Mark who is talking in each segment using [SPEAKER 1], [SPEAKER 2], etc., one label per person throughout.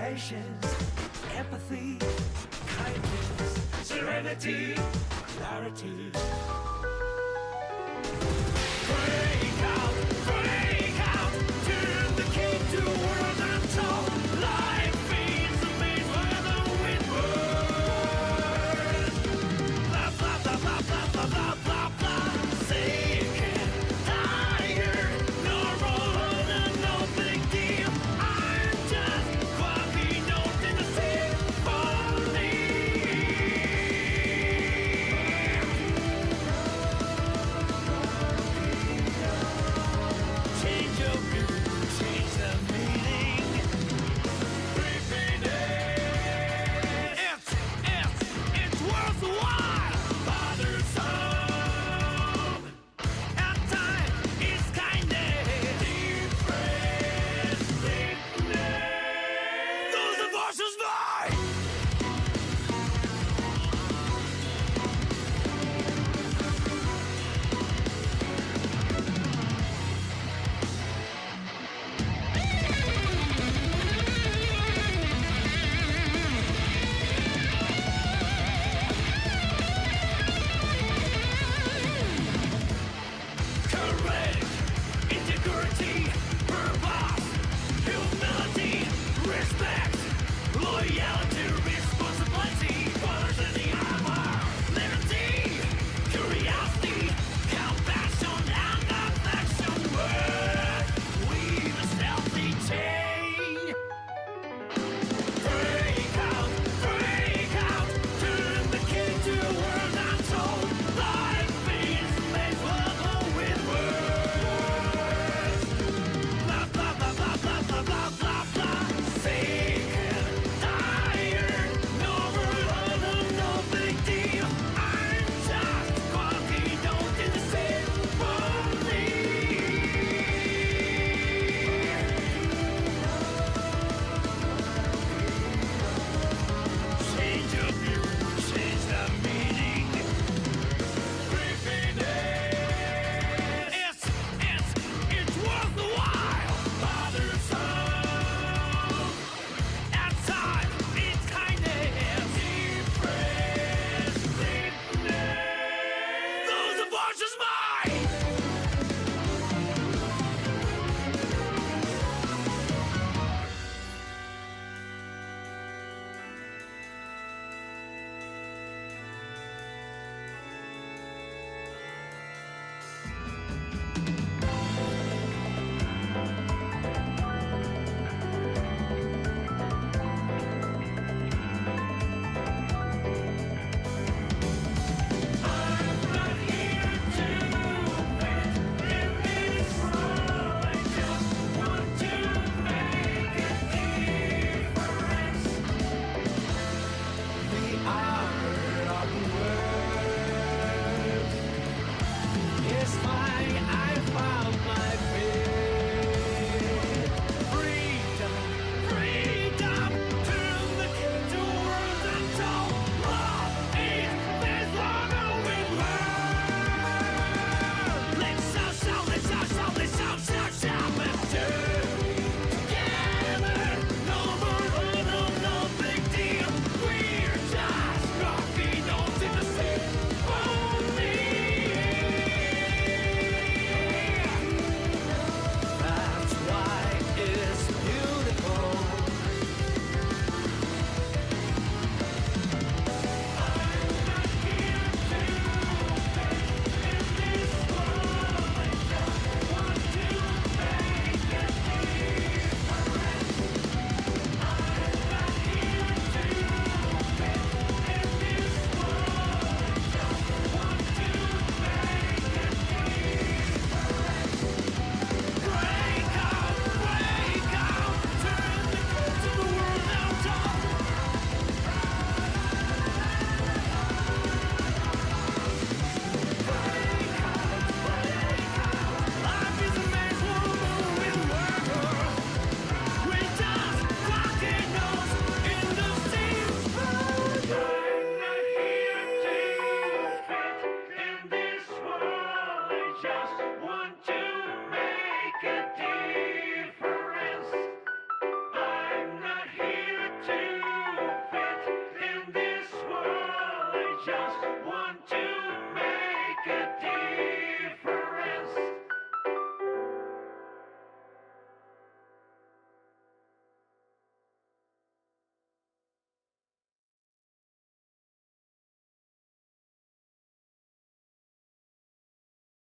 [SPEAKER 1] patience, empathy, kindness, serenity, clarity. Break out, turn the key to a world untold. Life fades the maze where the wind whirs. Blah, blah, blah, blah, blah, blah, blah, blah, blah. Sick and tired, normal and no big deal. I'm just quirky note in the symphony.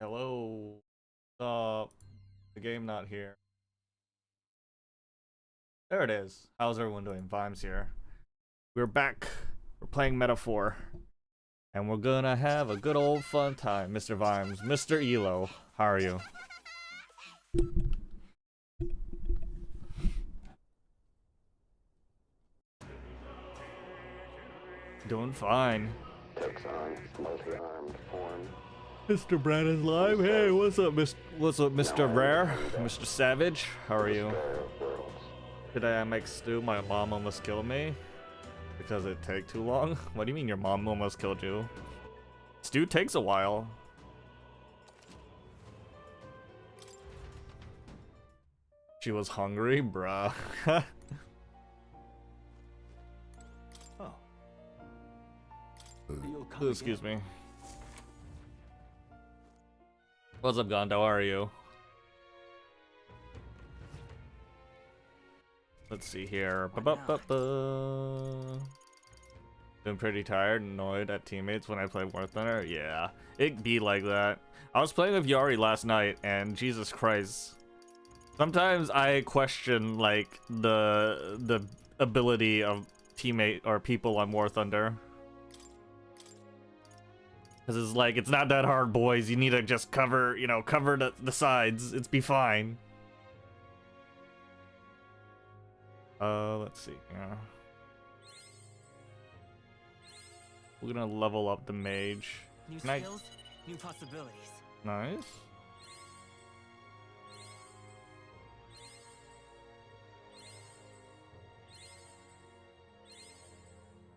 [SPEAKER 2] Hello. Stop. The game not here. There it is. How's everyone doing? Vimes here. We're back. We're playing Metaphor. And we're gonna have a good old fun time. Mr. Vimes. Mr. Elo. How are you? Doing fine.
[SPEAKER 3] Takes on multi-armed form.
[SPEAKER 2] Mr. Brandon's live. Hey, what's up, Mr. Rare? Mr. Savage? How are you? Today I make stew. My mom almost killed me because it take too long. What do you mean your mom almost killed you? Stew takes a while. She was hungry, bruh. Oh. Excuse me. What's up, Gondo? How are you? Let's see here. Been pretty tired and annoyed at teammates when I play War Thunder. Yeah, it be like that. I was playing with Yari last night, and Jesus Christ, sometimes I question like the ability of teammate or people on War Thunder. Cause it's like, it's not that hard, boys. You need to just cover, you know, cover the sides. It's be fine. Let's see. Yeah. We're gonna level up the mage.
[SPEAKER 4] New skills, new possibilities.
[SPEAKER 2] Nice.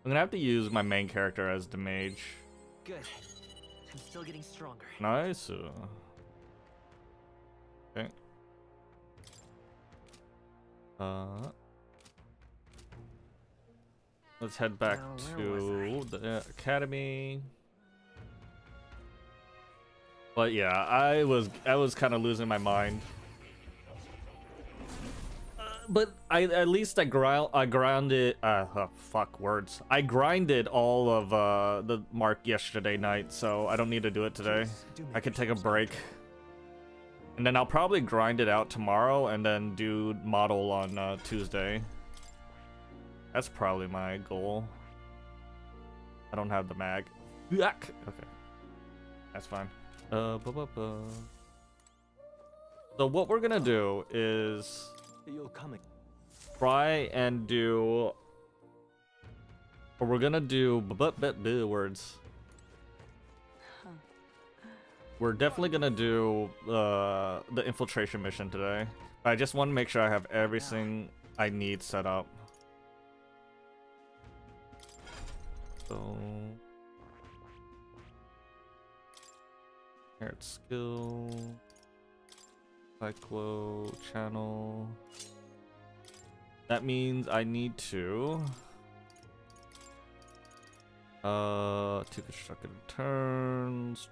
[SPEAKER 2] I'm gonna have to use my main character as the mage.
[SPEAKER 4] Good. I'm still getting stronger.
[SPEAKER 2] Nice. Okay. Let's head back to the academy. But yeah, I was kind of losing my mind. But at least I grinded. Fuck words. I grinded all of the mark yesterday night, so I don't need to do it today. I could take a break, and then I'll probably grind it out tomorrow, and then do model on Tuesday. That's probably my goal. I don't have the mag. Yuck. Okay, that's fine. So what we're gonna do is try and do, or we're gonna do words. We're definitely gonna do the infiltration mission today. I just want to make sure I have everything I need set up. So here it's skill, cyclo, channel. That means I need to two constructed turns.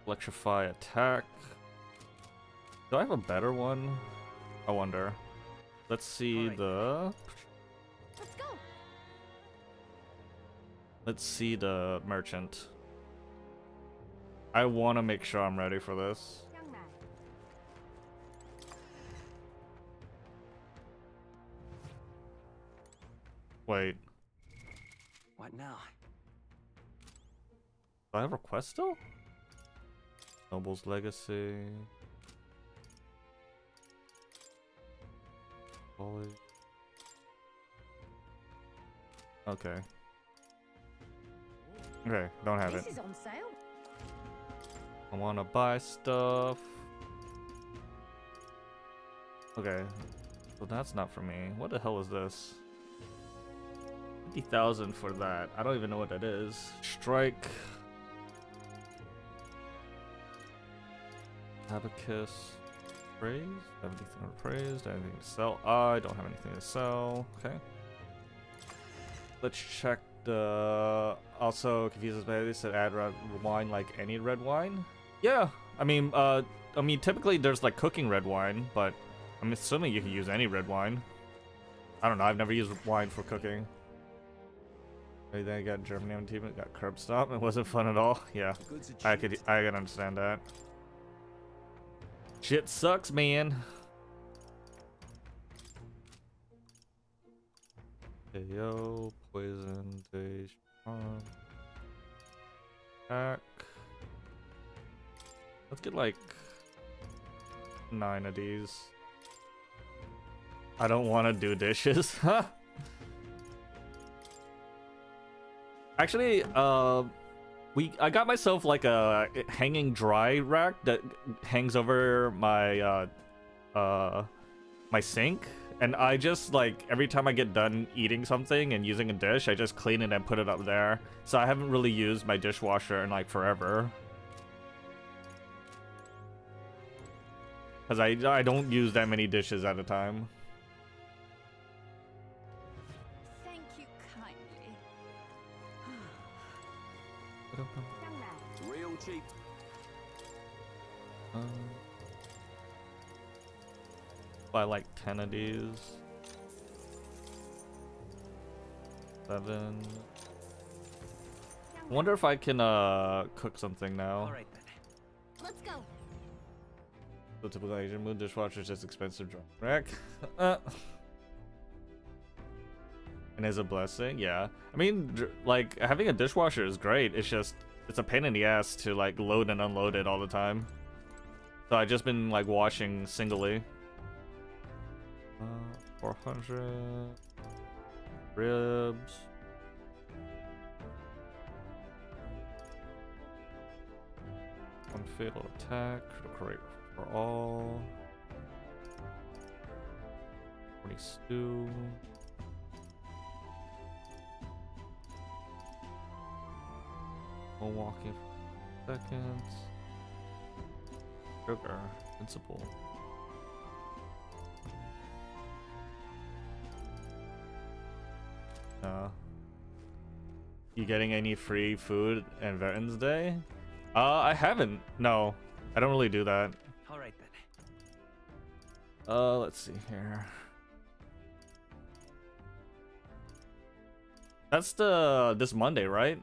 [SPEAKER 2] Electrify attack. Do I have a better one? I wonder. Let's see the.
[SPEAKER 5] Let's go.
[SPEAKER 2] Let's see the merchant. I want to make sure I'm ready for this.
[SPEAKER 5] Young man.
[SPEAKER 2] Wait.
[SPEAKER 4] What now?
[SPEAKER 2] Do I have a quest still? Noble's Legacy. Holy. Okay. Okay, don't have it.
[SPEAKER 5] This is on sale.
[SPEAKER 2] I want to buy stuff. Okay. Well, that's not for me. What the hell is this? 50,000 for that. I don't even know what that is. Strike. Abacus. Praise. Have anything appraised? Anything to sell? I don't have anything to sell. Okay. Let's check the. Also confuses me. They said add red wine like any red wine. Yeah. I mean, typically there's like cooking red wine, but I'm assuming you can use any red wine. I don't know. I've never used wine for cooking. Maybe then I got Germany on team. It got curb stop. It wasn't fun at all. Yeah, I can understand that. Shit sucks, man. KO, poison, day, strong. Attack. Let's get like 9 of these. I don't want to do dishes. Actually, I got myself like a hanging dry rack that hangs over my my sink, and I just like every time I get done eating something and using a dish, I just clean it and put it up there. So I haven't really used my dishwasher in like forever. Cause I don't use that many dishes at a time.
[SPEAKER 5] Thank you kindly.
[SPEAKER 1] Real cheap.
[SPEAKER 2] Buy like 10 of these. 7. I wonder if I can cook something now.
[SPEAKER 4] All right then.
[SPEAKER 5] Let's go.
[SPEAKER 2] The typical Asian mood dishwasher is just expensive dry rack. And is a blessing, yeah. I mean, like having a dishwasher is great. It's just it's a pain in the ass to like load and unload it all the time. So I just been like washing singly. 400 ribs. One fatal attack. Critical rate for all. 40 stew. One walking for seconds. Sugar. Principle. You getting any free food on Veterans Day? I haven't. No, I don't really do that.
[SPEAKER 4] All right then.
[SPEAKER 2] Let's see here. That's this Monday, right?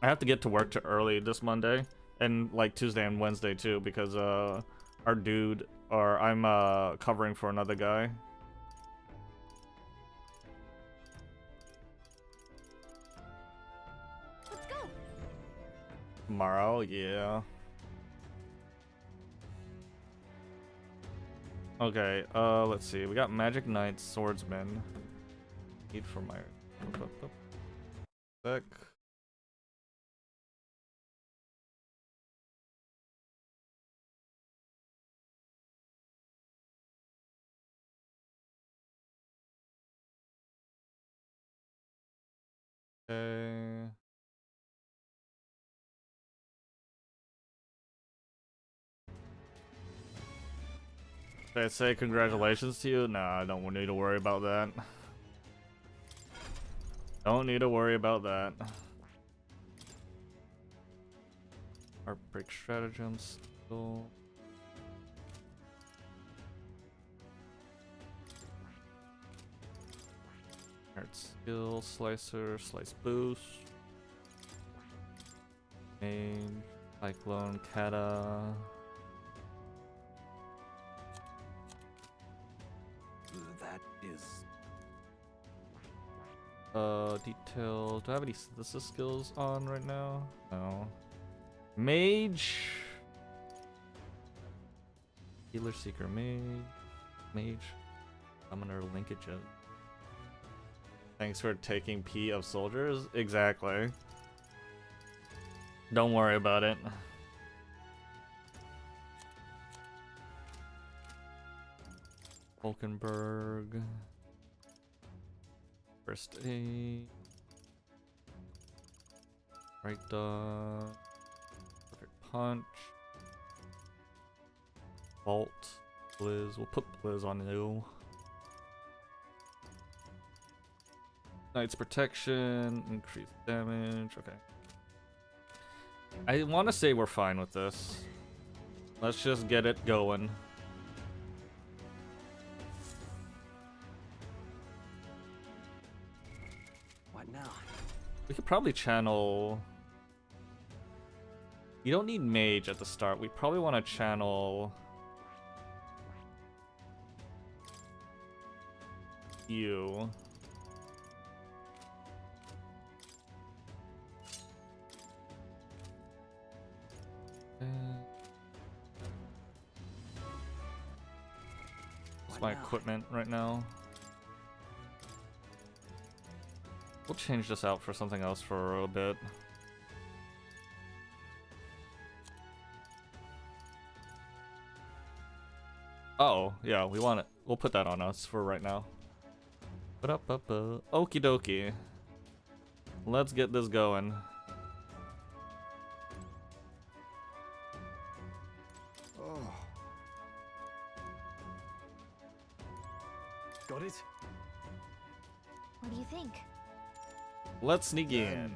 [SPEAKER 2] I have to get to work too early this Monday, and like Tuesday and Wednesday too, because our dude, or I'm covering for another guy.
[SPEAKER 5] Let's go.
[SPEAKER 2] Tomorrow, yeah. Okay, let's see. We got Magic Knight, Swordsman. Need for my deck. Okay. Should I say congratulations to you? Nah, I don't need to worry about that. Don't need to worry about that. Heartbreak stratagems still. Art skill, slicer, slice boost. Mage, cyclone, kata.
[SPEAKER 1] That is
[SPEAKER 2] Detail. Do I have any synthesis skills on right now? No. Mage. Healer, seeker, mage. Summoner, linkages. Thanks for taking P of soldiers. Exactly. Don't worry about it. Volkenberg. First aid. Right dog. Perfect punch. Vault. Blizz. We'll put Blizz on you. Knight's protection. Increased damage. Okay. I want to say we're fine with this. Let's just get it going. We could probably channel... You don't need mage at the start. We probably want to channel... you. What's my equipment right now? We'll change this out for something else for a bit. Oh, yeah, we want it. We'll put that on us for right now. Ba-da-ba-ba. Okie dokie. Let's get this going.
[SPEAKER 4] Oh. Got it?
[SPEAKER 5] What do you think?
[SPEAKER 2] Let's sneak in.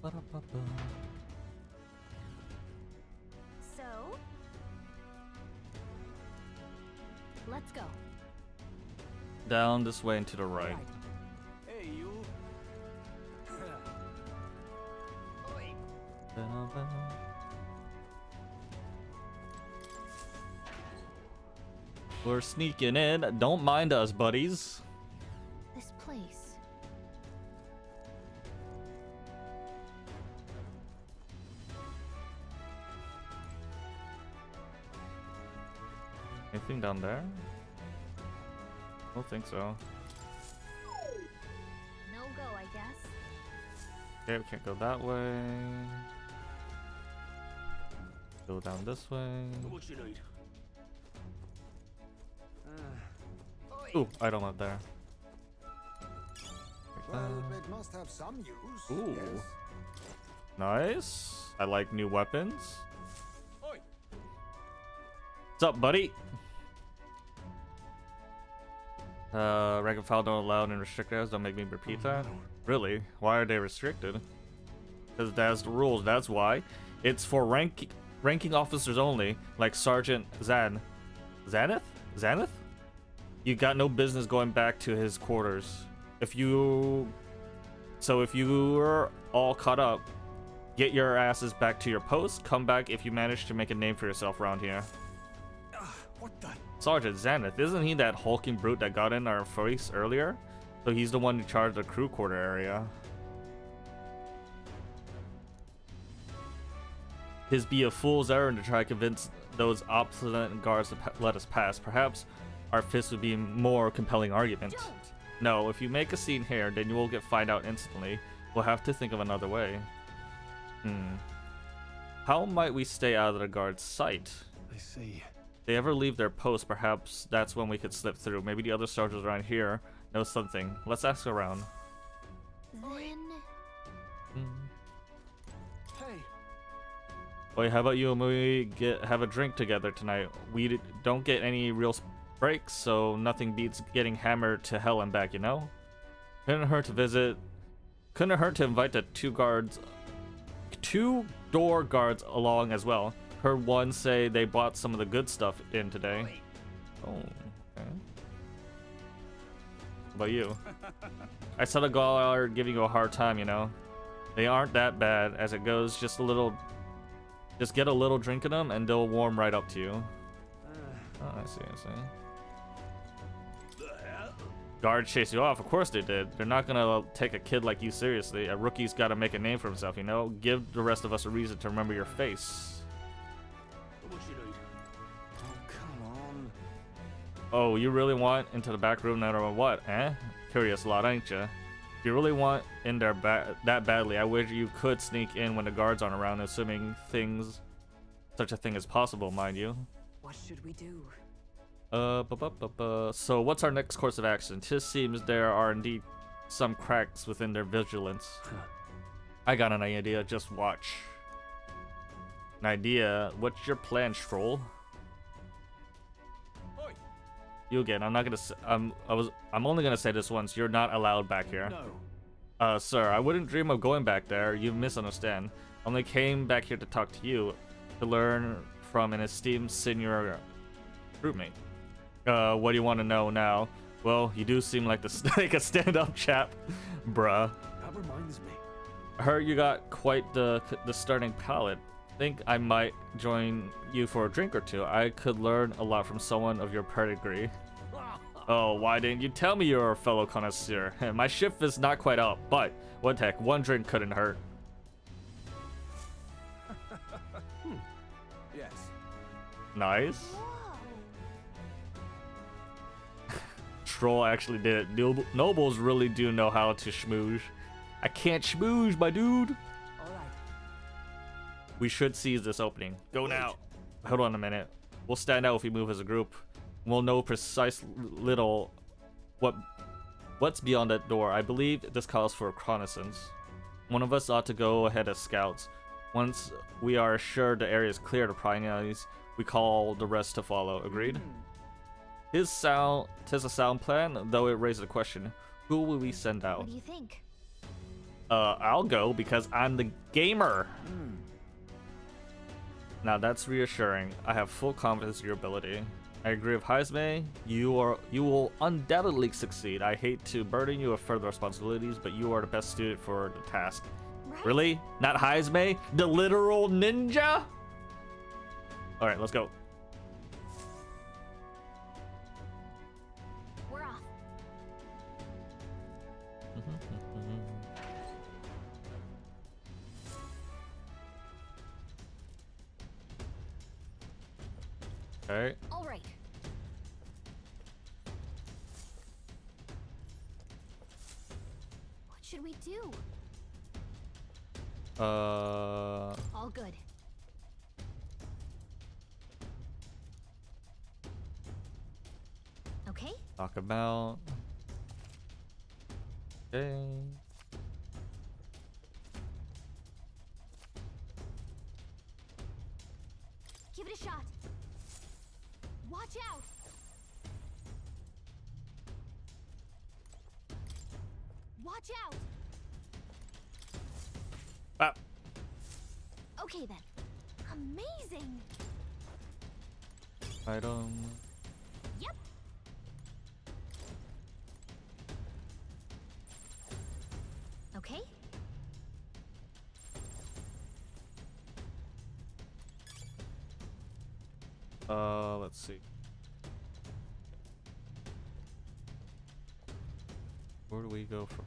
[SPEAKER 2] Ba-da-ba-ba.
[SPEAKER 5] So, let's go.
[SPEAKER 2] Down this way and to the right.
[SPEAKER 4] Hey, you. Oi.
[SPEAKER 2] Ba-da-ba. We're sneaking in. Don't mind us, buddies.
[SPEAKER 5] This place.
[SPEAKER 2] Anything down there? I don't think so.
[SPEAKER 5] No go, I guess.
[SPEAKER 2] Okay, we can't go that way. Go down this way.
[SPEAKER 4] What you need?
[SPEAKER 2] Ooh, item up there.
[SPEAKER 6] Well, it must have some use.
[SPEAKER 2] Ooh.
[SPEAKER 6] Yes.
[SPEAKER 2] Nice. I like new weapons.
[SPEAKER 4] Oi.
[SPEAKER 2] What's up, buddy? Rank and file don't allow and restrict ads. Don't make me repeat that. Really? Why are they restricted? Because that's the rules. That's why. It's for ranking officers only, like Sergeant Zaneth? You got no business going back to his quarters. If you're all caught up, get your asses back to your post. Come back if you manage to make a name for yourself around here.
[SPEAKER 4] What the?
[SPEAKER 2] Sergeant Zaneth, isn't he that hulking brute that got in our face earlier? So he's the one in charge of the crew quarter area. His be a fool's errand to try to convince those obstinate guards to let us pass. Perhaps our fist would be a more compelling argument.
[SPEAKER 5] Don't!
[SPEAKER 2] No, if you make a scene here, then you will find out instantly. We'll have to think of another way. How might we stay out of the guard's sight?
[SPEAKER 4] I see.
[SPEAKER 2] If they ever leave their post, perhaps that's when we could slip through. Maybe the other soldiers around here know something. Let's ask around.
[SPEAKER 5] Then,
[SPEAKER 4] Hey.
[SPEAKER 2] Wait, how about you and we have a drink together tonight? We don't get any real breaks, so nothing beats getting hammered to hell and back, you know? Couldn't hurt to invite the two door guards along as well. Heard one say they bought some of the good stuff in today. Oh, okay. What about you? I saw the guard giving you a hard time, you know? They aren't that bad as it goes. Just get a little drink in them and they'll warm right up to you. Oh, I see. Guards chase you off. Of course they did. They're not gonna take a kid like you seriously. A rookie's gotta make a name for himself, you know? Give the rest of us a reason to remember your face.
[SPEAKER 4] What you need? Oh, come on.
[SPEAKER 2] Oh, you really want into the back room no matter what, eh? Curious lot, ain't ya? If you really want in there that badly, I wish you could sneak in when the guards aren't around, assuming such a thing is possible, mind you.
[SPEAKER 7] What should we do?
[SPEAKER 2] So what's our next course of action? Tis seems there are indeed some cracks within their vigilance. I got an idea, just watch. An idea? What's your plan, Stroll?
[SPEAKER 4] Oi.
[SPEAKER 2] You again. I'm not gonna. I'm only gonna say this once. You're not allowed back here.
[SPEAKER 4] No.
[SPEAKER 2] Sir, I wouldn't dream of going back there. You misunderstand. I only came back here to talk to you, to learn from an esteemed senior crewmate. What do you want to know now? Well, you do seem like like a stand-up chap, bruh.
[SPEAKER 4] That reminds me.
[SPEAKER 2] I heard you got quite the starting palate. Think I might join you for a drink or two. I could learn a lot from someone of your pedigree. Oh, why didn't you tell me you're a fellow connoisseur? My shift is not quite up, but what the heck, one drink couldn't hurt.
[SPEAKER 4] Yes.
[SPEAKER 2] Nice.
[SPEAKER 5] Whoa.
[SPEAKER 2] Troll actually did it. Nobles really do know how to schmooze. I can't schmooze, my dude.
[SPEAKER 4] All right.
[SPEAKER 2] We should seize this opening. Go now. Hold on a minute. We'll stand out if we move as a group. We'll know precise little what's beyond that door. I believe this calls for reconnaissance. One of us ought to go ahead as scouts. Once we are assured the area is clear of prying eyes, we call the rest to follow. Agreed? Tis a sound plan, though it raises a question. Who will we send out?
[SPEAKER 5] What do you think?
[SPEAKER 2] I'll go because I'm the gamer. Now that's reassuring. I have full confidence in your ability. I agree with Heisme. You will undoubtedly succeed. I hate to burden you with further responsibilities, but you are the best student for the task.
[SPEAKER 5] Right?
[SPEAKER 2] Really? Not Heisme? The literal ninja? Alright, let's go.
[SPEAKER 5] We're off.
[SPEAKER 2] Okay.
[SPEAKER 5] All right. What should we do? All good. Okay.
[SPEAKER 2] Talk about. Okay.
[SPEAKER 5] Give it a shot. Watch out. Watch out.
[SPEAKER 2] Ah.
[SPEAKER 5] Okay then. Amazing.
[SPEAKER 2] Item.
[SPEAKER 5] Yep. Okay.
[SPEAKER 2] Let's see. Where do we go from?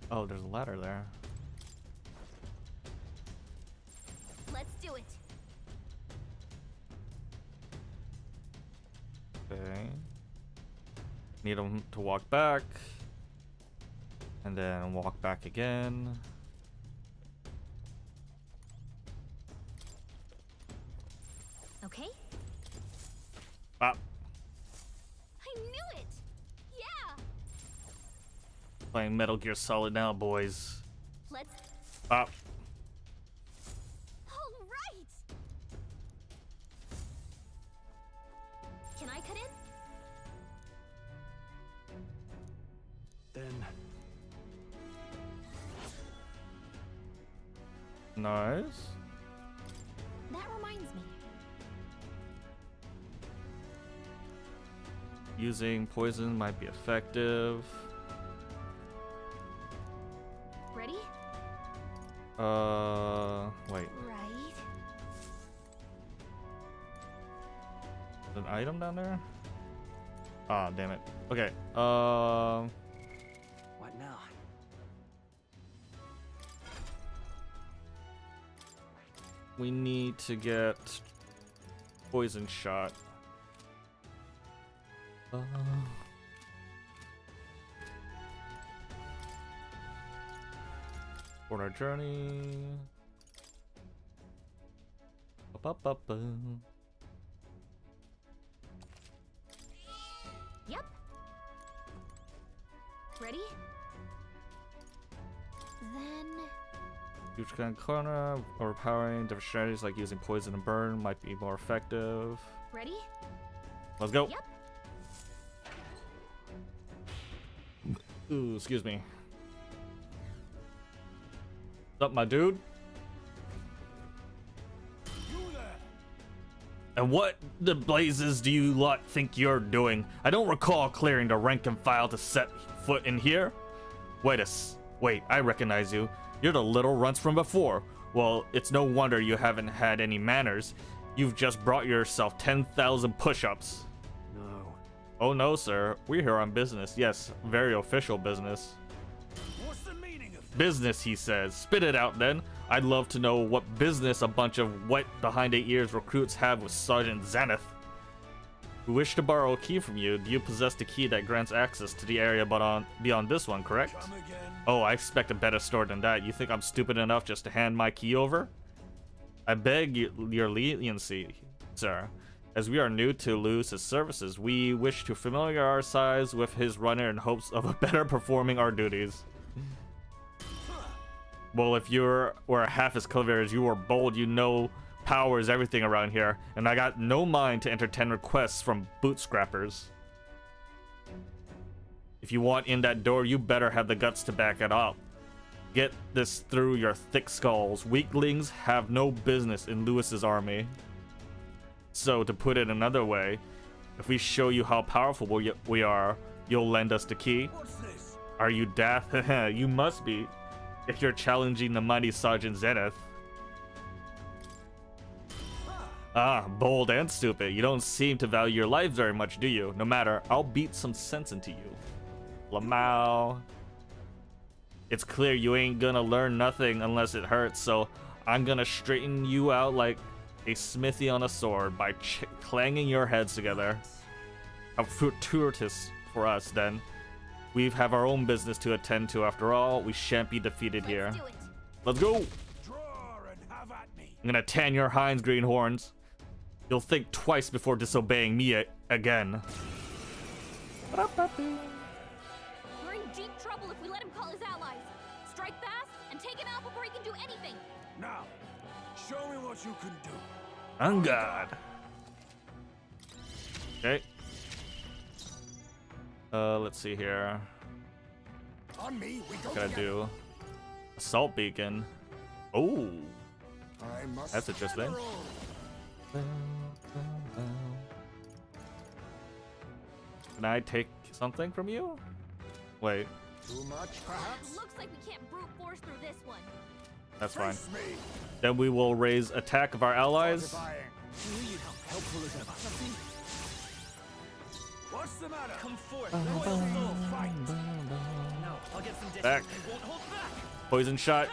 [SPEAKER 2] Oh, there's a ladder there.
[SPEAKER 5] Let's do it.
[SPEAKER 2] Okay. Need him to walk back. And then walk back again.
[SPEAKER 5] Okay.
[SPEAKER 2] Ah.
[SPEAKER 5] I knew it. Yeah.
[SPEAKER 2] Playing Metal Gear Solid now, boys.
[SPEAKER 5] Let's.
[SPEAKER 2] Ah.
[SPEAKER 5] All right. Can I cut in?
[SPEAKER 4] Then
[SPEAKER 2] Nice.
[SPEAKER 5] That reminds me.
[SPEAKER 2] Using poison might be effective.
[SPEAKER 5] Ready?
[SPEAKER 2] Wait.
[SPEAKER 5] Right.
[SPEAKER 2] There's an item down there? Ah, damn it. Okay.
[SPEAKER 4] what now?
[SPEAKER 2] We need to get poison shot. For our journey. Ba-ba-ba-ba.
[SPEAKER 5] Yep. Ready? Then.
[SPEAKER 2] Huge kind of corner, overpowering. Different strategies like using poison and burn might be more effective.
[SPEAKER 5] Ready?
[SPEAKER 2] Let's go.
[SPEAKER 5] Yep.
[SPEAKER 2] Ooh, excuse me. What's up, my dude?
[SPEAKER 1] You there!
[SPEAKER 2] And what the blazes do you lot think you're doing? I don't recall clearing the rank and file to set foot in here. Wait, I recognize you. You're the little runts from before. Well, it's no wonder you haven't had any manners. You've just brought yourself 10,000 push-ups.
[SPEAKER 4] No.
[SPEAKER 2] Oh no, sir. We're here on business. Yes, very official business.
[SPEAKER 1] What's the meaning of this?
[SPEAKER 2] Business, he says. Spit it out then. I'd love to know what business a bunch of wet behind 8 ears recruits have with Sergeant Zenith. We wish to borrow a key from you. Do you possess the key that grants access to the area beyond this one, correct?
[SPEAKER 1] Come again?
[SPEAKER 2] Oh, I expect a better story than that. You think I'm stupid enough just to hand my key over? I beg your leniency, sir. As we are new to Lewis's services, we wish to familiarize ourselves with his runner in hopes of a better performing our duties. Well, if you were half as clever as you were bold, you know power is everything around here, and I got no mind to entertain requests from boot scrappers. If you want in that door, you better have the guts to back it up. Get this through your thick skulls. Weaklings have no business in Lewis's army. So, to put it another way, if we show you how powerful we are, you'll lend us the key.
[SPEAKER 1] What's this?
[SPEAKER 2] Are you daft? You must be, if you're challenging the mighty Sergeant Zenith. Ah, bold and stupid. You don't seem to value your life very much, do you? No matter, I'll beat some sense into you. Lamau. It's clear you ain't gonna learn nothing unless it hurts, so I'm gonna straighten you out like a smithy on a sword by clanging your heads together. How fortuitous for us, then. We have our own business to attend to after all. We shan't be defeated here.
[SPEAKER 5] Let's do it.
[SPEAKER 2] Let's go!
[SPEAKER 1] Draw and have at me.
[SPEAKER 2] I'm gonna tan your hinds, greenhorns. You'll think twice before disobeying me again.
[SPEAKER 5] We're in deep trouble if we let him call his allies. Strike fast and take him out before he can do anything.
[SPEAKER 1] Now, show me what you can do.
[SPEAKER 2] On God. Okay. Let's see here.
[SPEAKER 6] On me, we go
[SPEAKER 2] Gotta
[SPEAKER 6] together.
[SPEAKER 2] do assault beacon. Oh,
[SPEAKER 6] I must
[SPEAKER 2] that's interesting.
[SPEAKER 6] general.
[SPEAKER 2] Can I take something from you? Wait,
[SPEAKER 6] Too much, perhaps?
[SPEAKER 5] Looks like we can't brute force through this one.
[SPEAKER 2] that's fine.
[SPEAKER 6] Face me.
[SPEAKER 2] Then we will raise attack of our allies.
[SPEAKER 6] Fortifying.
[SPEAKER 4] Helpful as ever.
[SPEAKER 1] What's the matter?
[SPEAKER 4] Come forth.
[SPEAKER 1] Let's all fight.
[SPEAKER 4] No, I'll get some distance.
[SPEAKER 2] Back.
[SPEAKER 4] I won't hold back.
[SPEAKER 2] Poison shot.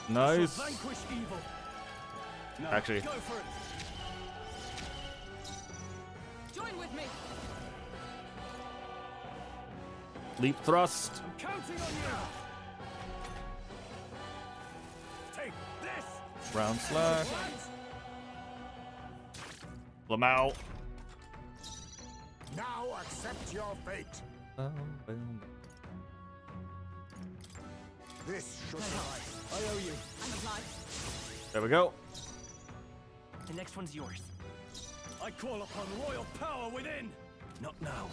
[SPEAKER 2] Nice.
[SPEAKER 1] Vanquish evil. Now,
[SPEAKER 2] Actually,
[SPEAKER 1] go for it.
[SPEAKER 5] Join with me.
[SPEAKER 2] leap thrust.
[SPEAKER 1] I'm counting on you. Take this.
[SPEAKER 2] Round slash. Lamau.
[SPEAKER 6] Now accept your fate. This should suffice.
[SPEAKER 4] I owe you.
[SPEAKER 5] I'm obliged.
[SPEAKER 2] There we go.
[SPEAKER 4] The next one's yours.
[SPEAKER 1] I call upon royal power within.
[SPEAKER 4] Not now.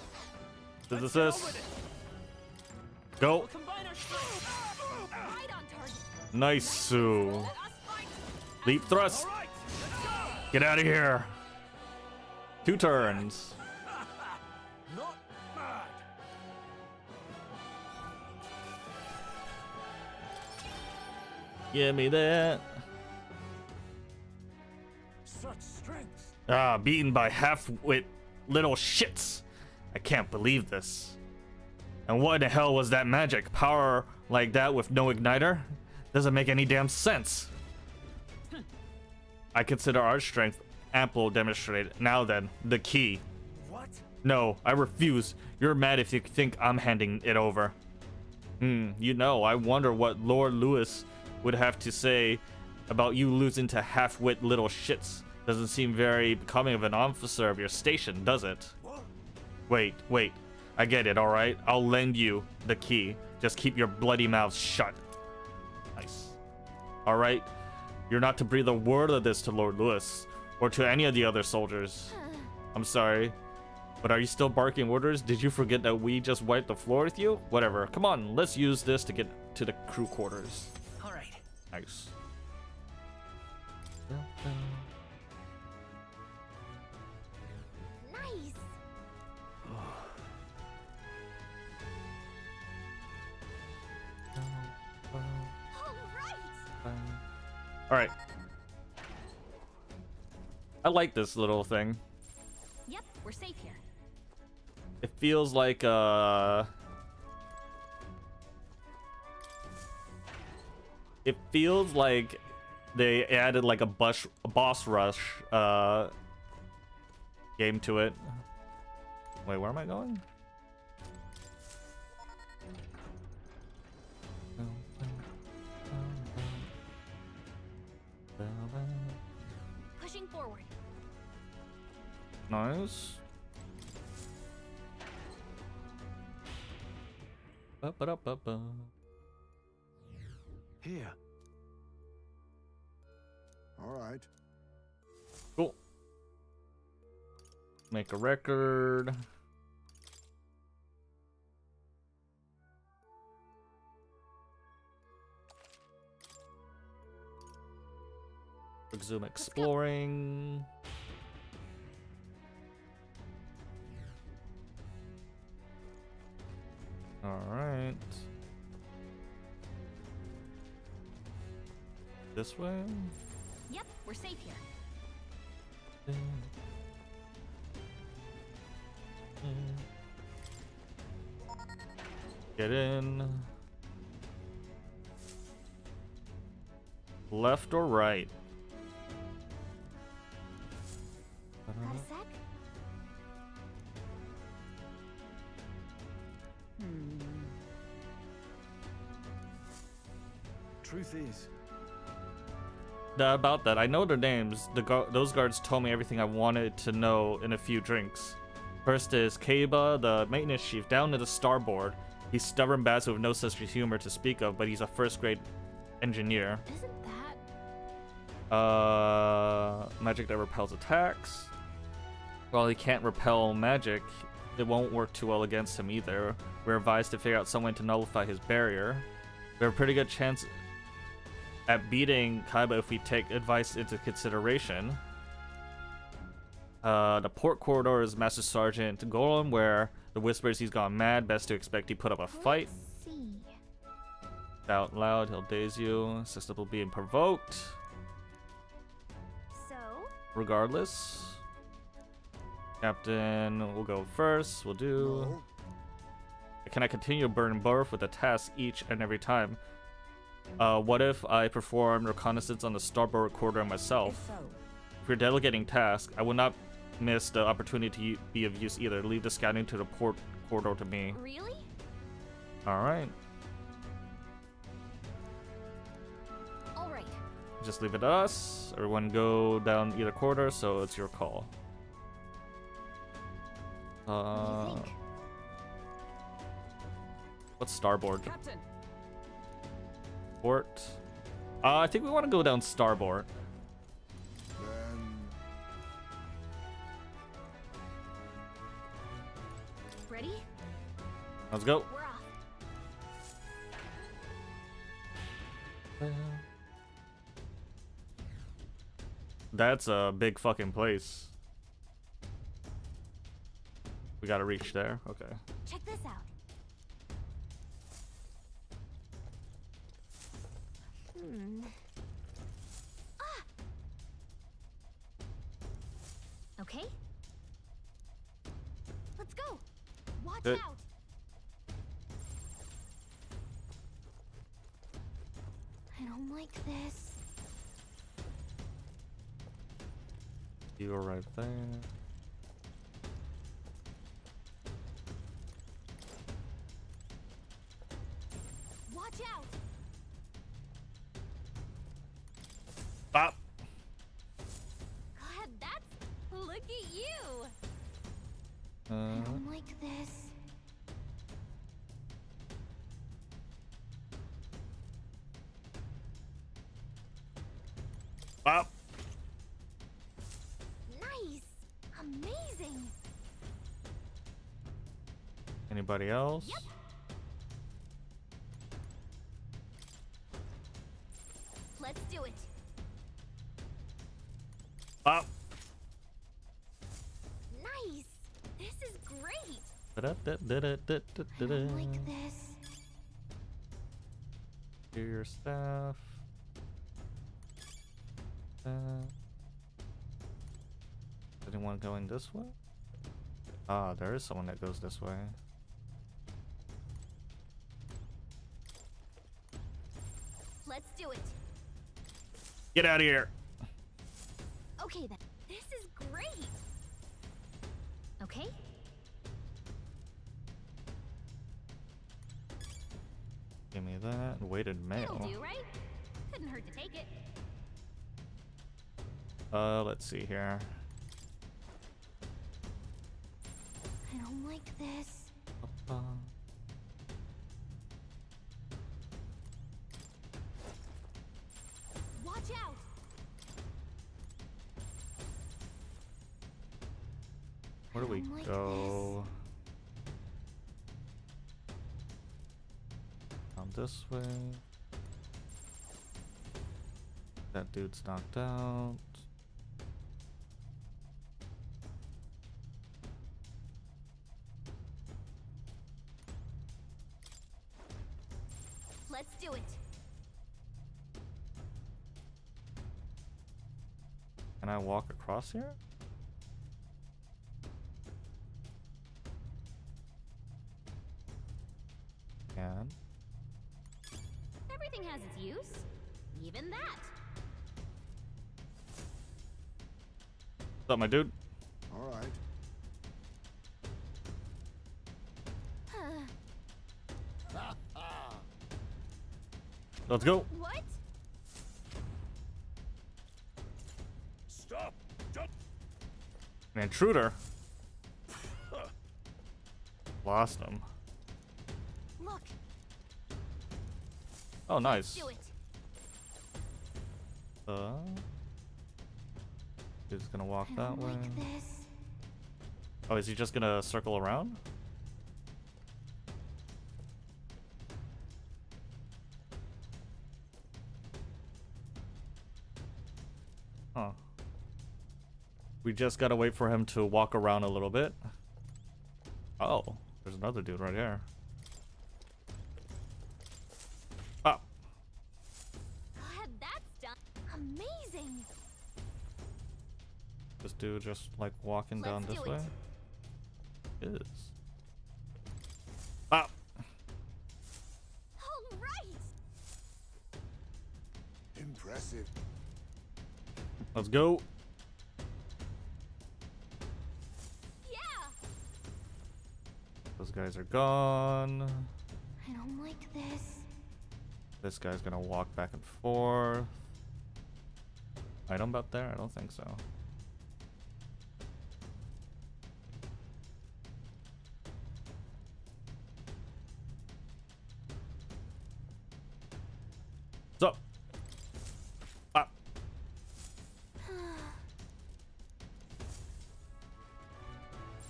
[SPEAKER 2] Does
[SPEAKER 1] Let's
[SPEAKER 2] this
[SPEAKER 1] get
[SPEAKER 2] is?
[SPEAKER 1] on with it.
[SPEAKER 2] Go.
[SPEAKER 4] Combine our strength.
[SPEAKER 5] Right on target.
[SPEAKER 2] Nice, Sue.
[SPEAKER 5] Let us fight.
[SPEAKER 2] Leap thrust.
[SPEAKER 1] All right, let's go.
[SPEAKER 2] Get out of here. 2 turns.
[SPEAKER 1] Not mad.
[SPEAKER 2] Give me that.
[SPEAKER 1] Such strength.
[SPEAKER 2] Ah, beaten by half-wit little shits. I can't believe this. And what in the hell was that magic? Power like that with no igniter? Doesn't make any damn sense. I consider our strength ample demonstrated. Now then, the key.
[SPEAKER 1] What?
[SPEAKER 2] No, I refuse. You're mad if you think I'm handing it over. You know, I wonder what Lord Lewis would have to say about you losing to half-wit little shits. Doesn't seem very becoming of an officer of your station, does it?
[SPEAKER 1] What?
[SPEAKER 2] Wait. I get it, alright? I'll lend you the key. Just keep your bloody mouths shut. Nice. Alright? You're not to breathe a word of this to Lord Lewis, or to any of the other soldiers. I'm sorry, but are you still barking orders? Did you forget that we just wiped the floor with you? Whatever. Come on, let's use this to get to the crew quarters.
[SPEAKER 4] All right.
[SPEAKER 2] Nice. All right. I like this little thing.
[SPEAKER 5] Yep, we're safe here.
[SPEAKER 2] It feels like it feels like they added like a boss rush game to it. Wait, where am I going?
[SPEAKER 5] Pushing forward.
[SPEAKER 2] Nice. Ba-ba-da-ba-ba.
[SPEAKER 4] Here.
[SPEAKER 6] All right.
[SPEAKER 2] Cool. Make a record. Resume exploring. All right. This way.
[SPEAKER 5] Yep, we're safe here.
[SPEAKER 2] Get in. Left or right?
[SPEAKER 5] Got a sec?
[SPEAKER 4] Truth is,
[SPEAKER 2] About that, I know their names. Those guards told me everything I wanted to know in a few drinks. First is Kaba, the maintenance chief, down to the starboard. He's stubborn bastard with no sense of humor to speak of, but he's a first-grade engineer.
[SPEAKER 5] Isn't that...
[SPEAKER 2] Magic that repels attacks. While he can't repel magic, it won't work too well against him either. We're advised to figure out some way to nullify his barrier. We have a pretty good chance at beating Kaiba if we take advice into consideration. The port corridor is Master Sergeant Golem, where the whispers he's gone mad. Best to expect he put up a fight.
[SPEAKER 5] Let's see.
[SPEAKER 2] Out loud, he'll daze you. System will be provoked.
[SPEAKER 5] So,
[SPEAKER 2] Regardless. Captain will go first. We'll do.
[SPEAKER 6] No.
[SPEAKER 2] Can I continue to burn both with a task each and every time? What if I perform reconnaissance on the starboard quarter myself?
[SPEAKER 7] If so,
[SPEAKER 2] If you're delegating tasks, I will not miss the opportunity to be of use either. Leave the scouting to the port corridor to me.
[SPEAKER 5] really?
[SPEAKER 2] Alright.
[SPEAKER 5] Alright.
[SPEAKER 2] Just leave it to us. Everyone go down either quarter, so it's your call.
[SPEAKER 5] What do you think?
[SPEAKER 2] What's starboard?
[SPEAKER 7] Captain,
[SPEAKER 2] Port. I think we want to go down starboard.
[SPEAKER 6] Then
[SPEAKER 5] Ready?
[SPEAKER 2] Let's go.
[SPEAKER 5] We're off.
[SPEAKER 2] That's a big fucking place. We gotta reach there. Okay.
[SPEAKER 5] Check this out. Ah! Okay. Let's go. Watch
[SPEAKER 2] Good.
[SPEAKER 5] out. I don't like this.
[SPEAKER 2] You were right there.
[SPEAKER 5] Watch out.
[SPEAKER 2] Bop.
[SPEAKER 5] God, that's... Look at you. I
[SPEAKER 2] Uh,
[SPEAKER 5] don't like this.
[SPEAKER 2] bop.
[SPEAKER 5] Nice. Amazing.
[SPEAKER 2] Anybody else?
[SPEAKER 5] Yep. Let's do it.
[SPEAKER 2] Bop.
[SPEAKER 5] Nice. This is great. I
[SPEAKER 2] Da-da-da-da-da-da-da-da.
[SPEAKER 5] don't like this.
[SPEAKER 2] Do your stuff. Anyone going this way? Ah, there is someone that goes this way.
[SPEAKER 5] Let's do it.
[SPEAKER 2] Get out of here!
[SPEAKER 5] Okay then. This is great. Okay?
[SPEAKER 2] Give me that. Weighted
[SPEAKER 5] It'll
[SPEAKER 2] mail.
[SPEAKER 5] do, right? Couldn't hurt to take it.
[SPEAKER 2] Let's see here.
[SPEAKER 5] I don't like this. Watch out!
[SPEAKER 2] Where do we
[SPEAKER 5] don't like
[SPEAKER 2] go? Down this way. That dude's knocked out.
[SPEAKER 5] Let's do it.
[SPEAKER 2] Can I walk across here? Can.
[SPEAKER 5] Everything has its use. Even that.
[SPEAKER 2] What's up, my dude?
[SPEAKER 6] All right.
[SPEAKER 2] Let's go.
[SPEAKER 5] What?
[SPEAKER 1] Stop! Don't.
[SPEAKER 2] An intruder. Lost him.
[SPEAKER 5] Look.
[SPEAKER 2] Oh, nice.
[SPEAKER 5] Do it.
[SPEAKER 2] He's gonna walk
[SPEAKER 5] I
[SPEAKER 2] that
[SPEAKER 5] don't
[SPEAKER 2] way.
[SPEAKER 5] like this.
[SPEAKER 2] Oh, is he just gonna circle around? Huh. We just gotta wait for him to walk around a little bit. Oh, there's another dude right here. Oh,
[SPEAKER 5] God, that's done. Amazing.
[SPEAKER 2] this dude just like walking down
[SPEAKER 5] Let's
[SPEAKER 2] this
[SPEAKER 5] do
[SPEAKER 2] way.
[SPEAKER 5] it.
[SPEAKER 2] Is. Ah,
[SPEAKER 5] All right.
[SPEAKER 6] Impressive.
[SPEAKER 2] let's go.
[SPEAKER 5] Yeah.
[SPEAKER 2] Those guys are gone.
[SPEAKER 5] I don't like this.
[SPEAKER 2] This guy's gonna walk back and forth. Item up there? I don't think so. What's up? Ah,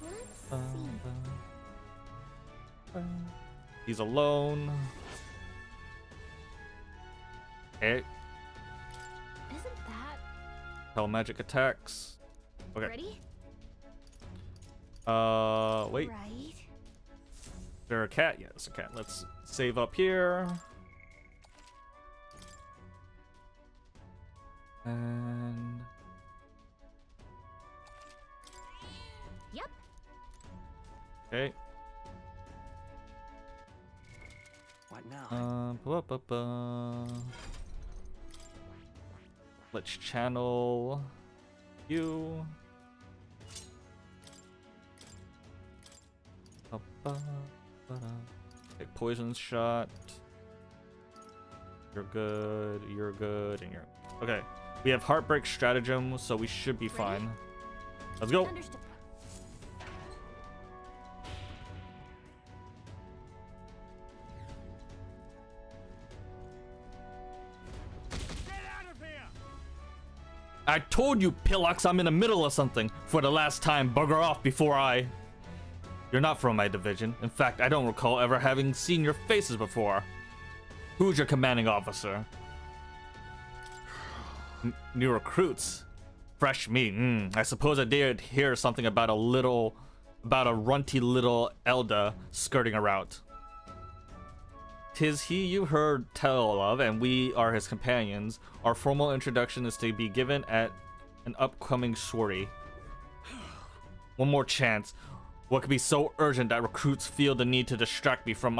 [SPEAKER 5] Let's
[SPEAKER 2] uh,
[SPEAKER 5] see.
[SPEAKER 2] he's alone. Hey,
[SPEAKER 5] Isn't that
[SPEAKER 2] hell magic attacks. Okay.
[SPEAKER 5] ready?
[SPEAKER 2] Wait.
[SPEAKER 5] Right.
[SPEAKER 2] Is there a cat? Yeah, it's a cat. Let's save up here. And
[SPEAKER 5] Yep.
[SPEAKER 2] okay.
[SPEAKER 4] What now?
[SPEAKER 2] Let's channel you. Take poison shot. You're good. You're good. And you're okay. We have heartbreak stratagem, so we should be fine. Let's go.
[SPEAKER 5] Understood.
[SPEAKER 1] Get out of here!
[SPEAKER 2] I told you, Pilox, I'm in the middle of something. For the last time, bugger off before I... You're not from my division. In fact, I don't recall ever having seen your faces before. Who's your commanding officer? New recruits. Fresh meat. I suppose I did hear something about a runty little Elda skirting around. 'Tis he you heard tell of, and we are his companions. Our formal introduction is to be given at an upcoming sortie. One more chance. What could be so urgent that recruits feel the need to distract me from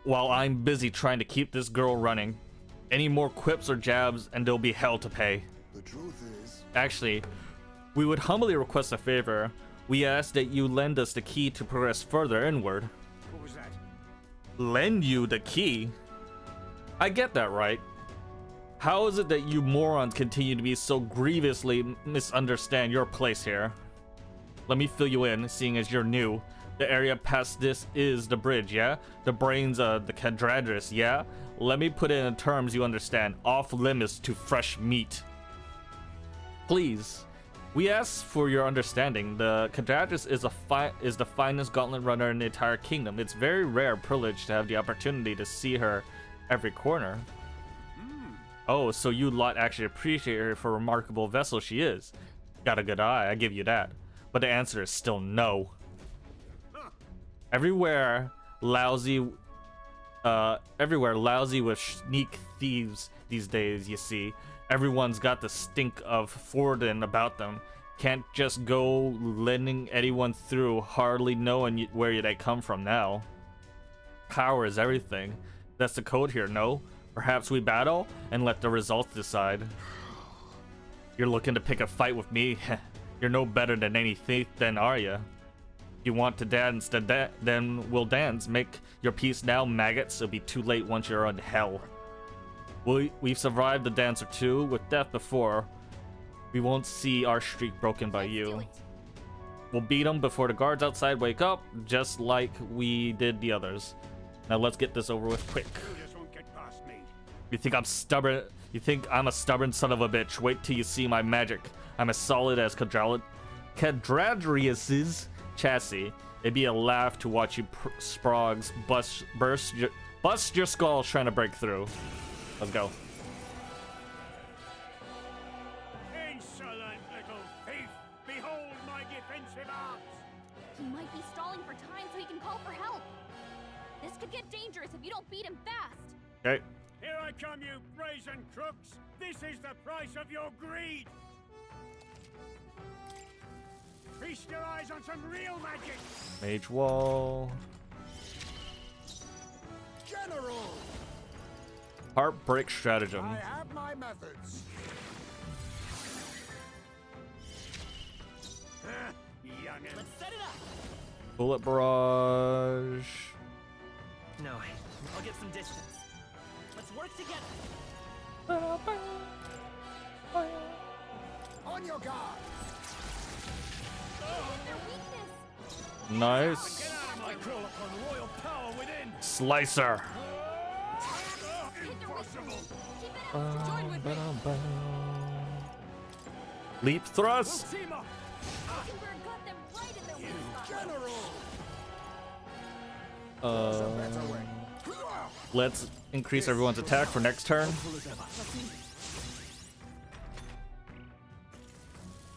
[SPEAKER 2] while I'm busy trying to keep this girl running? Any more quips or jabs, and there'll be hell to pay.
[SPEAKER 6] The truth is,
[SPEAKER 2] Actually, we would humbly request a favor. We ask that you lend us the key to progress further inward.
[SPEAKER 4] What was that?
[SPEAKER 2] Lend you the key? I get that, right? How is it that you morons continue to be so grievously misunderstand your place here? Let me fill you in, seeing as you're new. The area past this is the bridge, yeah? The brains of the Cadradris, yeah? Let me put it in terms you understand. Off limits to fresh meat. Please. We ask for your understanding. The Cadradris is the finest gauntlet runner in the entire kingdom. It's very rare privilege to have the opportunity to see her every corner. Oh, so you lot actually appreciate her for a remarkable vessel she is. Got a good eye, I give you that. But the answer is still no. Everywhere lousy with sneak thieves these days, you see. Everyone's got the stink of Forden about them. Can't just go letting anyone through, hardly knowing where they come from now. Power is everything. That's the code here, no? Perhaps we battle and let the results decide. You're looking to pick a fight with me? You're no better than any thief then, are ya? If you want to dance, then we'll dance. Make your peace now, maggots. It'll be too late once you're in hell. We've survived the dance or two with death before. We won't see our streak broken by you. We'll beat them before the guards outside wake up, just like we did the others. Now let's get this over with quick.
[SPEAKER 4] You just won't get past me.
[SPEAKER 2] You think I'm stubborn? You think I'm a stubborn son of a bitch? Wait till you see my magic. I'm as solid as Cadradrius's chassis. It'd be a laugh to watch you sprogs bust your skull trying to break through. Let's go.
[SPEAKER 4] Insolent little thief! Behold my defensive arms!
[SPEAKER 5] He might be stalling for time so he can call for help. This could get dangerous if you don't beat him fast.
[SPEAKER 2] Okay.
[SPEAKER 4] Here I come, you brazen crooks! This is the price of your greed! Feast your eyes on some real magic!
[SPEAKER 2] Mage wall.
[SPEAKER 6] General,
[SPEAKER 2] Heartbreak stratagem.
[SPEAKER 6] I have my methods.
[SPEAKER 4] Youngin'.
[SPEAKER 1] Let's set it up.
[SPEAKER 2] Bullet barrage.
[SPEAKER 1] No, I'll get some distance. Let's work together.
[SPEAKER 6] On your guard.
[SPEAKER 5] Their weakness.
[SPEAKER 2] Nice.
[SPEAKER 4] Get out of my crawl upon royal power within!
[SPEAKER 2] Slicer.
[SPEAKER 4] Impossible!
[SPEAKER 5] Keep it up. Join with me.
[SPEAKER 2] Leap thrust.
[SPEAKER 4] Team up!
[SPEAKER 5] Vtuber got them right in their weak spot.
[SPEAKER 6] General.
[SPEAKER 2] Let's increase everyone's attack for next turn.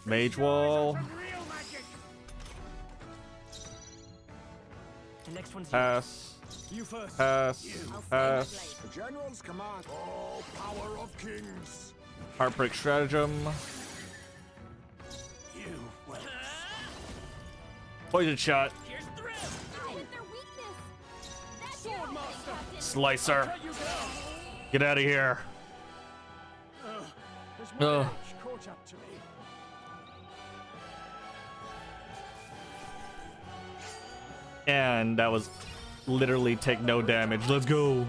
[SPEAKER 2] Mage wall.
[SPEAKER 4] Some real magic!
[SPEAKER 1] The next one's yours.
[SPEAKER 2] Pass.
[SPEAKER 4] You first.
[SPEAKER 2] Pass. Pass.
[SPEAKER 6] The general's command. Oh, power of kings.
[SPEAKER 2] Heartbreak stratagem.
[SPEAKER 4] You will.
[SPEAKER 2] Poison shot.
[SPEAKER 1] Here's through.
[SPEAKER 5] Hit their weakness. That's your opening, Captain.
[SPEAKER 2] Slicer.
[SPEAKER 4] Let you go!
[SPEAKER 2] Get out of here.
[SPEAKER 4] There's my
[SPEAKER 2] Ugh.
[SPEAKER 4] edge caught up to me.
[SPEAKER 2] And that was literally take no damage. Let's go.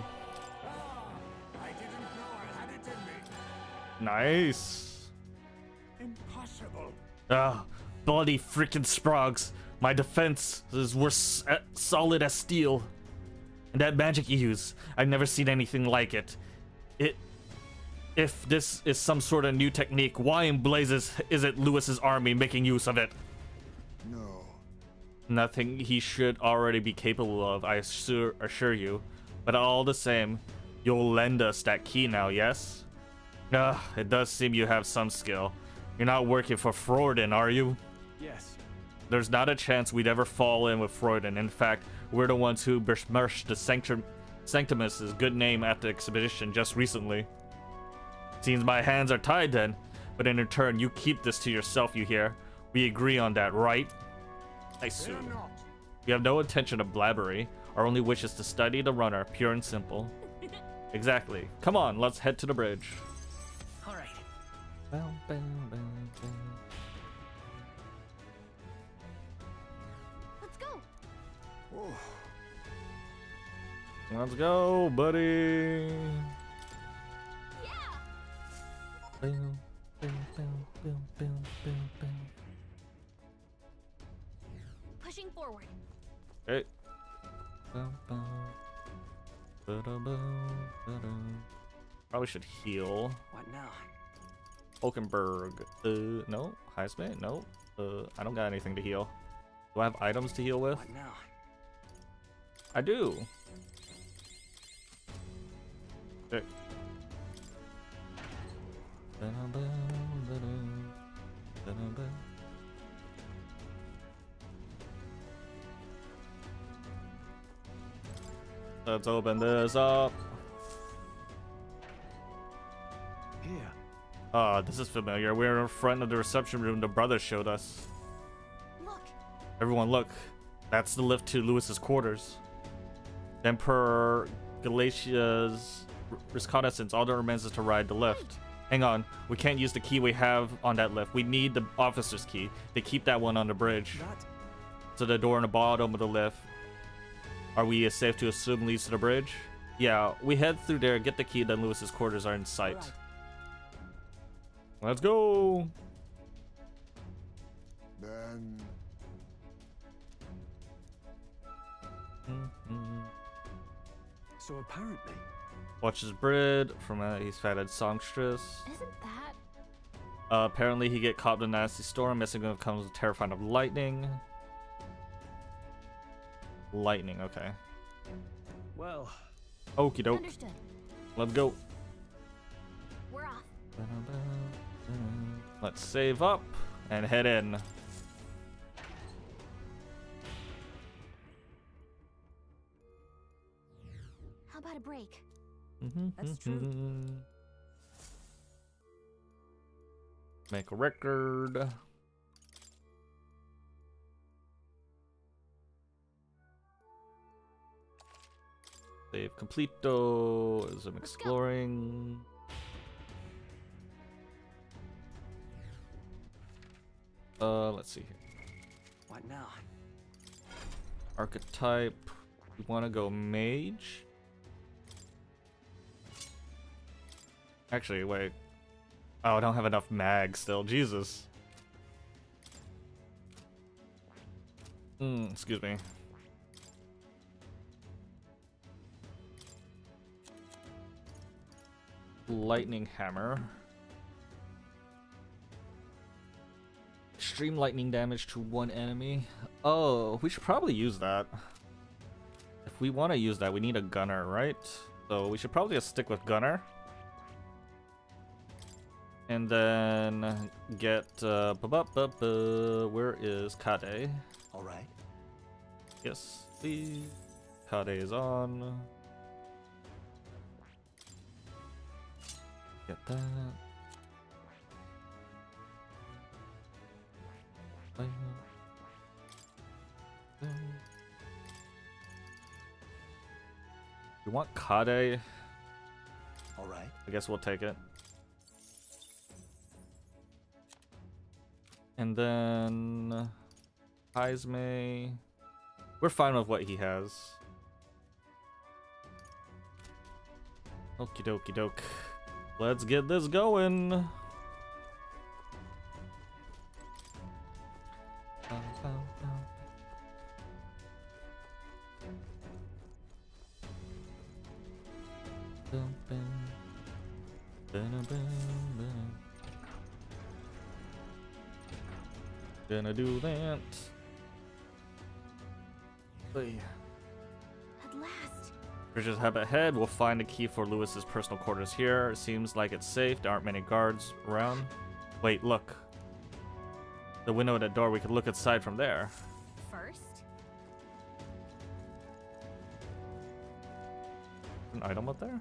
[SPEAKER 6] I didn't know I had it in me.
[SPEAKER 2] Nice.
[SPEAKER 4] Impossible.
[SPEAKER 2] Ah, bloody freaking sprogs. My defenses were solid as steel. And that magic you use, I've never seen anything like it. If this is some sort of new technique, why in blazes is it Lewis's army making use of it?
[SPEAKER 6] No.
[SPEAKER 2] Nothing he should already be capable of, I assure you. But all the same, you'll lend us that key now, yes? It does seem you have some skill. You're not working for Freuden, are you?
[SPEAKER 4] Yes.
[SPEAKER 2] There's not a chance we'd ever fall in with Freuden. In fact, we're the ones who besmirched the Sanctimus is good name at the expedition just recently. Seems my hands are tied then, but in return, you keep this to yourself, you hear? We agree on that, right? I sue.
[SPEAKER 6] Fear not.
[SPEAKER 2] We have no intention of blabbery. Our only wish is to study the runner, pure and simple. Exactly. Come on, let's head to the bridge.
[SPEAKER 1] All right.
[SPEAKER 5] Let's go.
[SPEAKER 6] Oh,
[SPEAKER 2] Let's go, buddy.
[SPEAKER 5] Yeah. Pushing forward.
[SPEAKER 2] Okay. Probably should heal.
[SPEAKER 1] What now?
[SPEAKER 2] Hulkenberg. No. Heisman? No. I don't got anything to heal. Do I have items to heal with?
[SPEAKER 1] What now?
[SPEAKER 2] I do. Okay. Let's open this up.
[SPEAKER 1] Here.
[SPEAKER 2] Ah, this is familiar. We're in front of the reception room the brothers showed us.
[SPEAKER 5] Look.
[SPEAKER 2] Everyone look. That's the lift to Lewis's quarters. Then per Galatia's reconnaissance, all that remains is to ride the lift. Hang on, we can't use the key we have on that lift. We need the officer's key. They keep that one on the bridge.
[SPEAKER 1] That.
[SPEAKER 2] So the door in the bottom of the lift. Are we safe to assume leads to the bridge? Yeah, we head through there, get the key, then Lewis's quarters are in sight.
[SPEAKER 1] Right.
[SPEAKER 2] Let's go!
[SPEAKER 6] then
[SPEAKER 1] So apparently,
[SPEAKER 2] Watches Brid from he's fatted songstress.
[SPEAKER 5] Isn't that?
[SPEAKER 2] Apparently he get caught in a nasty storm. Missing him comes with terrifying of lightning. Lightning, okay.
[SPEAKER 1] well,
[SPEAKER 2] Okie doke.
[SPEAKER 5] Understood.
[SPEAKER 2] Let's go.
[SPEAKER 5] We're off.
[SPEAKER 2] Let's save up and head in.
[SPEAKER 5] How about a break?
[SPEAKER 1] That's true.
[SPEAKER 2] Make a record. Save completo as I'm exploring. Let's see here.
[SPEAKER 1] What now?
[SPEAKER 2] Archetype. We want to go mage. Actually, wait. Oh, I don't have enough mag still. Jesus. Excuse me. Lightning hammer. Extreme lightning damage to one enemy. Oh, we should probably use that. If we want to use that, we need a gunner, right? So we should probably just stick with gunner. And then get where is Kade?
[SPEAKER 1] All right.
[SPEAKER 2] Yes, please. Kade is on. Get that. You want Kade?
[SPEAKER 1] All right.
[SPEAKER 2] I guess we'll take it. And then Heisme. We're fine with what he has. Okie dokie doke. Let's get this going. Gonna do that. Hey.
[SPEAKER 5] At last.
[SPEAKER 2] Bridges hub ahead. We'll find a key for Lewis's personal quarters here. It seems like it's safe. There aren't many guards around. Wait, look. The window at that door. We could look inside from there.
[SPEAKER 5] First.
[SPEAKER 2] An item up there?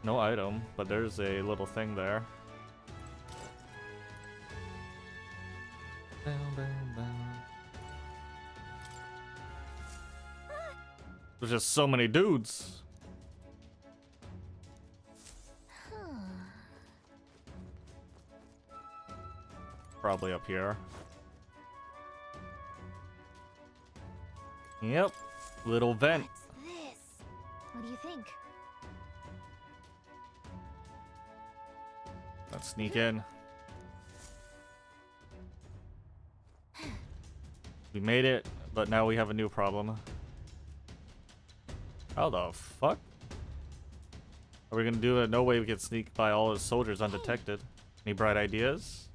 [SPEAKER 2] No item, but there's a little thing there. There's just so many dudes. Probably up here. Yep. Little vent.
[SPEAKER 5] What's this? What do you think?
[SPEAKER 2] Let's sneak in. We made it, but now we have a new problem. How the fuck? Are we gonna do it? No way we can sneak by all his soldiers undetected. Any bright ideas?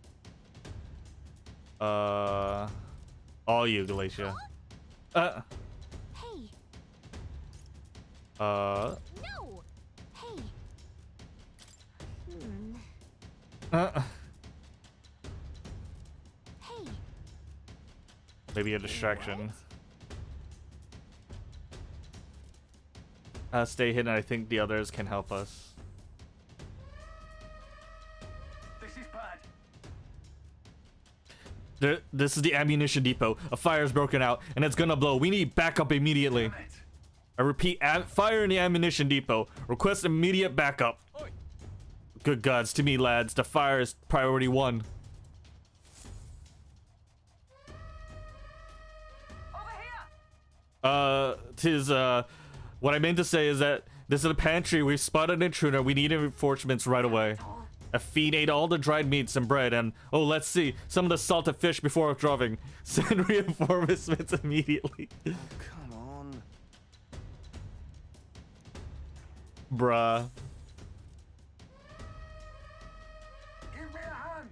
[SPEAKER 2] All you, Galatia.
[SPEAKER 5] Hey.
[SPEAKER 2] Uh.
[SPEAKER 5] No. Hey. Hey.
[SPEAKER 2] Maybe a distraction. Stay hidden. I think the others can help us.
[SPEAKER 4] This is bad.
[SPEAKER 2] This is the ammunition depot. A fire's broken out, and it's gonna blow. We need backup immediately. I repeat, fire in the ammunition depot. Request immediate backup. Good gods, to me, lads. The fire is priority 1. What I meant to say is that this is a pantry. We've spotted an intruder. We need reinforcements right away. A feed ate all the dried meats and bread, and oh, let's see, some of the salted fish before driving. Send reinforcements immediately.
[SPEAKER 6] Come on.
[SPEAKER 2] Bruh.
[SPEAKER 6] Give me a hand.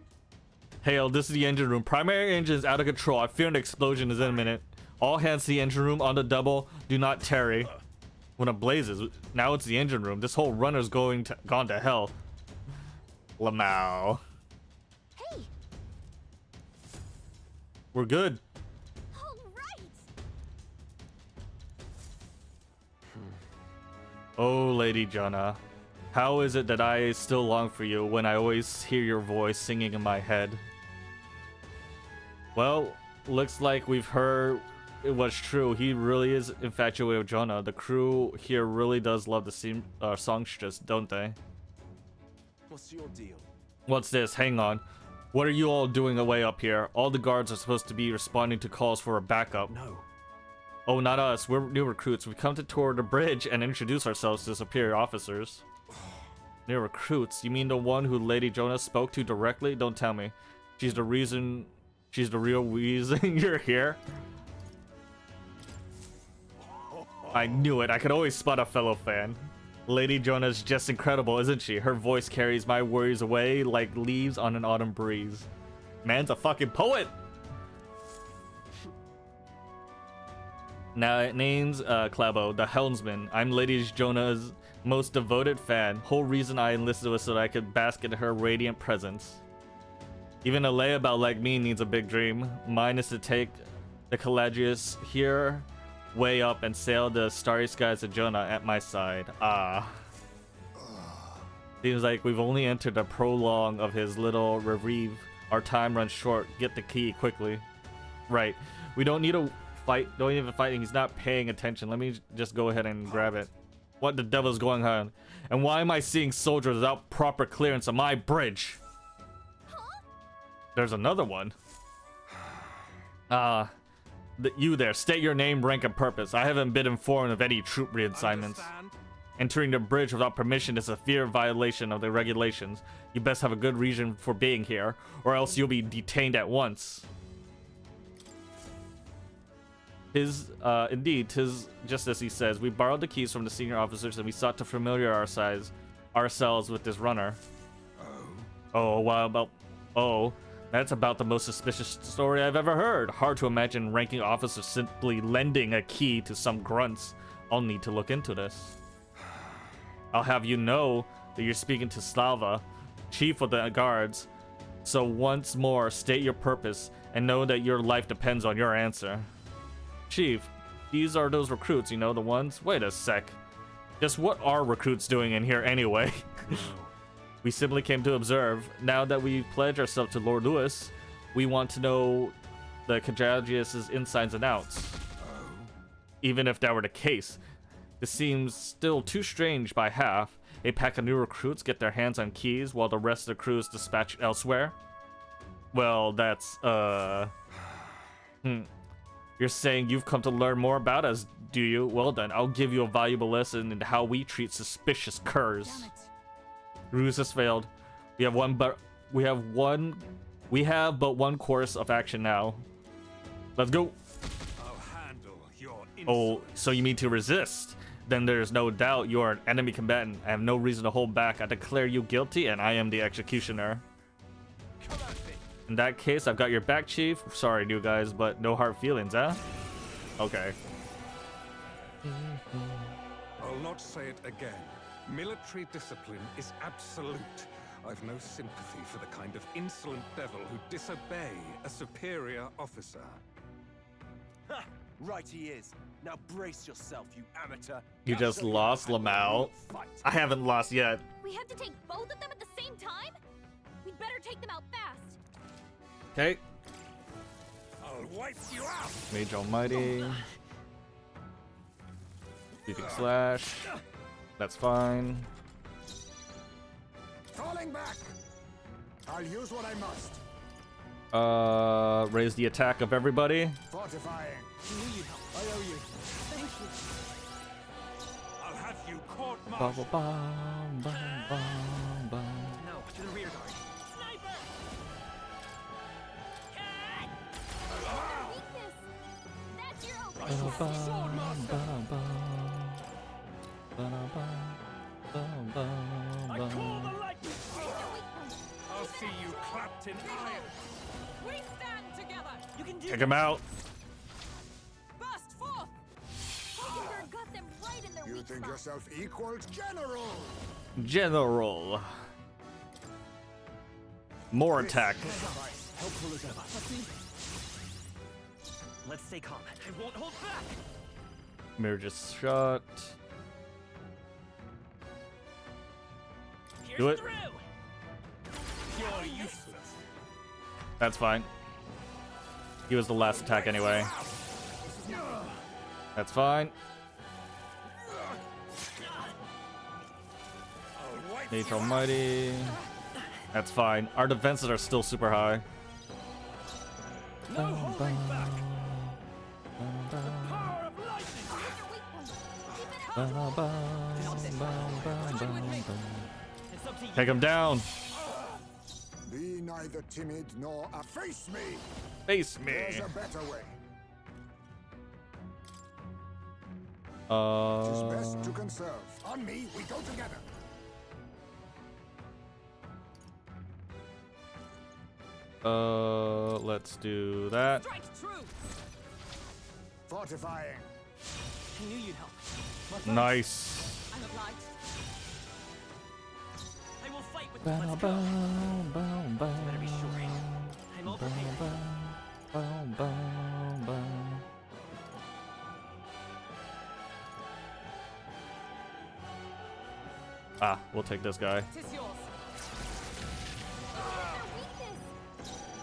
[SPEAKER 2] Hail, this is the engine room. Primary engine is out of control. I fear an explosion is imminent. All hands to the engine room on the double. Do not tarry. When it blazes, now it's the engine room. This whole runner's gone to hell. Lamau.
[SPEAKER 5] Hey.
[SPEAKER 2] We're good.
[SPEAKER 5] All right.
[SPEAKER 2] Oh, Lady Jonah. How is it that I still long for you when I always hear your voice singing in my head? Well, looks like we've heard it was true. He really is infatuated with Jonah. The crew here really does love the songstress, don't they?
[SPEAKER 6] What's your deal?
[SPEAKER 2] What's this? Hang on. What are you all doing away up here? All the guards are supposed to be responding to calls for a backup.
[SPEAKER 6] No.
[SPEAKER 2] Oh, not us. We're new recruits. We've come to tour the bridge and introduce ourselves to superior officers. New recruits? You mean the one who Lady Jonah spoke to directly? Don't tell me. She's the real reason you're here? I knew it. I could always spot a fellow fan. Lady Jonah's just incredible, isn't she? Her voice carries my worries away like leaves on an autumn breeze. Man's a fucking poet! Now, name's Clabo, the helmsman. I'm Lady Jonah's most devoted fan. Whole reason I enlisted was so that I could bask in her radiant presence. Even a layabout like me needs a big dream. Mine is to take the Calagius here way up and sail the starry skies of Jonah at my side. Ah. Seems like we've only entered a prologue of his little reprieve. Our time runs short. Get the key quickly. Right. We don't need a fight. Don't even fight. He's not paying attention. Let me just go ahead and grab it. What the devil's going on? And why am I seeing soldiers without proper clearance on my bridge? There's another one. You there, state your name, rank, and purpose. I haven't been informed of any troop reassignments. Entering the bridge without permission is a severe violation of the regulations. You best have a good reason for being here, or else you'll be detained at once. Indeed, 'tis just as he says. We borrowed the keys from the senior officers and we sought to familiarize ourselves with this runner. That's about the most suspicious story I've ever heard. Hard to imagine ranking officers simply lending a key to some grunts. I'll need to look into this. I'll have you know that you're speaking to Slava, chief of the guards. So once more, state your purpose and know that your life depends on your answer. Chief, these are those recruits, you know, the ones? Wait a sec. Just what are recruits doing in here anyway? We simply came to observe. Now that we've pledged ourselves to Lord Lewis, we want to know the Cajagius' insides and outs. Even if that were the case, this seems still too strange by half. A pack of new recruits get their hands on keys while the rest of the crew is dispatched elsewhere. Well, that's, You're saying you've come to learn more about us, do you? Well then, I'll give you a valuable lesson in how we treat suspicious curs. Ruse has failed. We have but one course of action now. Let's go.
[SPEAKER 6] I'll handle your
[SPEAKER 2] Oh, so you mean to resist? Then there's no doubt you are an enemy combatant. I have no reason to hold back. I declare you guilty, and I am the executioner. In that case, I've got your back, Chief. Sorry, new guys, but no hard feelings, huh? Okay.
[SPEAKER 6] I'll not say it again. Military discipline is absolute. I've no sympathy for the kind of insolent devil who disobey a superior officer.
[SPEAKER 7] Ha! Right he is. Now brace yourself, you amateur.
[SPEAKER 2] You just lost, Lamau. I haven't lost yet.
[SPEAKER 5] We have to take both of them at the same time? We'd better take them out fast.
[SPEAKER 2] Okay.
[SPEAKER 6] I'll wipe you out.
[SPEAKER 2] Mage Almighty. Leaping Slash. That's fine.
[SPEAKER 6] Falling back. I'll use what I must.
[SPEAKER 2] Raise the attack of everybody.
[SPEAKER 6] Fortifying. I owe you.
[SPEAKER 5] Thank you.
[SPEAKER 6] I'll have you court
[SPEAKER 2] Bum,
[SPEAKER 6] martial.
[SPEAKER 2] bum, bum, bum, bum.
[SPEAKER 7] No, to the rear guard.
[SPEAKER 5] Sniper! Weakness! That's your opening.
[SPEAKER 2] Bum, bum, bum, bum, bum,
[SPEAKER 4] I
[SPEAKER 2] bum,
[SPEAKER 4] call
[SPEAKER 2] bum.
[SPEAKER 4] the lightning.
[SPEAKER 6] I'll see you clapped in iron.
[SPEAKER 5] We stand together.
[SPEAKER 7] You can do
[SPEAKER 2] Kick him out.
[SPEAKER 5] Burst forth. Heisenberg got them right in their
[SPEAKER 6] You
[SPEAKER 5] weak
[SPEAKER 6] think
[SPEAKER 5] spot.
[SPEAKER 6] yourself equal, General?
[SPEAKER 2] General. More attack.
[SPEAKER 7] helpful as ever. Let's stay calm. I won't hold back.
[SPEAKER 2] Mirror just shot. Do it.
[SPEAKER 6] You're useless.
[SPEAKER 2] That's fine. He was the last attack anyway. That's fine.
[SPEAKER 6] I'll wipe
[SPEAKER 2] Mage
[SPEAKER 6] you out.
[SPEAKER 2] Almighty. That's fine. Our defenses are still super high.
[SPEAKER 4] No holding back. Power of lightning.
[SPEAKER 2] Take him down.
[SPEAKER 6] Be neither timid nor face me.
[SPEAKER 2] Face me.
[SPEAKER 6] There's a better way. Tis best to conserve. On me, we go together.
[SPEAKER 2] Let's do that.
[SPEAKER 5] Strike true.
[SPEAKER 6] Fortifying.
[SPEAKER 7] I knew you'd help.
[SPEAKER 2] Nice.
[SPEAKER 5] I'm obliged.
[SPEAKER 7] I will fight with
[SPEAKER 2] Bow,
[SPEAKER 7] Let's
[SPEAKER 2] bow,
[SPEAKER 7] go.
[SPEAKER 2] bow, bow,
[SPEAKER 7] Better be sure. I'm all
[SPEAKER 2] bow,
[SPEAKER 7] prepared.
[SPEAKER 2] bow, bow, bow. Ah, we'll take this guy.
[SPEAKER 5] Tis yours.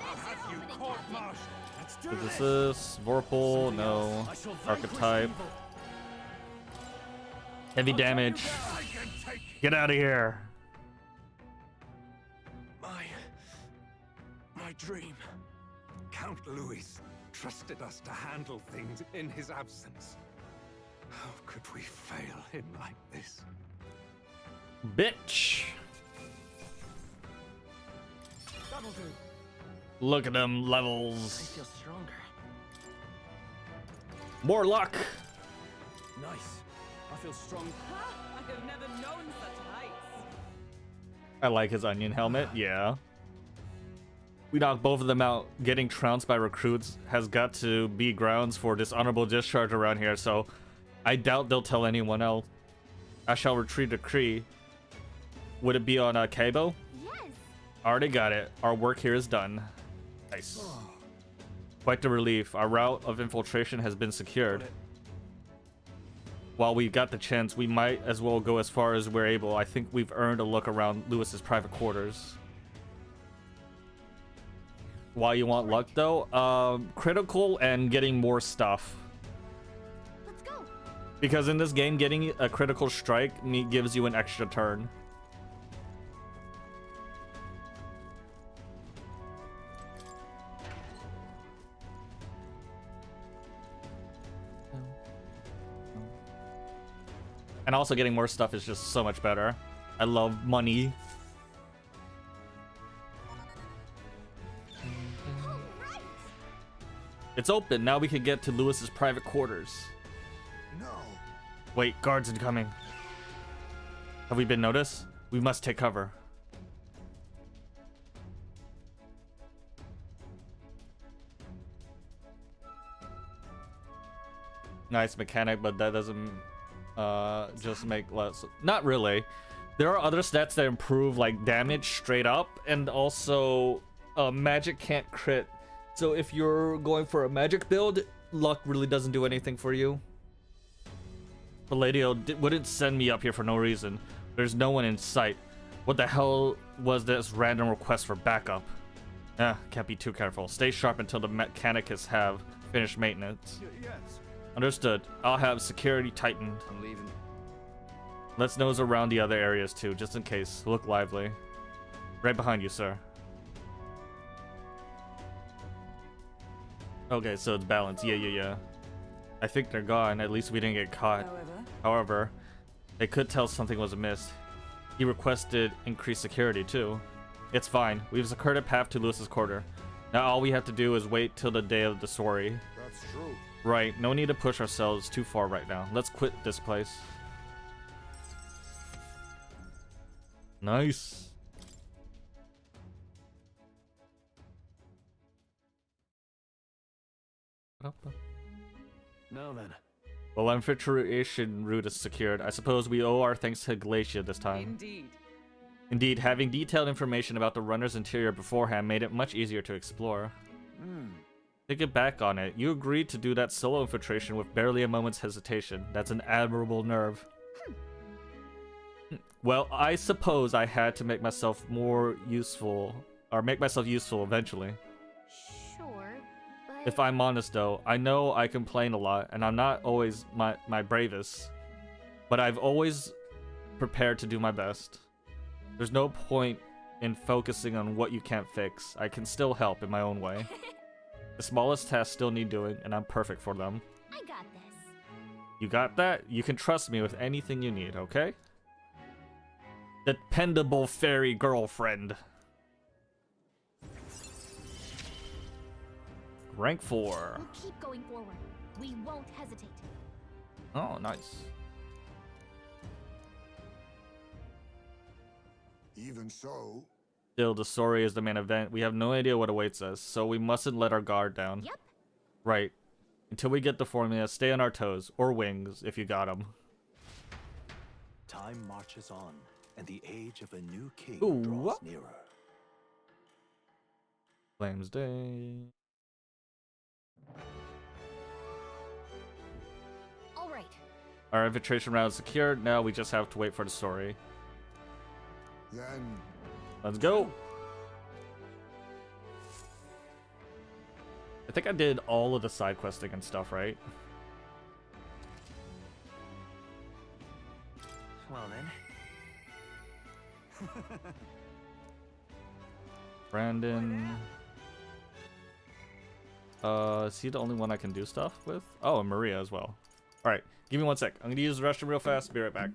[SPEAKER 6] I'll have you court-martialed. Let's do
[SPEAKER 2] What is
[SPEAKER 6] this.
[SPEAKER 2] this? Vorpal? No.
[SPEAKER 7] I shall vanquish
[SPEAKER 2] Archetype.
[SPEAKER 7] evil.
[SPEAKER 2] Heavy damage.
[SPEAKER 6] I can take
[SPEAKER 2] Get out of here.
[SPEAKER 6] my dream. Count Louis trusted us to handle things in his absence. How could we fail him like this?
[SPEAKER 2] Bitch.
[SPEAKER 7] That'll do.
[SPEAKER 2] Look at them
[SPEAKER 7] I
[SPEAKER 2] levels.
[SPEAKER 7] feel stronger.
[SPEAKER 2] More luck.
[SPEAKER 7] Nice. I feel strong.
[SPEAKER 5] I have never known such heights.
[SPEAKER 2] I like his onion helmet. Yeah. We knocked both of them out. Getting trounced by recruits has got to be grounds for dishonorable discharge around here, so I doubt they'll tell anyone else. I shall retreat to Kree. Would it be on Cabo?
[SPEAKER 5] Yes.
[SPEAKER 2] Already got it. Our work here is done. Nice. Quite the relief. Our route of infiltration has been secured. While we got the chance, we might as well go as far as we're able. I think we've earned a look around Lewis's private quarters. Why you want luck though? Critical and getting more stuff.
[SPEAKER 5] Let's go.
[SPEAKER 2] Because in this game, getting a critical strike gives you an extra turn. And also getting more stuff is just so much better. I love money.
[SPEAKER 5] All right.
[SPEAKER 2] It's open. Now we can get to Lewis's private quarters.
[SPEAKER 8] No.
[SPEAKER 2] Wait, guards incoming. Have we been noticed? We must take cover. Nice mechanic, but that doesn't just make less. Not really. There are other stats that improve like damage straight up, and also magic can't crit. So if you're going for a magic build, luck really doesn't do anything for you. Palladio wouldn't send me up here for no reason. There's no one in sight. What the hell was this random request for backup? Can't be too careful. Stay sharp until the mechanics have finished maintenance.
[SPEAKER 8] Yes.
[SPEAKER 2] Understood. I'll have security tightened.
[SPEAKER 7] I'm leaving.
[SPEAKER 2] Let's nose around the other areas too, just in case. Look lively. Right behind you, sir. Okay, so it's balanced. Yeah. I think they're gone. At least we didn't get caught. However, they could tell something was amiss. He requested increased security too. It's fine. We've secured a path to Lewis's quarter. Now all we have to do is wait till the day of the sorry.
[SPEAKER 8] That's true.
[SPEAKER 2] Right, no need to push ourselves too far right now. Let's quit this place. Nice.
[SPEAKER 7] Now then.
[SPEAKER 2] Well, infiltration route is secured. I suppose we owe our thanks to Glacia this time.
[SPEAKER 9] Indeed.
[SPEAKER 2] Indeed, having detailed information about the runner's interior beforehand made it much easier to explore. Thinking back on it, you agreed to do that solo infiltration with barely a moment's hesitation. That's an admirable nerve. Well, I suppose I had to make myself more useful, or make myself useful eventually.
[SPEAKER 5] Sure, but
[SPEAKER 2] If I'm honest though, I know I complain a lot, and I'm not always my bravest, but I've always prepared to do my best. There's no point in focusing on what you can't fix. I can still help in my own way. The smallest tasks still need doing, and I'm perfect for them.
[SPEAKER 5] I got this.
[SPEAKER 2] You got that? You can trust me with anything you need, okay? Dependable fairy girlfriend. Rank 4.
[SPEAKER 5] We'll keep going forward. We won't hesitate.
[SPEAKER 2] Oh, nice.
[SPEAKER 8] Even so.
[SPEAKER 2] Still, the story is the main event. We have no idea what awaits us, so we mustn't let our guard down.
[SPEAKER 5] Yep.
[SPEAKER 2] Right. Until we get the formula, stay on our toes, or wings, if you got them.
[SPEAKER 10] Time marches on, and the age of a new king
[SPEAKER 2] Ooh,
[SPEAKER 10] draws
[SPEAKER 2] what?
[SPEAKER 10] nearer.
[SPEAKER 2] Flames Day.
[SPEAKER 5] All right.
[SPEAKER 2] Our infiltration route is secured. Now we just have to wait for the story.
[SPEAKER 8] Then.
[SPEAKER 2] Let's go. I think I did all of the side questing and stuff, right?
[SPEAKER 7] Well then.
[SPEAKER 2] Brandon. Is he the only one I can do stuff with? Oh, and Maria as well. Alright, give me 1 sec. I'm gonna use the restroom real fast. Be right back.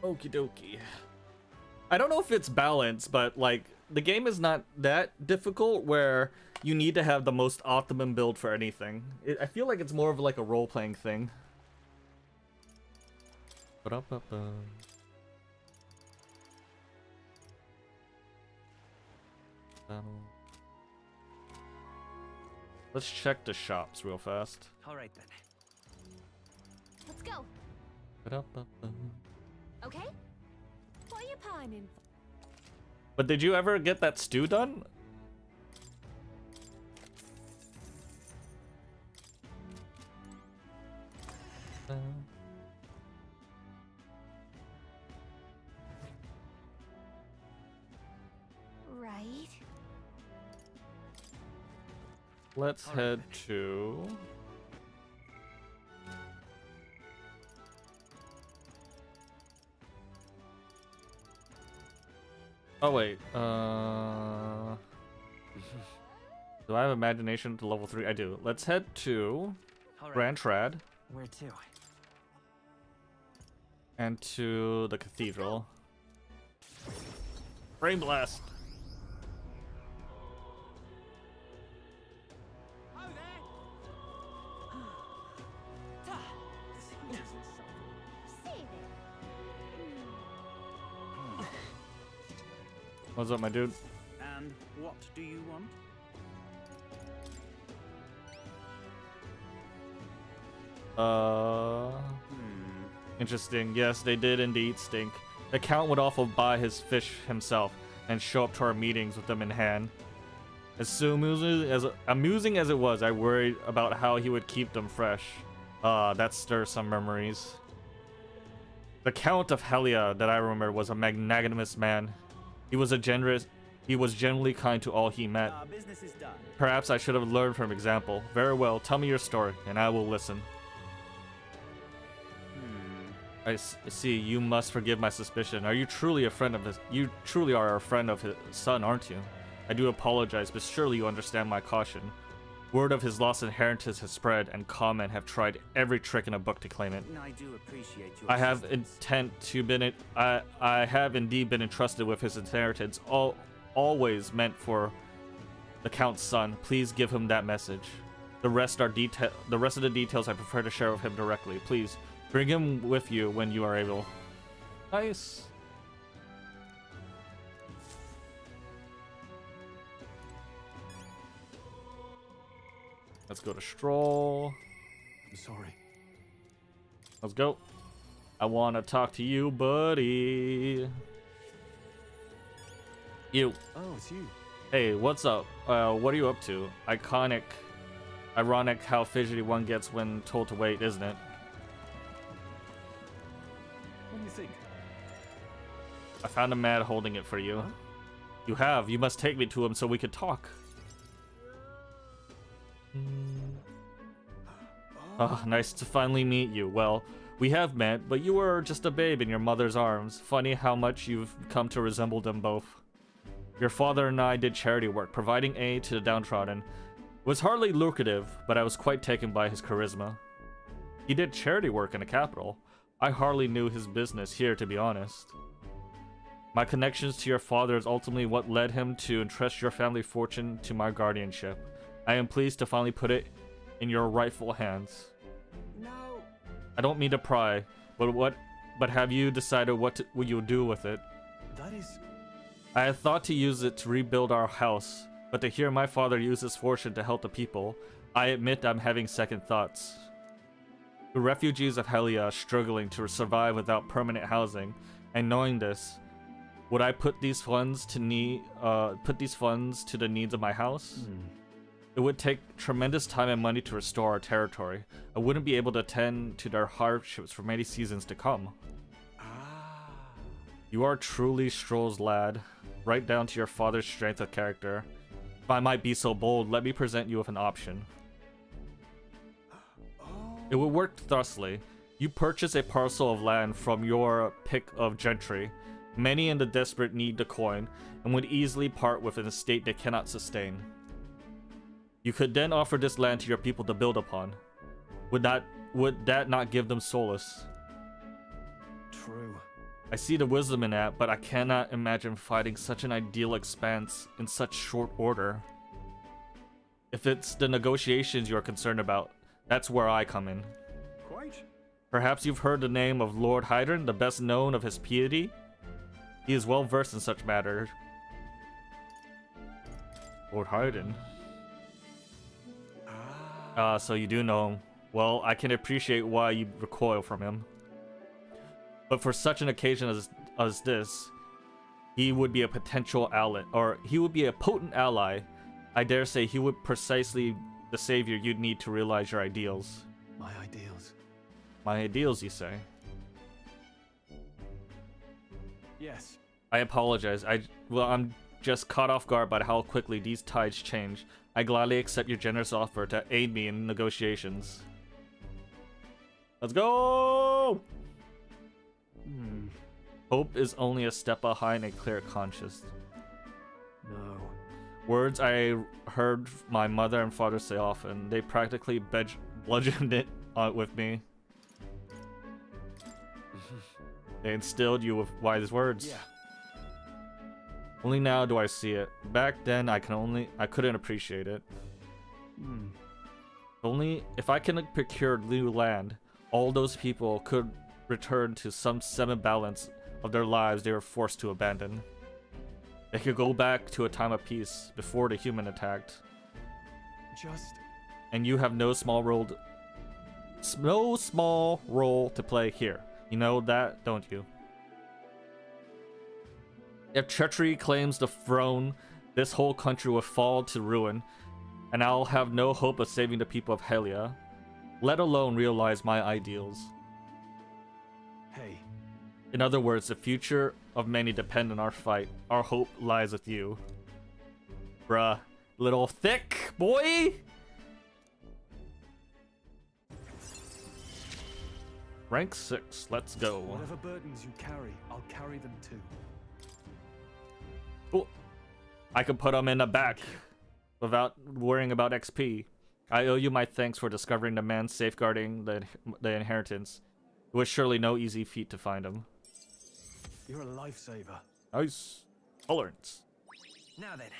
[SPEAKER 2] Okie dokie. I don't know if it's balanced, but like the game is not that difficult where you need to have the most optimum build for anything. I feel like it's more of like a role-playing thing. Ba-da-ba-ba. Let's check the shops real fast.
[SPEAKER 7] All right then.
[SPEAKER 5] Let's go.
[SPEAKER 2] Ba-da-ba-ba.
[SPEAKER 5] Okay?
[SPEAKER 9] What are you pining?
[SPEAKER 2] But did you ever get that stew done?
[SPEAKER 5] Right.
[SPEAKER 2] Let's head to... Oh wait, do I have imagination to level 3? I do. Let's head to Rantrad
[SPEAKER 7] Where to?
[SPEAKER 2] and to the cathedral. Brain blast! What's up, my dude?
[SPEAKER 4] And what do you want?
[SPEAKER 2] Interesting. Yes, they did indeed stink. The Count would often buy his fish himself and show up to our meetings with them in hand. As so amusing as it was, I worried about how he would keep them fresh. That stirs some memories. The Count of Helia that I remember was a magnanimous man. He was generally kind to all he met.
[SPEAKER 4] Our business is done.
[SPEAKER 2] Perhaps I should have learned from example. Very well, tell me your story, and I will listen. I see, you must forgive my suspicion. Are you truly a friend of his? You truly are a friend of his son, aren't you? I do apologize, but surely you understand my caution. Word of his lost inheritance has spread, and Common have tried every trick in a book to claim it.
[SPEAKER 7] I do appreciate your
[SPEAKER 2] I have I have indeed been entrusted with his inheritance, always meant for the Count's son. Please give him that message. The rest of the details I prefer to share with him directly. Please bring him with you when you are able. Nice. Let's go to Stroll.
[SPEAKER 10] I'm sorry.
[SPEAKER 2] Let's go. I want to talk to you, buddy. You.
[SPEAKER 10] Oh, it's you.
[SPEAKER 2] Hey, what's up? What are you up to? Ironic how fidgety one gets when told to wait, isn't it?
[SPEAKER 10] What do you think?
[SPEAKER 2] I found a man holding it for you.
[SPEAKER 10] Huh?
[SPEAKER 2] You have. You must take me to him so we could talk. Oh, nice to finally meet you. Well, we have met, but you were just a babe in your mother's arms. Funny how much you've come to resemble them both. Your father and I did charity work, providing aid to the downtrodden. It was hardly lucrative, but I was quite taken by his charisma. He did charity work in the capital. I hardly knew his business here, to be honest. My connections to your father is ultimately what led him to entrust your family fortune to my guardianship. I am pleased to finally put it in your rightful hands.
[SPEAKER 7] No.
[SPEAKER 2] I don't mean to pry, but have you decided what you'll do with it?
[SPEAKER 10] That is...
[SPEAKER 2] I had thought to use it to rebuild our house, but to hear my father use his fortune to help the people, I admit I'm having second thoughts. The refugees of Helia are struggling to survive without permanent housing, and knowing this, would I put these funds to the needs of my house? It would take tremendous time and money to restore our territory. I wouldn't be able to attend to their hardships for many seasons to come. You are truly Stroll's lad, right down to your father's strength of character. If I might be so bold, let me present you with an option. It would work thusly. You purchase a parcel of land from your pick of gentry. Many in the desperate need the coin, and would easily part with an estate they cannot sustain. You could then offer this land to your people to build upon. Would that not give them solace?
[SPEAKER 7] True.
[SPEAKER 2] I see the wisdom in that, but I cannot imagine fighting such an ideal expanse in such short order. If it's the negotiations you are concerned about, that's where I come in.
[SPEAKER 10] Quite.
[SPEAKER 2] Perhaps you've heard the name of Lord Hydron, the best known of his piety? He is well versed in such matters. Lord Hydron. So you do know him. Well, I can appreciate why you recoil from him. But for such an occasion as this, he would be a potential ally, or he would be a potent ally. I dare say he would precisely the savior you'd need to realize your ideals.
[SPEAKER 10] My ideals.
[SPEAKER 2] My ideals, you say?
[SPEAKER 10] Yes.
[SPEAKER 2] I apologize. I'm just caught off guard by how quickly these tides change. I gladly accept your generous offer to aid me in negotiations. Let's go! Hope is only a step behind a clear conscience.
[SPEAKER 10] No.
[SPEAKER 2] Words I heard my mother and father say often. They practically bludgeoned it with me. They instilled you with wise words.
[SPEAKER 10] Yeah.
[SPEAKER 2] Only now do I see it. Back then, I couldn't appreciate it. Only if I can procure new land, all those people could return to some semi-balance of their lives they were forced to abandon. They could go back to a time of peace before the human attacked. And you have no small role to play here. You know that, don't you? If treachery claims the throne, this whole country will fall to ruin, and I'll have no hope of saving the people of Helia, let alone realize my ideals.
[SPEAKER 10] Hey.
[SPEAKER 2] In other words, the future of many depend on our fight. Our hope lies with you. Bruh. Little thick, boy! Rank 6, let's go.
[SPEAKER 10] Whatever burdens you carry, I'll carry them too.
[SPEAKER 2] Ooh. I could put them in the back without worrying about XP. I owe you my thanks for discovering the man safeguarding the inheritance. It was surely no easy feat to find him.
[SPEAKER 10] You're a lifesaver.
[SPEAKER 2] Nice. Tolerance.
[SPEAKER 7] Now then.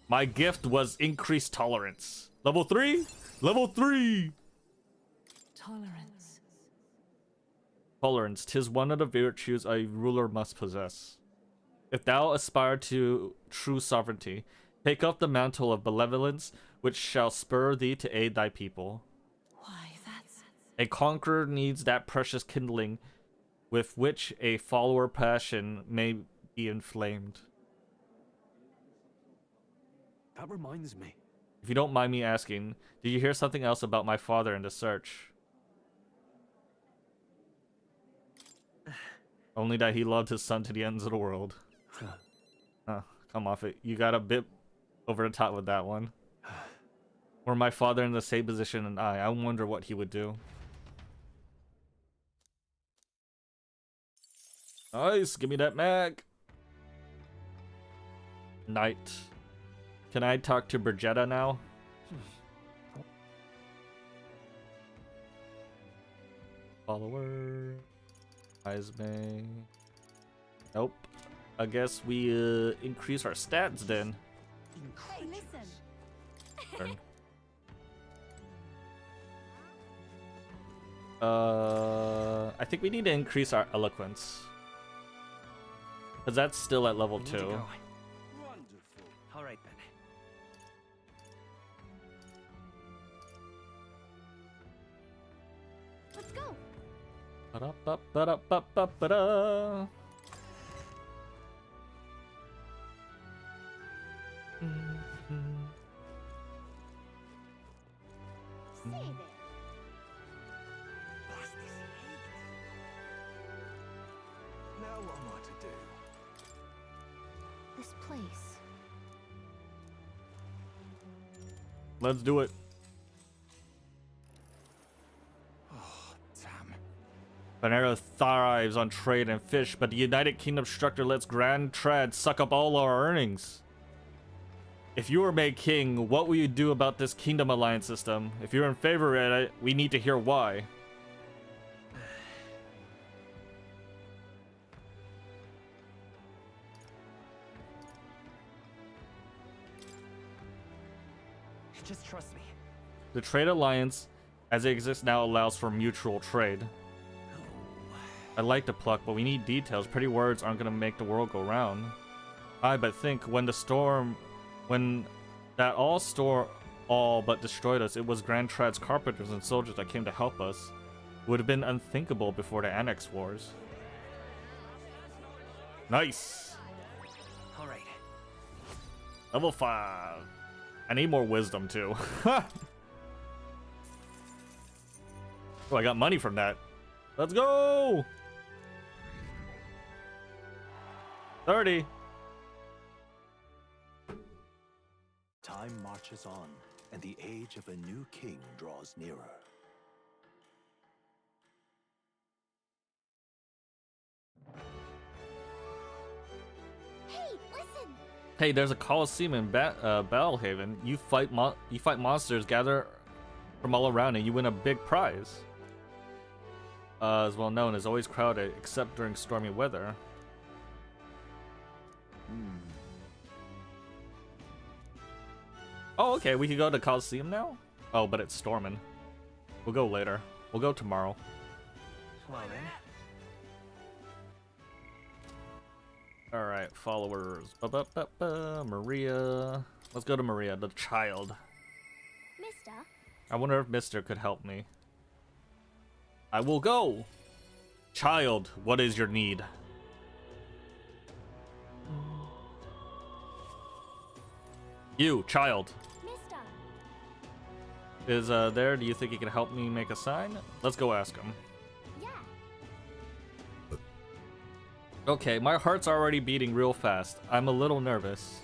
[SPEAKER 2] My gift was increased tolerance. Level 3? Level 3!
[SPEAKER 9] Tolerance.
[SPEAKER 2] Tolerance, 'tis one of the virtues a ruler must possess. If thou aspire to true sovereignty, take up the mantle of benevolence, which shall spur thee to aid thy people.
[SPEAKER 9] Why, that's...
[SPEAKER 2] A conqueror needs that precious kindling with which a follower passion may be inflamed.
[SPEAKER 10] That reminds me.
[SPEAKER 2] If you don't mind me asking, did you hear something else about my father in the search? Only that he loved his son to the ends of the world. Come off it. You got a bit over the top with that one. Were my father in the same position and I wonder what he would do. Nice, give me that mag. Knight. Can I talk to Brigetta now? Follower. Ismay. Nope. I guess we increase our stats then.
[SPEAKER 5] Hey, listen.
[SPEAKER 2] Turn. I think we need to increase our eloquence. Because that's still at level 2.
[SPEAKER 7] Wonderful. All right then.
[SPEAKER 5] Let's go.
[SPEAKER 2] Ba-da-ba-ba-da-ba-ba-ba-da.
[SPEAKER 5] Say there.
[SPEAKER 7] Now what am I to do?
[SPEAKER 5] This place.
[SPEAKER 2] Let's do it.
[SPEAKER 7] Damn.
[SPEAKER 2] Panera thrives on trade and fish, but the United Kingdom structure lets Grand Trad suck up all our earnings. If you were made king, what will you do about this kingdom alliance system? If you're in favor of it, we need to hear why.
[SPEAKER 7] Just trust me.
[SPEAKER 2] The trade alliance, as it exists now, allows for mutual trade. I like the pluck, but we need details. Pretty words aren't gonna make the world go round. But think when that all but destroyed us, it was Grand Trad's carpenters and soldiers that came to help us. It would have been unthinkable before the Annex Wars. Nice.
[SPEAKER 7] All right.
[SPEAKER 2] Level 5. I need more wisdom too. Oh, I got money from that. Let's go. 30.
[SPEAKER 11] Time marches on, and the age of a new king draws nearer.
[SPEAKER 5] Hey, listen!
[SPEAKER 2] Hey, there's a Coliseum in Battlehaven. You fight monsters, gather from all around, and you win a big prize. As well known, is always crowded, except during stormy weather. Oh, okay, we can go to Coliseum now? Oh, but it's storming. We'll go later. We'll go tomorrow.
[SPEAKER 7] Well then.
[SPEAKER 2] Alright, followers. Maria. Let's go to Maria, the child.
[SPEAKER 5] Mister?
[SPEAKER 2] I wonder if Mister could help me. I will go! Child, what is your need? You, child.
[SPEAKER 5] Mister?
[SPEAKER 2] Is there? Do you think he can help me make a sign? Let's go ask him.
[SPEAKER 5] Yeah.
[SPEAKER 2] Okay, my heart's already beating real fast. I'm a little nervous.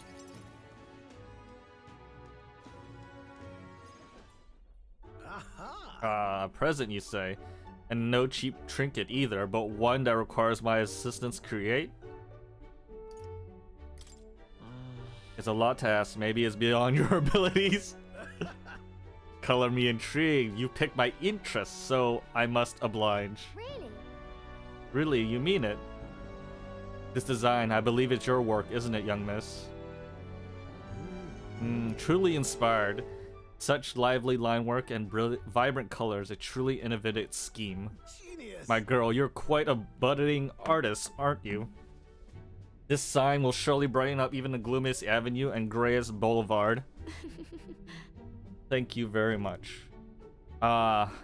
[SPEAKER 2] A present, you say? And no cheap trinket either, but one that requires my assistance create? It's a lot to ask. Maybe it's beyond your abilities. Color me intrigued. You picked my interest, so I must oblige.
[SPEAKER 5] Really?
[SPEAKER 2] Really, you mean it? This design, I believe it's your work, isn't it, young miss? Truly inspired. Such lively line work and vibrant colors, a truly innovative scheme.
[SPEAKER 7] Genius.
[SPEAKER 2] My girl, you're quite a budding artist, aren't you? This sign will surely brighten up even the gloomiest avenue and grayest boulevard. Thank you very much.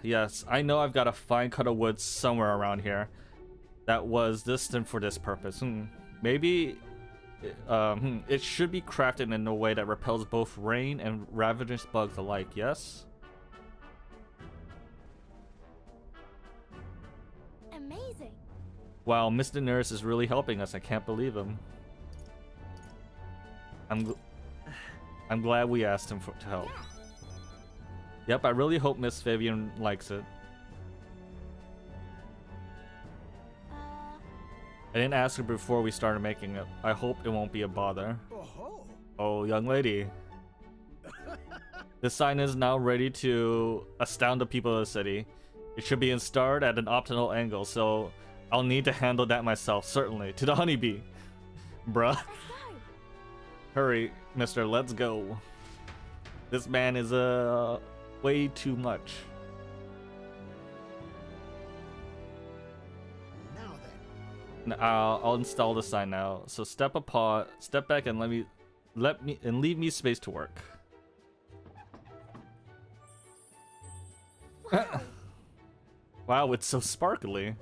[SPEAKER 2] Yes, I know I've got a fine cut of wood somewhere around here that was destined for this purpose. Maybe it should be crafted in a way that repels both rain and ravenous bugs alike, yes?
[SPEAKER 5] Amazing.
[SPEAKER 2] Wow, Mr. Nurse is really helping us. I can't believe him. I'm glad we asked him to help.
[SPEAKER 5] Yeah.
[SPEAKER 2] Yep, I really hope Miss Fabian likes it. I didn't ask her before we started making it. I hope it won't be a bother. Oh, young lady. This sign is now ready to astound the people of the city. It should be installed at an optimal angle, so I'll need to handle that myself, certainly. To the honeybee. Bruh.
[SPEAKER 5] Let's go.
[SPEAKER 2] Hurry, mister, let's go. This man is way too much.
[SPEAKER 8] Now then.
[SPEAKER 2] I'll install the sign now. So step back and leave me space to work.
[SPEAKER 5] Wow.
[SPEAKER 2] Wow, it's so sparkly.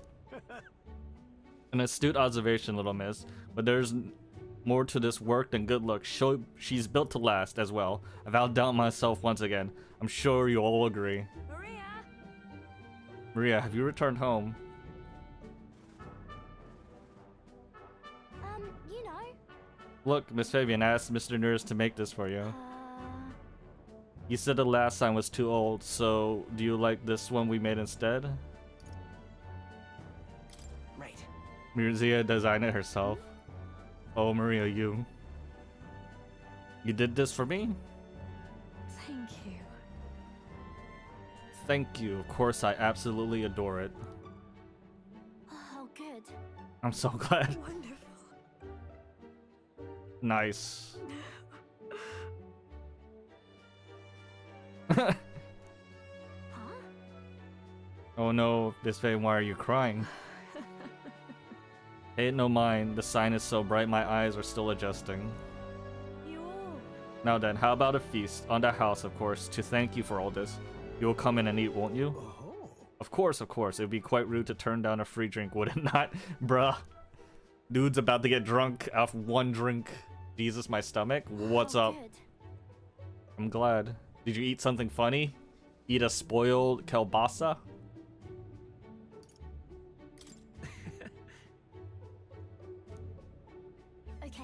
[SPEAKER 2] An astute observation, little miss. But there's more to this work than good looks. She's built to last as well. I've outdone myself once again. I'm sure you all agree.
[SPEAKER 9] Maria!
[SPEAKER 2] Maria, have you returned home?
[SPEAKER 5] You know.
[SPEAKER 2] Look, Miss Fabian asked Mr. Nurse to make this for you. You said the last sign was too old, so do you like this one we made instead?
[SPEAKER 7] Right.
[SPEAKER 2] Maria designed it herself. Oh, Maria, you did this for me?
[SPEAKER 9] Thank you.
[SPEAKER 2] Thank you. Of course, I absolutely adore it.
[SPEAKER 5] Oh, good.
[SPEAKER 2] I'm so glad.
[SPEAKER 9] Wonderful.
[SPEAKER 2] Nice. Oh no, Miss Faye, why are you crying? Ain't no mind, the sign is so bright my eyes are still adjusting. Now then, how about a feast? On the house, of course, to thank you for all this. You will come in and eat, won't you? Of course, of course. It would be quite rude to turn down a free drink, would it not? Bruh. Dude's about to get drunk off one drink. Jesus, my stomach. What's up?
[SPEAKER 5] Good.
[SPEAKER 2] I'm glad. Did you eat something funny? Eat a spoiled kielbasa?
[SPEAKER 5] Okay.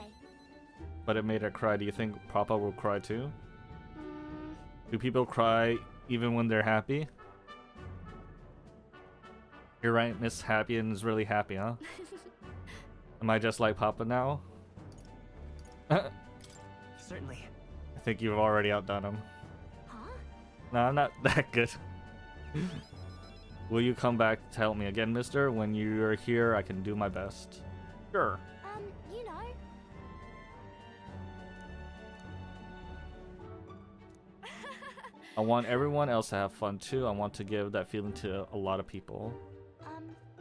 [SPEAKER 2] But it made her cry. Do you think Papa will cry too? Do people cry even when they're happy? You're right, Miss Happy and is really happy, huh? Am I just like Papa now?
[SPEAKER 7] Certainly.
[SPEAKER 2] I think you've already outdone him.
[SPEAKER 5] Huh?
[SPEAKER 2] No, I'm not that good. Will you come back to help me again, mister? When you're here, I can do my best. Sure.
[SPEAKER 5] You know.
[SPEAKER 2] I want everyone else to have fun too. I want to give that feeling to a lot of people.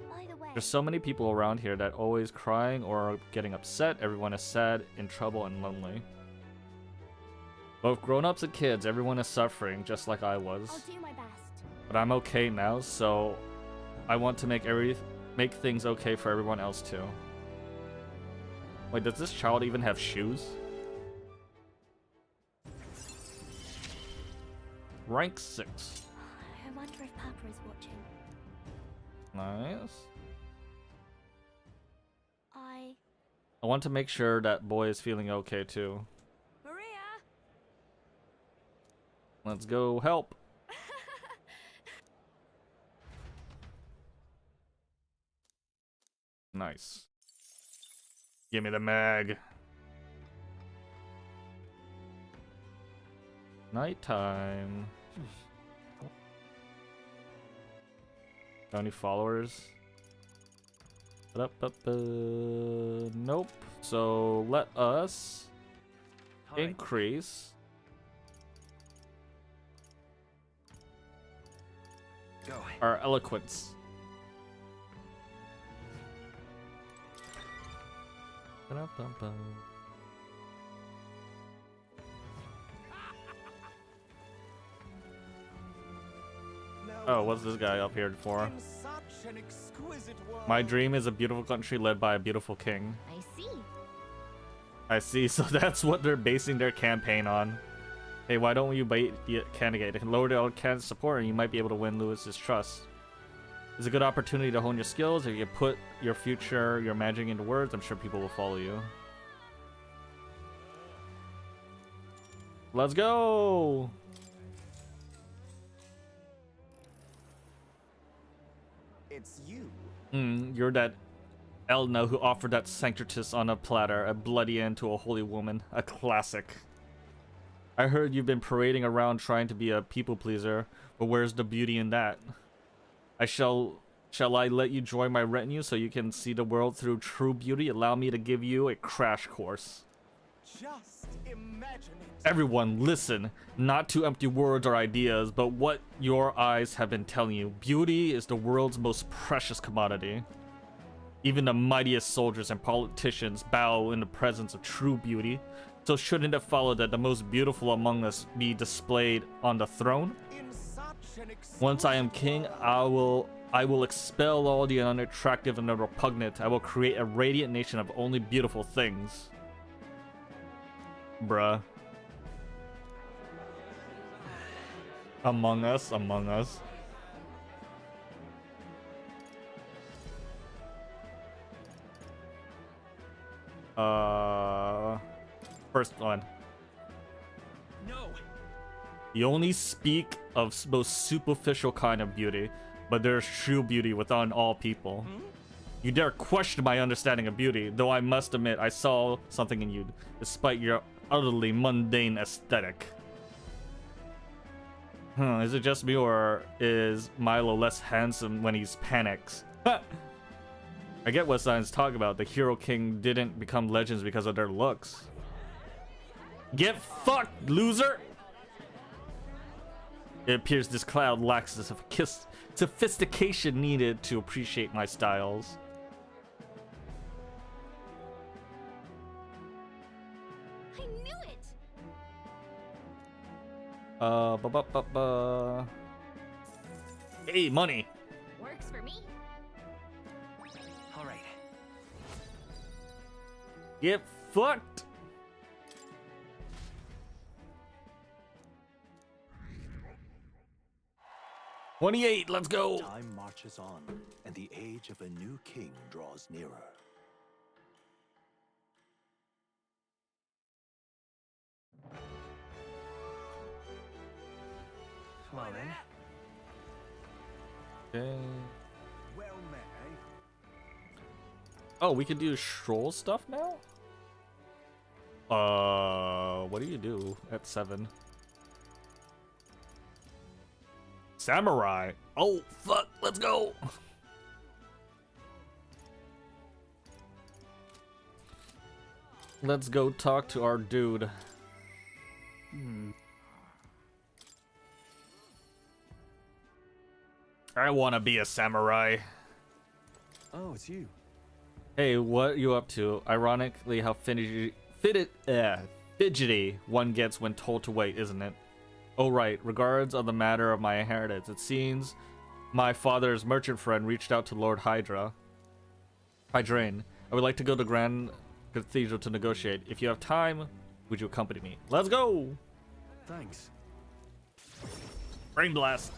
[SPEAKER 5] By the way.
[SPEAKER 2] There's so many people around here that always crying or getting upset. Everyone is sad, in trouble, and lonely. Both grown-ups and kids, everyone is suffering, just like I was.
[SPEAKER 5] I'll do my best.
[SPEAKER 2] But I'm okay now, so I want to make things okay for everyone else too. Wait, does this child even have shoes? Rank 6.
[SPEAKER 5] I wonder if Papa is watching.
[SPEAKER 2] Nice.
[SPEAKER 5] I
[SPEAKER 2] want to make sure that boy is feeling okay too.
[SPEAKER 5] Maria.
[SPEAKER 2] Let's go help. Nice. Give me the mag. Nighttime. Got any followers? Nope. So let us increase our eloquence. Oh, what's this guy up here for? My dream is a beautiful country led by a beautiful king.
[SPEAKER 5] I see.
[SPEAKER 2] I see, so that's what they're basing their campaign on. Hey, why don't you bait the candidate? It can lower the candidate's support and you might be able to win Lewis's trust. It's a good opportunity to hone your skills. If you put your future, your magic into words, I'm sure people will follow you. Let's go!
[SPEAKER 7] It's you.
[SPEAKER 2] You're that Elna who offered that sanctus on a platter, a bloody end to a holy woman. A classic. I heard you've been parading around trying to be a people pleaser, but where's the beauty in that? Shall I let you join my retinue so you can see the world through true beauty? Allow me to give you a crash course.
[SPEAKER 7] Just imagine it.
[SPEAKER 2] Everyone, listen. Not to empty words or ideas, but what your eyes have been telling you. Beauty is the world's most precious commodity. Even the mightiest soldiers and politicians bow in the presence of true beauty. So shouldn't it follow that the most beautiful among us be displayed on the throne? Once I am king, I will expel all the unattractive and the repugnant. I will create a radiant nation of only beautiful things. Bruh. Among Us. First one.
[SPEAKER 7] No.
[SPEAKER 2] You only speak of most superficial kind of beauty, but there's true beauty within all people. You dare question my understanding of beauty, though I must admit I saw something in you, despite your utterly mundane aesthetic. Is it just me, or is Milo less handsome when he's panics? I get what signs talk about. The Hero King didn't become legends because of their looks. Get fucked, loser! It appears this cloud lacks the sophistication needed to appreciate my styles.
[SPEAKER 5] I knew it!
[SPEAKER 2] Hey, money.
[SPEAKER 5] Works for me.
[SPEAKER 7] All right.
[SPEAKER 2] Get fucked. $28, let's go.
[SPEAKER 11] Time marches on, and the age of a new king draws nearer.
[SPEAKER 7] Come on, then.
[SPEAKER 2] Okay.
[SPEAKER 7] Well met, eh?
[SPEAKER 2] Oh, we can do stroll stuff now? What do you do at 7? Samurai. Oh, fuck, let's go. Let's go talk to our dude. I want to be a samurai.
[SPEAKER 10] Oh, it's you.
[SPEAKER 2] Hey, what you up to? Ironically, how fidgety one gets when told to wait, isn't it? Oh right, regards on the matter of my inheritance. It seems my father's merchant friend reached out to Lord Hydrain. I would like to go to Grand Cathedral to negotiate. If you have time, would you accompany me? Let's go!
[SPEAKER 10] Thanks.
[SPEAKER 2] Brain blast!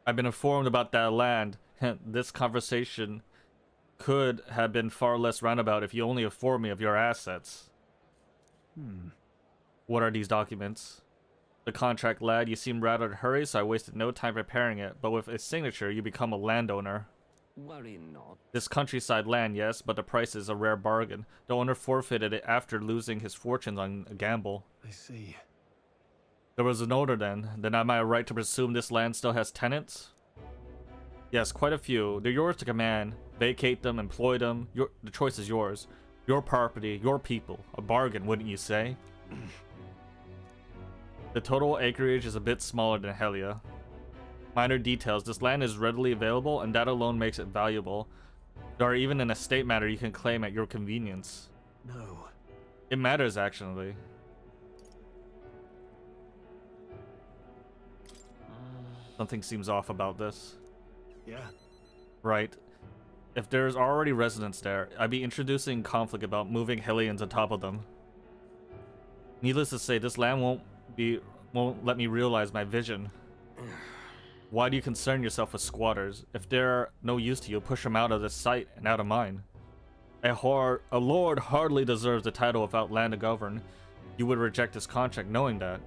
[SPEAKER 2] I've been informed about that land. This conversation could have been far less roundabout if you only informed me of your assets. What are these documents? The contract, lad. You seem rather in a hurry, so I wasted no time preparing it. But with a signature, you become a landowner.
[SPEAKER 7] Worry not.
[SPEAKER 2] This countryside land, yes, but the price is a rare bargain. The owner forfeited it after losing his fortunes on a gamble.
[SPEAKER 10] I see.
[SPEAKER 2] There was an order then. Then am I right to presume this land still has tenants? Yes, quite a few. They're yours to command. Vacate them, employ them. The choice is yours. Your property, your people. A bargain, wouldn't you say? The total acreage is a bit smaller than Helia. Minor details. This land is readily available, and that alone makes it valuable. There are even an estate matter you can claim at your convenience.
[SPEAKER 10] No.
[SPEAKER 2] It matters, actually. Something seems off about this.
[SPEAKER 10] Yeah.
[SPEAKER 2] Right. If there's already residents there, I'd be introducing conflict about moving Hellions on top of them. Needless to say, this land won't let me realize my vision. Why do you concern yourself with squatters? If they're no use to you, push them out of this sight and out of mine. A lord hardly deserves the title without land to govern. You would reject this contract knowing that.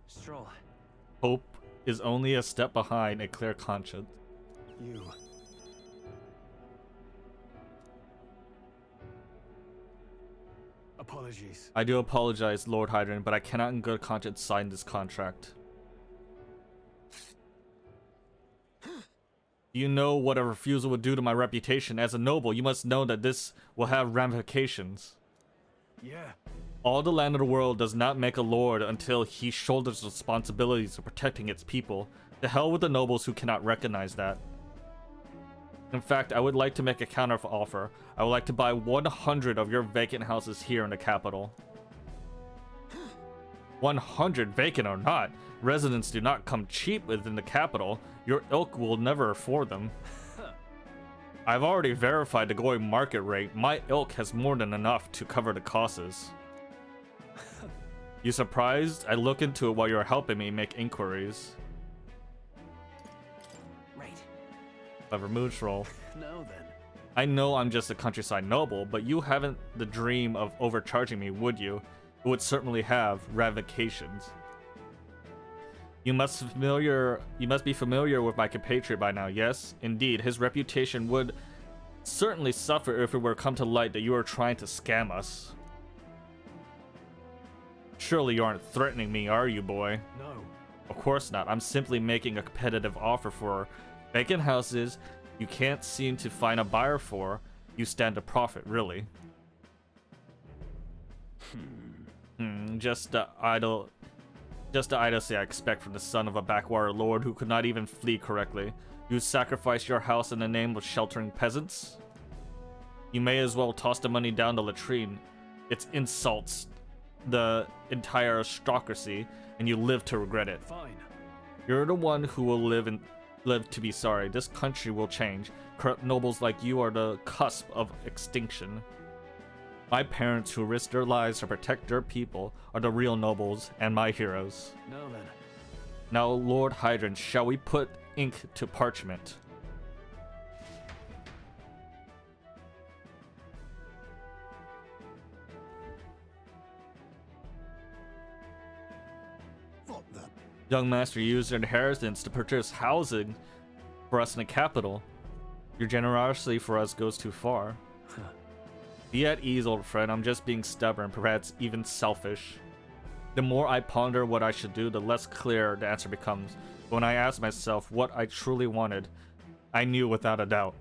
[SPEAKER 7] Stroll.
[SPEAKER 2] Hope is only a step behind a clear conscience.
[SPEAKER 10] You. Apologies.
[SPEAKER 2] I do apologize, Lord Hydrain, but I cannot in good conscience sign this contract. You know what a refusal would do to my reputation. As a noble, you must know that this will have ramifications.
[SPEAKER 10] Yeah.
[SPEAKER 2] All the land of the world does not make a lord until he shoulders responsibilities of protecting its people. To hell with the nobles who cannot recognize that. In fact, I would like to make a counter offer. I would like to buy 100 of your vacant houses here in the capital. 100, vacant or not. Residents do not come cheap within the capital. Your ilk will never afford them. I've already verified the going market rate. My ilk has more than enough to cover the costs. You surprised? I look into it while you're helping me make inquiries.
[SPEAKER 7] Right.
[SPEAKER 2] Clever mood roll.
[SPEAKER 10] Now then.
[SPEAKER 2] I know I'm just a countryside noble, but you haven't the dream of overcharging me, would you? It would certainly have ramifications. You must be familiar with my compatriot by now, yes? Indeed, his reputation would certainly suffer if it were come to light that you are trying to scam us. Surely you aren't threatening me, are you, boy?
[SPEAKER 10] No.
[SPEAKER 2] Of course not. I'm simply making a competitive offer for vacant houses you can't seem to find a buyer for. You stand to profit, really. Just the idiocy I expect from the son of a backwater lord who could not even flee correctly. You sacrifice your house in the name of sheltering peasants? You may as well toss the money down the latrine. It insults the entire aristocracy, and you live to regret it.
[SPEAKER 10] Fine.
[SPEAKER 2] You're the one who will live to be sorry. This country will change. Corrupt nobles like you are the cusp of extinction. My parents who risked their lives to protect their people are the real nobles and my heroes.
[SPEAKER 10] Now then.
[SPEAKER 2] Now, Lord Hydrant, shall we put ink to parchment?
[SPEAKER 8] What the?
[SPEAKER 2] Young master used your inheritance to purchase housing for us in the capital. Your generosity for us goes too far. Be at ease, old friend. I'm just being stubborn, perhaps even selfish. The more I ponder what I should do, the less clear the answer becomes. But when I asked myself what I truly wanted, I knew without a doubt.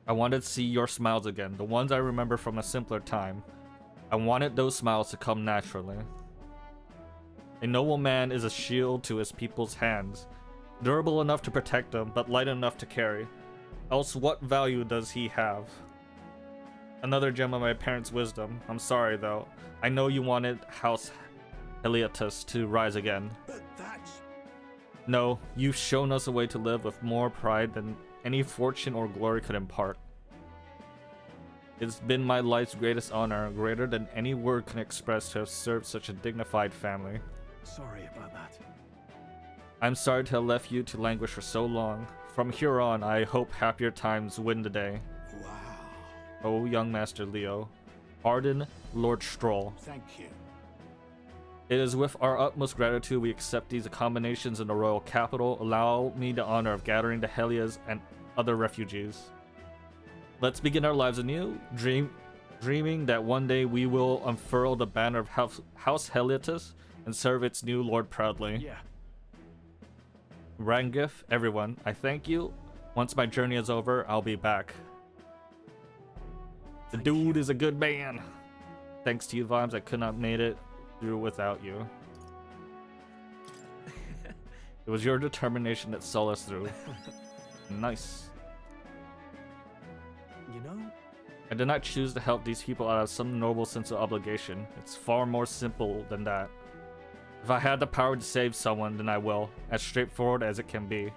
[SPEAKER 2] I wanted to see your smiles again, the ones I remember from a simpler time. I wanted those smiles to come naturally. A noble man is a shield to his people's hands, durable enough to protect them, but light enough to carry. Else what value does he have? Another gem of my parents' wisdom. I'm sorry though. I know you wanted House Heliotus to rise again.
[SPEAKER 8] But that's...
[SPEAKER 2] No, you've shown us a way to live with more pride than any fortune or glory could impart. It's been my life's greatest honor, greater than any word can express, to have served such a dignified family.
[SPEAKER 10] Sorry about that.
[SPEAKER 2] I'm sorry to have left you to languish for so long. From here on, I hope happier times win the day.
[SPEAKER 8] Wow.
[SPEAKER 2] Oh, young Master Leo. Pardon, Lord Stroll.
[SPEAKER 8] Thank you.
[SPEAKER 2] It is with our utmost gratitude we accept these accommodations in the royal capital. Allow me the honor of gathering the Helias and other refugees. Let's begin our lives anew, dreaming that one day we will unfurl the banner of House Heliotus and serve its new lord proudly.
[SPEAKER 10] Yeah.
[SPEAKER 2] Rangif, everyone, I thank you. Once my journey is over, I'll be back. The dude is a good man. Thanks to you, Vimes, I could not have made it through without you. It was your determination that saw us through. Nice.
[SPEAKER 10] You know,
[SPEAKER 2] I did not choose to help these people out of some noble sense of obligation. It's far more simple than that. If I had the power to save someone, then I will, as straightforward as it can be.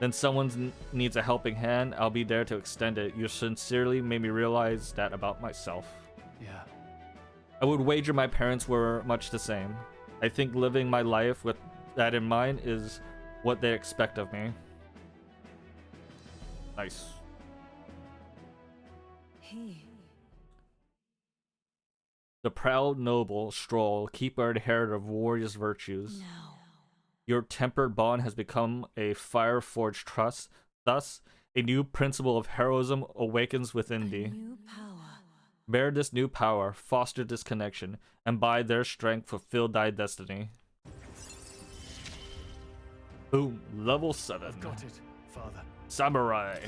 [SPEAKER 2] Then someone needs a helping hand, I'll be there to extend it. You sincerely made me realize that about myself.
[SPEAKER 10] yeah.
[SPEAKER 2] I would wager my parents were much the same. I think living my life with that in mind is what they expect of me. Nice.
[SPEAKER 9] Hey.
[SPEAKER 2] The proud noble Stroll, keeper and inheritor of warriors' virtues.
[SPEAKER 9] No.
[SPEAKER 2] Your tempered bond has become a fire-forged trust. Thus, a new principle of heroism awakens within thee.
[SPEAKER 9] New power.
[SPEAKER 2] Bear this new power, foster this connection, and by their strength fulfill thy destiny. Boom. Level 7.
[SPEAKER 10] I've got it, Father.
[SPEAKER 2] Samurai.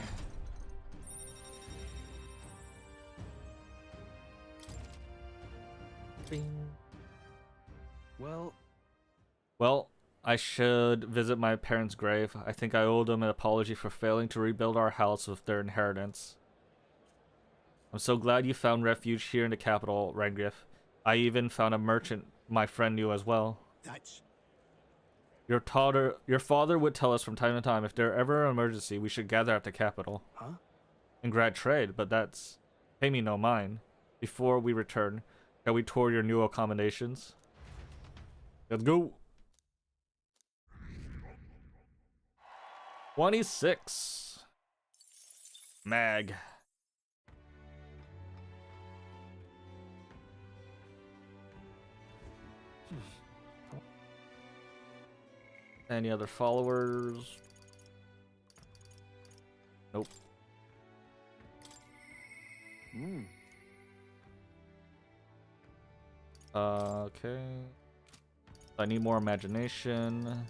[SPEAKER 2] Bing. Well, I should visit my parents' grave. I think I owe them an apology for failing to rebuild our house with their inheritance. I'm so glad you found refuge here in the capital, Rangriff. I even found a merchant my friend knew as well.
[SPEAKER 8] That's...
[SPEAKER 2] Your father would tell us from time to time if there ever an emergency, we should gather at the capital.
[SPEAKER 10] Huh?
[SPEAKER 2] And grad trade, but that's... Pay me no mind. Before we return, shall we tour your new accommodations? Let's go! 26. Mag. Any other followers? Nope. Okay. I need more imagination.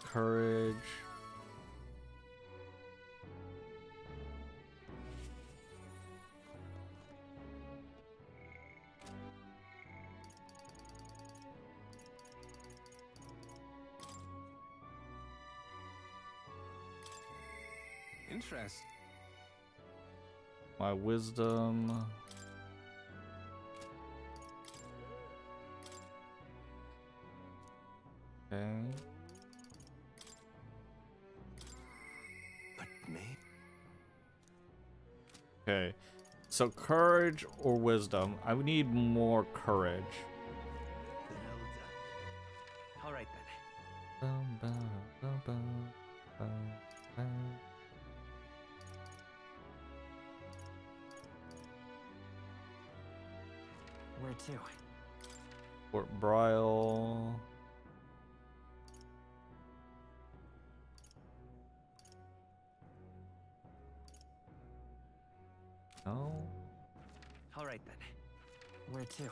[SPEAKER 2] Courage.
[SPEAKER 6] Interest.
[SPEAKER 2] My wisdom. Okay.
[SPEAKER 11] But me?
[SPEAKER 2] Okay. So courage or wisdom? I would need more courage.
[SPEAKER 7] All right then.
[SPEAKER 2] Bum, bum, bum, bum, bum, bum.
[SPEAKER 7] Where to?
[SPEAKER 2] Fort Brial. No.
[SPEAKER 7] All right then. Where to?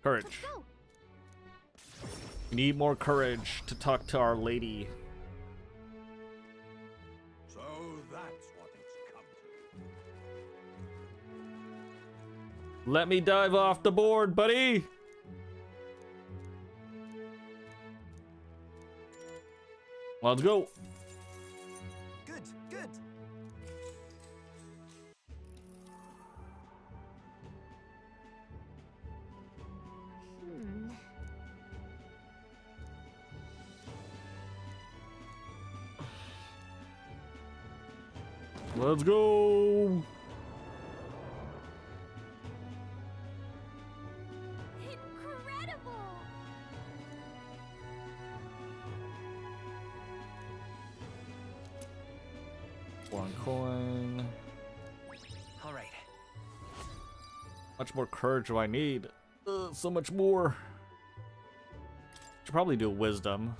[SPEAKER 2] Courage.
[SPEAKER 5] Let's go.
[SPEAKER 2] We need more courage to talk to Our Lady.
[SPEAKER 4] So that's what it's come to.
[SPEAKER 2] Let me dive off the board, buddy. Let's go.
[SPEAKER 7] Good, good.
[SPEAKER 2] Let's go.
[SPEAKER 5] Incredible!
[SPEAKER 2] One coin.
[SPEAKER 7] All right.
[SPEAKER 2] Much more courage do I need? So much more. Should probably do wisdom.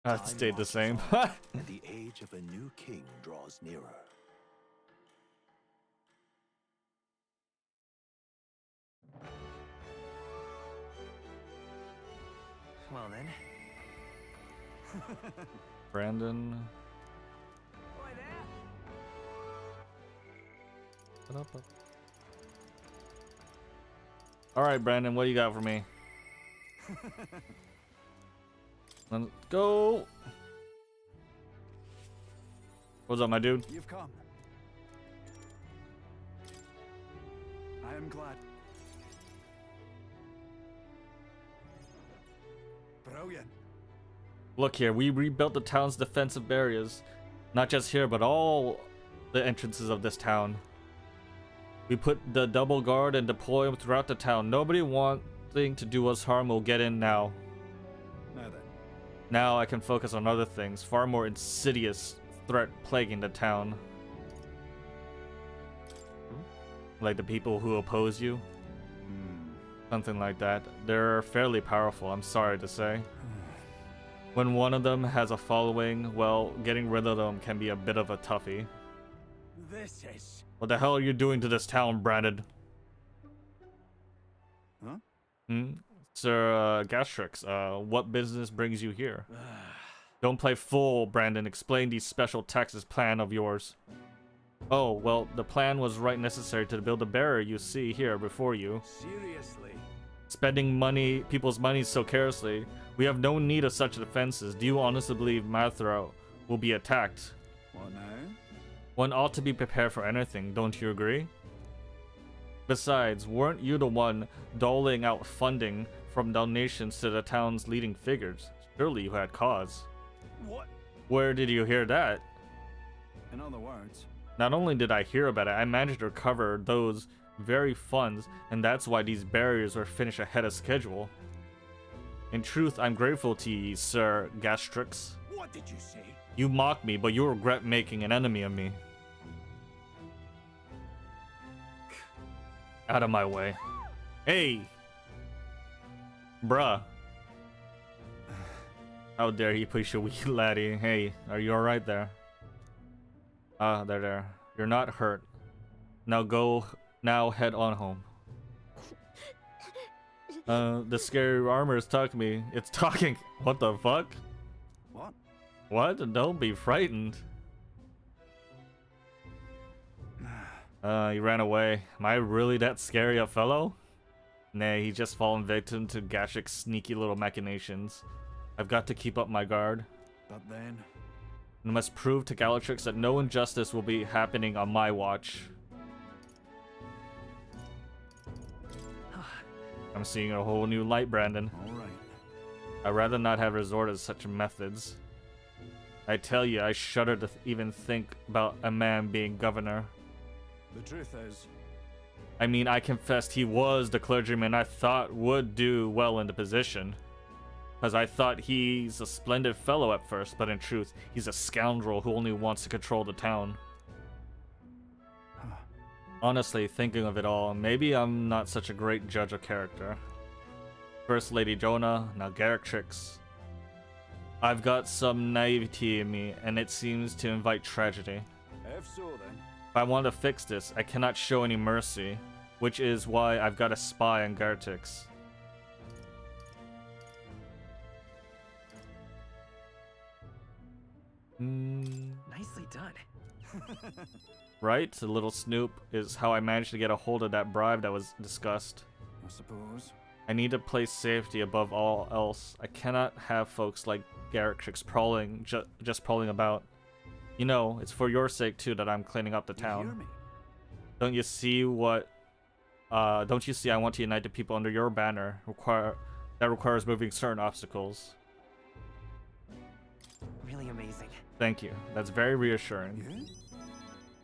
[SPEAKER 2] That
[SPEAKER 11] Time
[SPEAKER 2] stayed the
[SPEAKER 11] marches
[SPEAKER 2] same.
[SPEAKER 11] on, and the age of a new king draws nearer.
[SPEAKER 7] Well then.
[SPEAKER 2] Brandon.
[SPEAKER 7] Boy there.
[SPEAKER 2] All right, Brandon, what do you got for me? Let's go. What's up, my dude?
[SPEAKER 10] You've come. I am glad. Brilliant.
[SPEAKER 2] Look here, we rebuilt the town's defensive barriers. Not just here, but all the entrances of this town. We put the double guard and deploy them throughout the town. Nobody wanting to do us harm will get in now.
[SPEAKER 10] Now then.
[SPEAKER 2] Now I can focus on other things, far more insidious threat plaguing the town. Like the people who oppose you. Something like that. They're fairly powerful, I'm sorry to say. When one of them has a following, well, getting rid of them can be a bit of a toughie.
[SPEAKER 4] This is.
[SPEAKER 2] What the hell are you doing to this town, Brandon?
[SPEAKER 10] Huh?
[SPEAKER 2] Sir, Gastrix, what business brings you here? Don't play fool, Brandon. Explain these special taxes plan of yours. Oh, well, the plan was right necessary to build the barrier you see here before you.
[SPEAKER 4] Seriously.
[SPEAKER 2] Spending money, people's money so carelessly. We have no need of such defenses. Do you honestly believe Mathra will be attacked?
[SPEAKER 10] What now?
[SPEAKER 2] One ought to be prepared for anything, don't you agree? Besides, weren't you the one doling out funding from donations to the town's leading figures? Surely you had cause.
[SPEAKER 4] What?
[SPEAKER 2] Where did you hear that?
[SPEAKER 10] In other words,
[SPEAKER 2] Not only did I hear about it, I managed to recover those very funds, and that's why these barriers were finished ahead of schedule. In truth, I'm grateful to you, Sir Gastrix.
[SPEAKER 4] What did you say?
[SPEAKER 2] You mock me, but you regret making an enemy of me. Out of my way. Hey! Bruh. How dare he push a wee laddie? Hey, are you alright there? Ah, there. You're not hurt. Now head on home. The scary armor is talking to me. It's talking. What the fuck?
[SPEAKER 10] What?
[SPEAKER 2] What? Don't be frightened. He ran away. Am I really that scary a fellow? Nay, he's just fallen victim to Gashik's sneaky little machinations. I've got to keep up my guard.
[SPEAKER 10] But then...
[SPEAKER 2] I must prove to Galatrix that no injustice will be happening on my watch. I'm seeing a whole new light, Brandon.
[SPEAKER 10] Alright.
[SPEAKER 2] I'd rather not have resorted to such methods. I tell you, I shudder to even think about a man being governor.
[SPEAKER 10] The truth is...
[SPEAKER 2] I mean, I confessed he was the clergyman I thought would do well in the position. Because I thought he's a splendid fellow at first, but in truth, he's a scoundrel who only wants to control the town. Honestly, thinking of it all, maybe I'm not such a great judge of character. First Lady Jonah, now Galatrix. I've got some naivety in me, and it seems to invite tragedy.
[SPEAKER 10] If so, then.
[SPEAKER 2] If I want to fix this, I cannot show any mercy, which is why I've got a spy on Galatrix.
[SPEAKER 12] Nicely done.
[SPEAKER 2] Right? The little snoop is how I managed to get a hold of that bribe that was discussed.
[SPEAKER 10] I suppose.
[SPEAKER 2] I need to place safety above all else. I cannot have folks like Galatrix prowling, just prowling about. You know, it's for your sake too that I'm cleaning up the
[SPEAKER 10] You hear
[SPEAKER 2] town.
[SPEAKER 10] me?
[SPEAKER 2] Don't you see what? Don't you see? I want to unite the people under your banner. That requires moving certain obstacles.
[SPEAKER 12] Really amazing.
[SPEAKER 2] Thank you. That's very reassuring.
[SPEAKER 10] Yeah?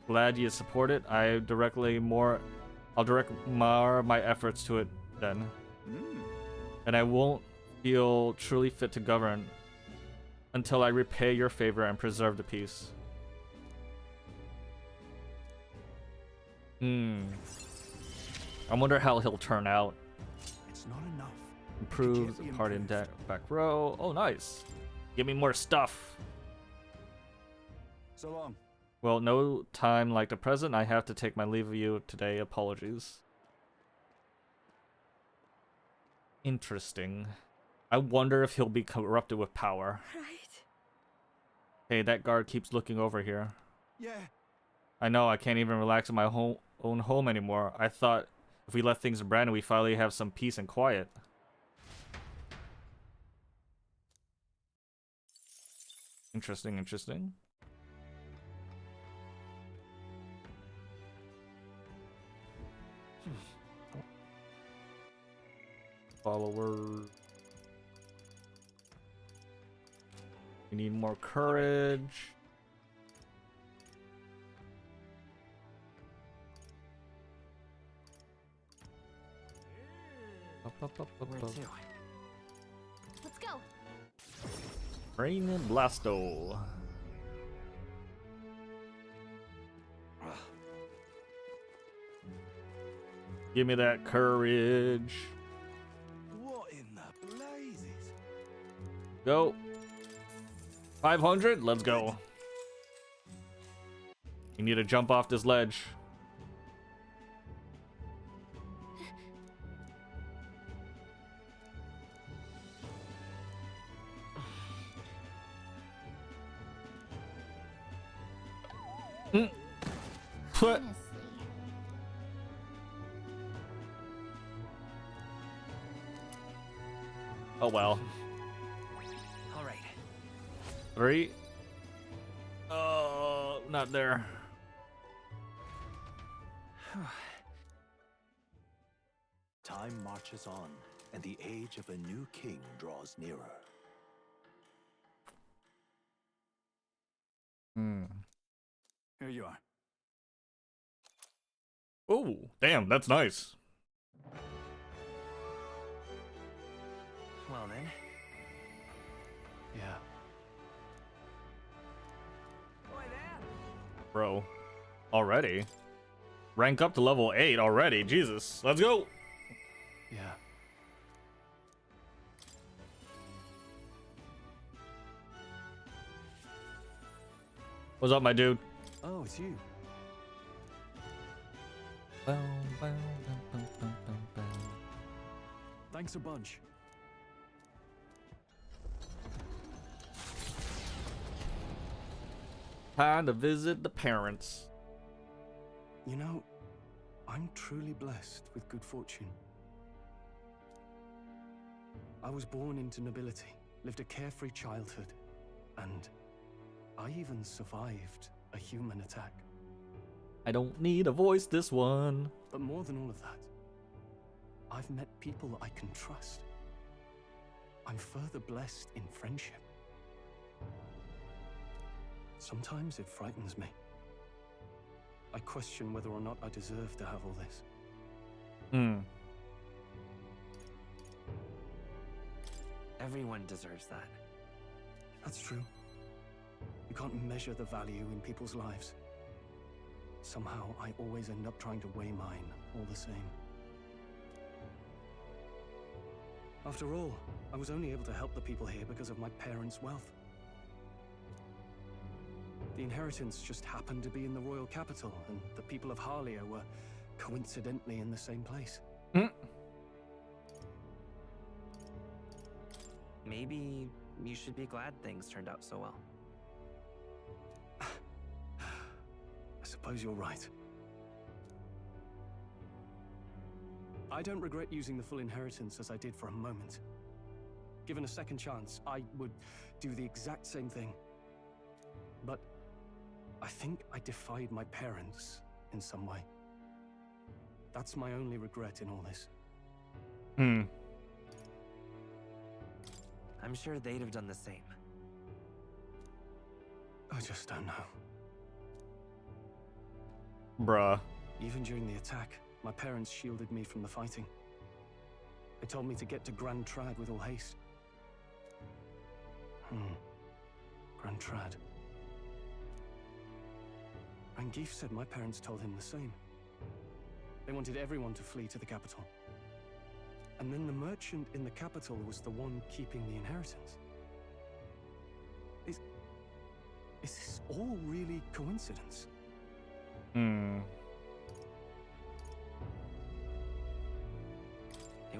[SPEAKER 2] Glad you support it. I'll direct more of my efforts to it then. And I won't feel truly fit to govern until I repay your favor and preserve the peace. I wonder how he'll turn out.
[SPEAKER 10] It's not enough.
[SPEAKER 2] Improve the party in back row. Oh, nice. Give me more stuff.
[SPEAKER 10] So long.
[SPEAKER 2] Well, no time like the present. I have to take my leave of you today. Apologies. Interesting. I wonder if he'll be corrupted with power.
[SPEAKER 9] Right.
[SPEAKER 2] Hey, that guard keeps looking over here.
[SPEAKER 10] Yeah.
[SPEAKER 2] I know, I can't even relax in my own home anymore. I thought if we let things brand, we finally have some peace and quiet. Interesting. Followers. We need more courage.
[SPEAKER 12] Where to?
[SPEAKER 5] Let's go.
[SPEAKER 2] Rain and Blasto. Give me that courage.
[SPEAKER 7] What in the blazes?
[SPEAKER 2] Go. 500? Let's go. You need to jump off this ledge. Put.
[SPEAKER 5] Honestly.
[SPEAKER 2] Oh well.
[SPEAKER 12] All right.
[SPEAKER 2] 3. Oh, not there.
[SPEAKER 11] Time marches on, and the age of a new king draws nearer.
[SPEAKER 10] Here you are.
[SPEAKER 2] Oh, damn, that's nice.
[SPEAKER 12] Well then.
[SPEAKER 10] Yeah.
[SPEAKER 2] Bro. Already? Rank up to level 8 already. Jesus. Let's go.
[SPEAKER 10] Yeah.
[SPEAKER 2] What's up, my dude?
[SPEAKER 7] Oh, it's you. Thanks a bunch.
[SPEAKER 2] Time to visit the parents.
[SPEAKER 7] You know, I'm truly blessed with good fortune. I was born into nobility, lived a carefree childhood, and I even survived a human attack.
[SPEAKER 2] I don't need a voice this one.
[SPEAKER 7] But more than all of that, I've met people I can trust. I'm further blessed in friendship. Sometimes it frightens me. I question whether or not I deserve to have all this.
[SPEAKER 12] Everyone deserves that.
[SPEAKER 7] That's true. You can't measure the value in people's lives. Somehow, I always end up trying to weigh mine all the same. After all, I was only able to help the people here because of my parents' wealth. The inheritance just happened to be in the royal capital, and the people of Harlia were coincidentally in the same place.
[SPEAKER 12] Maybe you should be glad things turned out so well.
[SPEAKER 7] I suppose you're right. I don't regret using the full inheritance as I did for a moment. Given a second chance, I would do the exact same thing. But I think I defied my parents in some way. That's my only regret in all this.
[SPEAKER 12] I'm sure they'd have done the same.
[SPEAKER 7] I just don't know.
[SPEAKER 2] Bruh.
[SPEAKER 7] Even during the attack, my parents shielded me from the fighting. They told me to get to Grand Trad with all haste. Grand Trad. Rangif said my parents told him the same. They wanted everyone to flee to the capital. And then the merchant in the capital was the one keeping the inheritance. Is this all really coincidence?
[SPEAKER 12] It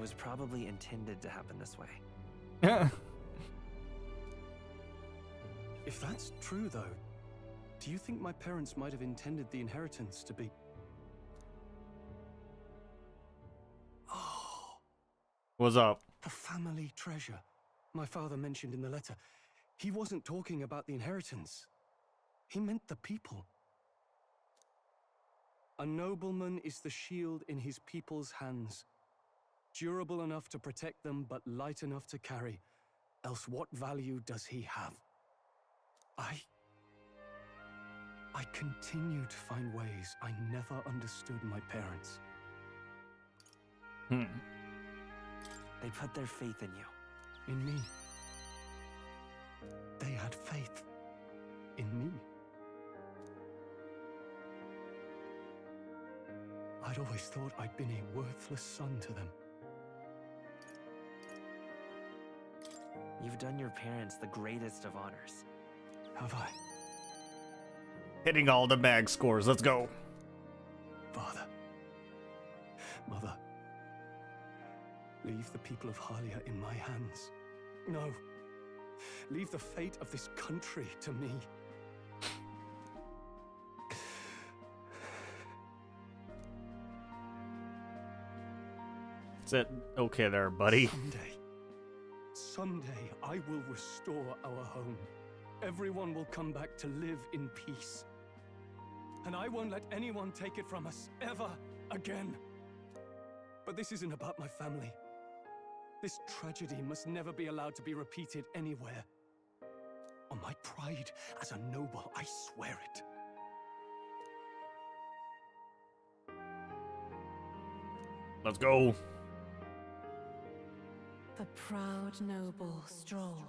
[SPEAKER 12] was probably intended to happen this way.
[SPEAKER 7] If that's true, though, do you think my parents might have intended the inheritance to be... Oh,
[SPEAKER 2] What's up?
[SPEAKER 7] the family treasure my father mentioned in the letter. He wasn't talking about the inheritance. He meant the people. A nobleman is the shield in his people's hands, durable enough to protect them, but light enough to carry. Else what value does he have? I continue to find ways I never understood my parents.
[SPEAKER 12] They put their faith in you.
[SPEAKER 7] In me. They had faith in me. I'd always thought I'd been a worthless son to them.
[SPEAKER 12] You've done your parents the greatest of honors.
[SPEAKER 7] Have I?
[SPEAKER 2] Hitting all the mag scores. Let's go.
[SPEAKER 7] Father. Mother. Leave the people of Harlia in my hands. No. Leave the fate of this country to me.
[SPEAKER 2] Is it okay there, buddy?
[SPEAKER 7] Someday I will restore our home. Everyone will come back to live in peace. And I won't let anyone take it from us, ever again. But this isn't about my family. This tragedy must never be allowed to be repeated anywhere. On my pride as a noble, I swear it.
[SPEAKER 2] Let's go.
[SPEAKER 9] The proud noble Stroll,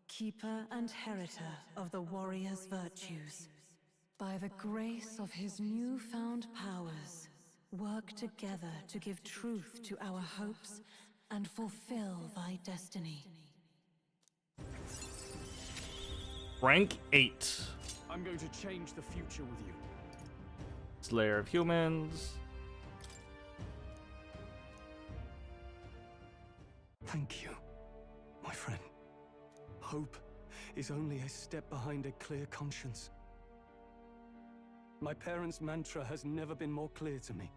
[SPEAKER 9] keeper and heritor of the warrior's virtues, by the grace of his newfound powers, work together to give truth to our hopes and fulfill thy destiny.
[SPEAKER 2] Rank 8.
[SPEAKER 7] I'm going to change the future with you.
[SPEAKER 2] Slayer of humans.
[SPEAKER 7] Thank you, my friend. Hope is only a step behind a clear conscience. My parents' mantra has never been more clear to me.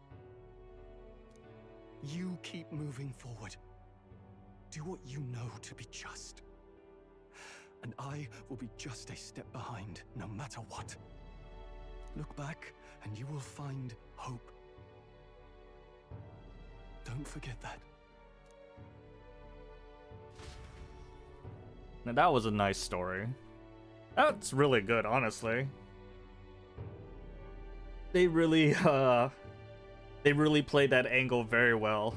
[SPEAKER 7] You keep moving forward. Do what you know to be just. And I will be just a step behind, no matter what. Look back, and you will find hope. Don't forget that.
[SPEAKER 2] Now that was a nice story. That's really good, honestly. They really played that angle very well.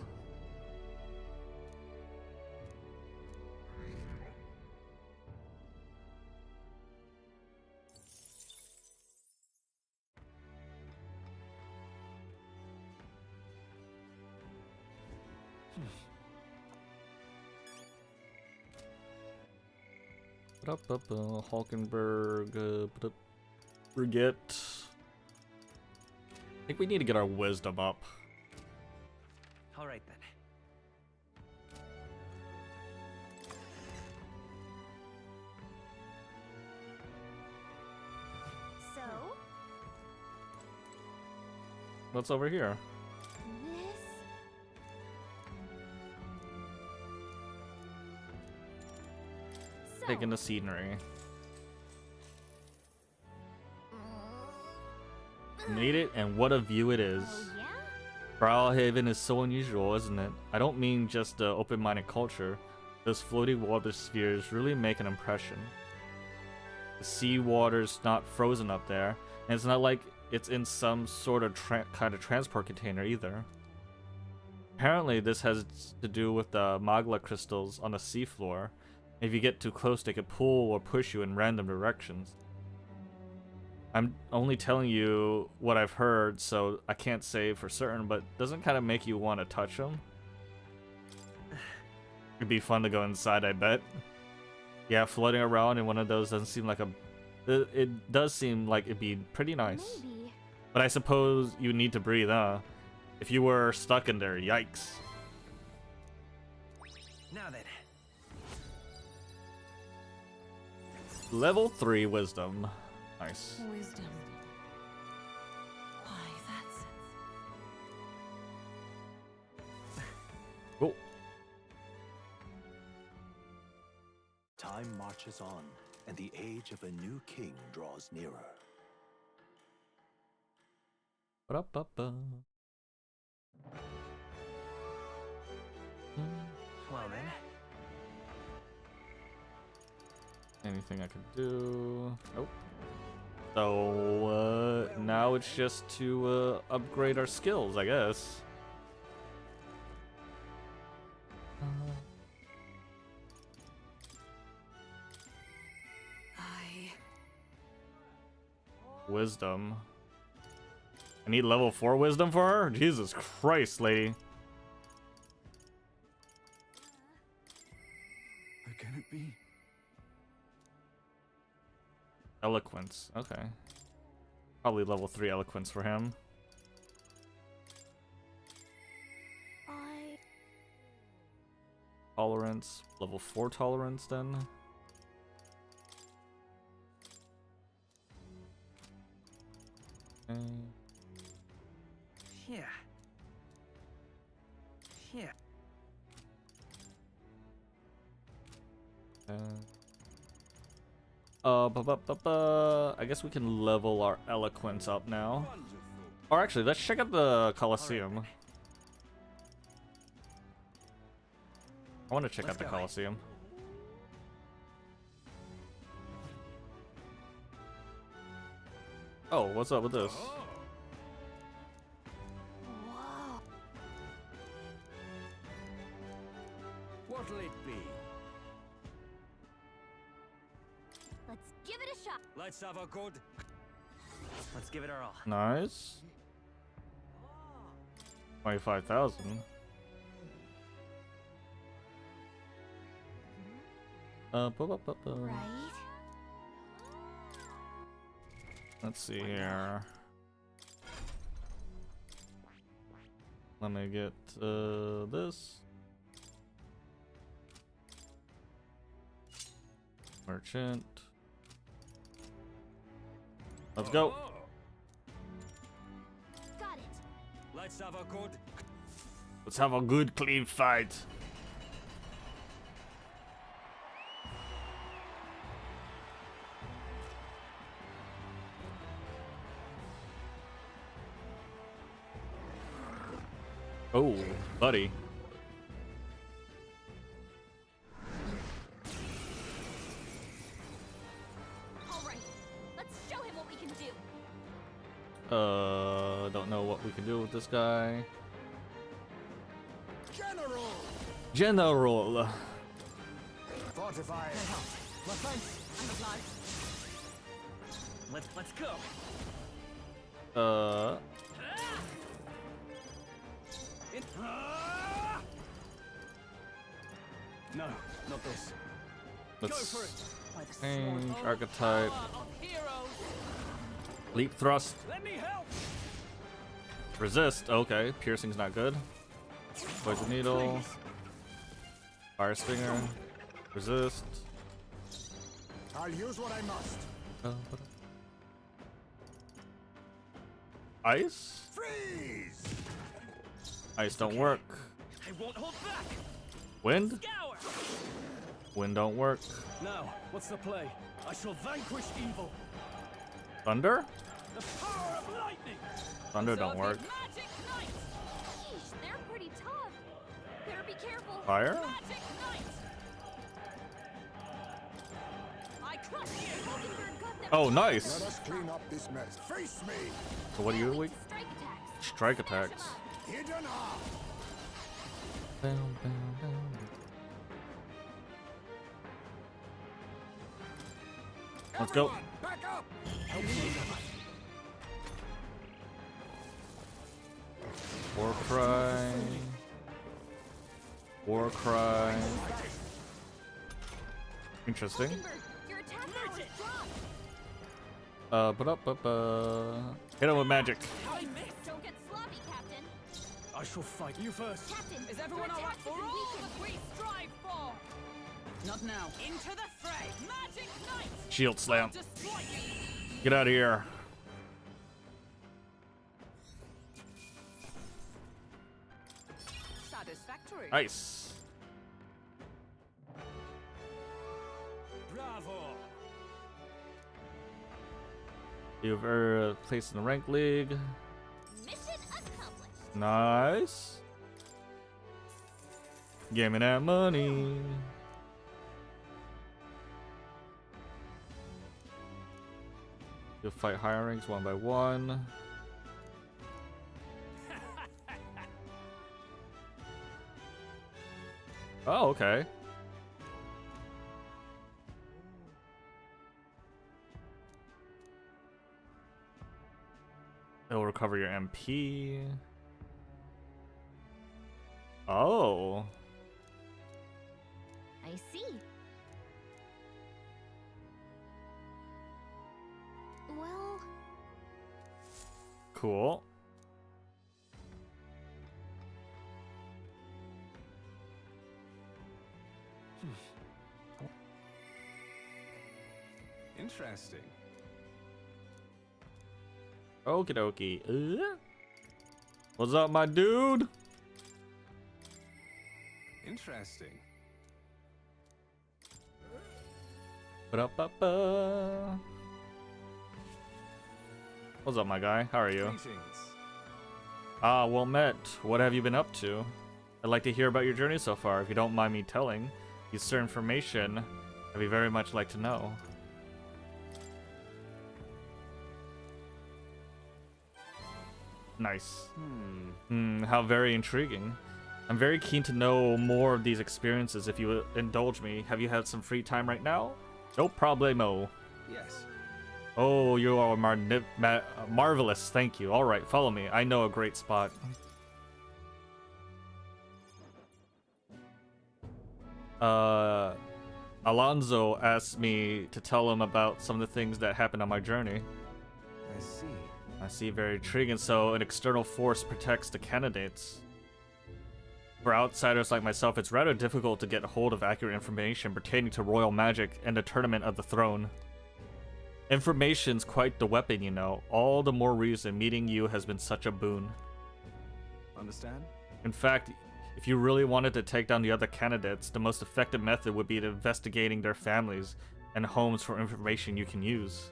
[SPEAKER 2] Hulkenberg, Brigitte. I think we need to get our wisdom up.
[SPEAKER 12] All right then.
[SPEAKER 5] So,
[SPEAKER 2] What's over here?
[SPEAKER 5] this... So,
[SPEAKER 2] Taking the scenery. Made it, and what a view it is.
[SPEAKER 5] oh yeah?
[SPEAKER 2] Browhaven is so unusual, isn't it? I don't mean just the open-minded culture. Those floating water spheres really make an impression. The sea water's not frozen up there, and it's not like it's in some sort of kind of transport container either. Apparently, this has to do with the magma crystals on the seafloor. If you get too close, they could pull or push you in random directions. I'm only telling you what I've heard, so I can't say for certain, but doesn't kind of make you want to touch them. It'd be fun to go inside, I bet. Yeah, floating around in one of those doesn't seem like a... It does seem like it'd be pretty nice.
[SPEAKER 5] Maybe.
[SPEAKER 2] But I suppose you need to breathe, huh? If you were stuck in there, yikes.
[SPEAKER 12] Now then.
[SPEAKER 2] Level 3 wisdom. Nice.
[SPEAKER 9] Wisdom. Why, that's...
[SPEAKER 2] Cool.
[SPEAKER 11] Time marches on, and the age of a new king draws nearer.
[SPEAKER 2] Ba-da-ba-ba.
[SPEAKER 12] Well then.
[SPEAKER 2] Anything I can do? Nope. So, now it's just to upgrade our skills, I guess. Wisdom. I need level 4 wisdom for her? Jesus Christ, lady.
[SPEAKER 10] Who can it be?
[SPEAKER 2] Eloquence. Okay. Probably level 3 eloquence for him. Tolerance. Level 4 tolerance then. Okay.
[SPEAKER 12] Yeah. Yeah.
[SPEAKER 2] I guess we can level our eloquence up now. Or actually, let's check out the Colosseum. I want to check out the Colosseum. Oh, what's up with this?
[SPEAKER 5] Whoa.
[SPEAKER 4] What'll it be?
[SPEAKER 5] Let's give it a shot.
[SPEAKER 4] Let's have a good...
[SPEAKER 12] Let's give it our all.
[SPEAKER 2] Nice. 25,000.
[SPEAKER 5] Right?
[SPEAKER 2] Let's see here. Let me get this. Merchant. Let's go.
[SPEAKER 5] Got it.
[SPEAKER 4] Let's have a good.
[SPEAKER 2] Let's have a good clean fight. Oh, buddy.
[SPEAKER 5] All right. Let's show him what we can do.
[SPEAKER 2] Don't know what we can do with this guy.
[SPEAKER 8] General!
[SPEAKER 2] General.
[SPEAKER 8] Fortify.
[SPEAKER 12] Defense. I'm obliged. Let's go.
[SPEAKER 7] No, not this.
[SPEAKER 2] Let's
[SPEAKER 12] By the
[SPEAKER 2] change
[SPEAKER 12] sword
[SPEAKER 2] archetype.
[SPEAKER 12] of heroes.
[SPEAKER 2] Leap thrust.
[SPEAKER 4] Let me help.
[SPEAKER 2] Resist. Okay, piercing's not good. Poison needle. Fire stinger. Resist.
[SPEAKER 8] I'll use what I must.
[SPEAKER 2] Ice.
[SPEAKER 8] Freeze!
[SPEAKER 2] Ice don't work.
[SPEAKER 12] I won't hold back.
[SPEAKER 2] Wind.
[SPEAKER 12] Scour.
[SPEAKER 2] Wind don't work.
[SPEAKER 7] Now, what's the play? I shall vanquish evil.
[SPEAKER 2] Thunder.
[SPEAKER 7] The power of lightning.
[SPEAKER 2] Thunder don't work.
[SPEAKER 5] Magic Knight. Sheesh, they're pretty tough. Better be careful.
[SPEAKER 2] Fire?
[SPEAKER 5] Magic Knight. I crush you. Mockingbird got them.
[SPEAKER 2] Oh, nice.
[SPEAKER 8] Let us clean up this mess. Face me!
[SPEAKER 2] So what are you
[SPEAKER 5] Weak
[SPEAKER 2] weak?
[SPEAKER 5] to strike attacks.
[SPEAKER 2] Strike
[SPEAKER 5] Smash 'em
[SPEAKER 2] attacks.
[SPEAKER 5] up.
[SPEAKER 8] Hidden arm!
[SPEAKER 2] Bam, bam, bam. Let's go.
[SPEAKER 8] Everyone, back up!
[SPEAKER 2] War cry. War cry. Interesting.
[SPEAKER 5] Mockingbird, your attack power is dropped.
[SPEAKER 2] Hit him with magic.
[SPEAKER 5] I missed. Don't get sloppy, Captain.
[SPEAKER 7] I shall fight you first.
[SPEAKER 5] Captain,
[SPEAKER 12] Is everyone
[SPEAKER 5] your
[SPEAKER 12] all up
[SPEAKER 5] attacks
[SPEAKER 12] for
[SPEAKER 5] have been
[SPEAKER 12] all
[SPEAKER 5] weakened.
[SPEAKER 12] that we strive for? Not now. Into the fray. Magic Knight.
[SPEAKER 2] Shield slam.
[SPEAKER 12] Destroy you.
[SPEAKER 2] Get out of here.
[SPEAKER 12] Satisfactory.
[SPEAKER 2] Nice.
[SPEAKER 4] Bravo.
[SPEAKER 2] You've placed in the rank league.
[SPEAKER 5] Mission accomplished.
[SPEAKER 2] Nice. Give me that money. You'll fight higher ranks one by one. Oh, okay. It'll recover your MP. Oh.
[SPEAKER 5] I see. Well,
[SPEAKER 2] Cool.
[SPEAKER 6] Interesting.
[SPEAKER 2] Okie dokie. What's up, my dude?
[SPEAKER 6] Interesting.
[SPEAKER 2] Ba-da-ba-ba. What's up, my guy? How are you?
[SPEAKER 6] Greetings.
[SPEAKER 2] Ah, well met. What have you been up to? I'd like to hear about your journey so far. If you don't mind me telling, use certain information I'd be very much like to know. Nice. How very intriguing. I'm very keen to know more of these experiences if you indulge me. Have you had some free time right now? No problemo.
[SPEAKER 6] Yes.
[SPEAKER 2] Oh, you are marvelous. Thank you. All right, follow me. I know a great spot. Alonzo asked me to tell him about some of the things that happened on my journey.
[SPEAKER 10] I see.
[SPEAKER 2] I see, very intriguing. So an external force protects the candidates. For outsiders like myself, it's rather difficult to get hold of accurate information pertaining to royal magic and the Tournament of the Throne. Information's quite the weapon, you know. All the more reason meeting you has been such a boon.
[SPEAKER 10] Understand?
[SPEAKER 2] In fact, if you really wanted to take down the other candidates, the most effective method would be investigating their families and homes for information you can use.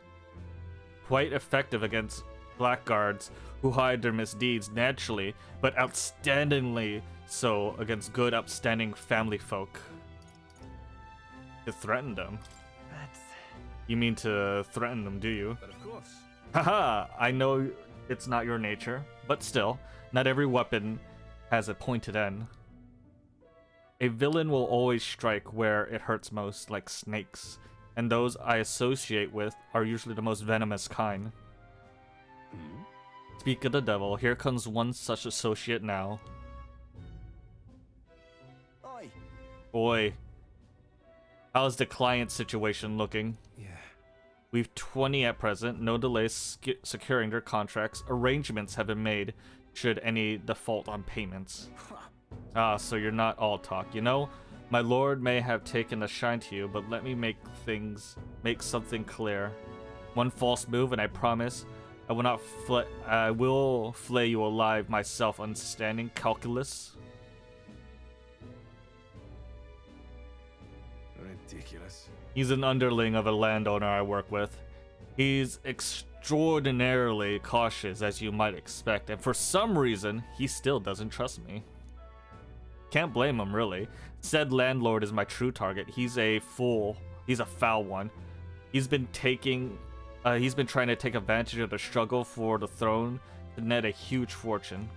[SPEAKER 2] Quite effective against blackguards who hide their misdeeds naturally, but outstandingly so against good, upstanding family folk. To threaten them. You mean to threaten them, do you?
[SPEAKER 10] But of course.
[SPEAKER 2] Haha, I know it's not your nature, but still, not every weapon has a pointed end. A villain will always strike where it hurts most, like snakes, and those I associate with are usually the most venomous kind. Speak of the devil, here comes one such associate now.
[SPEAKER 10] Oi.
[SPEAKER 2] Boy, how's the client situation looking?
[SPEAKER 10] Yeah.
[SPEAKER 2] We've 20 at present, no delays securing their contracts. Arrangements have been made should any default on payments. Ah, so you're not all talk. You know, my lord may have taken a shine to you, but let me make something clear. One false move and I promise I will flay you alive myself, understanding calculus.
[SPEAKER 10] Ridiculous.
[SPEAKER 2] He's an underling of a landowner I work with. He's extraordinarily cautious, as you might expect, and for some reason, he still doesn't trust me. Can't blame him, really. Said landlord is my true target. He's a fool. He's a foul one. He's been trying to take advantage of the struggle for the throne to net a huge fortune.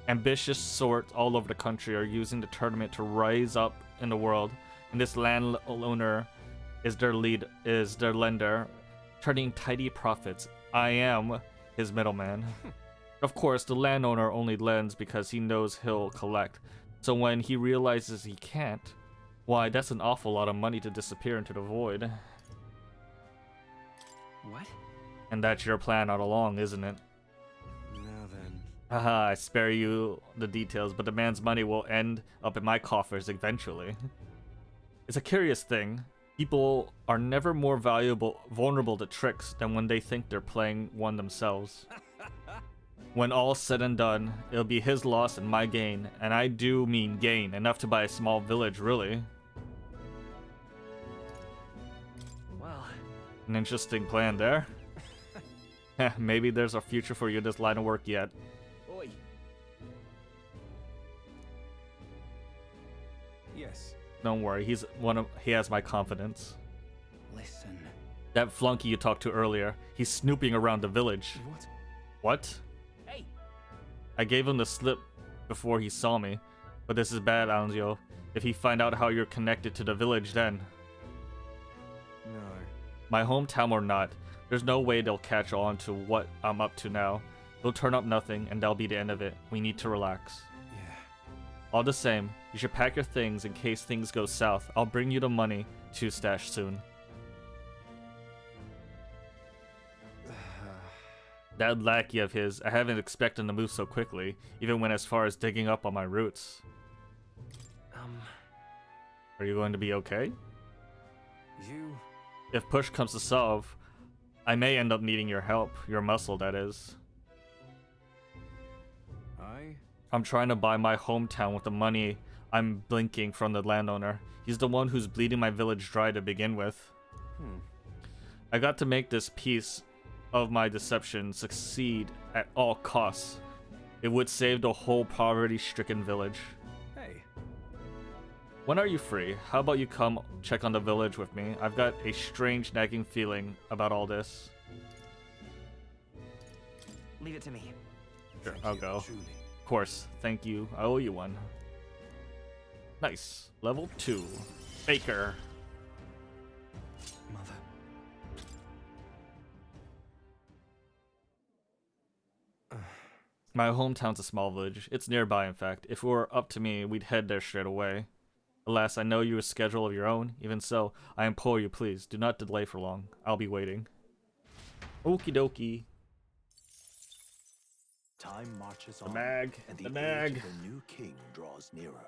[SPEAKER 2] Ambitious sorts all over the country are using the tournament to rise up in the world, and this landowner is their lender, turning tidy profits. I am his middleman. Of course, the landowner only lends because he knows he'll collect. So when he realizes he can't, why, that's an awful lot of money to disappear into the void.
[SPEAKER 12] What?
[SPEAKER 2] And that's your plan all along, isn't it?
[SPEAKER 10] Now then.
[SPEAKER 2] Haha, I spare you the details, but the man's money will end up in my coffers eventually. It's a curious thing. People are never more vulnerable to tricks than when they think they're playing one themselves. When all's said and done, it'll be his loss and my gain, and I do mean gain, enough to buy a small village, really.
[SPEAKER 12] Well,
[SPEAKER 2] An interesting plan there. Maybe there's a future for you in this line of work yet.
[SPEAKER 10] Oi. Yes.
[SPEAKER 2] Don't worry, he has my confidence.
[SPEAKER 10] Listen.
[SPEAKER 2] That flunky you talked to earlier, he's snooping around the village.
[SPEAKER 10] What?
[SPEAKER 2] What?
[SPEAKER 10] Hey.
[SPEAKER 2] I gave him the slip before he saw me, but this is bad, Anzio. If he find out how you're connected to the village, then
[SPEAKER 10] No.
[SPEAKER 2] my hometown or not, there's no way they'll catch on to what I'm up to now. They'll turn up nothing, and that'll be the end of it. We need to relax.
[SPEAKER 10] Yeah.
[SPEAKER 2] All the same, you should pack your things in case things go south. I'll bring you the money to stash soon. That lackey of his, I haven't expected him to move so quickly, even went as far as digging up on my roots. Are you going to be okay?
[SPEAKER 10] You...
[SPEAKER 2] If push comes to shove, I may end up needing your help, your muscle, that is. I'm trying to buy my hometown with the money I'm blinking from the landowner. He's the one who's bleeding my village dry to begin with. I got to make this piece of my deception succeed at all costs. It would save the whole poverty-stricken village.
[SPEAKER 10] Hey.
[SPEAKER 2] When are you free? How about you come check on the village with me? I've got a strange nagging feeling about all this.
[SPEAKER 12] leave it to me.
[SPEAKER 2] Sure, I'll go. Of course, thank you. I owe you one. Nice. Level 2. Baker.
[SPEAKER 10] Mother.
[SPEAKER 2] My hometown's a small village. It's nearby, in fact. If it were up to me, we'd head there straight away. Alas, I know you have a schedule of your own. Even so, I implore you, please, do not delay for long. I'll be waiting. Okie dokie.
[SPEAKER 11] Time marches
[SPEAKER 2] The
[SPEAKER 11] on,
[SPEAKER 2] mag.
[SPEAKER 11] and
[SPEAKER 2] The
[SPEAKER 11] the
[SPEAKER 2] mag.
[SPEAKER 11] age of a new king draws nearer.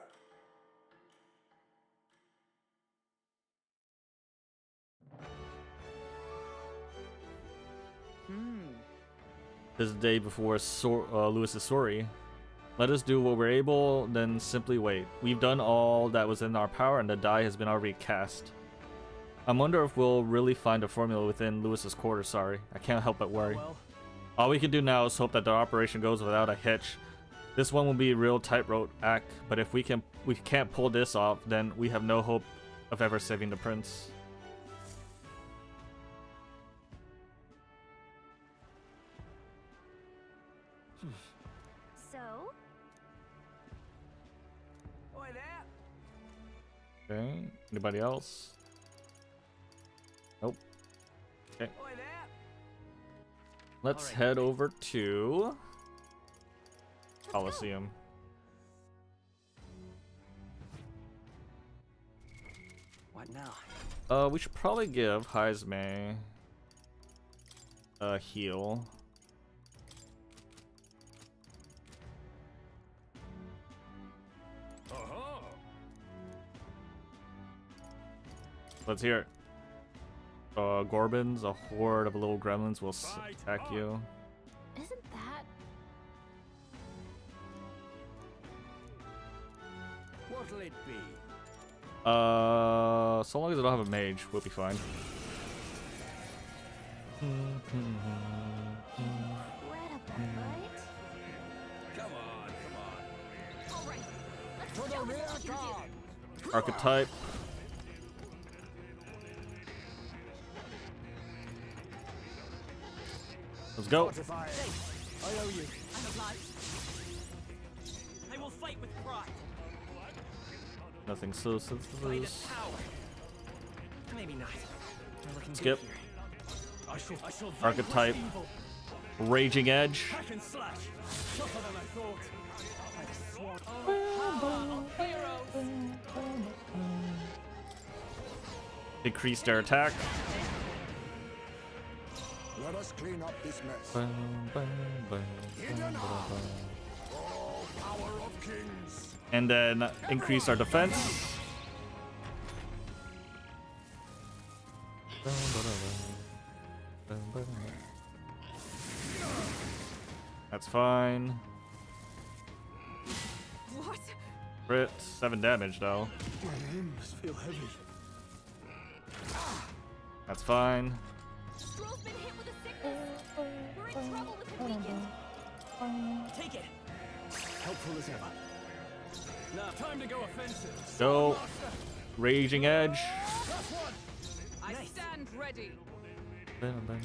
[SPEAKER 2] This is the day before Lewis's sorry. Let us do what we're able, then simply wait. We've done all that was in our power, and the die has been already cast. I wonder if we'll really find a formula within Lewis's quarter. Sorry, I can't help but worry.
[SPEAKER 7] Well,
[SPEAKER 2] All we can do now is hope that the operation goes without a hitch. This one will be a real tightrope act, but if we can't pull this off, then we have no hope of ever saving the prince.
[SPEAKER 5] So,
[SPEAKER 2] Okay. Anybody else? Nope. Okay. Let's head over to Coliseum.
[SPEAKER 12] What now?
[SPEAKER 2] We should probably give Heisme a heal. Let's hear it. Gorbins, a horde of little gremlins will attack you.
[SPEAKER 5] isn't that...
[SPEAKER 4] What'll it be?
[SPEAKER 2] So long as I don't have a mage, we'll be fine.
[SPEAKER 5] incredible, right?
[SPEAKER 4] Come on.
[SPEAKER 5] All right, let's
[SPEAKER 8] To the
[SPEAKER 5] show them
[SPEAKER 8] rear
[SPEAKER 5] what we can
[SPEAKER 8] guard!
[SPEAKER 5] do.
[SPEAKER 2] Archetype. Let's go.
[SPEAKER 8] Fortify. I owe you.
[SPEAKER 12] I'm obliged. I will fight with pride.
[SPEAKER 2] Nothing so
[SPEAKER 12] Fight
[SPEAKER 2] sensitive.
[SPEAKER 12] as power. Maybe not. We're looking
[SPEAKER 2] Skip.
[SPEAKER 12] good here.
[SPEAKER 4] I shall
[SPEAKER 2] Archetype.
[SPEAKER 4] evil.
[SPEAKER 2] Raging Edge.
[SPEAKER 4] Hack and slash. Tougher than I thought.
[SPEAKER 2] Decrease their attack.
[SPEAKER 8] Let us clean up this mess. Hidden art. Oh, power of kings.
[SPEAKER 2] And then increase our defense. That's fine.
[SPEAKER 5] What?
[SPEAKER 2] Crit, 7 damage though.
[SPEAKER 7] my name must feel heavy.
[SPEAKER 2] That's fine.
[SPEAKER 5] Stroll's been hit with a sickness. We're in trouble with the weakened.
[SPEAKER 12] Take it.
[SPEAKER 7] Helpful as ever.
[SPEAKER 4] Now, time to go offensive.
[SPEAKER 2] Go. Raging Edge.
[SPEAKER 5] I stand ready.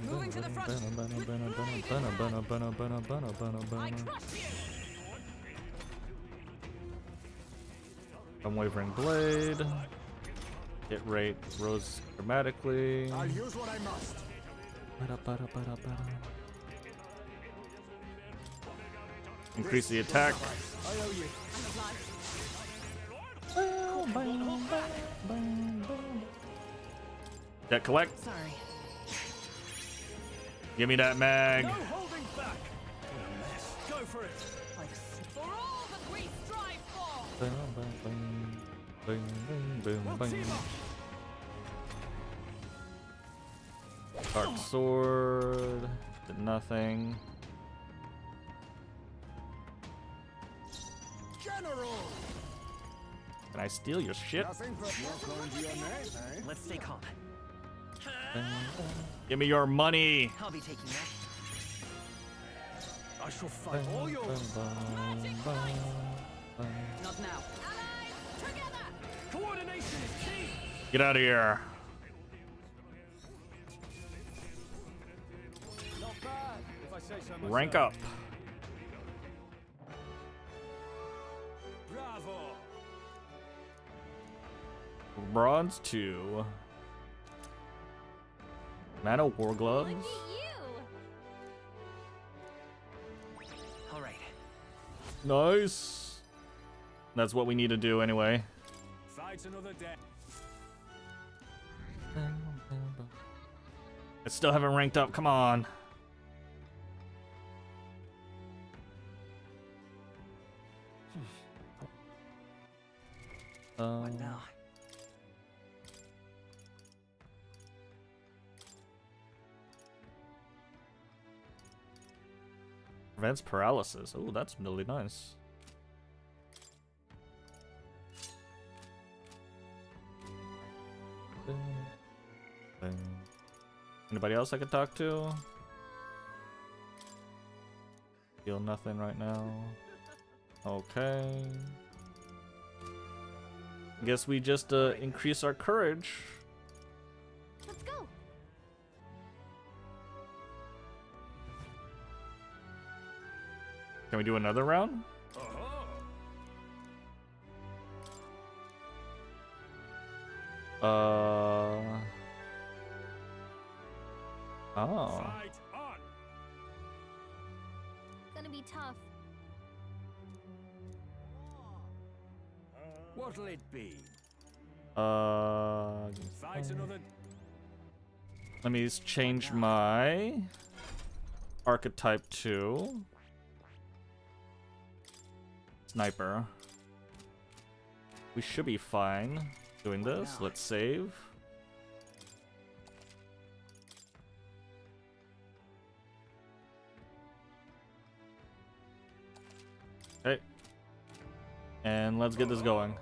[SPEAKER 2] Moving to the front.
[SPEAKER 5] I crush you.
[SPEAKER 2] Unwavering Blade. Hit rate rose dramatically.
[SPEAKER 8] I'll use what I must.
[SPEAKER 2] Increase the attack.
[SPEAKER 8] I owe you.
[SPEAKER 2] Jet collect.
[SPEAKER 5] Sorry.
[SPEAKER 2] Give me that mag.
[SPEAKER 4] No holding back. Go for it.
[SPEAKER 5] For all that we strive for.
[SPEAKER 2] Dark sword. Did nothing.
[SPEAKER 8] General.
[SPEAKER 2] Can I steal your shit?
[SPEAKER 8] Nothing but you're going to your name, eh?
[SPEAKER 12] Let's stay calm.
[SPEAKER 2] Give me your money.
[SPEAKER 12] I'll be taking that.
[SPEAKER 4] I shall fight all yours.
[SPEAKER 12] Not now.
[SPEAKER 5] Allies, together.
[SPEAKER 4] Coordination is key.
[SPEAKER 2] Get out of here.
[SPEAKER 4] Not bad, if I say so myself.
[SPEAKER 2] Rank up.
[SPEAKER 4] Bravo.
[SPEAKER 2] Bronze 2. Mana War Gloves.
[SPEAKER 5] Look at you.
[SPEAKER 12] All right.
[SPEAKER 2] Nice. That's what we need to do anyway.
[SPEAKER 4] Fight another day.
[SPEAKER 2] I still haven't ranked up. Come on.
[SPEAKER 12] What now?
[SPEAKER 2] Prevents paralysis. Oh, that's really nice. Anybody else I could talk to? Feel nothing right now. Okay. Guess we just increase our courage.
[SPEAKER 5] Let's go.
[SPEAKER 2] Can we do another round? Oh.
[SPEAKER 4] Fight on.
[SPEAKER 5] Gonna be tough.
[SPEAKER 4] What'll it be?
[SPEAKER 2] Fight
[SPEAKER 4] another.
[SPEAKER 2] Let me change my archetype to sniper. We should be fine doing this. Let's save. Okay. And let's get this going.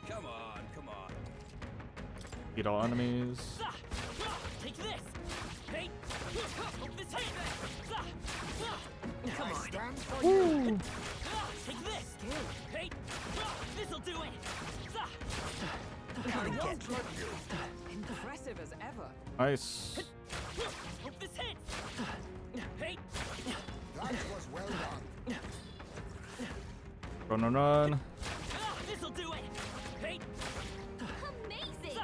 [SPEAKER 4] Come on, come on.
[SPEAKER 2] Beat all enemies.
[SPEAKER 1] Take this. Hey, this hit. Come on.
[SPEAKER 8] Stand for you.
[SPEAKER 1] Take this. Hey, this'll do it.
[SPEAKER 8] I won't let you.
[SPEAKER 13] Impressive as ever.
[SPEAKER 2] Nice.
[SPEAKER 1] Hope this hits. Hey,
[SPEAKER 8] That was well done.
[SPEAKER 2] Run, run, run.
[SPEAKER 1] this'll do it. Hey,
[SPEAKER 5] Amazing.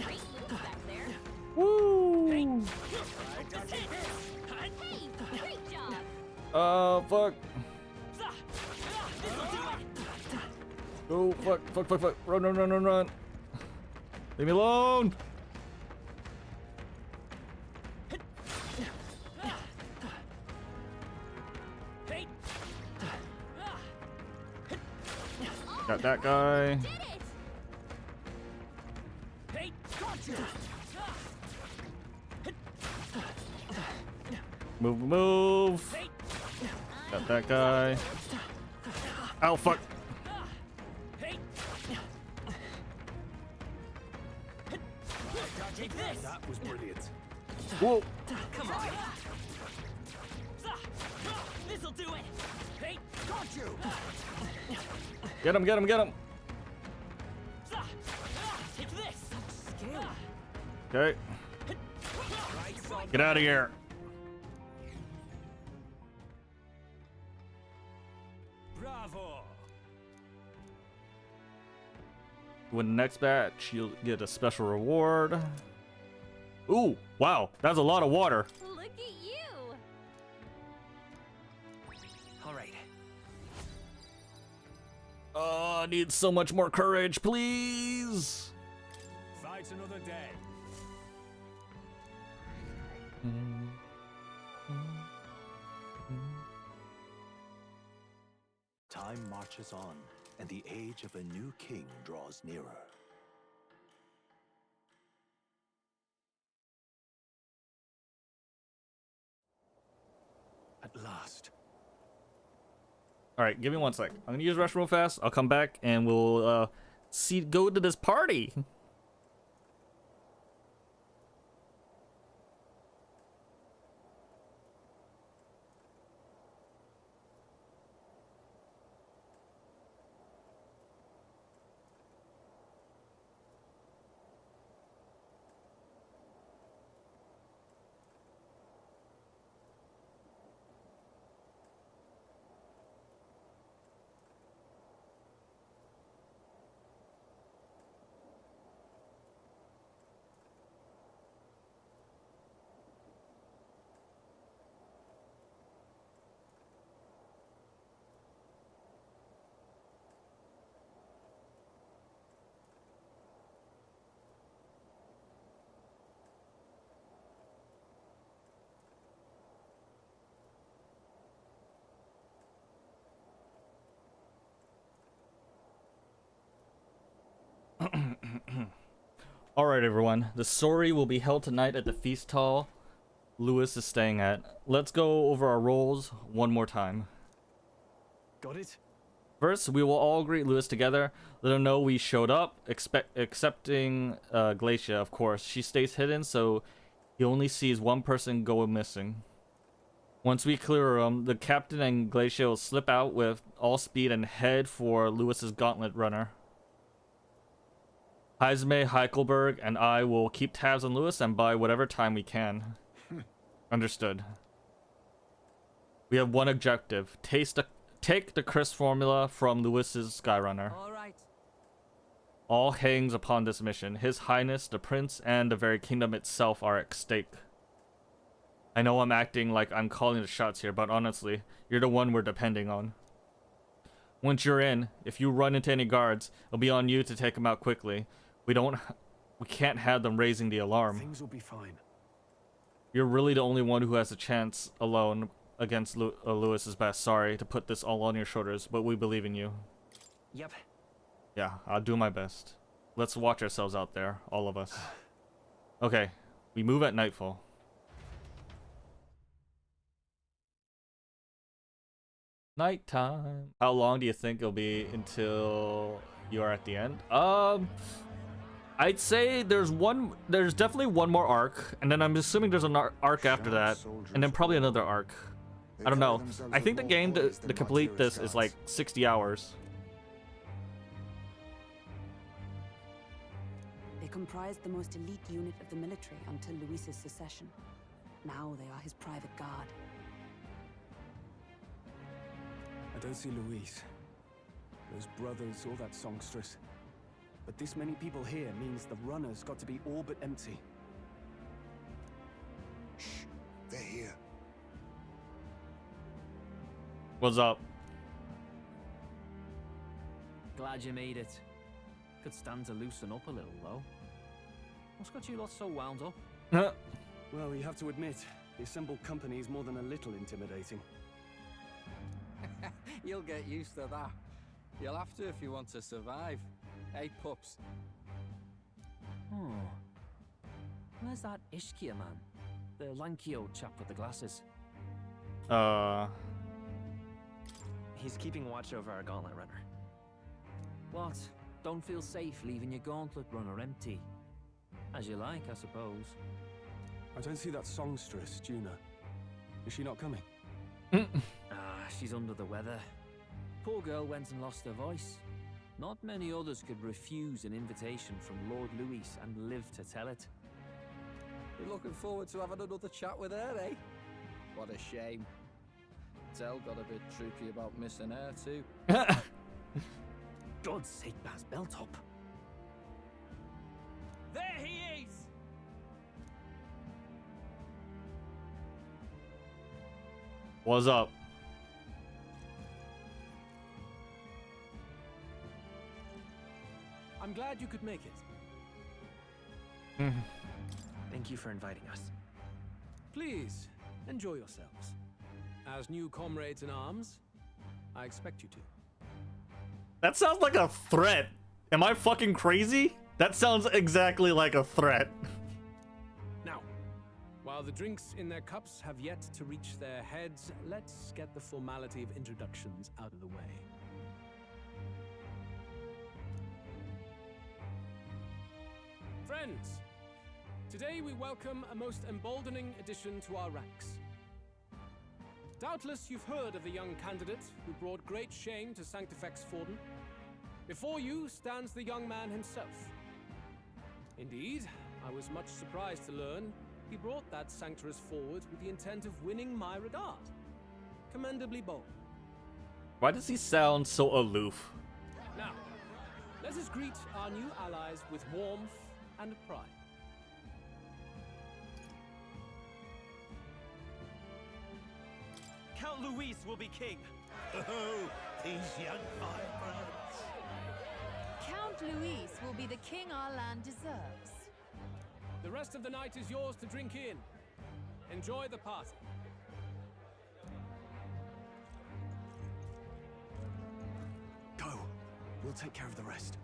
[SPEAKER 5] Great moves back there.
[SPEAKER 2] Woo!
[SPEAKER 1] hope this hits.
[SPEAKER 5] Hey, great job.
[SPEAKER 2] Oh, fuck.
[SPEAKER 1] This'll do it.
[SPEAKER 2] Oh, fuck, fuck, fuck, fuck. Run, run, run, run, run. Leave me alone.
[SPEAKER 1] Hey,
[SPEAKER 2] Got that guy.
[SPEAKER 5] Did it.
[SPEAKER 1] hey, gotcha.
[SPEAKER 2] Move, move.
[SPEAKER 1] Hey,
[SPEAKER 2] Got that guy. Ow, fuck.
[SPEAKER 1] hey. Take this.
[SPEAKER 11] That was brilliant.
[SPEAKER 2] Whoa.
[SPEAKER 1] Come on. This'll do it. Hey,
[SPEAKER 8] Got you.
[SPEAKER 2] Get him, get him, get him.
[SPEAKER 1] take this.
[SPEAKER 13] Skill.
[SPEAKER 2] Okay. Get out of here.
[SPEAKER 4] Bravo.
[SPEAKER 2] Win the next batch, you'll get a special reward. Ooh, wow, that's a lot of water.
[SPEAKER 5] Look at you.
[SPEAKER 12] All right.
[SPEAKER 2] Oh, I need so much more courage, please.
[SPEAKER 4] Fight another day.
[SPEAKER 11] Time marches on, and the age of a new king draws nearer.
[SPEAKER 7] At last.
[SPEAKER 2] All right, give me 1 sec. I'm gonna use restroom real fast. I'll come back and we'll go to this party. Alright, everyone. The story will be held tonight at the feast hall Lewis is staying at. Let's go over our roles one more time.
[SPEAKER 7] Got it?
[SPEAKER 2] First, we will all greet Lewis together. Let him know we showed up, excepting Glacia, of course. She stays hidden, so he only sees one person go missing. Once we clear him, the captain and Glacia will slip out with all speed and head for Lewis's gauntlet runner. Heisme, Heikelberg, and I will keep tabs on Lewis and buy whatever time we can. Understood. We have one objective. Take the Chris formula from Lewis's Skyrunner.
[SPEAKER 13] All right.
[SPEAKER 2] All hangs upon this mission. His Highness, the Prince, and the very kingdom itself are at stake. I know I'm acting like I'm calling the shots here, but honestly, you're the one we're depending on. Once you're in, if you run into any guards, it'll be on you to take them out quickly. We can't have them raising the alarm.
[SPEAKER 7] Things will be fine.
[SPEAKER 2] You're really the only one who has a chance alone against Lewis's best. Sorry to put this all on your shoulders, but we believe in you.
[SPEAKER 12] Yep.
[SPEAKER 2] Yeah, I'll do my best. Let's watch ourselves out there, all of us. Okay, we move at nightfall. Nighttime. How long do you think it'll be until you are at the end? I'd say there's definitely one more arc, and then I'm assuming there's an arc after that, and then probably another arc. I don't know. I think the game to complete this is like 60 hours.
[SPEAKER 14] They comprised the most elite unit of the military until Luis's secession. Now they are his private guard.
[SPEAKER 7] I don't see Luis, those brothers, or that songstress. But this many people here means the runner's got to be all but empty.
[SPEAKER 8] Shh, they're here.
[SPEAKER 2] What's up?
[SPEAKER 12] Glad you made it. Could stand to loosen up a little, though. What's got you lot so wound up?
[SPEAKER 7] Well, you have to admit, the assembled company is more than a little intimidating.
[SPEAKER 15] You'll get used to that. You'll have to if you want to survive. Hey, pups.
[SPEAKER 12] Oh. Where's that Ishkia man? The lanky old chap with the glasses.
[SPEAKER 10] He's keeping watch over our gauntlet runner.
[SPEAKER 12] What? Don't feel safe leaving your gauntlet runner empty? As you like, I suppose.
[SPEAKER 7] I don't see that songstress, Juna. Is she not coming?
[SPEAKER 12] She's under the weather. Poor girl went and lost her voice. Not many others could refuse an invitation from Lord Louis and live to tell it.
[SPEAKER 15] You're looking forward to having another chat with her, eh? What a shame. Tell got a bit tricky about missing her, too.
[SPEAKER 12] God's sake, Baz, belt up.
[SPEAKER 4] There he is!
[SPEAKER 2] What's up?
[SPEAKER 7] I'm glad you could make it.
[SPEAKER 10] Thank you for inviting us.
[SPEAKER 7] Please, enjoy yourselves. As new comrades in arms, I expect you to.
[SPEAKER 2] That sounds like a threat. Am I fucking crazy? That sounds exactly like a threat.
[SPEAKER 7] Now, while the drinks in their cups have yet to reach their heads, let's get the formality of introductions out of the way. Friends, today we welcome a most emboldening addition to our ranks. Doubtless you've heard of the young candidate who brought great shame to Sanctifex Forden. Before you stands the young man himself. Indeed, I was much surprised to learn he brought that sanctuaries forward with the intent of winning my regard. Commendably bold.
[SPEAKER 2] Why does he sound so aloof?
[SPEAKER 7] Now, let us greet our new allies with warmth and pride.
[SPEAKER 1] Count Luis will be king. Oh, these young firebrands.
[SPEAKER 5] Count Luis will be the king our land deserves.
[SPEAKER 7] The rest of the night is yours to drink in. Enjoy the party. Go. We'll take care of the rest.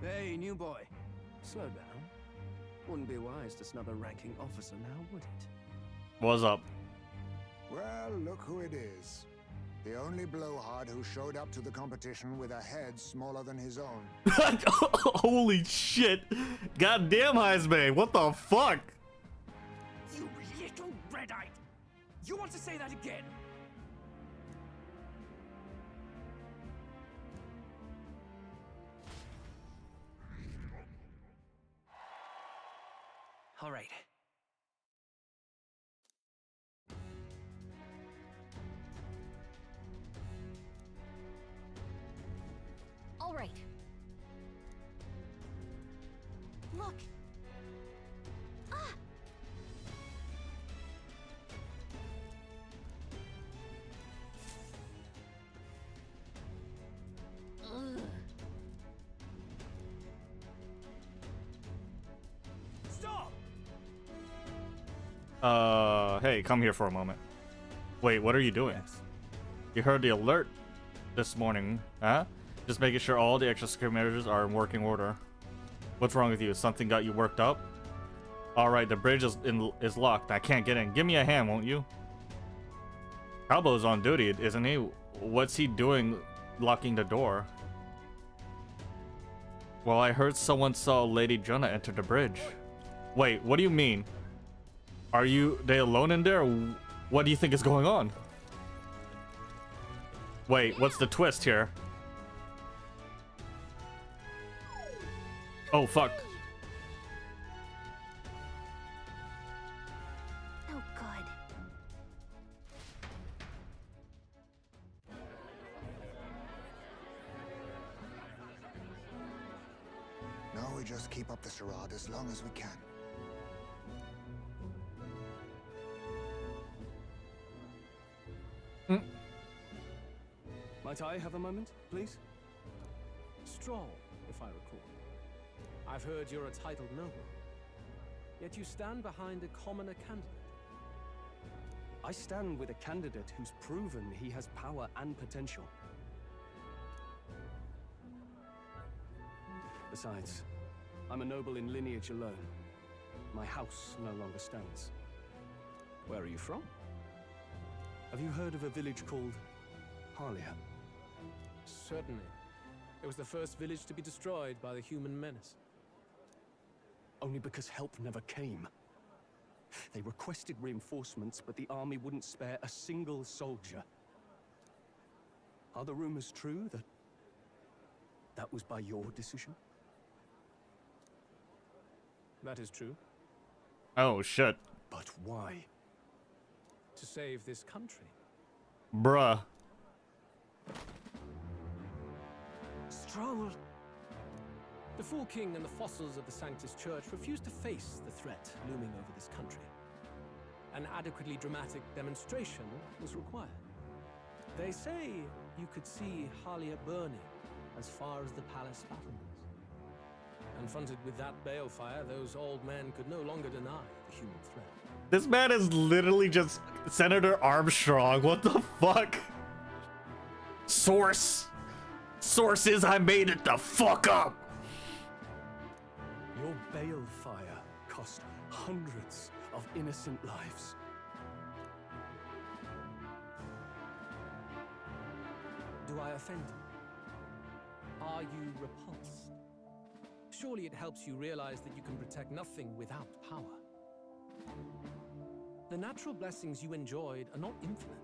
[SPEAKER 16] Hey, new boy. Slow down. Wouldn't be wise to snub a ranking officer now, would it?
[SPEAKER 2] What's up?
[SPEAKER 8] Well, look who it is. The only blowhard who showed up to the competition with a head smaller than his own.
[SPEAKER 2] Holy shit. Goddamn, Heisman. What the fuck?
[SPEAKER 16] You little red-eyed! You want to say that again?
[SPEAKER 10] All right.
[SPEAKER 5] All right. Look. Ah! Ugh.
[SPEAKER 16] Stop!
[SPEAKER 2] Hey, come here for a moment. Wait, what are you doing? You heard the alert this morning, huh? Just making sure all the extra security measures are in working order. What's wrong with you? Something got you worked up? Alright, the bridge is locked. I can't get in. Give me a hand, won't you? Calbo's on duty, isn't he? What's he doing locking the door? Well, I heard someone saw Lady Jonah enter the bridge. Wait, what do you mean? Are they alone in there? What do you think is going on? Wait, what's the twist here? Oh, fuck.
[SPEAKER 5] Oh, God.
[SPEAKER 8] No, we just keep up the charade as long as we can.
[SPEAKER 7] Might I have a moment, please? Strong, if I recall. I've heard you're a titled noble, yet you stand behind a commoner candidate. I stand with a candidate who's proven he has power and potential. Besides, I'm a noble in lineage alone. My house no longer stands. Where are you from? Have you heard of a village called Harlia? Certainly. It was the first village to be destroyed by the human menace. Only because help never came. They requested reinforcements, but the army wouldn't spare a single soldier. Are the rumors true that was by your decision? That is true.
[SPEAKER 2] Oh, shit.
[SPEAKER 7] But why? To save this country.
[SPEAKER 2] Bruh.
[SPEAKER 7] Stroll. The Fool King and the fossils of the Sanctus Church refused to face the threat looming over this country. An adequately dramatic demonstration was required. They say you could see Harlia burning as far as the palace battlements. Confronted with that balefire, those old men could no longer deny the human threat.
[SPEAKER 2] This man is literally just Senator Armstrong. What the fuck? Source is I made it the fuck up.
[SPEAKER 7] Your balefire cost hundreds of innocent lives. Do I offend you? Are you repulsed? Surely it helps you realize that you can protect nothing without power. The natural blessings you enjoyed are not infinite.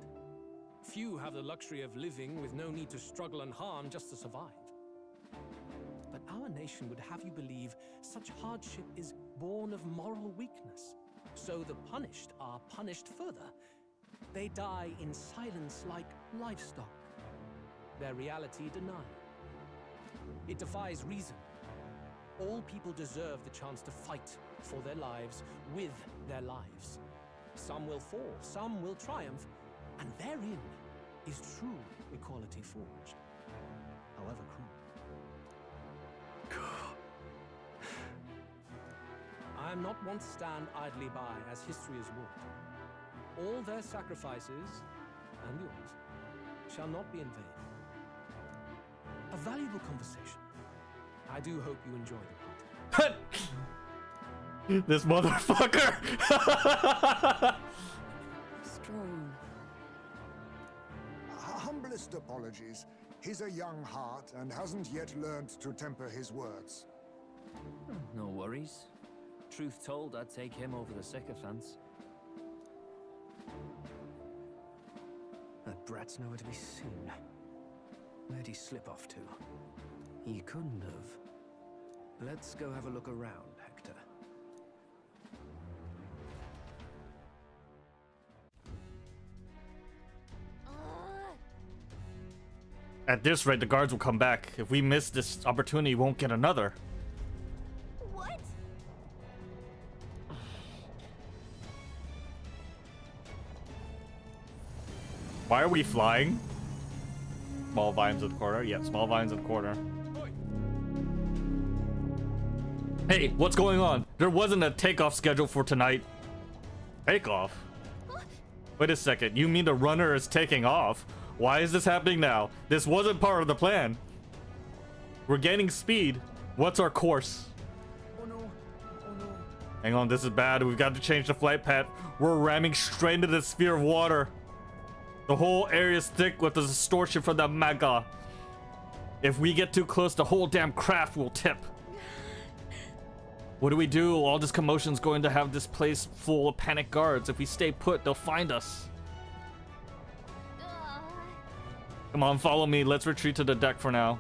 [SPEAKER 7] Few have the luxury of living with no need to struggle and harm just to survive. But our nation would have you believe such hardship is born of moral weakness. So the punished are punished further. They die in silence like livestock. Their reality denied. It defies reason. All people deserve the chance to fight for their lives with their lives. Some will fall, some will triumph, and therein is true equality forged, however cruel. I am not one to stand idly by as history is wrought. All their sacrifices, and yours, shall not be in vain. A valuable conversation.
[SPEAKER 16] I do hope you enjoy the party.
[SPEAKER 2] This motherfucker.
[SPEAKER 14] Strong.
[SPEAKER 8] Humblest apologies. He's a young heart and hasn't yet learned to temper his words.
[SPEAKER 12] No worries. Truth told, I'd take him over the sycophants.
[SPEAKER 16] That brat's nowhere to be seen. Where'd he slip off to? He couldn't have. Let's go have a look around, Hector.
[SPEAKER 2] At this rate, the guards will come back. If we miss this opportunity, we won't get another.
[SPEAKER 5] What?
[SPEAKER 2] Why are we flying? Small vines in the corner. Yeah, small vines in the corner. Hey, what's going on? There wasn't a takeoff schedule for tonight. Takeoff? Wait a second. You mean the runner is taking off? Why is this happening now? This wasn't part of the plan. We're gaining speed. What's our course?
[SPEAKER 16] Oh no. Oh no.
[SPEAKER 2] Hang on, this is bad. We've got to change the flight path. We're ramming straight into the sphere of water. The whole area is thick with the distortion from the magma. If we get too close, the whole damn craft will tip. What do we do? All this commotion's going to have this place full of panic guards. If we stay put, they'll find us. Come on, follow me. Let's retreat to the deck for now.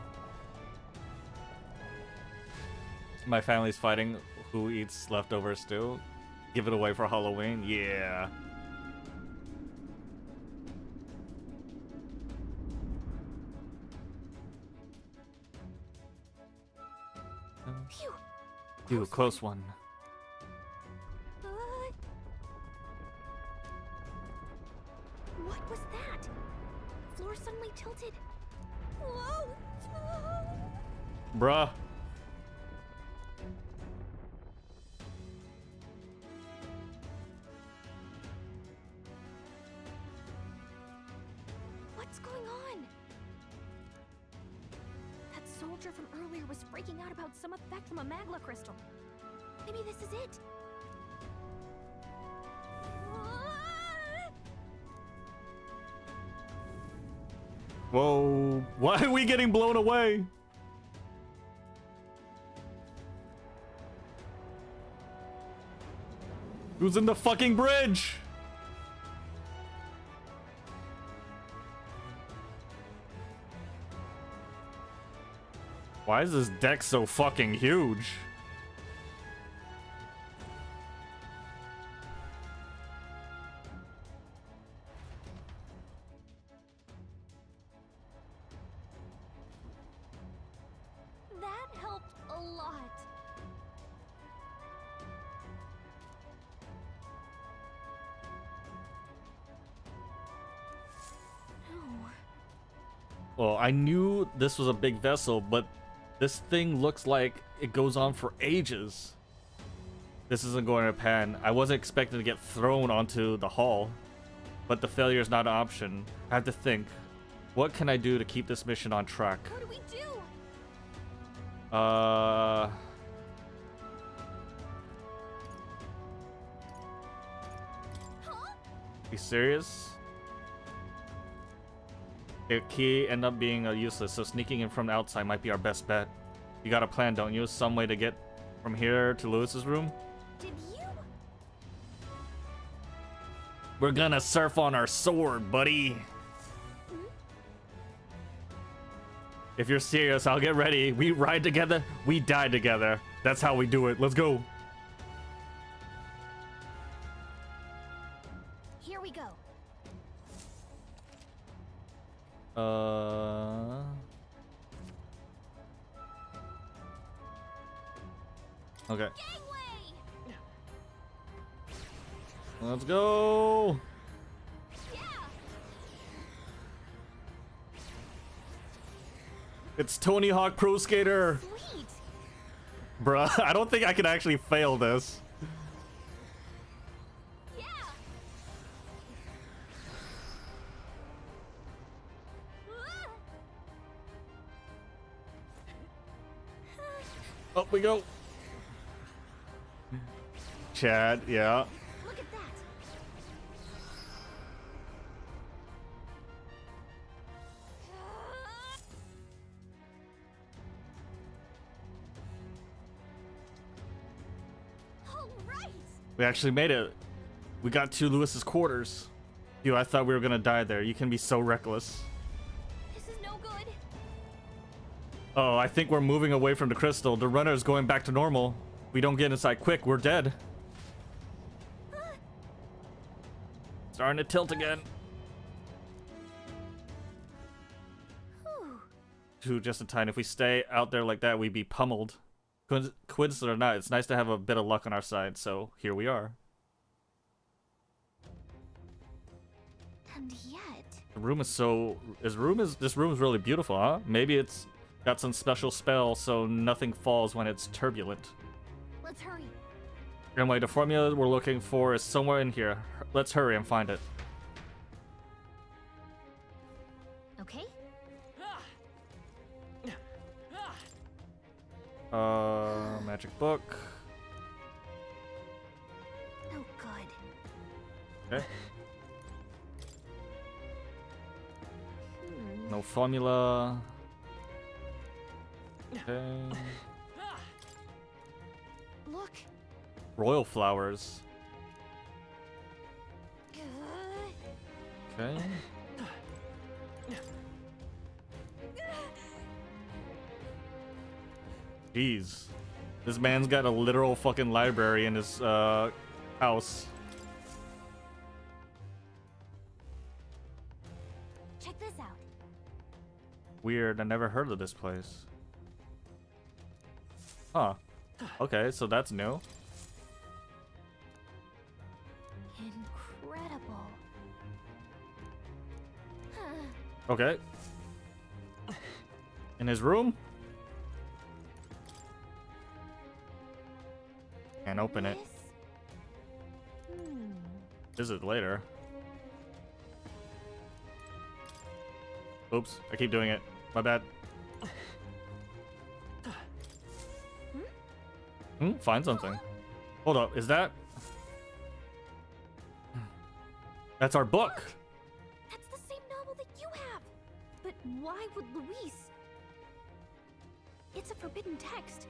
[SPEAKER 2] My family's fighting who eats leftover stew. Give it away for Halloween. Yeah. Phew, close one.
[SPEAKER 5] What was that? The floor suddenly tilted. Whoa!
[SPEAKER 2] Bruh.
[SPEAKER 5] What's going on? That soldier from earlier was freaking out about some effect from a magma crystal. Maybe this is it.
[SPEAKER 2] Whoa. Why are we getting blown away? Who's in the fucking bridge? Why is this deck so fucking huge?
[SPEAKER 5] That helped a lot.
[SPEAKER 2] Well, I knew this was a big vessel, but this thing looks like it goes on for ages. This isn't going to pan. I wasn't expecting to get thrown onto the hull, but the failure is not an option. I have to think. What can I do to keep this mission on track?
[SPEAKER 5] What do we do?
[SPEAKER 2] You serious? The key end up being useless, so sneaking in from the outside might be our best bet. You got a plan, don't you? Some way to get from here to Lewis's room?
[SPEAKER 5] Did you?
[SPEAKER 2] We're gonna surf on our sword, buddy. If you're serious, I'll get ready. We ride together, we die together. That's how we do it. Let's go.
[SPEAKER 5] Here we go.
[SPEAKER 2] Okay. Let's go. It's Tony Hawk Pro Skater.
[SPEAKER 5] Sweet.
[SPEAKER 2] Bruh, I don't think I can actually fail this. Up we go. Chad, yeah.
[SPEAKER 5] Look at that. All right.
[SPEAKER 2] We actually made it. We got to Lewis's quarters. Dude, I thought we were gonna die there. You can be so reckless.
[SPEAKER 5] This is no good.
[SPEAKER 2] Oh, I think we're moving away from the crystal. The runner is going back to normal. We don't get inside quick, we're dead. Starting to tilt again. Dude, just in time. If we stay out there like that, we'd be pummeled. Coincidence or not, it's nice to have a bit of luck on our side, so here we are.
[SPEAKER 5] And yet...
[SPEAKER 2] The room is so... This room is really beautiful, huh? Maybe it's got some special spell so nothing falls when it's turbulent.
[SPEAKER 5] Let's hurry.
[SPEAKER 2] Anyway, the formula we're looking for is somewhere in here. Let's hurry and find it.
[SPEAKER 5] Okay.
[SPEAKER 2] Magic book.
[SPEAKER 5] No good.
[SPEAKER 2] Okay. No formula. Okay.
[SPEAKER 5] Look.
[SPEAKER 2] Royal flowers. Okay. Jeez. This man's got a literal fucking library in his house.
[SPEAKER 5] Check this out.
[SPEAKER 2] Weird, I never heard of this place. Huh. Okay, so that's new.
[SPEAKER 5] Incredible.
[SPEAKER 2] Okay. In his room? Can't open it. Visit later. Oops, I keep doing it. My bad. Find something. Hold up, is that? That's our book.
[SPEAKER 5] That's the same novel that you have. But why would Luis? It's a forbidden text.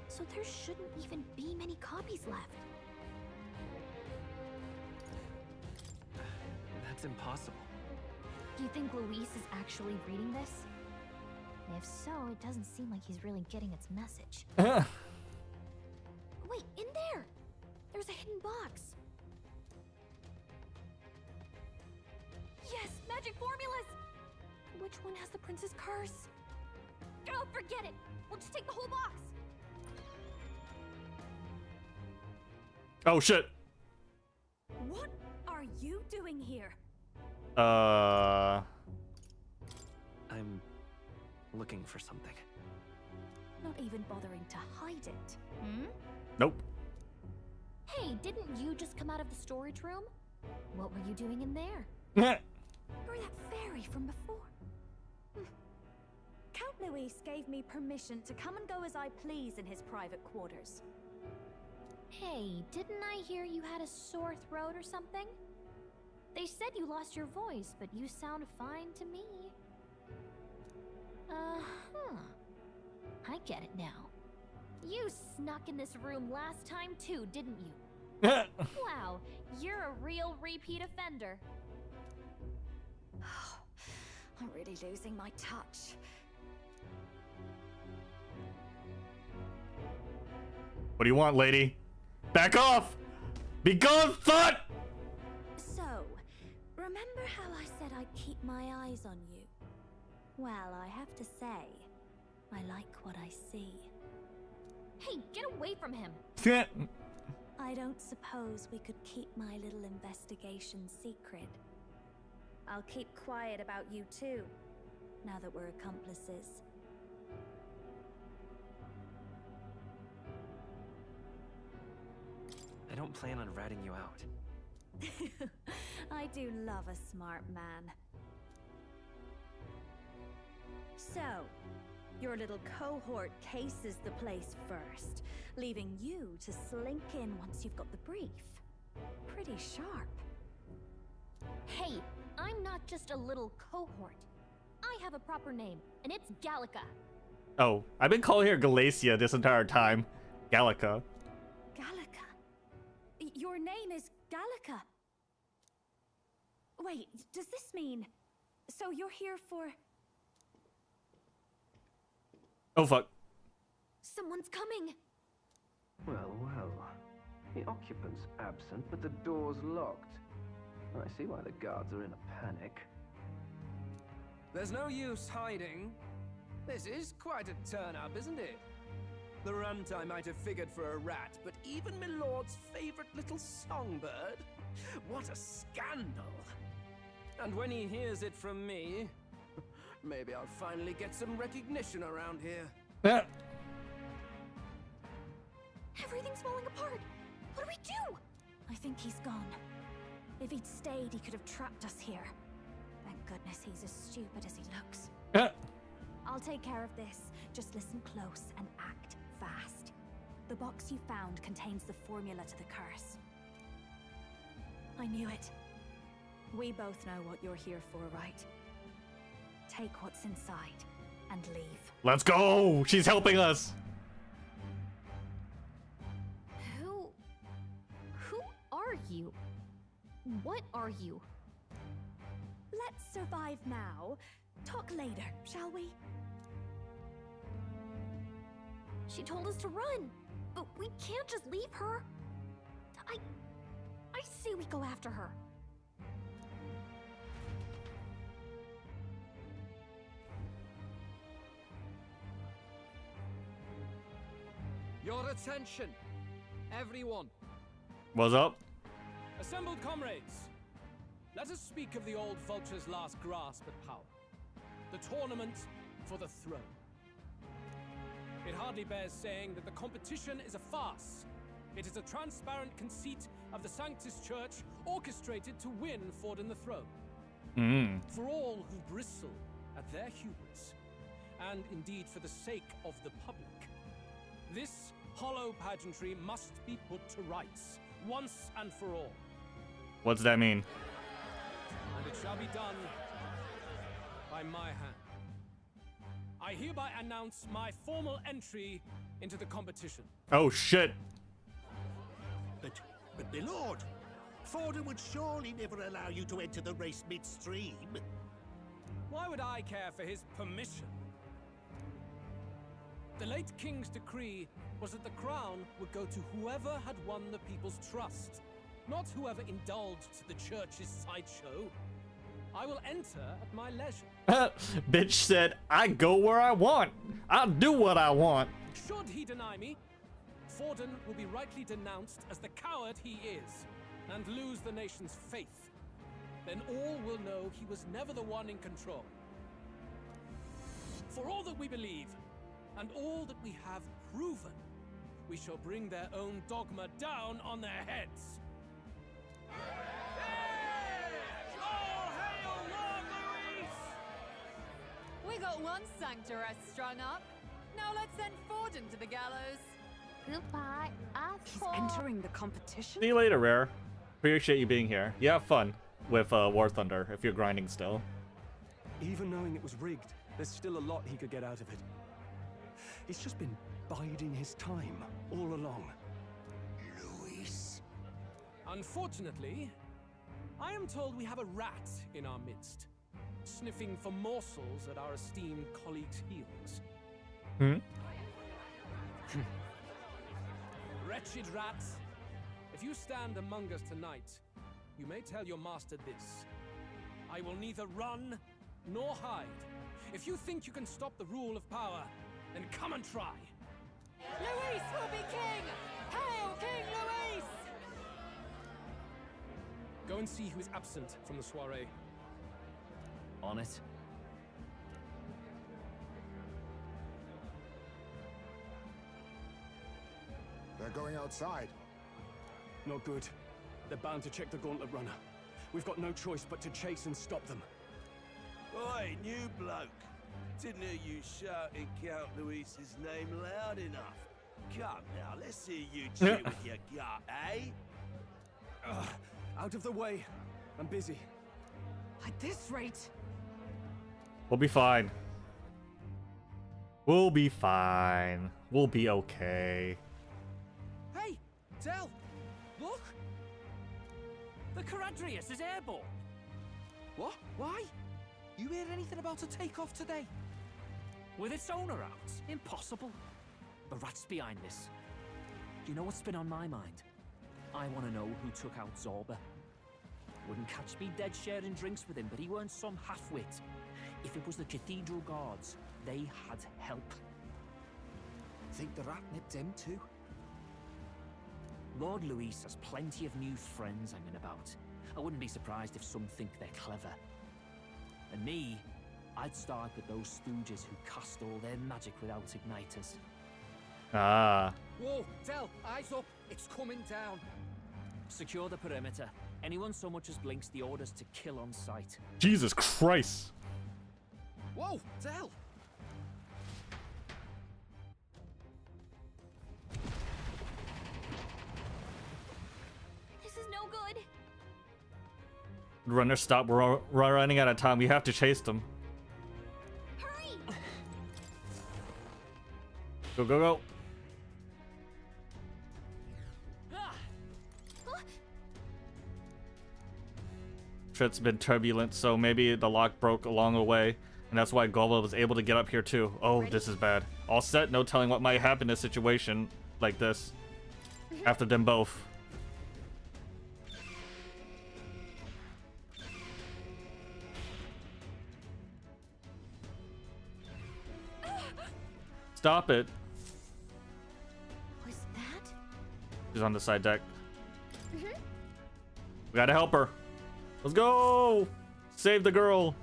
[SPEAKER 5] So there shouldn't even be many copies left.
[SPEAKER 10] That's impossible.
[SPEAKER 5] Do you think Luis is actually reading this? If so, it doesn't seem like he's really getting its message. Wait, in there! There's a hidden box. Yes, magic formulas! Which one has the prince's curse? Oh, forget it! We'll just take the whole box!
[SPEAKER 2] Oh shit.
[SPEAKER 17] What are you doing here?
[SPEAKER 10] I'm looking for something.
[SPEAKER 17] Not even bothering to hide it.
[SPEAKER 2] Nope.
[SPEAKER 5] Hey, didn't you just come out of the storage room? What were you doing in there?
[SPEAKER 17] You're that fairy from before. Count Luis gave me permission to come and go as I please in his private quarters.
[SPEAKER 5] Hey, didn't I hear you had a sore throat or something? They said you lost your voice, but you sound fine to me. I get it now. You snuck in this room last time too, didn't you? Wow, you're a real repeat offender.
[SPEAKER 17] I'm really losing my touch.
[SPEAKER 2] What do you want, lady? Back off! Be gone, thought!
[SPEAKER 17] So, remember how I said I'd keep my eyes on you? Well, I have to say, I like what I see.
[SPEAKER 5] Hey, get away from him!
[SPEAKER 17] I don't suppose we could keep my little investigation secret. I'll keep quiet about you too, now that we're accomplices.
[SPEAKER 10] I don't plan on ratting you out.
[SPEAKER 17] I do love a smart man. So, Your little cohort cases the place first, leaving you to slink in once you've got the brief. Pretty sharp.
[SPEAKER 5] Hey, I'm not just a little cohort. I have a proper name, and it's Gallica.
[SPEAKER 2] Oh, I've been calling her Galacia this entire time. Gallica.
[SPEAKER 17] Gallica? Your name is Gallica? Wait, does this mean... So you're here for...
[SPEAKER 2] Oh, fuck.
[SPEAKER 5] Someone's coming.
[SPEAKER 10] Well, well. The occupant's absent, but the door's locked. I see why the guards are in a panic.
[SPEAKER 16] There's no use hiding. This is quite a turn-up, isn't it? The runt I might have figured for a rat, but even my lord's favorite little songbird? What a scandal! And when he hears it from me, maybe I'll finally get some recognition around here.
[SPEAKER 2] Yeah.
[SPEAKER 17] Everything's falling apart. What do we do? I think he's gone. If he'd stayed, he could have trapped us here. Thank goodness he's as stupid as he looks. I'll take care of this. Just listen close and act fast. The box you found contains the formula to the curse. I knew it. We both know what you're here for, right? Take what's inside and leave.
[SPEAKER 2] Let's go! She's helping us!
[SPEAKER 5] Who are you? What are you?
[SPEAKER 17] Let's survive now. Talk later, shall we?
[SPEAKER 5] She told us to run, but we can't just leave her. I say we go after her.
[SPEAKER 12] Your attention, everyone.
[SPEAKER 2] What's up?
[SPEAKER 4] Assembled comrades, let us speak of the old vulture's last grasp at power. The tournament for the throne. It hardly bears saying that the competition is a farce. It is a transparent conceit of the Sanctus Church orchestrated to win Forden the throne. For all who bristle at their hubris, and indeed for the sake of the public, this hollow pageantry must be put to rights, once and for all.
[SPEAKER 2] What's that mean?
[SPEAKER 4] And it shall be done by my hand. I hereby announce my formal entry into the competition.
[SPEAKER 2] Oh, shit.
[SPEAKER 8] But my lord, Forden would surely never allow you to enter the race midstream.
[SPEAKER 4] Why would I care for his permission? The late king's decree was that the crown would go to whoever had won the people's trust, not whoever indulged the church's sideshow. I will enter at my leisure.
[SPEAKER 2] Bitch said, I go where I want. I'll do what I want.
[SPEAKER 4] Should he deny me, Forden will be rightly denounced as the coward he is, and lose the nation's faith. Then all will know he was never the one in control. For all that we believe, and all that we have proven, we shall bring their own dogma down on their heads.
[SPEAKER 13] We got one sanctoress strung up. Now let's send Forden to the gallows.
[SPEAKER 5] Goodbye,
[SPEAKER 14] He's
[SPEAKER 5] asshole.
[SPEAKER 14] entering the competition?
[SPEAKER 2] See you later, Rare. Appreciate you being here. You have fun with War Thunder if you're grinding still.
[SPEAKER 7] Even knowing it was rigged, there's still a lot he could get out of it. He's just been biding his time all along.
[SPEAKER 8] Luis.
[SPEAKER 4] Unfortunately, I am told we have a rat in our midst, sniffing for morsels at our esteemed colleagues' heels. Wretched rat, if you stand among us tonight, you may tell your master this. I will neither run nor hide. If you think you can stop the rule of power, then come and try.
[SPEAKER 13] Luis will be king! Hail King Luis!
[SPEAKER 4] Go and see who is absent from the soiree.
[SPEAKER 10] On it.
[SPEAKER 8] They're going outside.
[SPEAKER 7] Not good. They're bound to check the gauntlet runner. We've got no choice but to chase and stop them.
[SPEAKER 8] Oi, new bloke.
[SPEAKER 1] Didn't hear you shouting Count Luis's name loud enough. Come now, let's hear you cheer with your gut, eh?
[SPEAKER 7] Out of the way. I'm busy.
[SPEAKER 13] At this rate,
[SPEAKER 2] We'll be fine. We'll be fine. We'll be okay.
[SPEAKER 12] Hey, Del, look! The Caradrius is airborne.
[SPEAKER 16] What? Why? You hear anything about a takeoff today?
[SPEAKER 12] With its owner out? Impossible. The rat's behind this. Do you know what's been on my mind? I want to know who took out Zorba. Wouldn't catch me dead sharing drinks with him, but he weren't some half-wit. If it was the Cathedral Guards, they had help.
[SPEAKER 16] Think the rat nipped him too?
[SPEAKER 12] Lord Luis has plenty of new friends hanging about. I wouldn't be surprised if some think they're clever. And me, I'd start with those stooges who cast all their magic without igniters.
[SPEAKER 2] Ah.
[SPEAKER 16] Whoa, Del, eyes up. It's coming down.
[SPEAKER 12] Secure the perimeter. Anyone so much as blinks, the orders to kill on sight.
[SPEAKER 2] Jesus Christ.
[SPEAKER 16] Whoa, Del.
[SPEAKER 5] This is no good.
[SPEAKER 2] Runner, stop. We're running out of time. We have to chase them.
[SPEAKER 5] Hurry!
[SPEAKER 2] Go, go, go. Shit's been turbulent, so maybe the lock broke along the way, and that's why Golva was able to get up here too. Oh, this is bad. All set, no telling what might happen in a situation like this. After them both. Stop it.
[SPEAKER 5] Was that?
[SPEAKER 2] She's on the side deck. We gotta help her. Let's go! Save the girl.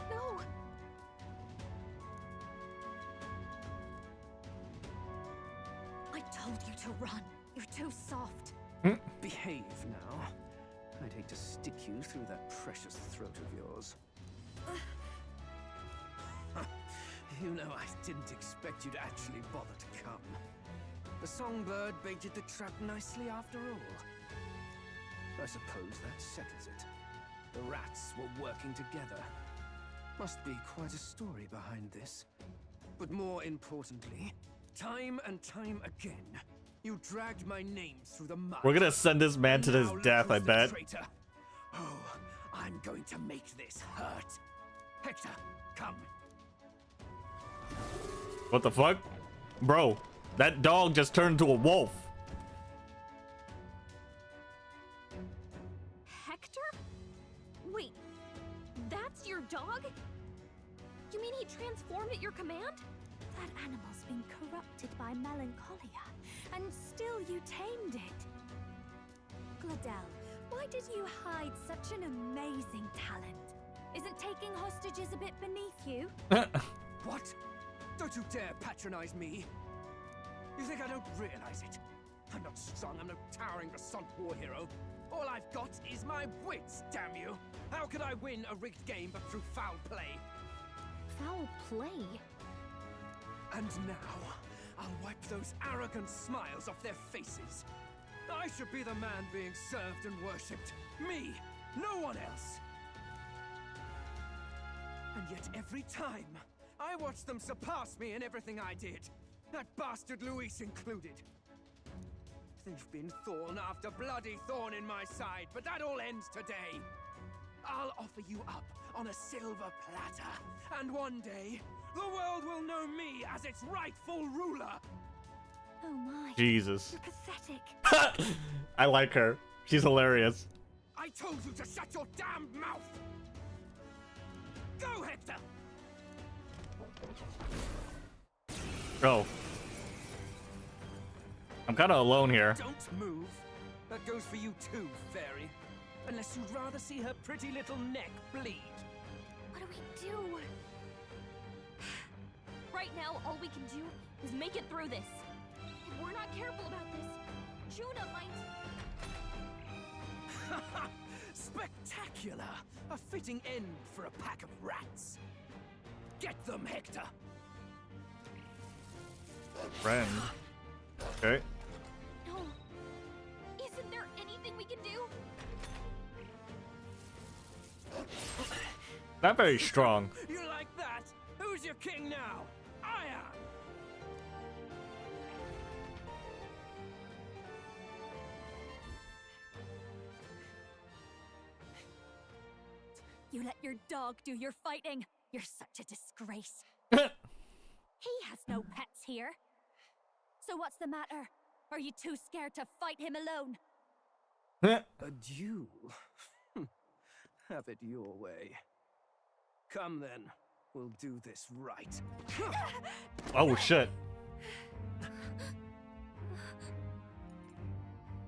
[SPEAKER 5] No.
[SPEAKER 17] I told you to run. You're too soft.
[SPEAKER 10] Behave now. I'd hate to stick you through that precious throat of yours.
[SPEAKER 16] You know, I didn't expect you to actually bother to come. The songbird baited the trap nicely after all.
[SPEAKER 10] I suppose that settles it.
[SPEAKER 16] The rats were working together. Must be quite a story behind this. But more importantly, time and time again, you dragged my name through the mud.
[SPEAKER 2] We're gonna send this man to his
[SPEAKER 16] Now look
[SPEAKER 2] death, I
[SPEAKER 16] who's the
[SPEAKER 2] bet.
[SPEAKER 16] traitor. Oh, I'm going to make this hurt. Hector, come.
[SPEAKER 2] What the fuck? Bro, that dog just turned into a wolf.
[SPEAKER 5] Hector? Wait, that's your dog? You mean he transformed at your command?
[SPEAKER 17] That animal's been corrupted by melancholia, and still you tamed it. Gladel, why did you hide such an amazing talent? Isn't taking hostages a bit beneath you?
[SPEAKER 16] What? Don't you dare patronize me! You think I don't realize it? I'm not strong, I'm no towering Basant war hero. All I've got is my wits, damn you! How could I win a rigged game but through foul play?
[SPEAKER 5] Foul play?
[SPEAKER 16] And now, I'll wipe those arrogant smiles off their faces. I should be the man being served and worshipped. Me, no one else! And yet every time, I watch them surpass me in everything I did. That bastard Luis included. They've been thorn after bloody thorn in my side, but that all ends today. I'll offer you up on a silver platter, and one day, the world will know me as its rightful ruler.
[SPEAKER 17] Oh my.
[SPEAKER 2] Jesus.
[SPEAKER 17] You're pathetic.
[SPEAKER 2] I like her. She's hilarious.
[SPEAKER 16] I told you to shut your damned mouth! Go, Hector!
[SPEAKER 2] Oh. I'm kind of alone here.
[SPEAKER 16] Don't move. That goes for you too, fairy. Unless you'd rather see her pretty little neck bleed.
[SPEAKER 5] What do we do? Right now, all we can do is make it through this. If we're not careful about this, Juna might...
[SPEAKER 16] Spectacular! A fitting end for a pack of rats. Get them, Hector.
[SPEAKER 2] Friend. Okay.
[SPEAKER 5] No. Isn't there anything we can do?
[SPEAKER 2] Not very strong.
[SPEAKER 16] You like that? Who's your king now? I am!
[SPEAKER 17] You let your dog do your fighting. You're such a disgrace. He has no pets here. So what's the matter? Are you too scared to fight him alone?
[SPEAKER 16] A duel? Have it your way. Come then, we'll do this right.
[SPEAKER 2] Oh shit.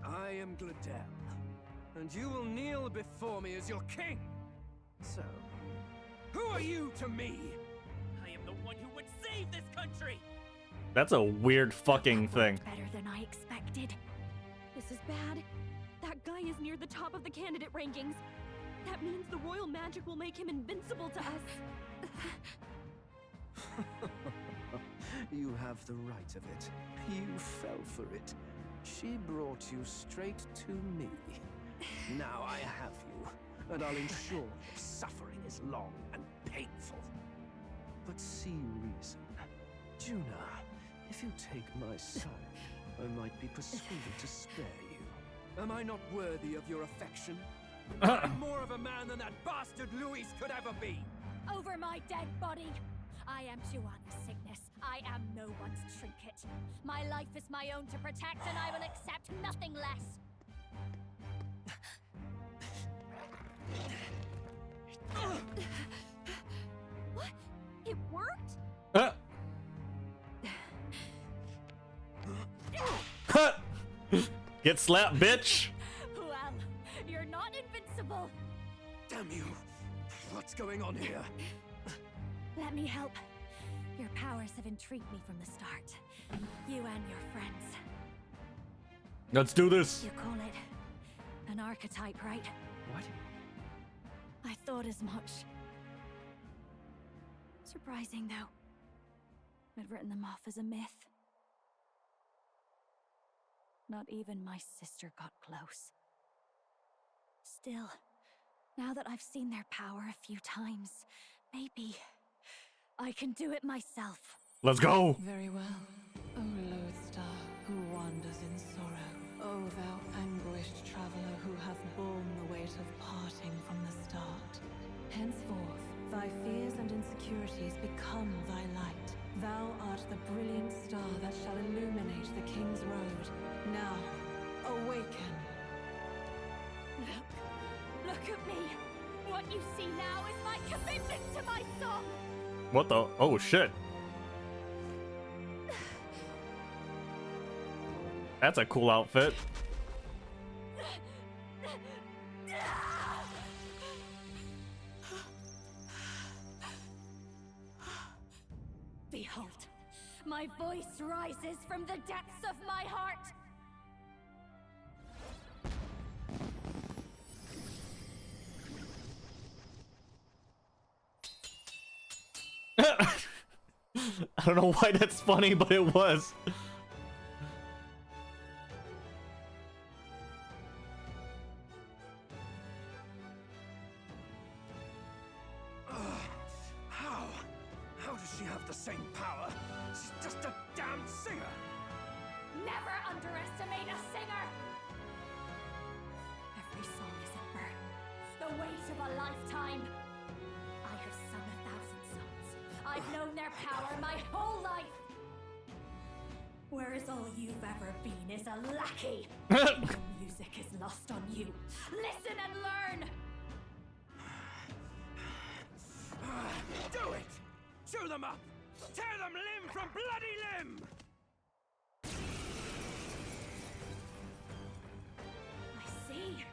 [SPEAKER 16] I am Gladel, and you will kneel before me as your king. So, who are you to me?
[SPEAKER 1] I am the one who would save this country!
[SPEAKER 2] That's a weird fucking thing.
[SPEAKER 17] Better than I expected.
[SPEAKER 18] This is bad. That guy is near the top of the candidate rankings. That means the royal magic will make him invincible to us.
[SPEAKER 16] You have the right of it. You fell for it. She brought you straight to me. Now I have you, and I'll ensure your suffering is long and painful. But see reason. Juna, if you take my side, I might be persuaded to spare you. Am I not worthy of your affection? I'm more of a man than that bastard Luis could ever be!
[SPEAKER 17] Over my dead body! I am Juana's sickness. I am no one's trinket. My life is my own to protect, and I will accept nothing less.
[SPEAKER 18] What? It worked?
[SPEAKER 2] Get slapped, bitch!
[SPEAKER 17] Well, you're not invincible.
[SPEAKER 16] Damn you! What's going on here?
[SPEAKER 17] Let me help. Your powers have intrigued me from the start. You and your friends.
[SPEAKER 2] Let's do this.
[SPEAKER 17] You call it an archetype, right?
[SPEAKER 16] What?
[SPEAKER 17] I thought as much. Surprising, though. I'd written them off as a myth. Not even my sister got close. Still, now that I've seen their power a few times, maybe I can do it myself.
[SPEAKER 2] Let's go!
[SPEAKER 9] Very well. O lodestar, who wanders in sorrow. O thou anguished traveler who hath borne the weight of parting from the start. Henceforth, thy fears and insecurities become thy light. Thou art the brilliant star that shall illuminate the King's Road. Now, awaken.
[SPEAKER 17] Look at me. What you see now is my commitment to my song.
[SPEAKER 2] What the? Oh shit. That's a cool outfit.
[SPEAKER 17] Behold, my voice rises from the depths of my heart.
[SPEAKER 2] I don't know why that's funny, but it was.
[SPEAKER 16] How does she have the same power? She's just a damn singer!
[SPEAKER 17] Never underestimate a singer! Every song is a burden, the weight of a lifetime. I have sung 1,000 songs. I've known their power my whole life. Whereas all you've ever been is a lackey. Your music is lost on you. Listen and learn!
[SPEAKER 16] Do it! Chew them up! Tear them limb from bloody limb!
[SPEAKER 17] I see.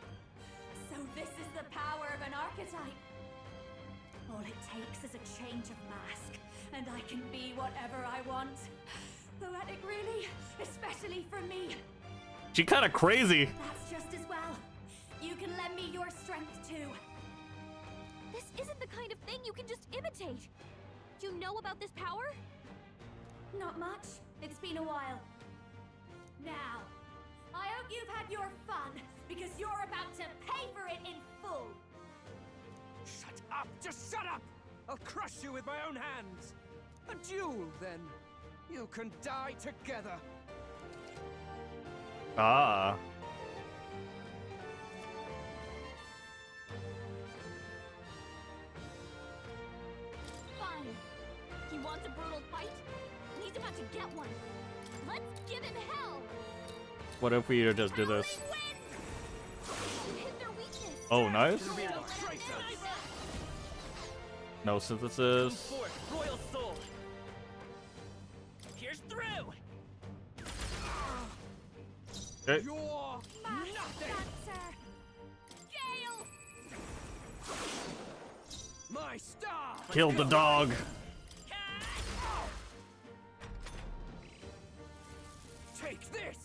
[SPEAKER 17] So this is the power of an archetype. All it takes is a change of mask, and I can be whatever I want. Poetic, really, especially for me.
[SPEAKER 2] She kind of crazy.
[SPEAKER 17] That's just as well. You can lend me your strength too.
[SPEAKER 18] This isn't the kind of thing you can just imitate. You know about this power?
[SPEAKER 17] Not much. It's been a while. Now, I hope you've had your fun, because you're about to pay for it in full.
[SPEAKER 16] Shut up! Just shut up! I'll crush you with my own hands. A duel, then. You can die together.
[SPEAKER 2] Ah.
[SPEAKER 18] Fine. He wants a brutal fight, and he's about to get one. Let's give him hell.
[SPEAKER 2] What if we just do this?
[SPEAKER 18] Hit their weakness.
[SPEAKER 2] Oh, nice.
[SPEAKER 18] Don't let him
[SPEAKER 2] No synthesis.
[SPEAKER 12] Forth, Royal Soul. Here's through.
[SPEAKER 2] Okay.
[SPEAKER 16] You're nothing.
[SPEAKER 18] Gale.
[SPEAKER 16] My star.
[SPEAKER 2] Kill the dog.
[SPEAKER 16] Take this.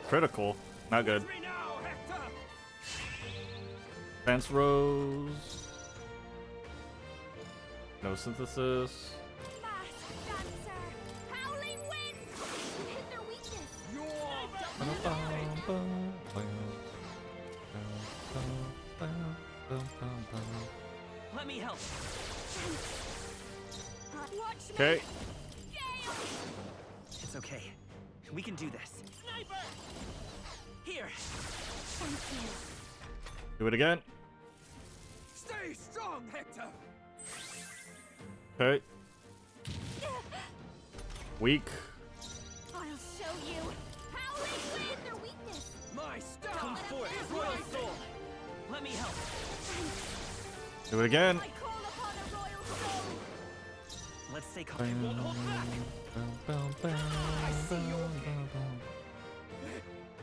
[SPEAKER 2] Critical. Not good.
[SPEAKER 16] Me now, Hector.
[SPEAKER 2] Dance Rose. No synthesis.
[SPEAKER 18] Howling wind. Hit their weakness.
[SPEAKER 12] Let me help.
[SPEAKER 18] Watch me.
[SPEAKER 2] Okay.
[SPEAKER 12] It's okay. We can do this. Sniper! Here.
[SPEAKER 18] Thank you.
[SPEAKER 2] Do it again.
[SPEAKER 16] Stay strong, Hector.
[SPEAKER 2] Okay. Weak.
[SPEAKER 18] I'll show you. Howling wind. Their weakness.
[SPEAKER 16] My star.
[SPEAKER 12] Come forth, Royal Soul. Let me help.
[SPEAKER 2] Do it again.
[SPEAKER 18] I call upon a royal soul.
[SPEAKER 12] Let's stay calm. I won't hold back.
[SPEAKER 16] I see your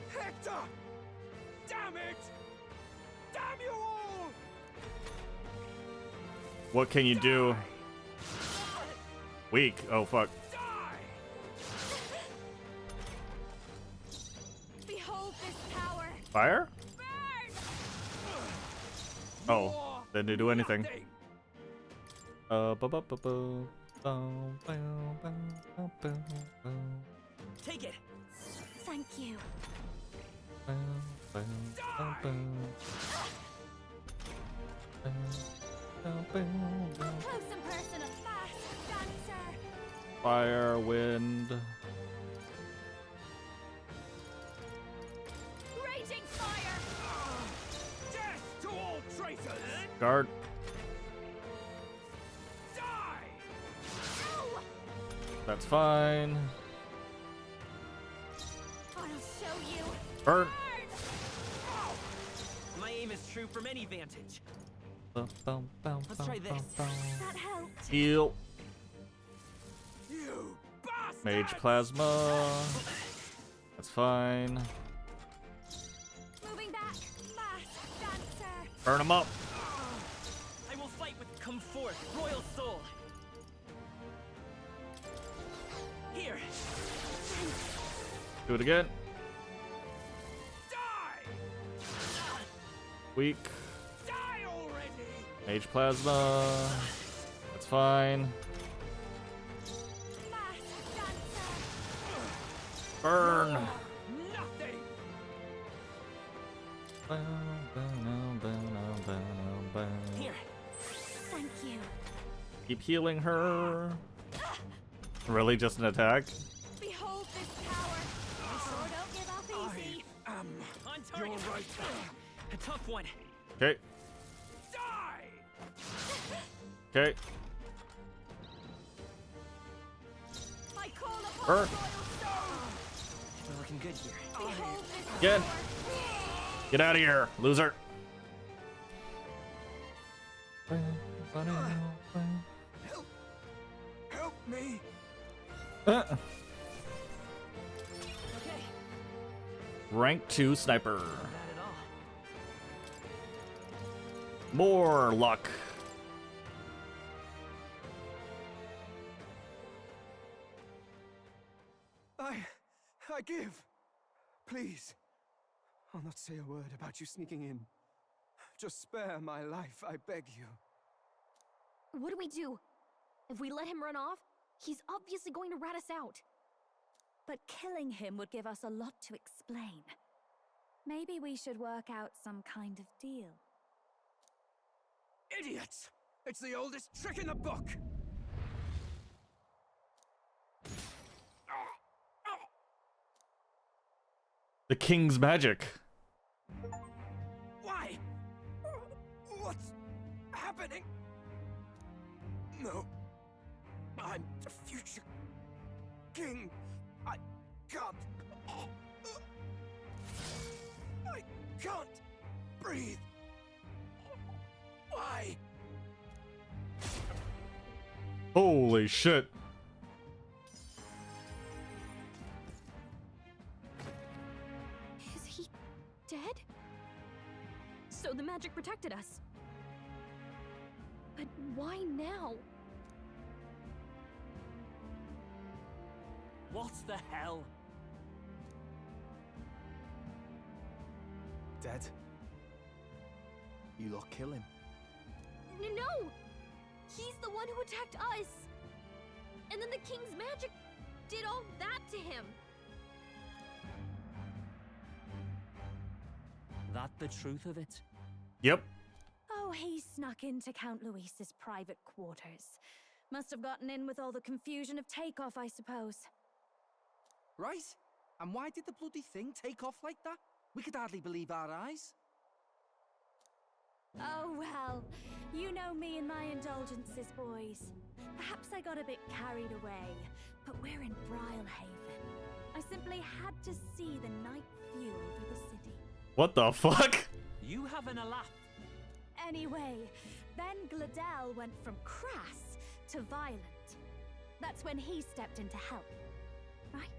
[SPEAKER 16] Hector! Damn it! Damn you all!
[SPEAKER 2] What can you do? Weak. Oh, fuck.
[SPEAKER 18] Behold this power.
[SPEAKER 2] Fire?
[SPEAKER 18] Burn.
[SPEAKER 2] Oh, didn't do anything.
[SPEAKER 12] Take it.
[SPEAKER 18] Thank you. Up close and personal. Fast dancer.
[SPEAKER 2] Fire, wind.
[SPEAKER 18] Raging fire.
[SPEAKER 16] Death to all traitors!
[SPEAKER 2] Guard.
[SPEAKER 16] Die!
[SPEAKER 18] No.
[SPEAKER 2] That's fine.
[SPEAKER 18] I'll show you.
[SPEAKER 2] Burn.
[SPEAKER 12] My aim is true from any vantage. Let's try this.
[SPEAKER 18] That helped.
[SPEAKER 2] Heal.
[SPEAKER 16] You bastard!
[SPEAKER 2] Mage plasma. That's fine.
[SPEAKER 18] Moving back. Masked dancer.
[SPEAKER 2] Burn him up.
[SPEAKER 12] I will fight with come forth, Royal Soul. Here.
[SPEAKER 2] Do it again.
[SPEAKER 16] Die!
[SPEAKER 2] Weak.
[SPEAKER 16] Die already!
[SPEAKER 2] Mage plasma. That's fine.
[SPEAKER 18] Masked dancer.
[SPEAKER 2] Burn.
[SPEAKER 16] Nothing!
[SPEAKER 12] Here.
[SPEAKER 18] Thank you.
[SPEAKER 2] Keep healing her. Really, just an attack?
[SPEAKER 18] Behold this power. I sure don't give up easy.
[SPEAKER 12] On target.
[SPEAKER 16] You're right.
[SPEAKER 12] A tough one.
[SPEAKER 2] Okay.
[SPEAKER 16] Die!
[SPEAKER 2] Okay.
[SPEAKER 18] I call upon
[SPEAKER 2] Burn.
[SPEAKER 18] royal soul.
[SPEAKER 12] We're looking good here.
[SPEAKER 18] Behold this
[SPEAKER 2] Again.
[SPEAKER 18] power.
[SPEAKER 2] Get out of here, loser.
[SPEAKER 16] Help me!
[SPEAKER 12] Okay.
[SPEAKER 2] Rank 2 sniper.
[SPEAKER 12] Not at all.
[SPEAKER 2] More luck.
[SPEAKER 16] Forgive! Please. I'll not say a word about you sneaking in. Just spare my life, I beg you.
[SPEAKER 18] What do we do? If we let him run off, he's obviously going to rat us out.
[SPEAKER 17] But killing him would give us a lot to explain. Maybe we should work out some kind of deal.
[SPEAKER 16] Idiots! It's the oldest trick in the book!
[SPEAKER 2] The king's magic.
[SPEAKER 16] Why? What's happening? No. I'm the future king. I can't. I can't breathe. Why?
[SPEAKER 2] Holy shit.
[SPEAKER 18] Is he dead? So the magic protected us. But why now?
[SPEAKER 12] What the hell?
[SPEAKER 11] Dead? You lot kill him.
[SPEAKER 18] No! He's the one who attacked us! And then the king's magic did all that to him!
[SPEAKER 12] That the truth of it?
[SPEAKER 2] Yep.
[SPEAKER 17] Oh, he snuck into Count Luis's private quarters. Must have gotten in with all the confusion of takeoff, I suppose.
[SPEAKER 15] Right? And why did the bloody thing take off like that? We could hardly believe our eyes.
[SPEAKER 17] Oh, well, you know me and my indulgences, boys. Perhaps I got a bit carried away, but we're in Brilehaven. I simply had to see the night view over the city.
[SPEAKER 2] What the fuck?
[SPEAKER 12] You having a laugh?
[SPEAKER 17] Anyway, then Gladel went from crass to violent. That's when he stepped in to help, right?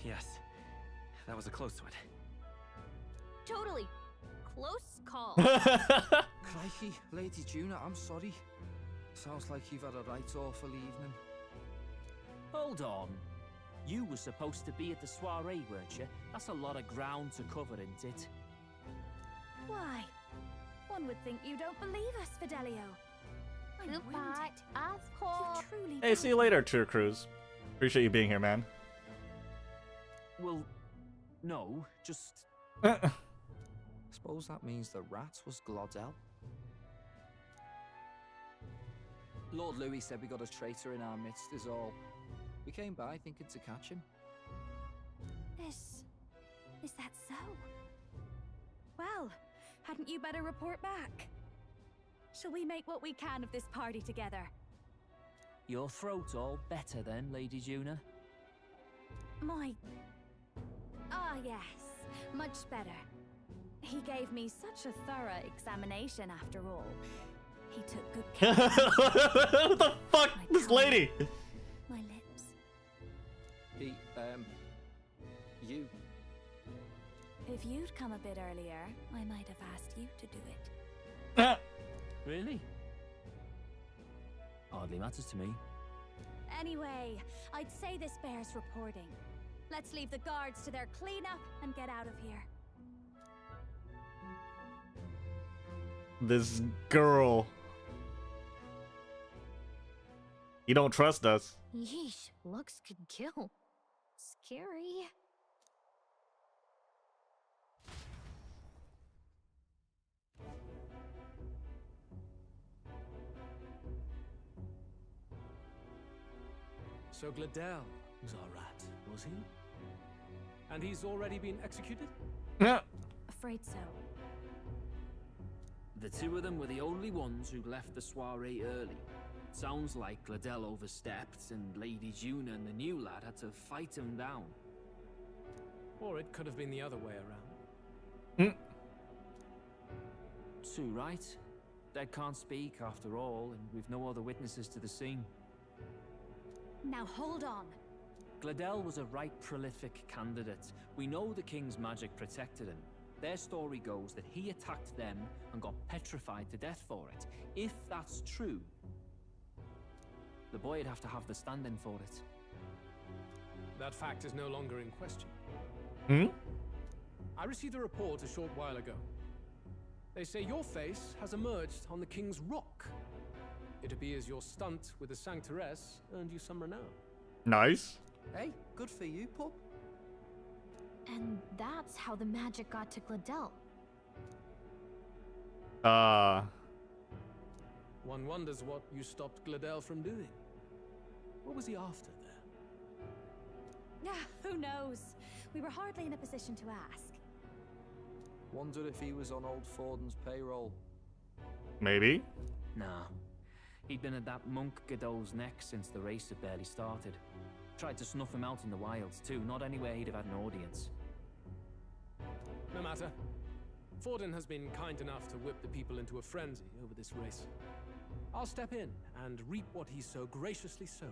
[SPEAKER 12] Yes. That was a close one.
[SPEAKER 18] Totally. Close call.
[SPEAKER 15] Crikey, Lady Juna, I'm sorry. Sounds like you've had a right awful evening.
[SPEAKER 12] Hold on. You were supposed to be at the soiree, weren't you? That's a lot of ground to cover, isn't it?
[SPEAKER 17] Why? One would think you don't believe us, Fidelio.
[SPEAKER 5] Goodbye, asshole.
[SPEAKER 17] You truly
[SPEAKER 2] Hey, see you later, Tour Cruise. Appreciate you being here, man.
[SPEAKER 12] Well, no, just...
[SPEAKER 15] Suppose that means the rat was Glodell? Lord Louis said we got a traitor in our midst is all. We came by thinking to catch him.
[SPEAKER 17] Is that so? Well, hadn't you better report back? Shall we make what we can of this party together?
[SPEAKER 12] Your throat all better then, Lady Juna?
[SPEAKER 17] Ah, yes. Much better. He gave me such a thorough examination after all. He took good care of me.
[SPEAKER 2] What the fuck? This lady!
[SPEAKER 17] My lips.
[SPEAKER 15] You.
[SPEAKER 17] If you'd come a bit earlier, I might have asked you to do it.
[SPEAKER 12] Really? Hardly matters to me.
[SPEAKER 17] Anyway, I'd say this bears reporting. Let's leave the guards to their cleanup and get out of here.
[SPEAKER 2] This girl. You don't trust us.
[SPEAKER 5] Yeesh, looks could kill. Scary.
[SPEAKER 4] So Gladel was our rat, was he? And he's already been executed?
[SPEAKER 2] Yeah.
[SPEAKER 17] Afraid so.
[SPEAKER 12] The two of them were the only ones who left the soiree early. Sounds like Gladel overstepped, and Lady Juna and the new lad had to fight him down.
[SPEAKER 4] Or it could have been the other way around.
[SPEAKER 12] Too right. Dead can't speak, after all, and we've no other witnesses to the scene.
[SPEAKER 17] Now hold on.
[SPEAKER 12] Gladel was a right prolific candidate. We know the king's magic protected him. Their story goes that he attacked them and got petrified to death for it. If that's true, The boy'd have to have the stand-in for it.
[SPEAKER 4] That fact is no longer in question.
[SPEAKER 2] Hmm?
[SPEAKER 4] I received a report a short while ago. They say your face has emerged on the King's Rock. It appears your stunt with the Sanctoress earned you some renown.
[SPEAKER 2] Nice.
[SPEAKER 15] Hey, good for you, pup.
[SPEAKER 5] And that's how the magic got to Gladel.
[SPEAKER 4] One wonders what you stopped Gladel from doing. What was he after there?
[SPEAKER 17] Who knows? We were hardly in a position to ask.
[SPEAKER 15] Wonder if he was on old Forden's payroll.
[SPEAKER 2] Maybe.
[SPEAKER 12] Nah. He'd been at that monk Godot's neck since the race had barely started. Tried to snuff him out in the wilds too, not anywhere he'd have had an audience.
[SPEAKER 4] No matter. Forden has been kind enough to whip the people into a frenzy over this race. I'll step in and reap what he so graciously sowed.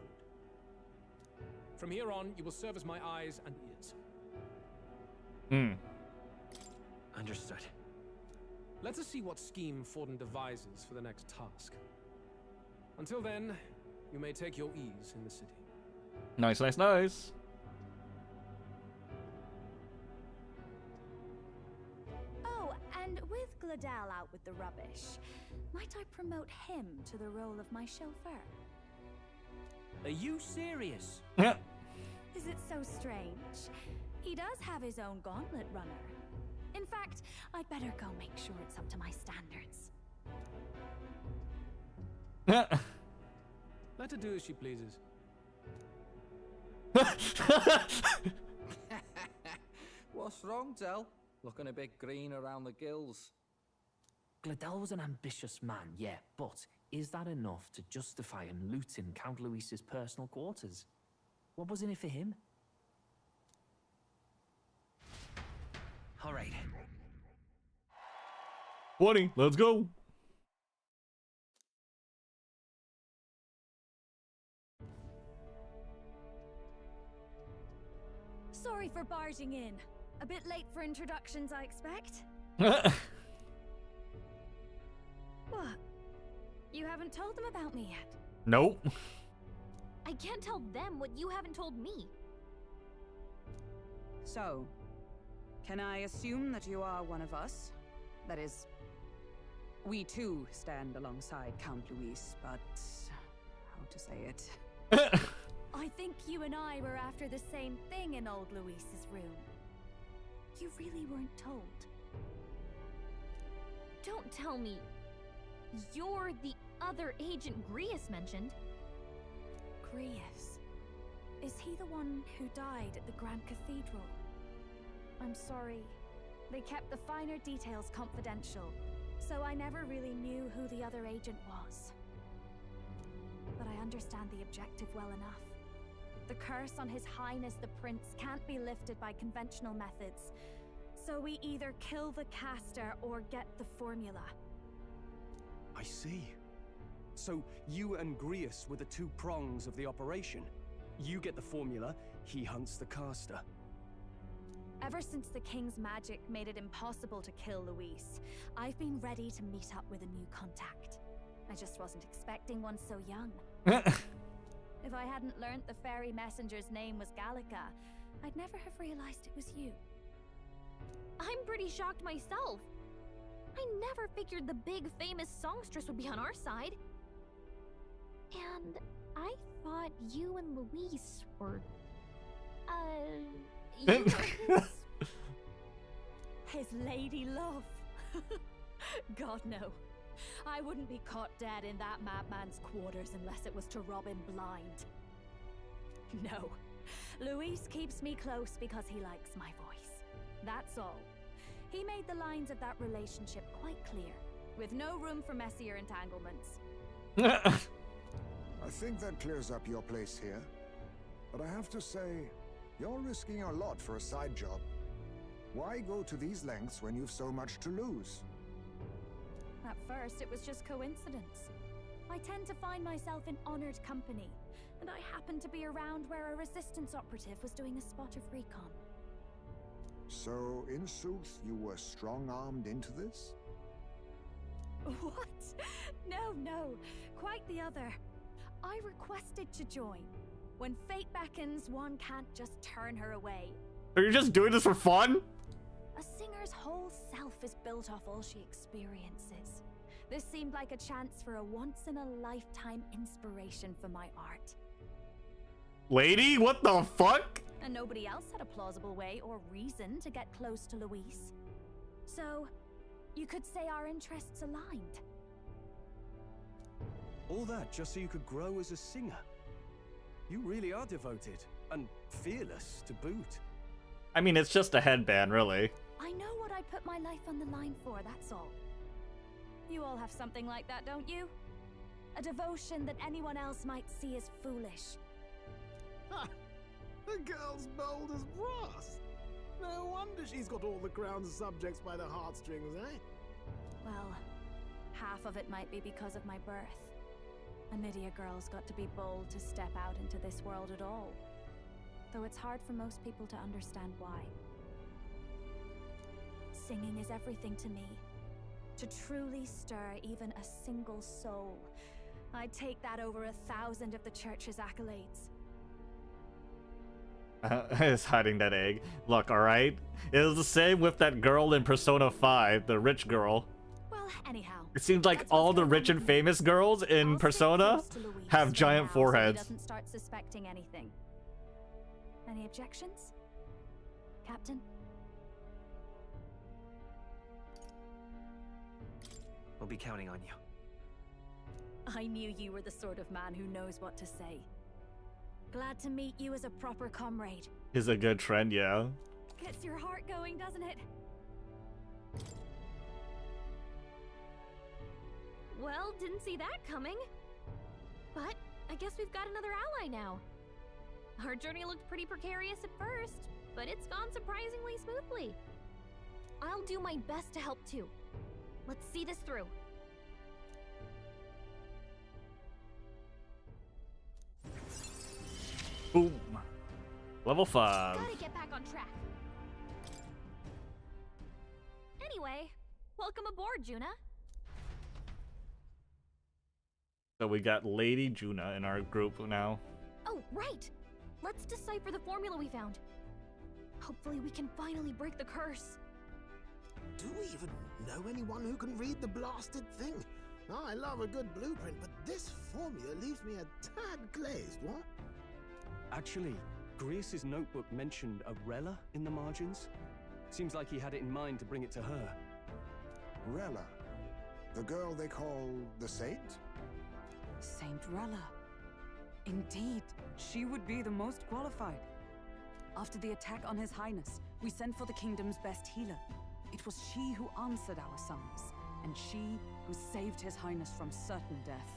[SPEAKER 4] From here on, you will serve as my eyes and ears.
[SPEAKER 2] Hmm.
[SPEAKER 12] Understood.
[SPEAKER 4] Let us see what scheme Forden devises for the next task. Until then, you may take your ease in the city.
[SPEAKER 2] Nice, nice, nice.
[SPEAKER 17] Oh, and with Gladel out with the rubbish, might I promote him to the role of my chauffeur?
[SPEAKER 12] Are you serious?
[SPEAKER 2] Yeah.
[SPEAKER 17] Is it so strange? He does have his own gauntlet runner. In fact, I'd better go make sure it's up to my standards.
[SPEAKER 4] Let her do as she pleases.
[SPEAKER 15] What's wrong, Del? Looking a bit green around the gills.
[SPEAKER 12] Gladel was an ambitious man, yeah, but is that enough to justify him looting Count Luis's personal quarters? What was in it for him? All right.
[SPEAKER 2] 20, let's go.
[SPEAKER 17] Sorry for barging in. A bit late for introductions, I expect. What? You haven't told them about me yet?
[SPEAKER 2] Nope.
[SPEAKER 5] I can't tell them what you haven't told me.
[SPEAKER 14] So, can I assume that you are one of us? That is, we too stand alongside Count Luis, but how to say it?
[SPEAKER 17] I think you and I were after the same thing in old Luis's room. You really weren't told.
[SPEAKER 5] Don't tell me you're the other agent Grius mentioned.
[SPEAKER 17] Grius? Is he the one who died at the Grand Cathedral? I'm sorry. They kept the finer details confidential, so I never really knew who the other agent was. But I understand the objective well enough. The curse on His Highness the Prince can't be lifted by conventional methods, so we either kill the caster or get the formula.
[SPEAKER 7] I see. So you and Grius were the two prongs of the operation. You get the formula, he hunts the caster.
[SPEAKER 17] Ever since the King's magic made it impossible to kill Luis, I've been ready to meet up with a new contact. I just wasn't expecting one so young. If I hadn't learnt the fairy messenger's name was Gallica, I'd never have realized it was you.
[SPEAKER 5] I'm pretty shocked myself. I never figured the big famous songstress would be on our side. And I thought you and Luis were... you were
[SPEAKER 17] his lady love. God, no. I wouldn't be caught dead in that madman's quarters unless it was to rob him blind. No. Luis keeps me close because he likes my voice. That's all. He made the lines of that relationship quite clear, with no room for messier entanglements.
[SPEAKER 8] I think that clears up your place here. But I have to say, you're risking a lot for a side job. Why go to these lengths when you've so much to lose?
[SPEAKER 17] At first, it was just coincidence. I tend to find myself in honored company, and I happened to be around where a resistance operative was doing a spot of recon.
[SPEAKER 8] So, in sooth, you were strong-armed into this?
[SPEAKER 17] What? No, no. Quite the other. I requested to join. When fate beckons, one can't just turn her away.
[SPEAKER 2] Are you just doing this for fun?
[SPEAKER 17] A singer's whole self is built off all she experiences. This seemed like a chance for a once-in-a-lifetime inspiration for my art.
[SPEAKER 2] Lady, what the fuck?
[SPEAKER 17] And nobody else had a plausible way or reason to get close to Luis. So, you could say our interests aligned.
[SPEAKER 7] All that just so you could grow as a singer. You really are devoted, and fearless to boot.
[SPEAKER 2] I mean, it's just a headband, really.
[SPEAKER 17] I know what I put my life on the line for, that's all. You all have something like that, don't you? A devotion that anyone else might see as foolish.
[SPEAKER 19] Ha! The girl's bold as brass. No wonder she's got all the crown's subjects by the heartstrings, eh?
[SPEAKER 17] Well, half of it might be because of my birth. A Nydia girl's got to be bold to step out into this world at all. Though it's hard for most people to understand why. Singing is everything to me. To truly stir even a single soul, I'd take that over 1,000 of the church's accolades.
[SPEAKER 2] Is hiding that egg. Look, alright? It was the same with that girl in Persona 5, the rich girl.
[SPEAKER 17] Well, anyhow.
[SPEAKER 2] It seems like all the rich and famous girls in Persona have giant
[SPEAKER 17] He
[SPEAKER 2] foreheads.
[SPEAKER 17] doesn't start suspecting anything. Any objections, Captain?
[SPEAKER 20] We'll be counting on you.
[SPEAKER 17] I knew you were the sort of man who knows what to say. Glad to meet you as a proper comrade.
[SPEAKER 2] Is a good trend, yeah.
[SPEAKER 17] Gets your heart going, doesn't it?
[SPEAKER 5] Well, didn't see that coming. But I guess we've got another ally now. Our journey looked pretty precarious at first, but it's gone surprisingly smoothly. I'll do my best to help too. Let's see this through.
[SPEAKER 2] Boom. Level 5.
[SPEAKER 5] Gotta get back on track. Anyway, welcome aboard, Juna.
[SPEAKER 2] So we got Lady Juna in our group now.
[SPEAKER 5] Oh, right! Let's decipher the formula we found. Hopefully we can finally break the curse.
[SPEAKER 19] Do we even know anyone who can read the blasted thing? I love a good blueprint, but this formula leaves me a tad glazed, what?
[SPEAKER 7] Actually, Grease's notebook mentioned a Rella in the margins. Seems like he had it in mind to bring it to her.
[SPEAKER 8] Rella? The girl they call the Saint?
[SPEAKER 14] Saint Rella. Indeed, she would be the most qualified. After the attack on His Highness, we sent for the kingdom's best healer. It was she who answered our summons, and she who saved His Highness from certain death.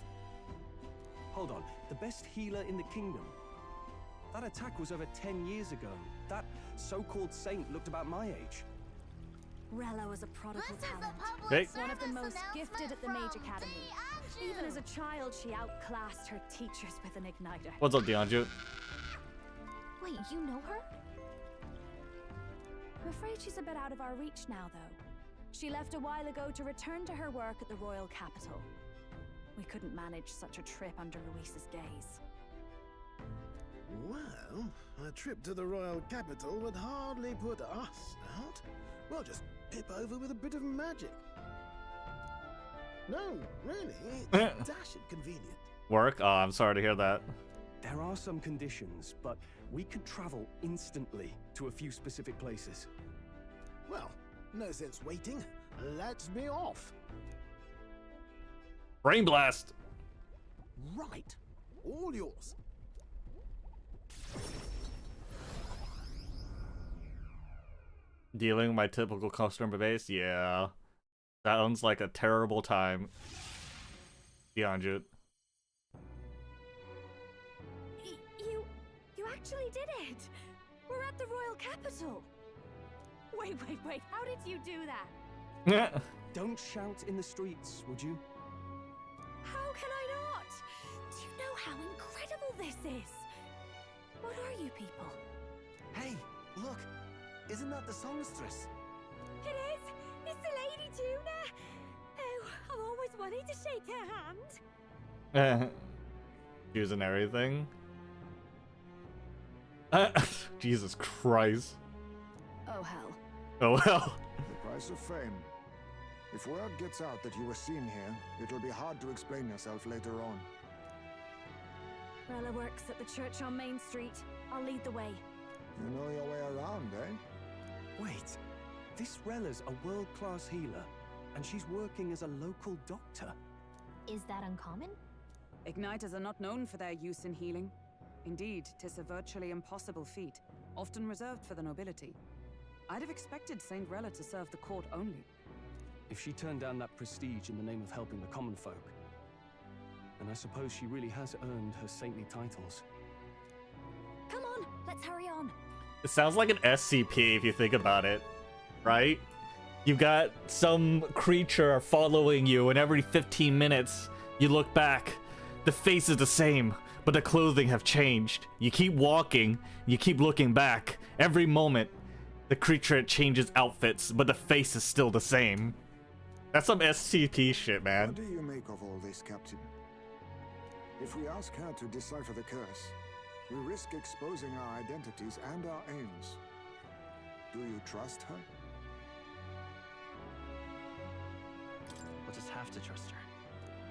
[SPEAKER 7] Hold on, the best healer in the kingdom? That attack was over 10 years ago. That so-called saint looked about my age.
[SPEAKER 17] Rella was a prodigal talent.
[SPEAKER 2] Hey.
[SPEAKER 17] One of the most gifted at the Mage Academy. Even as a child, she outclassed her teachers with an igniter.
[SPEAKER 2] What's up, Deonju?
[SPEAKER 17] Wait, you know her? I'm afraid she's a bit out of our reach now, though. She left a while ago to return to her work at the royal capital. We couldn't manage such a trip under Luis's gaze.
[SPEAKER 19] Well, a trip to the royal capital would hardly put us out. We'll just pip over with a bit of magic. No, really, it's dashed convenient.
[SPEAKER 2] Work? Oh, I'm sorry to hear that.
[SPEAKER 7] There are some conditions, but we could travel instantly to a few specific places.
[SPEAKER 19] Well, no sense waiting. Let's be off.
[SPEAKER 2] Brain blast.
[SPEAKER 19] Right. All yours.
[SPEAKER 2] Dealing with my typical customer base? Yeah. Sounds like a terrible time. Deonju.
[SPEAKER 17] You actually did it! We're at the royal capital! Wait, how did you do that?
[SPEAKER 7] Don't shout in the streets, would you?
[SPEAKER 17] How can I not? Do you know how incredible this is? What are you people?
[SPEAKER 20] Hey, look! Isn't that the songstress?
[SPEAKER 17] It is! It's the Lady Juna! Oh, I've always wanted to shake her hand.
[SPEAKER 2] Shoes and everything. Jesus Christ.
[SPEAKER 17] Oh hell.
[SPEAKER 2] Oh hell.
[SPEAKER 8] The price of fame. If word gets out that you were seen here, it'll be hard to explain yourself later on.
[SPEAKER 17] Rella works at the church on Main Street. I'll lead the way.
[SPEAKER 8] You know your way around, eh?
[SPEAKER 11] Wait, this Rella's a world-class healer, and she's working as a local doctor.
[SPEAKER 5] Is that uncommon?
[SPEAKER 14] Igniters are not known for their use in healing. Indeed, 'tis a virtually impossible feat, often reserved for the nobility. I'd have expected Saint Rella to serve the court only.
[SPEAKER 7] If she turned down that prestige in the name of helping the common folk, then I suppose she really has earned her saintly titles.
[SPEAKER 17] Come on, let's hurry on.
[SPEAKER 2] It sounds like an SCP if you think about it, right? You've got some creature following you, and every 15 minutes you look back. The face is the same, but the clothing have changed. You keep walking, you keep looking back. Every moment, the creature changes outfits, but the face is still the same. That's some SCP shit, man.
[SPEAKER 8] What do you make of all this, Captain? If we ask her to decipher the curse, we risk exposing our identities and our aims. Do you trust her?
[SPEAKER 11] We'll just have to trust her.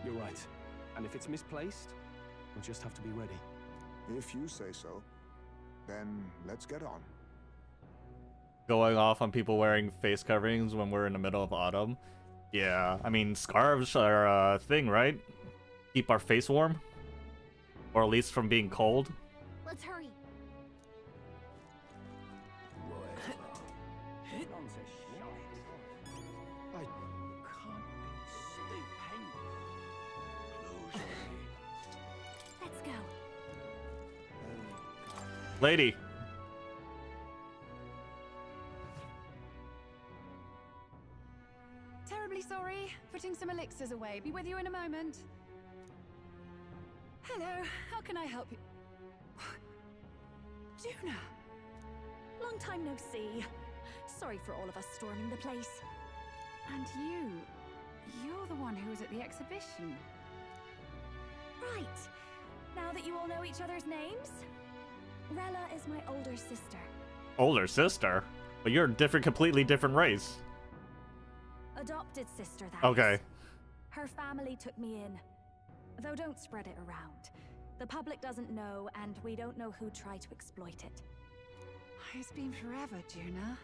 [SPEAKER 7] You're right. And if it's misplaced, we'll just have to be ready.
[SPEAKER 8] If you say so, then let's get on.
[SPEAKER 2] Going off on people wearing face coverings when we're in the middle of autumn. Yeah, I mean, scarves are a thing, right? Keep our face warm. Or at least from being cold.
[SPEAKER 5] Let's hurry. Let's go.
[SPEAKER 2] Lady.
[SPEAKER 14] Terribly sorry. Putting some elixirs away. Be with you in a moment. Hello. How can I help you? Juna!
[SPEAKER 17] Long time no see. Sorry for all of us storming the place.
[SPEAKER 14] And you're the one who was at the exhibition.
[SPEAKER 17] Right. Now that you all know each other's names, Rella is my older sister.
[SPEAKER 2] Older sister? But you're a different, completely different race.
[SPEAKER 17] Adopted sister, that
[SPEAKER 2] Okay.
[SPEAKER 17] is. Her family took me in. Though don't spread it around. The public doesn't know, and we don't know who tried to exploit it.
[SPEAKER 14] It's been forever, Juna.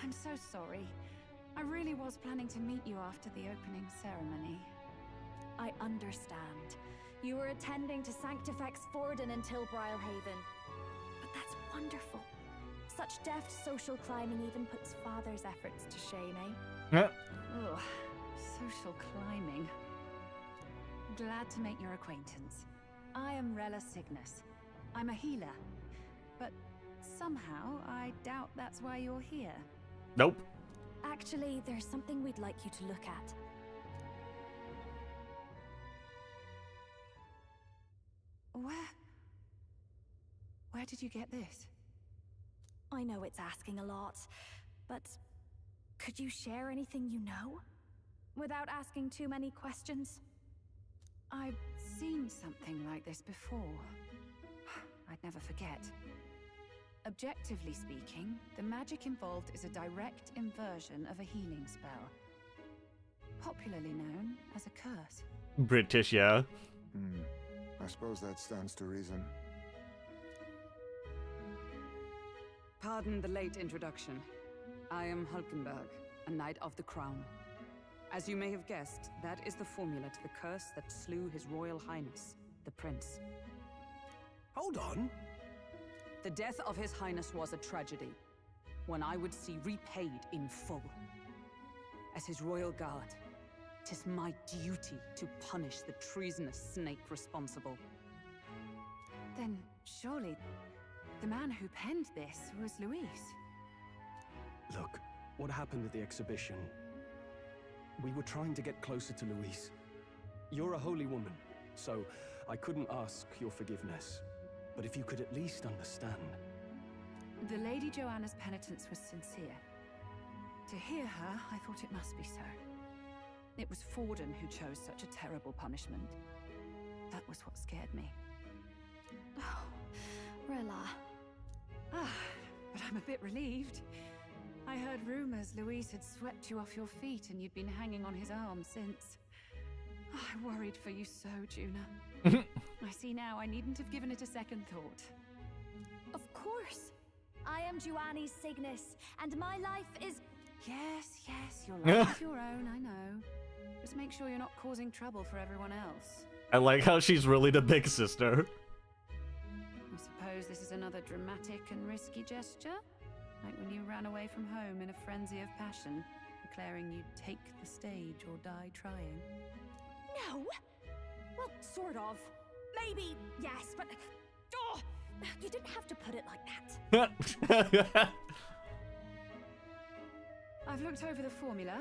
[SPEAKER 14] I'm so sorry. I really was planning to meet you after the opening ceremony.
[SPEAKER 17] I understand. You were attending to Sanctifex Forden until Brylehaven. But that's wonderful. Such deft social climbing even puts father's efforts to shame, eh?
[SPEAKER 2] Yeah.
[SPEAKER 14] Ugh, social climbing. Glad to make your acquaintance. I am Rella Cygnus. I'm a healer. But somehow, I doubt that's why you're here.
[SPEAKER 2] Nope.
[SPEAKER 17] Actually, there's something we'd like you to look at.
[SPEAKER 14] Where did you get this?
[SPEAKER 17] I know it's asking a lot, but could you share anything you know? Without asking too many questions?
[SPEAKER 14] I've seen something like this before. I'd never forget. Objectively speaking, the magic involved is a direct inversion of a healing spell. Popularly known as a curse.
[SPEAKER 2] British, yeah.
[SPEAKER 8] I suppose that stands to reason.
[SPEAKER 14] Pardon the late introduction. I am Hulkenberg, a Knight of the Crown. As you may have guessed, that is the formula to the curse that slew His Royal Highness, the Prince.
[SPEAKER 11] Hold on.
[SPEAKER 14] The death of His Highness was a tragedy, one I would see repaid in full. As His Royal Guard, 'tis my duty to punish the treasonous snake responsible. Then, surely, the man who penned this was Luis.
[SPEAKER 7] Look, what happened at the exhibition? We were trying to get closer to Luis. You're a holy woman, so I couldn't ask your forgiveness. But if you could at least understand.
[SPEAKER 14] The Lady Joanna's penitence was sincere. To hear her, I thought it must be so. It was Forden who chose such a terrible punishment. That was what scared me.
[SPEAKER 17] Oh, Rilla.
[SPEAKER 14] Ah, but I'm a bit relieved. I heard rumors Luis had swept you off your feet and you'd been hanging on his arm since. Oh, I worried for you so, Juna. I see now I needn't have given it a second thought.
[SPEAKER 17] Of course. I am Giovanni Cygnus, and my life is...
[SPEAKER 14] Yes, your life is your own, I know. Just make sure you're not causing trouble for everyone else.
[SPEAKER 2] I like how she's really the big sister.
[SPEAKER 14] I suppose this is another dramatic and risky gesture? Like when you ran away from home in a frenzy of passion, declaring you'd take the stage or die trying.
[SPEAKER 17] No! Well, sort of. Maybe, yes, but... Oh! You didn't have to put it like that.
[SPEAKER 14] I've looked over the formula.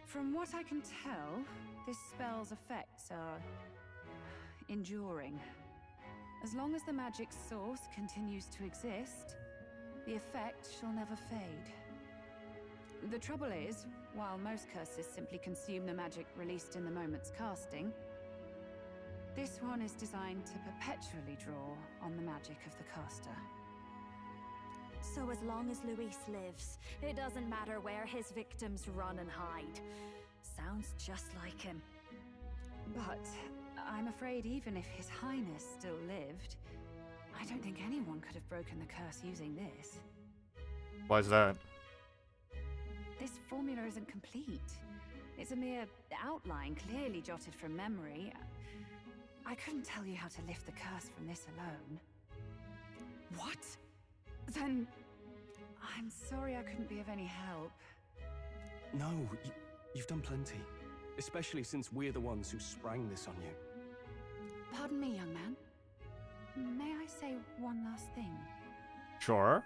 [SPEAKER 14] From what I can tell, this spell's effects are enduring. As long as the magic source continues to exist, the effect shall never fade. The trouble is, while most curses simply consume the magic released in the moment's casting, this one is designed to perpetually draw on the magic of the caster.
[SPEAKER 17] So as long as Luis lives, it doesn't matter where his victims run and hide. Sounds just like him.
[SPEAKER 14] But I'm afraid even if His Highness still lived, I don't think anyone could have broken the curse using this.
[SPEAKER 2] Why's that?
[SPEAKER 14] This formula isn't complete. It's a mere outline, clearly jotted from memory. I couldn't tell you how to lift the curse from this alone. What? Then... I'm sorry I couldn't be of any help.
[SPEAKER 11] No, you've done plenty. Especially since we're the ones who sprang this on you.
[SPEAKER 14] Pardon me, young man. May I say one last thing?
[SPEAKER 2] Sure.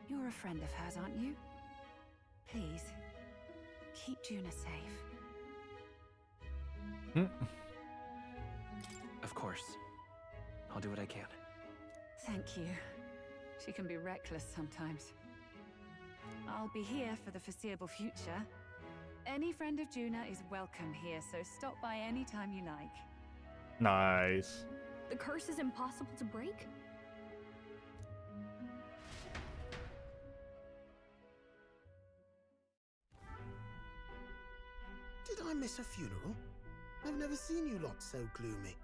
[SPEAKER 14] You're a friend of hers, aren't you? Please, keep Juna safe.
[SPEAKER 10] Of course. I'll do what I can.
[SPEAKER 14] Thank you. She can be reckless sometimes. I'll be here for the foreseeable future. Any friend of Juna is welcome here, so stop by any time you like.
[SPEAKER 2] Nice.
[SPEAKER 18] The curse is impossible to break?
[SPEAKER 19] Did I miss a funeral? I've never seen you lot so gloomy.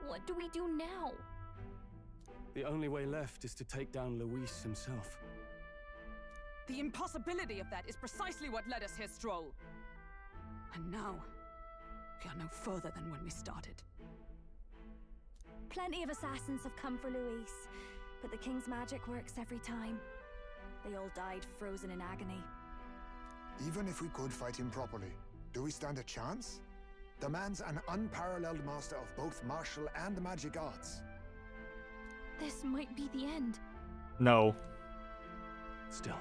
[SPEAKER 18] What do we do now?
[SPEAKER 11] The only way left is to take down Luis himself.
[SPEAKER 14] The impossibility of that is precisely what led us here, Stroll. And now, we are no further than when we started.
[SPEAKER 17] Plenty of assassins have come for Luis, but the king's magic works every time. They all died frozen in agony.
[SPEAKER 8] Even if we could fight him properly, do we stand a chance? The man's an unparalleled master of both martial and magic arts.
[SPEAKER 18] This might be the end.
[SPEAKER 2] No.
[SPEAKER 11] Still,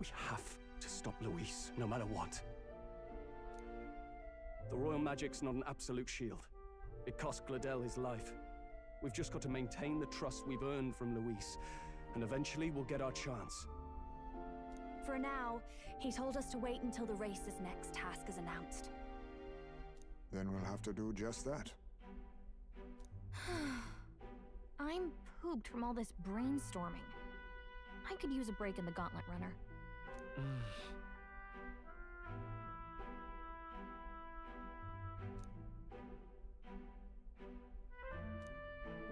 [SPEAKER 11] we have to stop Luis, no matter what. The royal magic's not an absolute shield. It cost Gladel his life. We've just got to maintain the trust we've earned from Luis, and eventually we'll get our chance.
[SPEAKER 17] For now, he told us to wait until the race's next task is announced.
[SPEAKER 8] Then we'll have to do just that.
[SPEAKER 18] I'm pooped from all this brainstorming. I could use a break in the gauntlet runner.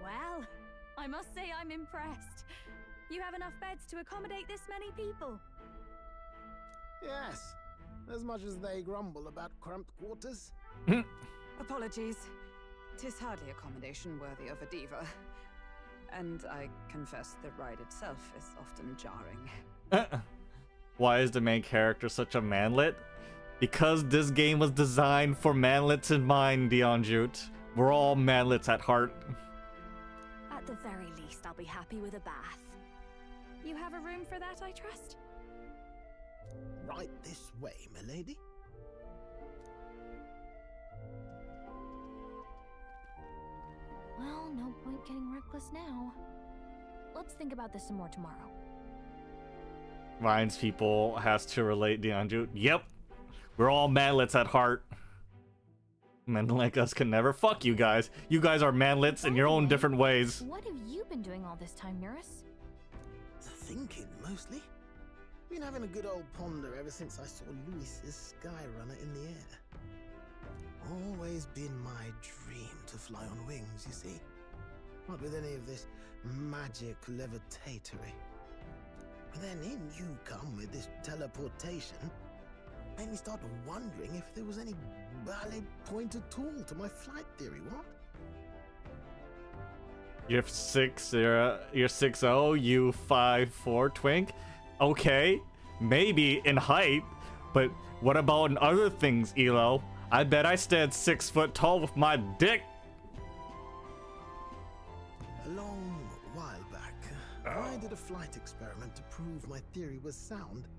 [SPEAKER 17] Well, I must say I'm impressed. You have enough beds to accommodate this many people.
[SPEAKER 19] Yes, as much as they grumble about cramped quarters.
[SPEAKER 14] Apologies. 'Tis hardly accommodation worthy of a diva. And I confess the ride itself is often jarring.
[SPEAKER 2] Why is the main character such a manlet? Because this game was designed for manlets in mind, Dionjut. We're all manlets at heart.
[SPEAKER 17] At the very least, I'll be happy with a bath. You have a room for that, I trust?
[SPEAKER 19] Right this way, milady.
[SPEAKER 18] Well, no point getting reckless now. Let's think about this some more tomorrow.
[SPEAKER 2] Ryan's people has to relate, Dionjut. Yep. We're all manlets at heart. Men like us can never. Fuck you guys. You guys are manlets in your own different ways.
[SPEAKER 5] What have you been doing all this time, Nurse?
[SPEAKER 19] Thinking, mostly. Been having a good old ponder ever since I saw Luis's Skyrunner in the air. Always been my dream to fly on wings, you see. Not with any of this magic levitatory. But then in you come with this teleportation. Made me start wondering if there was any valid point at all to my flight theory, what?
[SPEAKER 2] You're 6'0", you 5'4", twink. Okay, maybe in height, but what about in other things, Elo? I bet I stand 6 foot tall with my dick.
[SPEAKER 19] A long while back, I did a flight experiment to prove my theory was sound.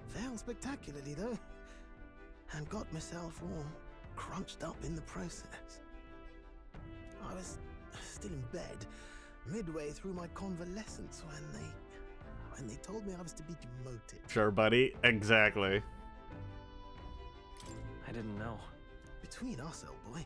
[SPEAKER 19] Failed spectacularly though, and got myself all crunched up in the process. I was still in bed, midway through my convalescence when they told me I was to be demoted.
[SPEAKER 2] Sure, buddy. Exactly.
[SPEAKER 20] I didn't know.
[SPEAKER 19] Between us, old boy,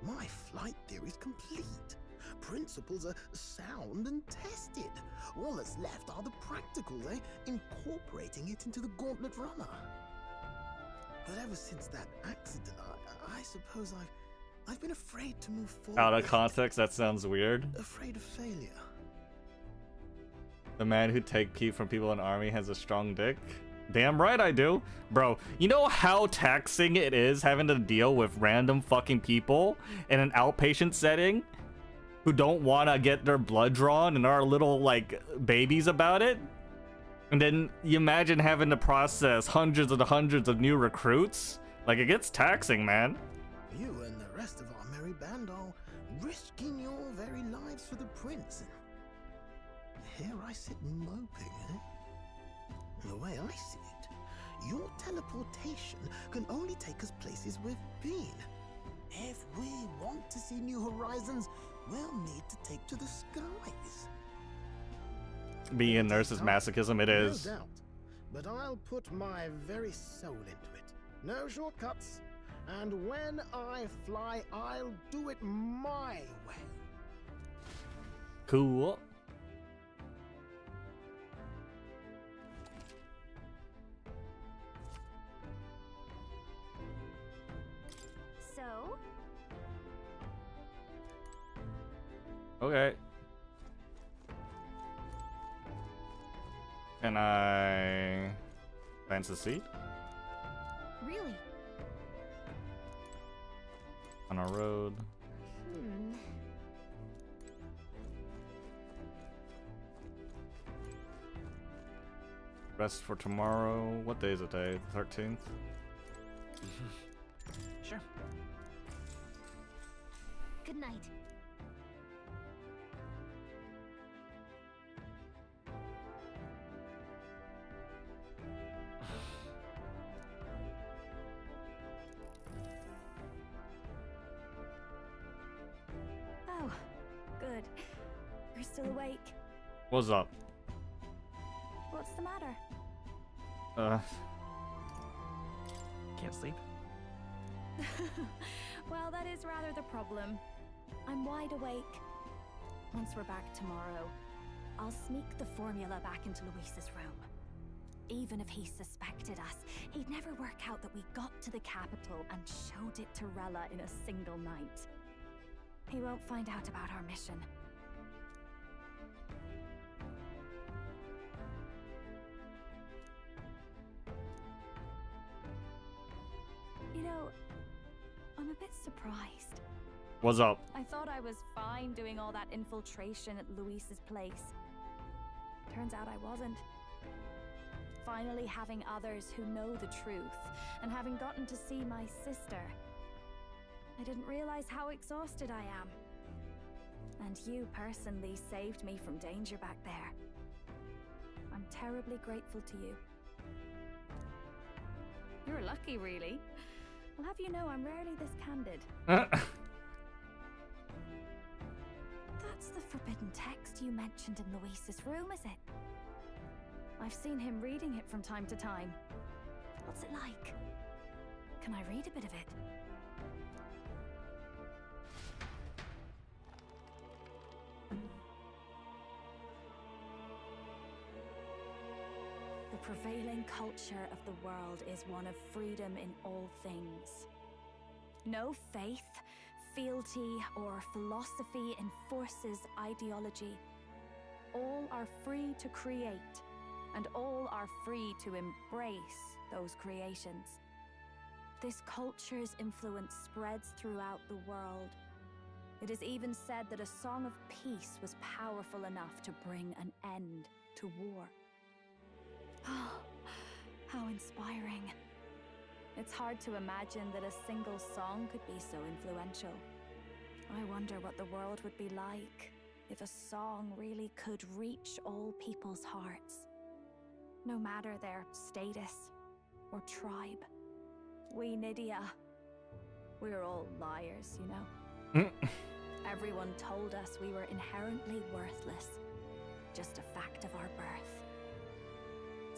[SPEAKER 19] my flight theory's complete. Principles are sound and tested. All that's left are the practicals, incorporating it into the Gauntlet Runner. But ever since that accident, I suppose I've been afraid to move forward.
[SPEAKER 2] Out of context, that sounds weird.
[SPEAKER 19] Afraid of failure.
[SPEAKER 2] The man who take pee from people in army has a strong dick. Damn right I do. Bro, you know how taxing it is having to deal with random fucking people in an outpatient setting who don't want to get their blood drawn and are little, like, babies about it? And then you imagine having to process hundreds of new recruits? Like, it gets taxing, man.
[SPEAKER 19] You and the rest of our merry band are risking your very lives for the prince. Here I sit moping, The way I see it, your teleportation can only take us places we've been. If we want to see new horizons, we'll need to take to the skies.
[SPEAKER 2] Being nurse's masochism, it is.
[SPEAKER 19] No doubt, but I'll put my very soul into it. No shortcuts. And when I fly, I'll do it my way.
[SPEAKER 2] Cool.
[SPEAKER 5] So?
[SPEAKER 2] Okay. Can I plant a seed?
[SPEAKER 5] Really?
[SPEAKER 2] On a road. Rest for tomorrow. What day is it today? 13th?
[SPEAKER 20] Sure.
[SPEAKER 5] Good night. Oh, good. You're still awake.
[SPEAKER 2] What's up?
[SPEAKER 5] What's the matter?
[SPEAKER 20] Can't sleep?
[SPEAKER 17] Well, that is rather the problem. I'm wide awake. Once we're back tomorrow, I'll sneak the formula back into Luis's room. Even if he suspected us, he'd never work out that we got to the capital and showed it to Rella in a single night. He won't find out about our mission. You know, I'm a bit surprised.
[SPEAKER 2] What's up?
[SPEAKER 17] I thought I was fine doing all that infiltration at Luis's place. Turns out I wasn't. Finally having others who know the truth, and having gotten to see my sister, I didn't realize how exhausted I am. And you personally saved me from danger back there. I'm terribly grateful to you. You're lucky, really. I'll have you know I'm rarely this candid. That's the forbidden text you mentioned in Luis's room, is it? I've seen him reading it from time to time. What's it like? Can I read a bit of it? The prevailing culture of the world is one of freedom in all things. No faith, fealty, or philosophy enforces ideology. All are free to create, and all are free to embrace those creations. This culture's influence spreads throughout the world. It is even said that a song of peace was powerful enough to bring an end to war. Oh, how inspiring. It's hard to imagine that a single song could be so influential. I wonder what the world would be like if a song really could reach all people's hearts, no matter their status or tribe. We Nydia, we're all liars, you know? Everyone told us we were inherently worthless, just a fact of our birth.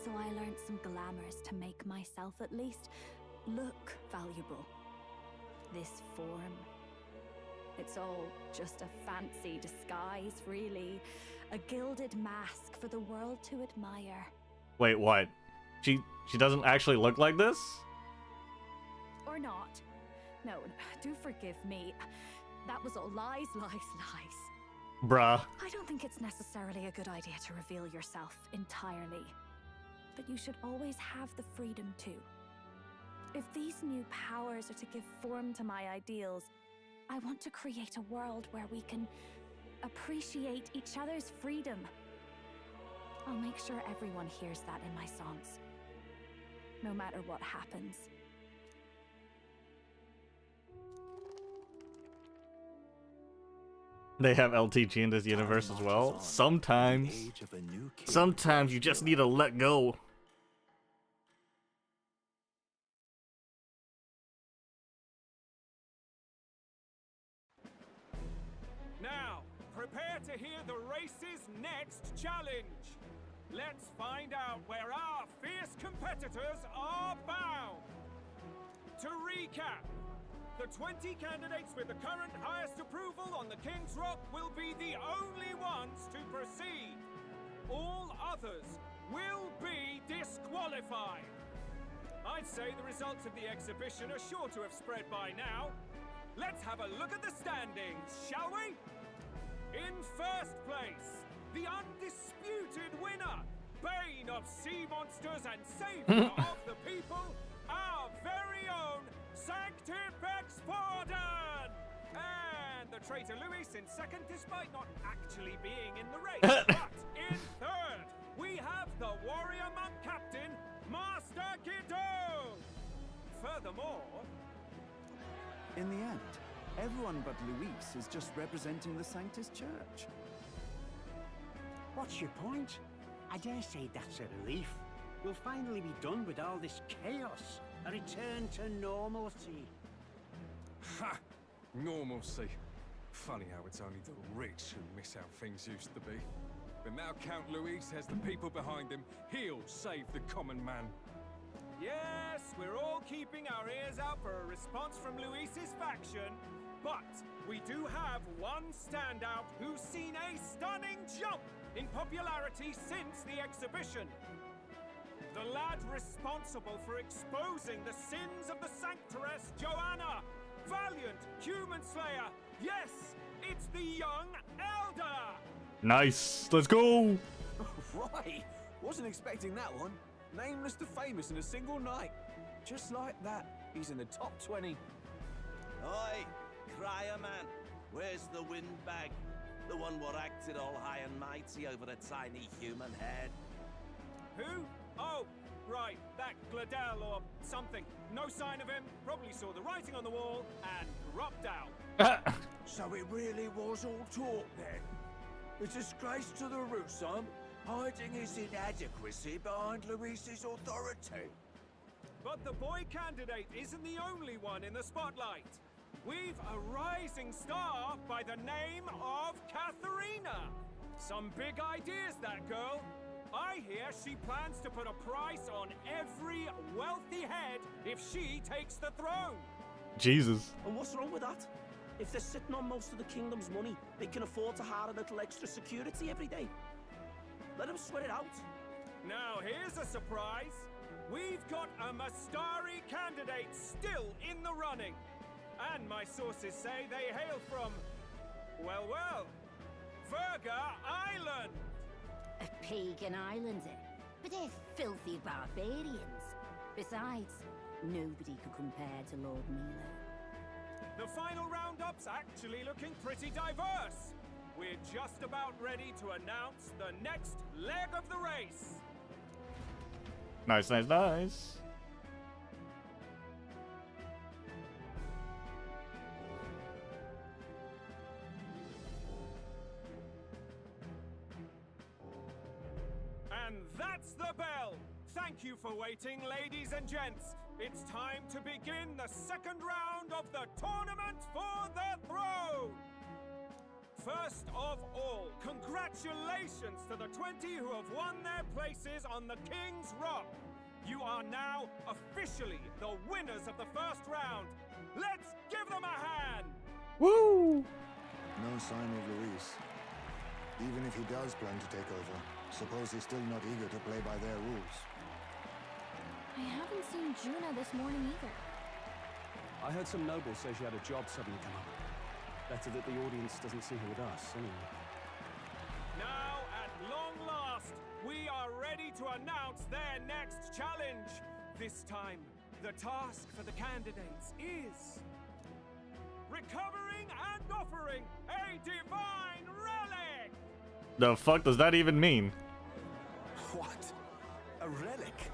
[SPEAKER 17] So I learned some glamours to make myself at least look valuable. This form, it's all just a fancy disguise, really. A gilded mask for the world to admire.
[SPEAKER 2] Wait, what? She doesn't actually look like this?
[SPEAKER 17] Or not. No, do forgive me. That was all lies, lies, lies.
[SPEAKER 2] Bruh.
[SPEAKER 17] I don't think it's necessarily a good idea to reveal yourself entirely. But you should always have the freedom to. If these new powers are to give form to my ideals, I want to create a world where we can appreciate each other's freedom. I'll make sure everyone hears that in my songs, no matter what happens.
[SPEAKER 2] They have LTG in this universe as well. Sometimes you just need to let go.
[SPEAKER 21] Now, prepare to hear the race's next challenge. Let's find out where our fierce competitors are bound. To recap, the 20 candidates with the current highest approval on the King's Rock will be the only ones to proceed. All others will be disqualified. I'd say the results of the exhibition are sure to have spread by now. Let's have a look at the standings, shall we? In first place, the undisputed winner, Bane of Sea Monsters and Savior of the People, our very own Sanctifex Forden! And the traitor Luis in second, despite not actually being in the race. But in third, we have the warrior monk captain, Master Guido! Furthermore...
[SPEAKER 22] In the end, everyone but Luis is just representing the Sanctus Church.
[SPEAKER 23] What's your point? I dare say that's a relief. We'll finally be done with all this chaos. A return to normalcy.
[SPEAKER 6] Ha! Normalcy. Funny how it's only the rich who miss how things used to be. But now Count Luis has the people behind him. He'll save the common man.
[SPEAKER 21] Yes, we're all keeping our ears out for a response from Luis's faction, but we do have one standout who's seen a stunning jump in popularity since the exhibition. The lad responsible for exposing the sins of the Sanctoress Joanna, valiant human slayer. Yes, it's the young elder.
[SPEAKER 2] Nice. Let's go.
[SPEAKER 24] Right. Wasn't expecting that one. Nameless to famous in a single night. Just like that, he's in the top 20.
[SPEAKER 25] Oi, crier man, where's the windbag? The one what acted all high and mighty over a tiny human head.
[SPEAKER 21] Who? Oh, right, that Gladel or something. No sign of him, probably saw the writing on the wall and dropped out.
[SPEAKER 24] So it really was all talk then? A disgrace to the Rusum, hiding his inadequacy behind Luis's authority.
[SPEAKER 21] But the boy candidate isn't the only one in the spotlight. We've a rising star by the name of Katharina. Some big ideas, that girl. I hear she plans to put a price on every wealthy head if she takes the throne.
[SPEAKER 2] Jesus.
[SPEAKER 26] And what's wrong with that? If they're sitting on most of the kingdom's money, they can afford to hire a little extra security every day. Let them sweat it out.
[SPEAKER 21] Now here's a surprise. We've got a Mastari candidate still in the running. And my sources say they hail from, well, Verga Island.
[SPEAKER 1] A pagan island, but they're filthy barbarians. Besides, nobody could compare to Lord Milo.
[SPEAKER 21] The final roundup's actually looking pretty diverse. We're just about ready to announce the next leg of the race.
[SPEAKER 2] Nice, nice, nice.
[SPEAKER 21] And that's the bell. Thank you for waiting, ladies and gents. It's time to begin the second round of the tournament for the throne. First of all, congratulations to the 20 who have won their places on the King's Rock. You are now officially the winners of the first round. Let's give them a hand.
[SPEAKER 2] Woo!
[SPEAKER 8] No sign of Luis. Even if he does plan to take over, suppose he's still not eager to play by their rules.
[SPEAKER 5] I haven't seen Juna this morning either.
[SPEAKER 11] I heard some nobles say she had a job suddenly come up. Better that the audience doesn't see her with us, anyway.
[SPEAKER 21] Now, at long last, we are ready to announce their next challenge. This time, the task for the candidates is recovering and offering a divine relic.
[SPEAKER 2] The fuck does that even mean?
[SPEAKER 22] What? A relic?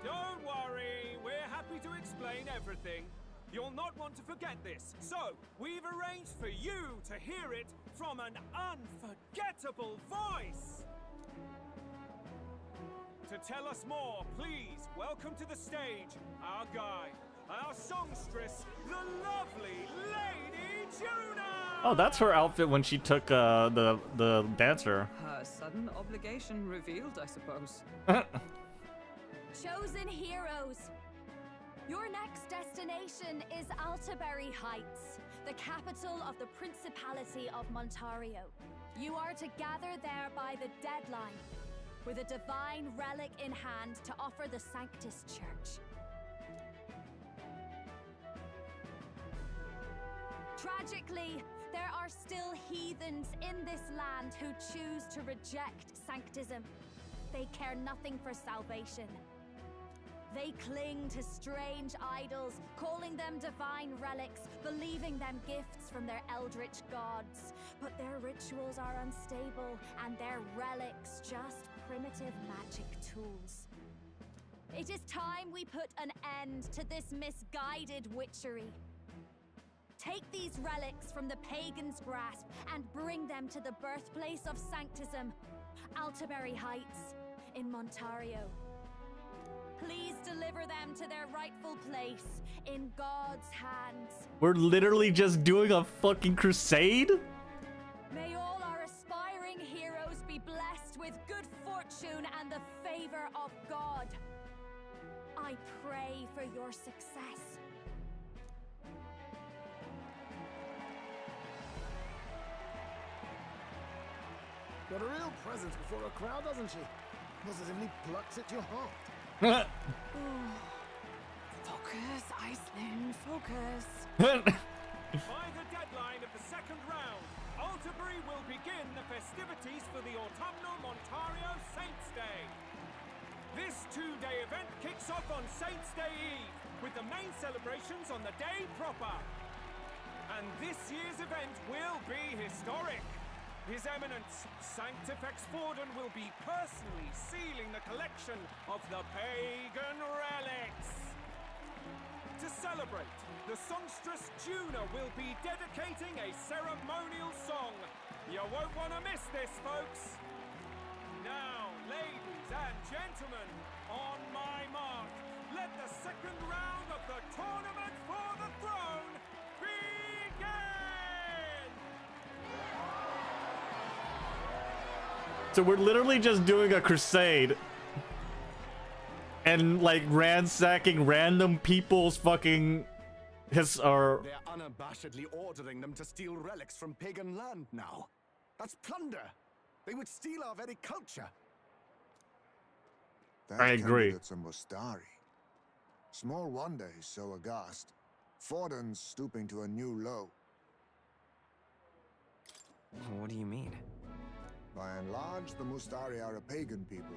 [SPEAKER 21] Don't worry, we're happy to explain everything. You'll not want to forget this, so we've arranged for you to hear it from an unforgettable voice. To tell us more, please welcome to the stage our guide, our songstress, the lovely Lady Juna!
[SPEAKER 2] Oh, that's her outfit when she took the dancer.
[SPEAKER 14] Her sudden obligation revealed, I suppose.
[SPEAKER 17] Chosen heroes, your next destination is Altaberry Heights, the capital of the Principality of Montario. You are to gather there by the deadline, with a divine relic in hand to offer the Sanctus Church. Tragically, there are still heathens in this land who choose to reject Sanctism. They care nothing for salvation. They cling to strange idols, calling them divine relics, believing them gifts from their eldritch gods. But their rituals are unstable, and their relics just primitive magic tools. It is time we put an end to this misguided witchery. Take these relics from the pagan's grasp and bring them to the birthplace of Sanctism, Altaberry Heights in Montario. Please deliver them to their rightful place in God's hands.
[SPEAKER 2] We're literally just doing a fucking crusade?
[SPEAKER 17] May all our aspiring heroes be blessed with good fortune and the favor of God. I pray for your success.
[SPEAKER 19] Got a real presence before a crowd, doesn't she? Positively plucks at your heart.
[SPEAKER 14] Focus, Iceland, focus.
[SPEAKER 21] By the deadline of the second round, Altaberry will begin the festivities for the autumnal Montario Saints' Day. This two-day event kicks off on Saints' Day Eve, with the main celebrations on the day proper. And this year's event will be historic. His Eminence, Sanctifex Forden, will be personally sealing the collection of the pagan relics. To celebrate, the songstress Juna will be dedicating a ceremonial song. You won't want to miss this, folks. Now, ladies and gentlemen, on my mark, let the second round of the tournament for the throne begin!
[SPEAKER 2] So we're literally just doing a crusade and like ransacking random people's fucking
[SPEAKER 22] They're unabashedly ordering them to steal relics from pagan land now. That's plunder. They would steal our very culture.
[SPEAKER 8] That
[SPEAKER 2] I agree.
[SPEAKER 8] candidate's a Mustari. Small wonder he's so aghast. Forden's stooping to a new low.
[SPEAKER 3] What do you mean?
[SPEAKER 8] By and large, the Mustari are a pagan people.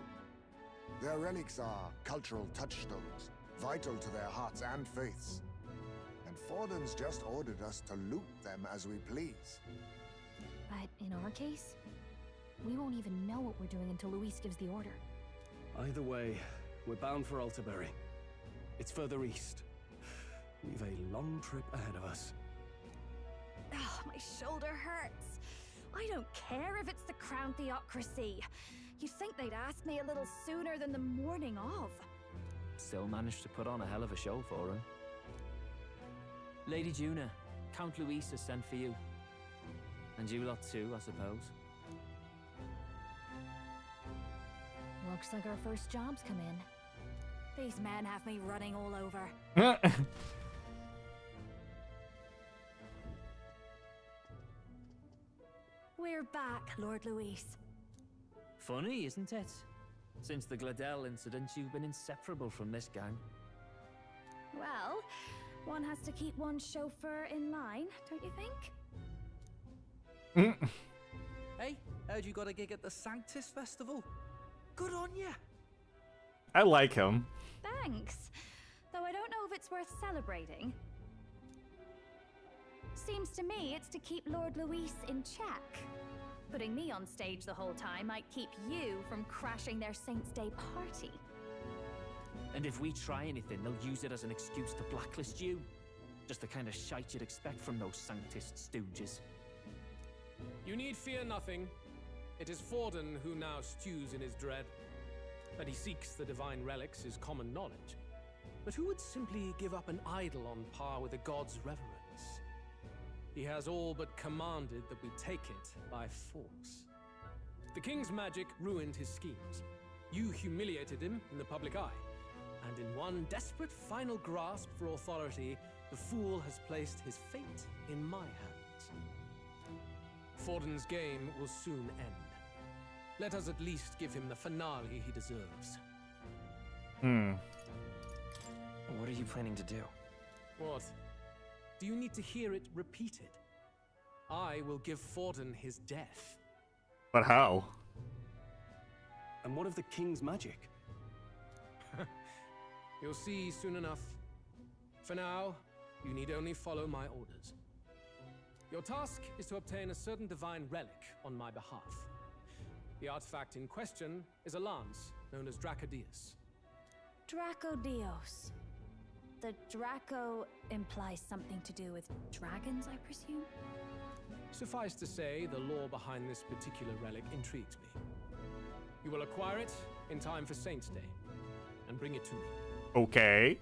[SPEAKER 8] Their relics are cultural touchstones, vital to their hearts and faiths. And Forden's just ordered us to loot them as we please.
[SPEAKER 5] But in our case, we won't even know what we're doing until Luis gives the order.
[SPEAKER 11] Either way, we're bound for Altaberry. It's further east. We've a long trip ahead of us.
[SPEAKER 17] Oh, my shoulder hurts. I don't care if it's the Crown Theocracy. You'd think they'd ask me a little sooner than the morning of.
[SPEAKER 12] Still managed to put on a hell of a show for him. Lady Juna, Count Luis has sent for you. And you lot too, I suppose.
[SPEAKER 17] Looks like our first job's come in. These men have me running all over. We're back, Lord Luis.
[SPEAKER 12] Funny, isn't it? Since the Gladel incident, you've been inseparable from this gang.
[SPEAKER 17] Well, one has to keep one's chauffeur in line, don't you think?
[SPEAKER 4] Hey, heard you got a gig at the Sanctus Festival? Good on ya!
[SPEAKER 2] I like him.
[SPEAKER 17] Thanks. Though I don't know if it's worth celebrating. Seems to me it's to keep Lord Luis in check. Putting me on stage the whole time might keep you from crashing their Saints' Day party.
[SPEAKER 12] And if we try anything, they'll use it as an excuse to blacklist you. Just the kind of shite you'd expect from those Sanctist stooges.
[SPEAKER 7] You need fear nothing. It is Forden who now stews in his dread. That he seeks the divine relics is common knowledge. But who would simply give up an idol on par with a god's reverence? He has all but commanded that we take it by force. The king's magic ruined his schemes. You humiliated him in the public eye. And in one desperate final grasp for authority, the fool has placed his fate in my hands. Forden's game will soon end. Let us at least give him the finale he deserves.
[SPEAKER 3] What are you planning to do?
[SPEAKER 7] What? Do you need to hear it repeated? I will give Forden his death.
[SPEAKER 2] But how?
[SPEAKER 11] And what of the king's magic?
[SPEAKER 7] You'll see soon enough. For now, you need only follow my orders. Your task is to obtain a certain divine relic on my behalf. The artifact in question is a lance known as Dracodius.
[SPEAKER 17] Dracodios. The Draco implies something to do with dragons, I presume?
[SPEAKER 7] Suffice to say, the lore behind this particular relic intrigues me. You will acquire it in time for Saints' Day, and bring it to me.
[SPEAKER 2] Okay.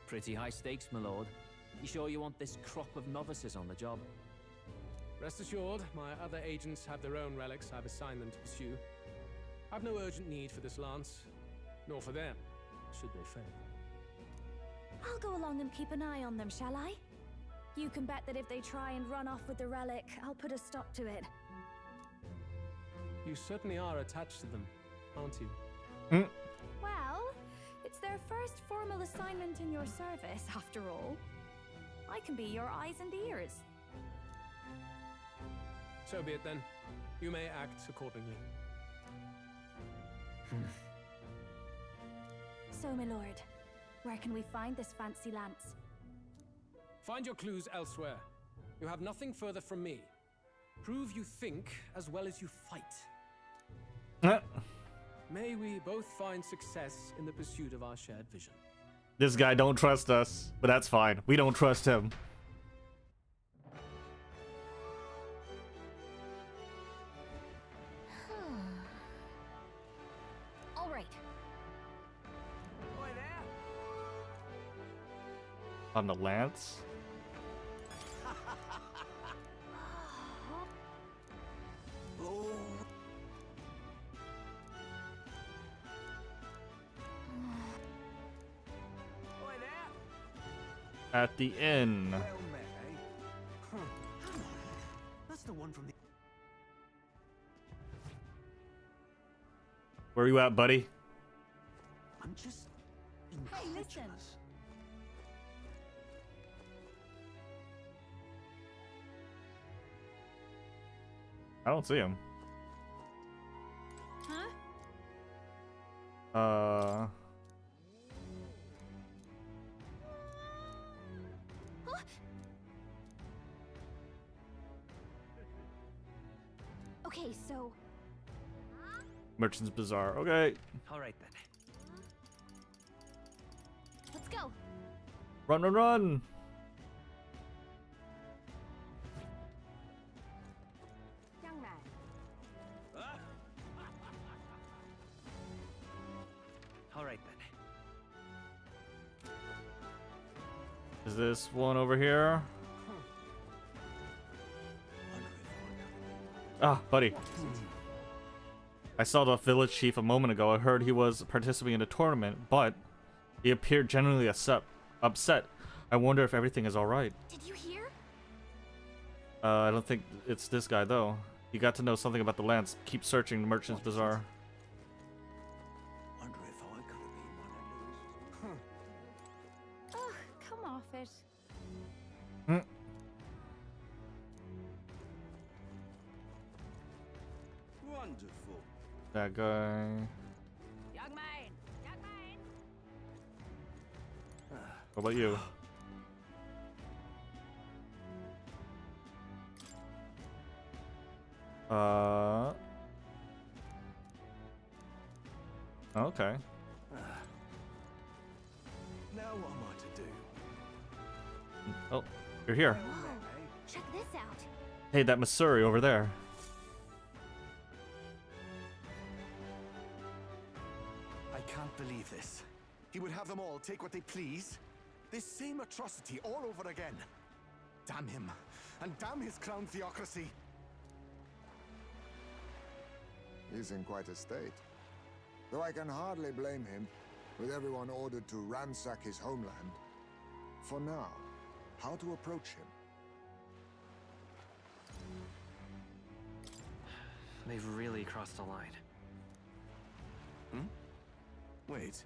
[SPEAKER 12] Pretty high stakes, my lord. You sure you want this crop of novices on the job?
[SPEAKER 7] Rest assured, my other agents have their own relics I've assigned them to pursue. I've no urgent need for this lance, nor for them, should they fail.
[SPEAKER 17] I'll go along and keep an eye on them, shall I? You can bet that if they try and run off with the relic, I'll put a stop to it.
[SPEAKER 7] You certainly are attached to them, aren't you?
[SPEAKER 17] Well, it's their first formal assignment in your service, after all. I can be your eyes and ears.
[SPEAKER 7] So be it then. You may act accordingly.
[SPEAKER 17] So, my lord, where can we find this fancy lance?
[SPEAKER 7] Find your clues elsewhere. You have nothing further from me. Prove you think as well as you fight. May we both find success in the pursuit of our shared vision.
[SPEAKER 2] This guy don't trust us, but that's fine. We don't trust him.
[SPEAKER 17] All right.
[SPEAKER 2] On the lance? At the inn.
[SPEAKER 23] Well met, eh? That's the one from the...
[SPEAKER 2] Where you at, buddy?
[SPEAKER 23] I'm just
[SPEAKER 17] Hey, listen.
[SPEAKER 23] incredulous.
[SPEAKER 2] I don't see him.
[SPEAKER 17] Huh?
[SPEAKER 5] Okay, so
[SPEAKER 2] Merchant's Bazaar. Okay.
[SPEAKER 3] All right then.
[SPEAKER 5] let's go.
[SPEAKER 2] Run, run, run!
[SPEAKER 17] Young man.
[SPEAKER 3] All right then.
[SPEAKER 2] Is this one over here? Ah, buddy. I saw the village chief a moment ago. I heard he was participating in a tournament, but he appeared genuinely upset. I wonder if everything is alright.
[SPEAKER 5] Did you hear?
[SPEAKER 2] I don't think it's this guy, though. You got to know something about the lands. Keep searching the Merchant's Bazaar.
[SPEAKER 24] Wonder if I could have been one of those.
[SPEAKER 17] Ugh, come off it.
[SPEAKER 2] Hmm.
[SPEAKER 25] Wonderful.
[SPEAKER 2] That guy.
[SPEAKER 17] Young man. Young man.
[SPEAKER 2] What about you? Okay.
[SPEAKER 24] Now what am I to do?
[SPEAKER 2] Oh, you're here.
[SPEAKER 5] Whoa, check this out.
[SPEAKER 2] Hey, that Missouri over there.
[SPEAKER 22] I can't believe this. He would have them all take what they please. This same atrocity all over again. Damn him. And damn his crown theocracy.
[SPEAKER 8] He's in quite a state. Though I can hardly blame him, with everyone ordered to ransack his homeland. For now, how to approach him?
[SPEAKER 3] They've really crossed the line.
[SPEAKER 22] Wait.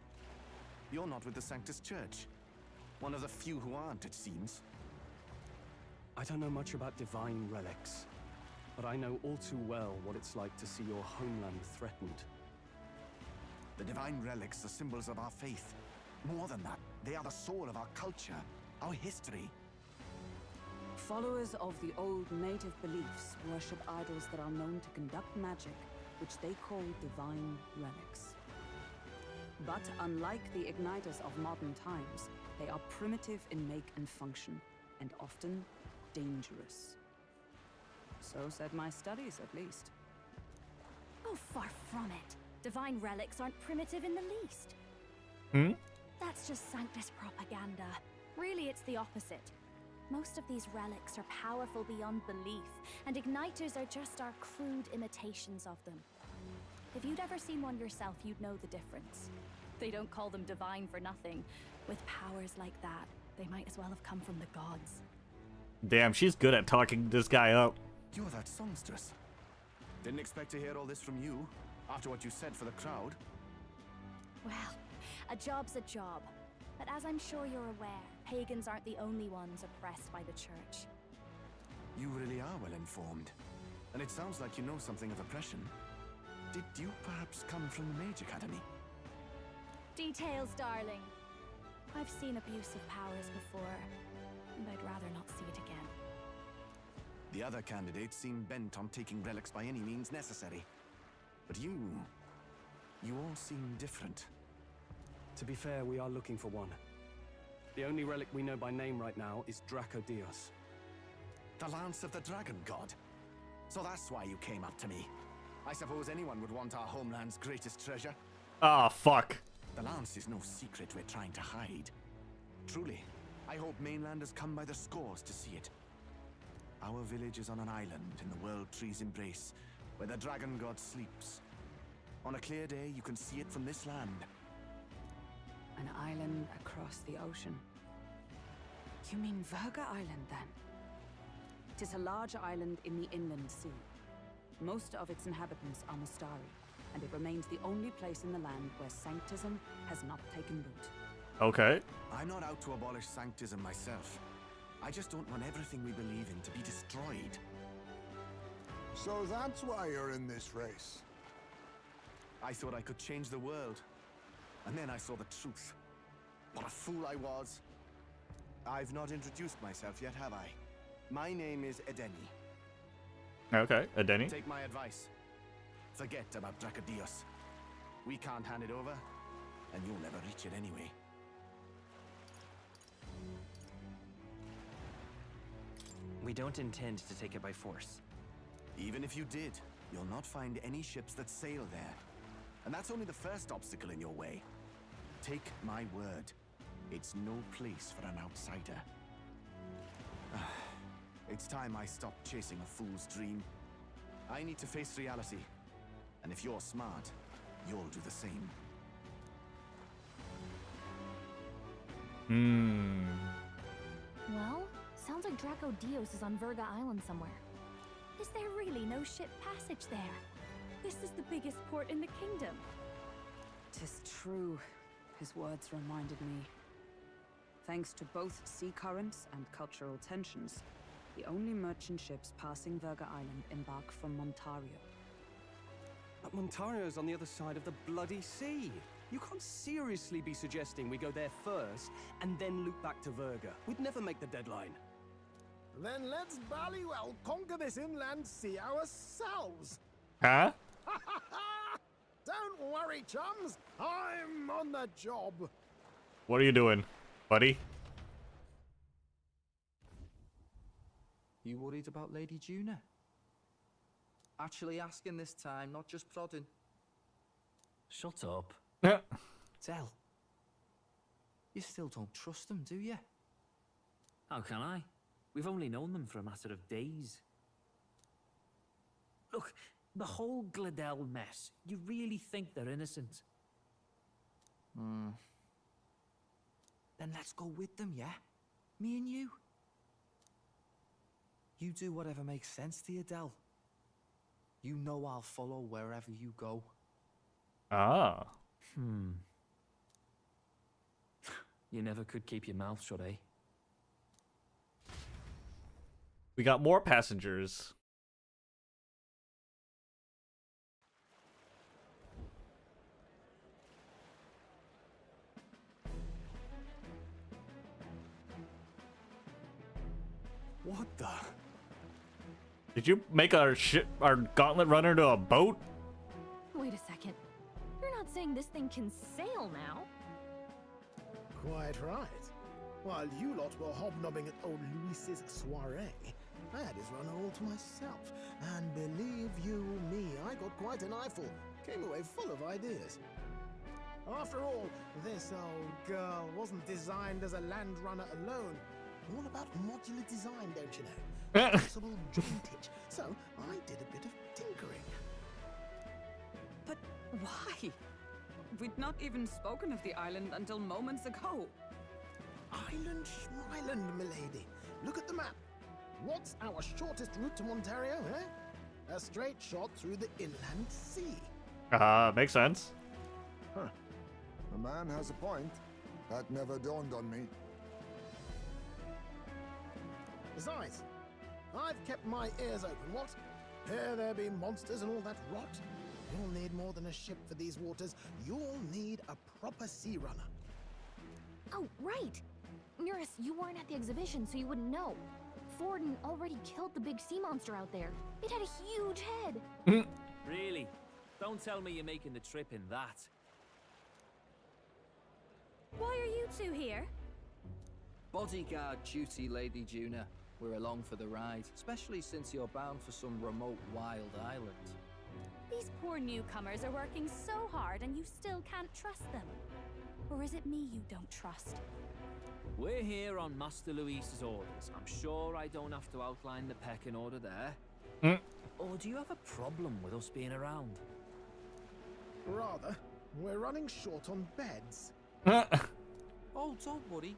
[SPEAKER 22] You're not with the Sanctus Church. One of the few who aren't, it seems.
[SPEAKER 11] I don't know much about divine relics, but I know all too well what it's like to see your homeland threatened.
[SPEAKER 22] The divine relics are symbols of our faith. More than that, they are the soul of our culture, our history.
[SPEAKER 14] Followers of the old native beliefs worship idols that are known to conduct magic, which they call divine relics. But unlike the igniters of modern times, they are primitive in make and function, and often dangerous. So said my studies, at least.
[SPEAKER 17] Oh, far from it. Divine relics aren't primitive in the least.
[SPEAKER 2] Hmm?
[SPEAKER 17] That's just Sanctus propaganda. Really, it's the opposite. Most of these relics are powerful beyond belief, and igniters are just our crude imitations of them. If you'd ever seen one yourself, you'd know the difference. They don't call them divine for nothing. With powers like that, they might as well have come from the gods.
[SPEAKER 2] Damn, she's good at talking this guy up.
[SPEAKER 22] You're that songstress. Didn't expect to hear all this from you, after what you said for the crowd.
[SPEAKER 17] Well, a job's a job. But as I'm sure you're aware, pagans aren't the only ones oppressed by the church.
[SPEAKER 22] You really are well informed. And it sounds like you know something of oppression. Did you perhaps come from the Mage Academy?
[SPEAKER 17] Details, darling. I've seen abuse of powers before, and I'd rather not see it again.
[SPEAKER 22] The other candidates seem bent on taking relics by any means necessary. But you all seem different.
[SPEAKER 11] To be fair, we are looking for one. The only relic we know by name right now is Draco Dios.
[SPEAKER 22] The Lance of the Dragon God. So that's why you came up to me. I suppose anyone would want our homeland's greatest treasure.
[SPEAKER 2] Ah, fuck.
[SPEAKER 22] The Lance is no secret we're trying to hide. Truly, I hope mainlanders come by the scores to see it. Our village is on an island in the World Tree's embrace, where the Dragon God sleeps. On a clear day, you can see it from this land.
[SPEAKER 14] An island across the ocean. You mean Virga Island, then? It is a large island in the inland sea. Most of its inhabitants are Mustari, and it remains the only place in the land where sanctism has not taken root.
[SPEAKER 2] Okay.
[SPEAKER 22] I'm not out to abolish sanctism myself. I just don't want everything we believe in to be destroyed.
[SPEAKER 8] So that's why you're in this race.
[SPEAKER 22] I thought I could change the world. And then I saw the truth. What a fool I was. I've not introduced myself yet, have I? My name is Edeni.
[SPEAKER 2] Okay, Edeni.
[SPEAKER 22] Take my advice. Forget about Dracodios. We can't hand it over, and you'll never reach it anyway.
[SPEAKER 3] We don't intend to take it by force.
[SPEAKER 22] Even if you did, you'll not find any ships that sail there. And that's only the first obstacle in your way. Take my word. It's no place for an outsider. It's time I stopped chasing a fool's dream. I need to face reality. And if you're smart, you'll do the same.
[SPEAKER 5] Well, sounds like Dracodios is on Verga Island somewhere.
[SPEAKER 17] Is there really no ship passage there? This is the biggest port in the kingdom.
[SPEAKER 14] 'Tis true. His words reminded me. Thanks to both sea currents and cultural tensions, the only merchant ships passing Verga Island embark from Montario.
[SPEAKER 11] But Montario's on the other side of the bloody sea. You can't seriously be suggesting we go there first and then loop back to Verga. We'd never make the deadline.
[SPEAKER 19] Then let's ballywell conquer this inland sea ourselves.
[SPEAKER 2] Huh?
[SPEAKER 19] Don't worry, chums. I'm on the job.
[SPEAKER 2] What are you doing, buddy?
[SPEAKER 4] You worried about Lady Juna? Actually asking this time, not just prodding.
[SPEAKER 12] Shut up.
[SPEAKER 4] Tell. You still don't trust them, do you?
[SPEAKER 12] How can I? We've only known them for a matter of days. Look, the whole Gladel mess, you really think they're innocent?
[SPEAKER 4] Then let's go with them, yeah? Me and you. You do whatever makes sense to you, Del. You know I'll follow wherever you go.
[SPEAKER 2] Ah.
[SPEAKER 12] You never could keep your mouth shut, eh?
[SPEAKER 2] We got more passengers.
[SPEAKER 11] What the?
[SPEAKER 2] Did you make our gauntlet runner into a boat?
[SPEAKER 5] Wait a second. You're not saying this thing can sail now?
[SPEAKER 19] Quite right. While you lot were hobnobbing at old Luis's soiree, I had his runner all to myself. And believe you me, I got quite an eyeful. Came away full of ideas. After all, this old girl wasn't designed as a land runner alone. All about modular design, don't you know? Possible jointage. So I did a bit of tinkering.
[SPEAKER 14] But why? We'd not even spoken of the island until moments ago.
[SPEAKER 19] Island Schmyland, milady. Look at the map. What's our shortest route to Montario, eh? A straight shot through the inland sea.
[SPEAKER 2] Makes sense.
[SPEAKER 8] Huh. The man has a point. That never dawned on me.
[SPEAKER 19] Besides, I've kept my ears open, what? Here there be monsters and all that rot. You'll need more than a ship for these waters. You'll need a proper sea runner.
[SPEAKER 5] Oh, right! Nearest, you weren't at the exhibition, so you wouldn't know. Forden already killed the big sea monster out there. It had a huge head.
[SPEAKER 12] Really? Don't tell me you're making the trip in that.
[SPEAKER 17] Why are you two here?
[SPEAKER 4] Bodyguard duty, Lady Juna. We're along for the ride, especially since you're bound for some remote wild island.
[SPEAKER 17] These poor newcomers are working so hard and you still can't trust them. Or is it me you don't trust?
[SPEAKER 12] We're here on Master Luis's orders. I'm sure I don't have to outline the pecking order there. Or do you have a problem with us being around?
[SPEAKER 19] Rather, we're running short on beds.
[SPEAKER 4] Oh, don't worry.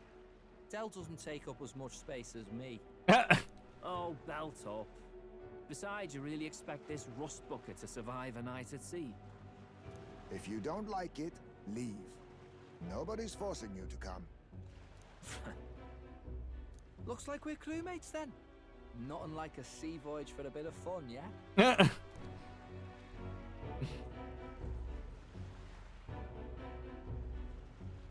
[SPEAKER 4] Del doesn't take up as much space as me.
[SPEAKER 12] Oh, belt up. Besides, you really expect this rust bucket to survive a night at sea?
[SPEAKER 8] If you don't like it, leave. Nobody's forcing you to come.
[SPEAKER 4] Looks like we're crewmates then. Not unlike a sea voyage for a bit of fun, yeah?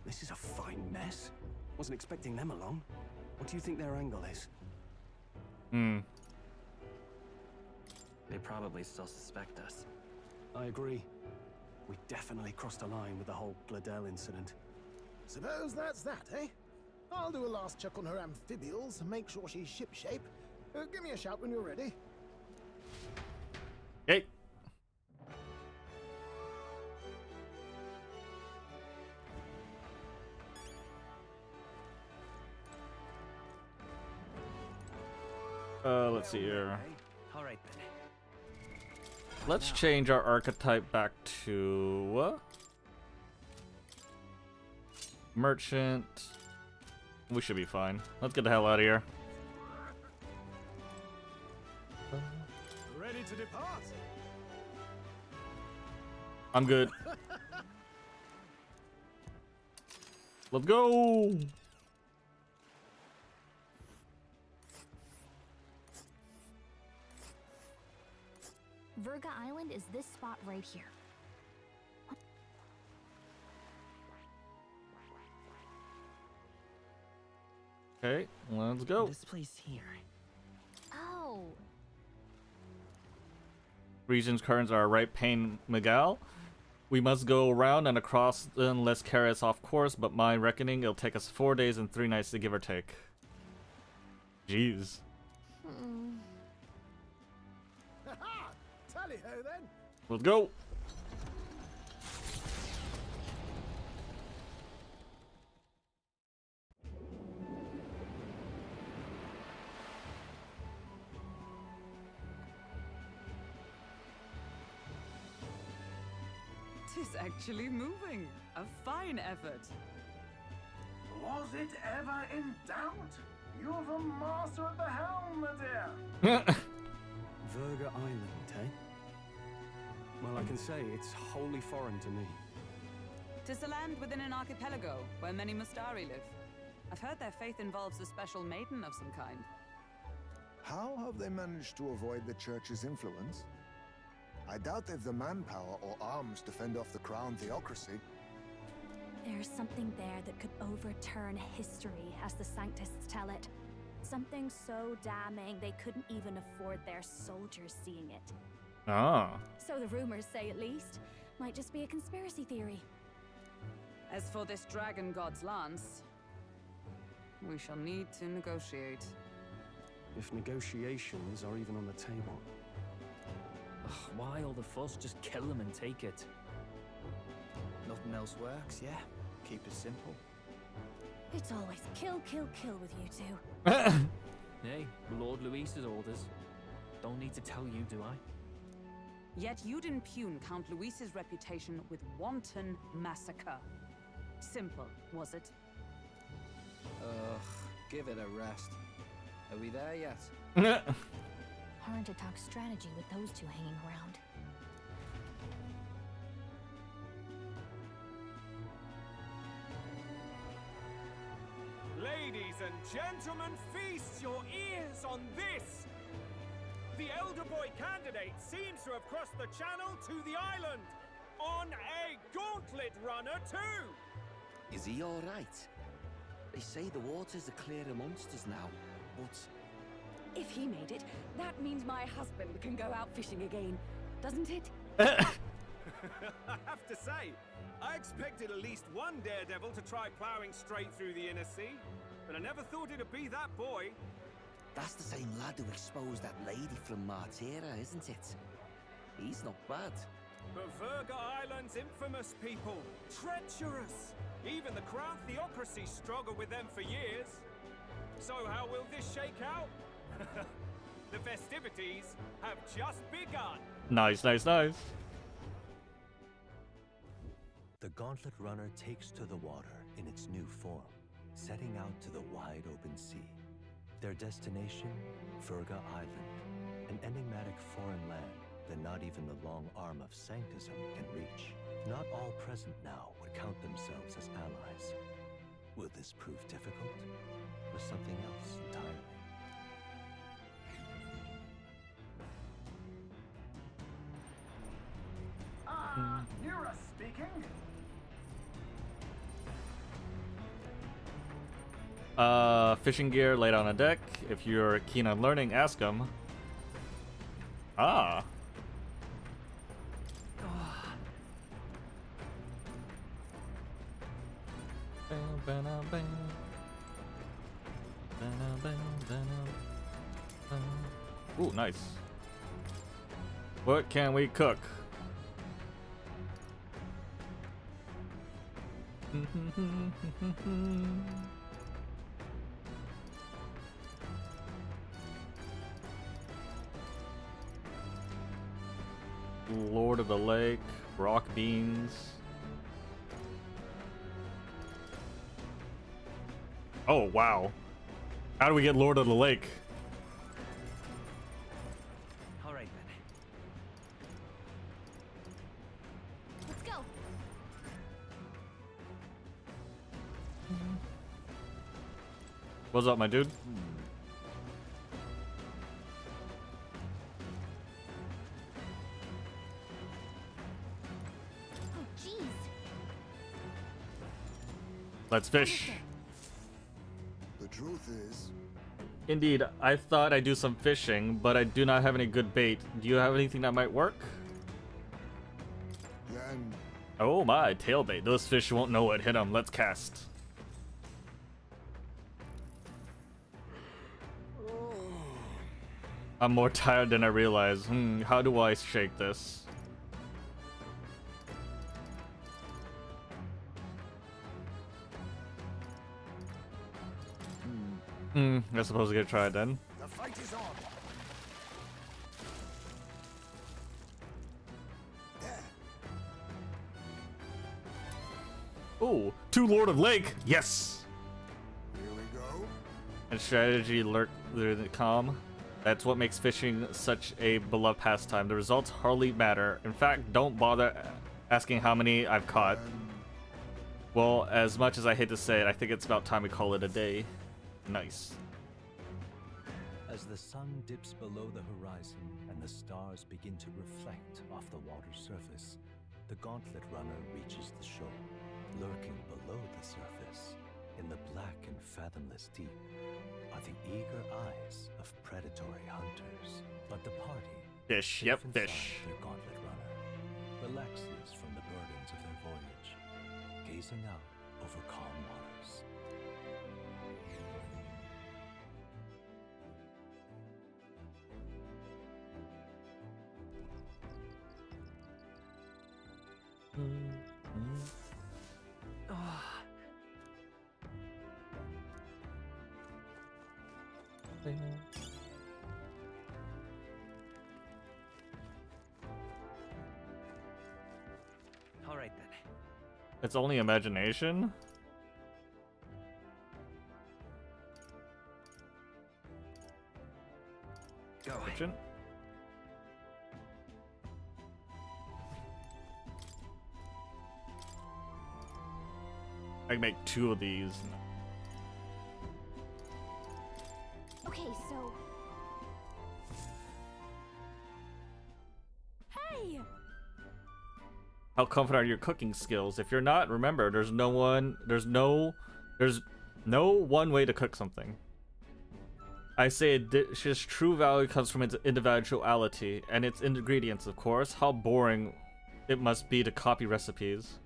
[SPEAKER 11] This is a fine mess. Wasn't expecting them along. What do you think their angle is?
[SPEAKER 3] They probably still suspect us.
[SPEAKER 11] I agree. We definitely crossed a line with the whole Gladel incident.
[SPEAKER 19] Suppose that's that, eh? I'll do a last check on her amphibials, make sure she's shipshape. Give me a shout when you're ready.
[SPEAKER 2] Okay. Let's see here.
[SPEAKER 3] All right then.
[SPEAKER 2] Let's change our archetype back to merchant. We should be fine. Let's get the hell out of here.
[SPEAKER 11] Ready to depart?
[SPEAKER 2] I'm good. Let's go.
[SPEAKER 5] Verga Island is this spot right here.
[SPEAKER 2] Okay, let's go.
[SPEAKER 3] This place here.
[SPEAKER 5] Oh.
[SPEAKER 2] Region's currents are right Pain Miguel. We must go around and across unless carry us off course, but my reckoning it'll take us 4 days and 3 nights to give or take. Jeez.
[SPEAKER 19] Tally-ho then.
[SPEAKER 2] Let's go.
[SPEAKER 14] Tis actually moving. A fine effort.
[SPEAKER 24] Was it ever in doubt? You're the master at the helm, my dear.
[SPEAKER 11] Verga Island, eh? Well, I can say it's wholly foreign to me.
[SPEAKER 14] Tis a land within an archipelago where many Mustari live. I've heard their faith involves a special maiden of some kind.
[SPEAKER 8] How have they managed to avoid the church's influence? I doubt they've the manpower or arms to fend off the crown theocracy.
[SPEAKER 17] There's something there that could overturn history, as the Sanctists tell it. Something so damning they couldn't even afford their soldiers seeing it.
[SPEAKER 2] Ah.
[SPEAKER 17] So the rumors say, at least. Might just be a conspiracy theory.
[SPEAKER 14] As for this dragon god's lance, we shall need to negotiate.
[SPEAKER 11] If negotiations are even on the table.
[SPEAKER 12] Ugh, why all the fuss? Just kill them and take it.
[SPEAKER 4] Nothing else works, yeah? Keep it simple.
[SPEAKER 17] It's always kill, kill, kill with you two.
[SPEAKER 12] Hey, Lord Luis's orders. Don't need to tell you, do I?
[SPEAKER 14] Yet you'd impugn Count Luis's reputation with wanton massacre. Simple, was it?
[SPEAKER 4] Ugh, give it a rest. Are we there yet?
[SPEAKER 5] Hard to talk strategy with those two hanging around.
[SPEAKER 21] Ladies and gentlemen, feast your ears on this! The elder boy candidate seems to have crossed the channel to the island on a gauntlet runner too!
[SPEAKER 9] Is he all right? They say the waters are clear amongst us now, but...
[SPEAKER 17] If he made it, that means my husband can go out fishing again, doesn't it?
[SPEAKER 21] I have to say, I expected at least one daredevil to try plowing straight through the inner sea, but I never thought it'd be that boy.
[SPEAKER 9] That's the same lad who exposed that lady from Martira, isn't it? He's not bad.
[SPEAKER 21] But Verga Island's infamous people, treacherous. Even the crown theocracy struggled with them for years. So how will this shake out? The festivities have just begun.
[SPEAKER 2] Nice, nice, nice.
[SPEAKER 10] The Gauntlet Runner takes to the water in its new form, setting out to the wide open sea. Their destination, Verga Island, an enigmatic foreign land than not even the long arm of Sanctism can reach. Not all present now would count themselves as allies. Will this prove difficult, or something else entirely?
[SPEAKER 6] Nura speaking.
[SPEAKER 2] Fishing gear laid on a deck. If you're keen on learning, ask him. Ah. Ooh, nice. What can we cook? Lord of the Lake, rock beans. Oh, wow. How do we get Lord of the Lake?
[SPEAKER 3] All right, then.
[SPEAKER 5] Let's go.
[SPEAKER 2] What's up, my dude?
[SPEAKER 5] Oh, jeez.
[SPEAKER 2] Let's fish.
[SPEAKER 8] The truth is,
[SPEAKER 2] Indeed, I thought I'd do some fishing, but I do not have any good bait. Do you have anything that might work?
[SPEAKER 8] then
[SPEAKER 2] Oh my, tail bait. Those fish won't know what hit them. Let's cast. I'm more tired than I realize. How do I shake this? I suppose we could try it then.
[SPEAKER 24] The fight is on.
[SPEAKER 2] Ooh, 2 Lord of Lake. Yes.
[SPEAKER 8] here we go.
[SPEAKER 2] And strategy lurk through the calm. That's what makes fishing such a beloved pastime. The results hardly matter. In fact, don't bother asking how many I've caught. Well, as much as I hate to say it, I think it's about time we call it a day. Nice.
[SPEAKER 10] As the sun dips below the horizon and the stars begin to reflect off the water's surface, the gauntlet runner reaches the shore. Lurking below the surface, in the black and fathomless deep, are the eager eyes of predatory hunters. But the party,
[SPEAKER 2] Fish,
[SPEAKER 10] safe
[SPEAKER 2] yep,
[SPEAKER 10] inside
[SPEAKER 2] fish.
[SPEAKER 10] their gauntlet runner, relaxes from the burdens of their voyage, gazing out over calm waters.
[SPEAKER 3] All right, then.
[SPEAKER 2] It's only imagination?
[SPEAKER 3] Go.
[SPEAKER 2] Kitchen? I can make 2 of these.
[SPEAKER 5] Okay, so. Hey!
[SPEAKER 2] How confident are your cooking skills? If you're not, remember, there's no one way to cook something. I say a dish's true value comes from its individuality and its ingredients, of course. How boring it must be to copy recipes.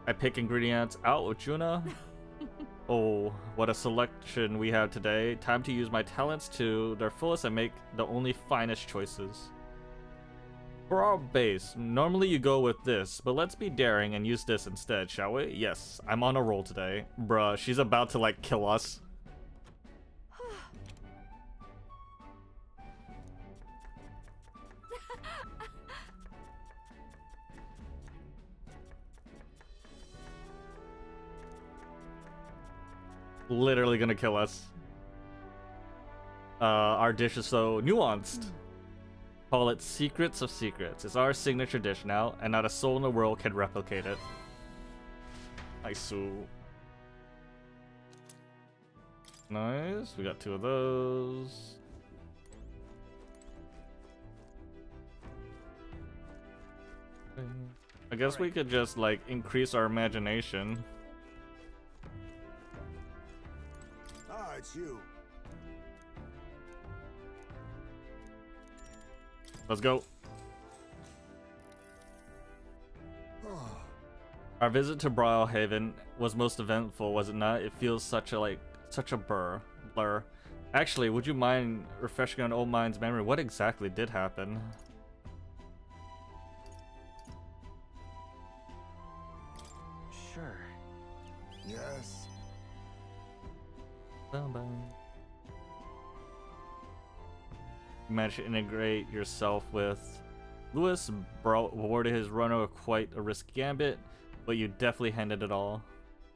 [SPEAKER 2] I pick ingredients out with Juna. Oh, what a selection we have today. Time to use my talents to their fullest and make the only finest choices. For our base, normally you go with this, but let's be daring and use this instead, shall we? Yes, I'm on a roll today. Bruh, she's about to like kill us. literally gonna kill us. Our dish is so nuanced. Call it Secrets of Secrets. It's our signature dish now, and not a soul in the world can replicate it. Nice. Nice. We got 2 of those. I guess we could just like increase our imagination.
[SPEAKER 8] Ah, it's you.
[SPEAKER 2] Let's go. Our visit to Brawlhaven was most eventful, was it not? It feels such a blur. Actually, would you mind refreshing an old mind's memory? What exactly did happen?
[SPEAKER 3] Sure.
[SPEAKER 8] Yes.
[SPEAKER 2] You managed to integrate yourself with Lewis, awarded his runner quite a risky gambit, but you definitely handled it all.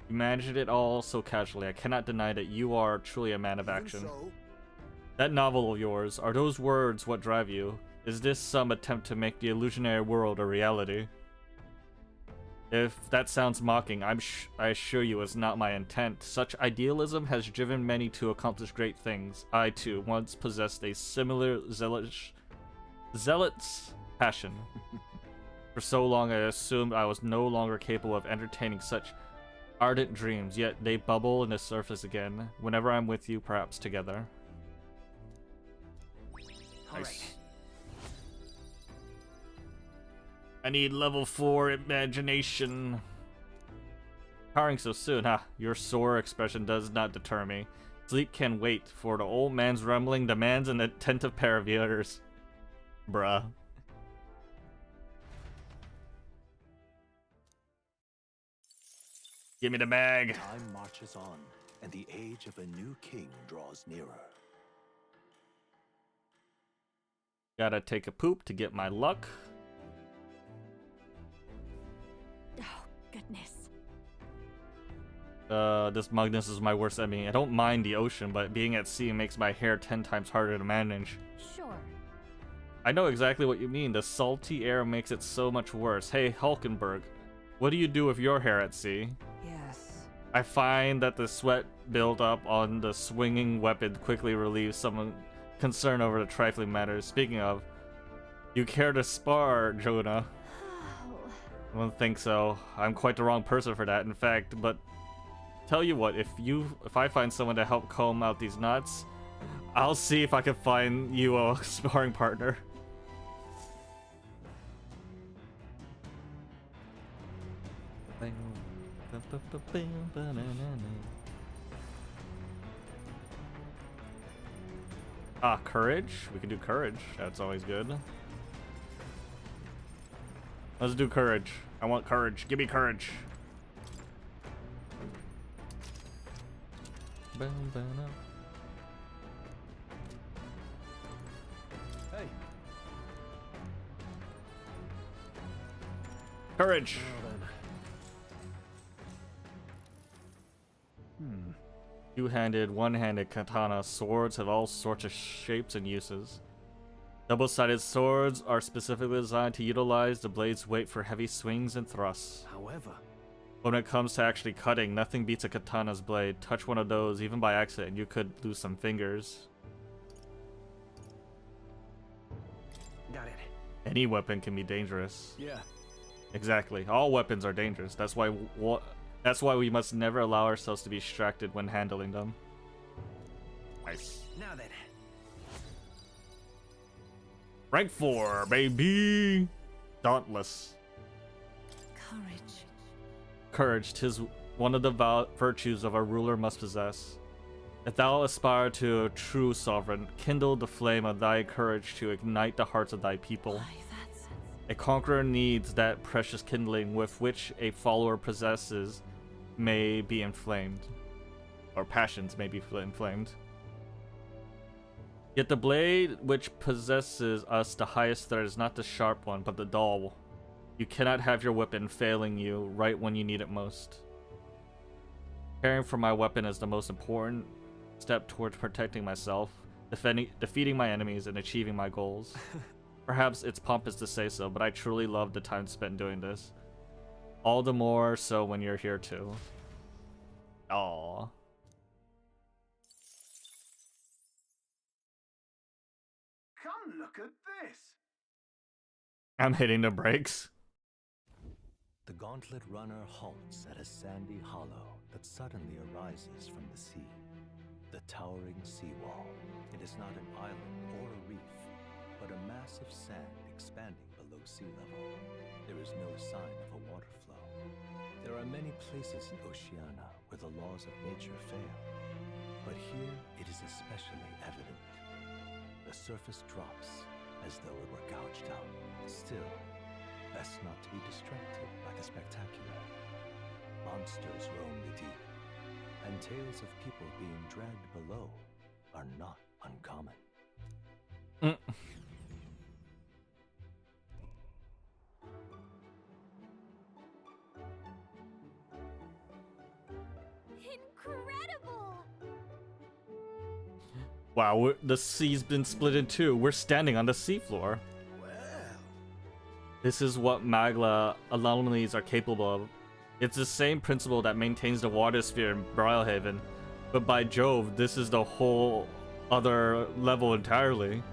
[SPEAKER 2] You managed it all so casually. I cannot deny that you are truly a man of action. That novel of yours, are those words what drive you? Is this some attempt to make the illusionary world a reality? If that sounds mocking, I assure you it's not my intent. Such idealism has driven many to accomplish great things. I, too, once possessed a similar zealot's passion. For so long, I assumed I was no longer capable of entertaining such ardent dreams, yet they bubble in the surface again. Whenever I'm with you, perhaps together. Nice. I need level 4 imagination. Powering so soon, huh? Your sore expression does not deter me. Sleep can wait, for the old man's rumbling demands an attentive pair of ears. Bruh. Give me the bag.
[SPEAKER 10] Time marches on, and the age of a new king draws nearer.
[SPEAKER 2] Gotta take a poop to get my luck.
[SPEAKER 17] Oh, goodness.
[SPEAKER 2] This Magnus is my worst enemy. I don't mind the ocean, but being at sea makes my hair 10 times harder to manage.
[SPEAKER 17] Sure.
[SPEAKER 2] I know exactly what you mean. The salty air makes it so much worse. Hey, Hulkenberg, what do you do with your hair at sea?
[SPEAKER 14] Yes.
[SPEAKER 2] I find that the sweat built up on the swinging weapon quickly relieves some concern over the trifling matters. Speaking of, you care to spar, Jonah? I don't think so. I'm quite the wrong person for that, in fact, but tell you what, if I find someone to help comb out these knots, I'll see if I can find you a sparring partner. Ah, courage? We can do courage. That's always good. Let's do courage. I want courage. Give me courage.
[SPEAKER 7] Hey.
[SPEAKER 2] Courage. Two-handed, one-handed katana swords have all sorts of shapes and uses. Double-sided swords are specifically designed to utilize the blade's weight for heavy swings and thrusts.
[SPEAKER 11] However,
[SPEAKER 2] when it comes to actually cutting, nothing beats a katana's blade. Touch one of those, even by accident, and you could lose some fingers.
[SPEAKER 11] got it.
[SPEAKER 2] Any weapon can be dangerous.
[SPEAKER 11] Yeah.
[SPEAKER 2] Exactly. All weapons are dangerous. That's why we must never allow ourselves to be distracted when handling them. Nice.
[SPEAKER 11] Now then.
[SPEAKER 2] Rank 4, baby! Dauntless.
[SPEAKER 17] Courage.
[SPEAKER 2] Courage, 'tis one of the virtues of a ruler must possess. If thou aspire to a true sovereign, kindle the flame of thy courage to ignite the hearts of thy people. A conqueror needs that precious kindling with which a follower possesses may be inflamed, or passions may be inflamed. Yet the blade which possesses us the highest threat is not the sharp one, but the dull. You cannot have your weapon failing you right when you need it most. Caring for my weapon is the most important step towards protecting myself, defeating my enemies, and achieving my goals. Perhaps it's pompous to say so, but I truly love the time spent doing this. All the more so when you're here too. Aww.
[SPEAKER 6] Come look at this.
[SPEAKER 2] I'm hitting the brakes.
[SPEAKER 10] The gauntlet runner halts at a sandy hollow that suddenly arises from the sea. The towering seawall. It is not an island or a reef, but a mass of sand expanding below sea level. There is no sign of a water flow. There are many places in Oceania where the laws of nature fail, but here it is especially evident. The surface drops as though it were gouged out. Still, best not to be distracted by the spectacular. Monsters roam the deep, and tales of people being dragged below are not uncommon.
[SPEAKER 5] Incredible!
[SPEAKER 2] Wow, the sea's been split in two. We're standing on the seafloor. This is what magma anomalies are capable of. It's the same principle that maintains the water sphere in Brilhaven, but by Jove, this is the whole other level entirely.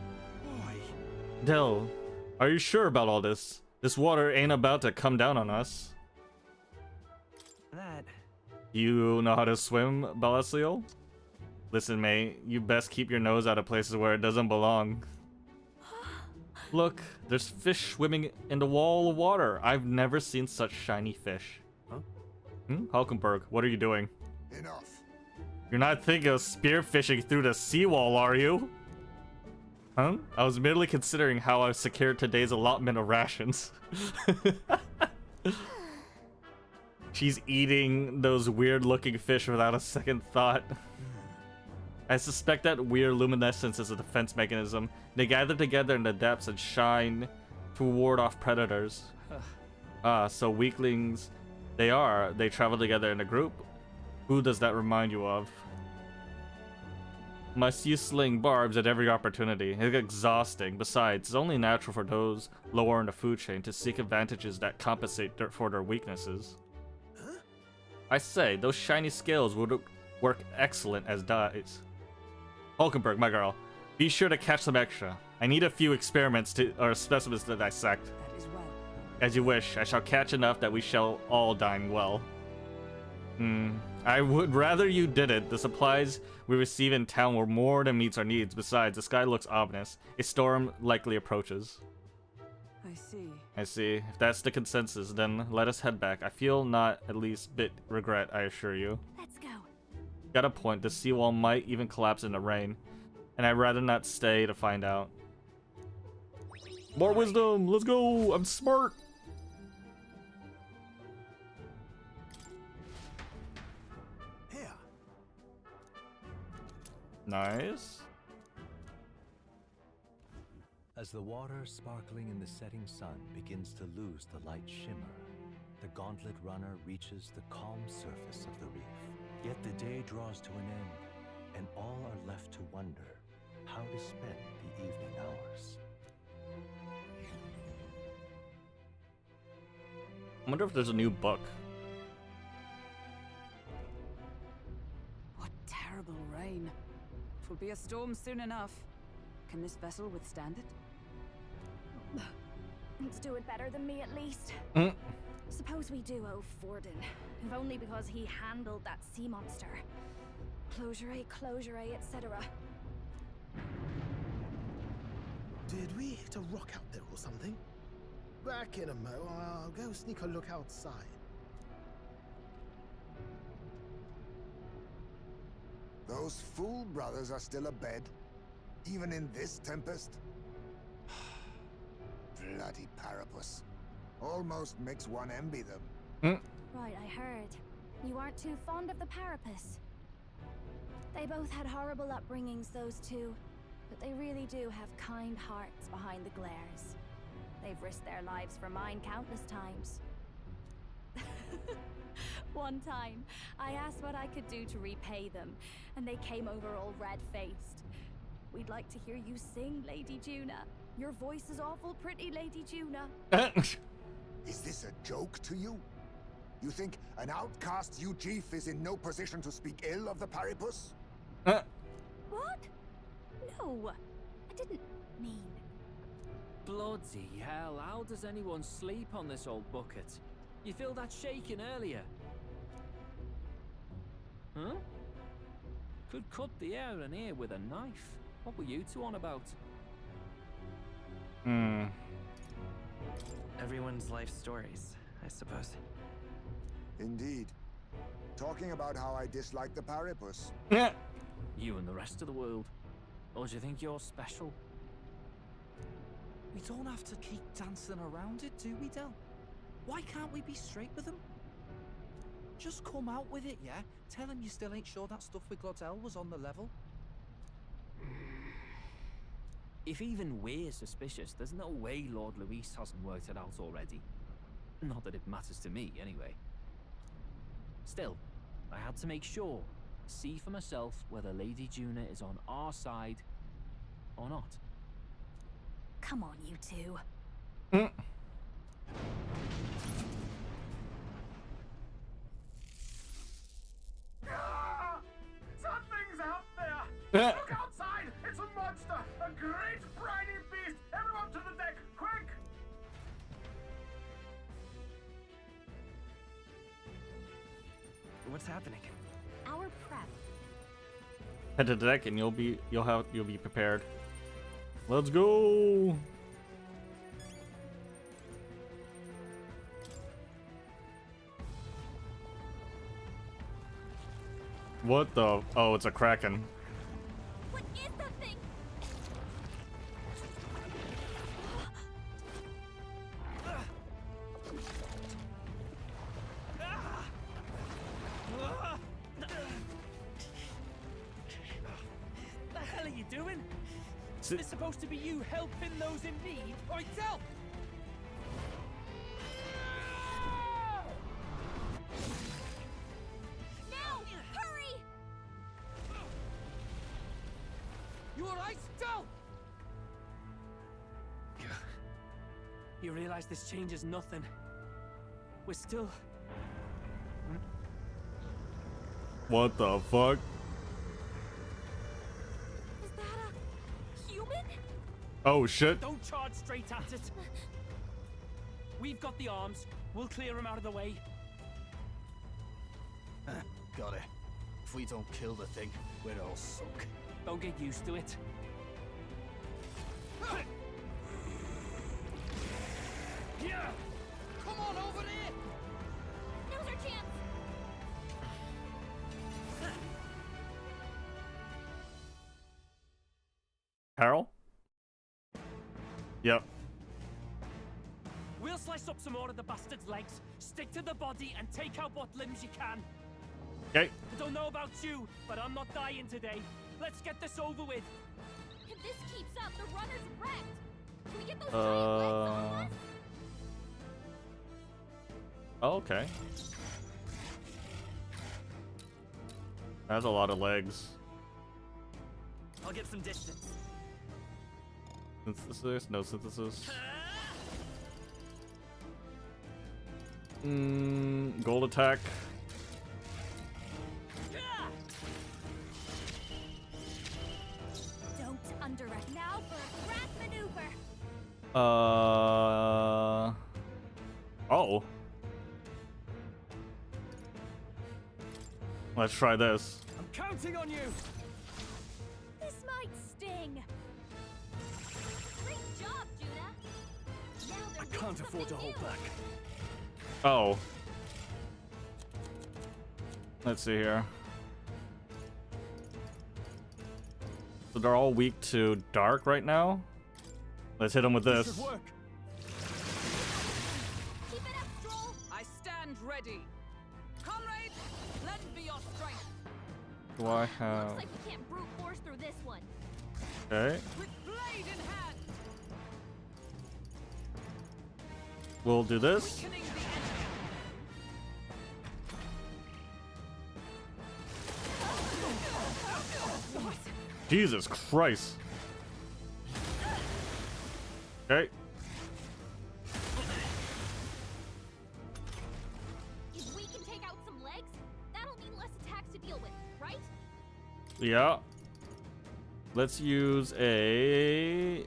[SPEAKER 2] Del, are you sure about all this? This water ain't about to come down on us.
[SPEAKER 3] That...
[SPEAKER 2] You know how to swim, Balasio? Listen, mate, you best keep your nose out of places where it doesn't belong. Look, there's fish swimming in the wall of water. I've never seen such shiny fish.
[SPEAKER 3] Huh?
[SPEAKER 2] Hulkenberg, what are you doing?
[SPEAKER 8] Enough.
[SPEAKER 2] You're not thinking of spearfishing through the seawall, are you? Huh? I was merely considering how I've secured today's allotment of rations. She's eating those weird-looking fish without a second thought. I suspect that weird luminescence is a defense mechanism. They gather together in the depths and shine to ward off predators. So weaklings they are. They travel together in a group. Who does that remind you of? Must you sling barbs at every opportunity? It's exhausting. Besides, it's only natural for those lower in the food chain to seek advantages that compensate for their weaknesses. I say, those shiny scales would work excellent as dyes. Hulkenberg, my girl, be sure to catch some extra. I need a few experiments or specimens to dissect.
[SPEAKER 14] That is well.
[SPEAKER 2] As you wish, I shall catch enough that we shall all dine well. I would rather you did it. The supplies we receive in town were more than meets our needs. Besides, the sky looks ominous. A storm likely approaches.
[SPEAKER 14] I see.
[SPEAKER 2] I see. If that's the consensus, then let us head back. I feel not at least bit regret, I assure you.
[SPEAKER 17] Let's go.
[SPEAKER 2] Got a point. The seawall might even collapse in the rain, and I'd rather not stay to find out. More wisdom! Let's go! I'm smart!
[SPEAKER 19] Here.
[SPEAKER 2] Nice.
[SPEAKER 10] As the water sparkling in the setting sun begins to lose the light shimmer, the gauntlet runner reaches the calm surface of the reef. Yet the day draws to an end, and all are left to wonder how to spend the evening hours.
[SPEAKER 2] I wonder if there's a new book.
[SPEAKER 14] What terrible rain. It will be a storm soon enough. Can this vessel withstand it?
[SPEAKER 17] Let's do it better than me, at least. Suppose we do owe Forden, if only because he handled that sea monster. Closure, etc.
[SPEAKER 19] Did we hit a rock out there or something? Back in a mo. I'll go sneak a look outside.
[SPEAKER 8] Those fool brothers are still abed, even in this tempest. Bloody Parapus. Almost makes one envy them.
[SPEAKER 17] Right, I heard. You aren't too fond of the Parapus. They both had horrible upbringings, those two. But they really do have kind hearts behind the glares. They've risked their lives for mine countless times. One time, I asked what I could do to repay them, and they came over all red-faced. We'd like to hear you sing, Lady Juna. Your voice is awful pretty, Lady Juna.
[SPEAKER 8] Is this a joke to you? You think an outcast Ujif is in no position to speak ill of the Paripus?
[SPEAKER 17] What? No, I didn't mean...
[SPEAKER 12] Bloody hell, how does anyone sleep on this old bucket? You feel that shaking earlier? Huh? Could cut the air in here with a knife. What were you two on about?
[SPEAKER 3] Everyone's life stories, I suppose.
[SPEAKER 8] Indeed. Talking about how I dislike the Paripus.
[SPEAKER 2] Yeah.
[SPEAKER 12] You and the rest of the world. Or do you think you're special?
[SPEAKER 13] We don't have to keep dancing around it, do we, Del? Why can't we be straight with them? Just come out with it, yeah? Tell him you still ain't sure that stuff with Glodell was on the level.
[SPEAKER 12] If even we're suspicious, there's no way Lord Luis hasn't worked it out already. Not that it matters to me, anyway. Still, I had to make sure, see for myself whether Lady Juna is on our side or not.
[SPEAKER 17] Come on, you two.
[SPEAKER 6] Something's out there! Look outside! It's a monster! A great briny beast! Everyone to the deck! Quick!
[SPEAKER 3] What's happening?
[SPEAKER 17] Our prep.
[SPEAKER 2] Head to the deck and you'll be prepared. Let's go. What the? Oh, it's a kraken.
[SPEAKER 17] What is that thing?
[SPEAKER 12] The hell are you doing? Is this supposed to be you helping those in need? Oi, Del!
[SPEAKER 17] Now! Hurry!
[SPEAKER 12] You alright, Del? You realize this changes nothing. We're still...
[SPEAKER 2] What the fuck?
[SPEAKER 17] Is that a human?
[SPEAKER 2] Oh shit.
[SPEAKER 12] Don't charge straight at it. We've got the arms. We'll clear him out of the way.
[SPEAKER 13] Got it. If we don't kill the thing, we're all sunk.
[SPEAKER 12] Don't get used to it.
[SPEAKER 13] Yeah! Come on over there!
[SPEAKER 17] Now's our chance!
[SPEAKER 2] Harold? Yep.
[SPEAKER 12] We'll slice up some more of the bastard's legs, stick to the body, and take out what limbs you can.
[SPEAKER 2] Okay.
[SPEAKER 12] I don't know about you, but I'm not dying today. Let's get this over with.
[SPEAKER 17] If this keeps up, the runner's wrecked. Can we get those giant legs on us?
[SPEAKER 2] Oh, okay. That's a lot of legs.
[SPEAKER 12] I'll get some distance.
[SPEAKER 2] Synthesis? No synthesis. Gold attack.
[SPEAKER 17] Don't underestimate. Now for a grand maneuver.
[SPEAKER 2] Oh. Let's try this.
[SPEAKER 12] I'm counting on you.
[SPEAKER 17] This might sting. Great job, Juna. Now
[SPEAKER 11] I can't afford to hold back.
[SPEAKER 2] Oh. Let's see here. So they're all weak to dark right now. Let's hit them with this.
[SPEAKER 7] Keep it up, Stroll. I stand ready. Comrades, lend me your strength.
[SPEAKER 2] Do I have?
[SPEAKER 17] Looks like we can't brute force through this one.
[SPEAKER 2] Okay.
[SPEAKER 7] With blade in hand.
[SPEAKER 2] We'll do this.
[SPEAKER 7] Weakening the enemy.
[SPEAKER 2] Jesus Christ. Okay.
[SPEAKER 5] If we can take out some legs, that'll mean less attacks to deal with, right?
[SPEAKER 2] Yeah. Let's use a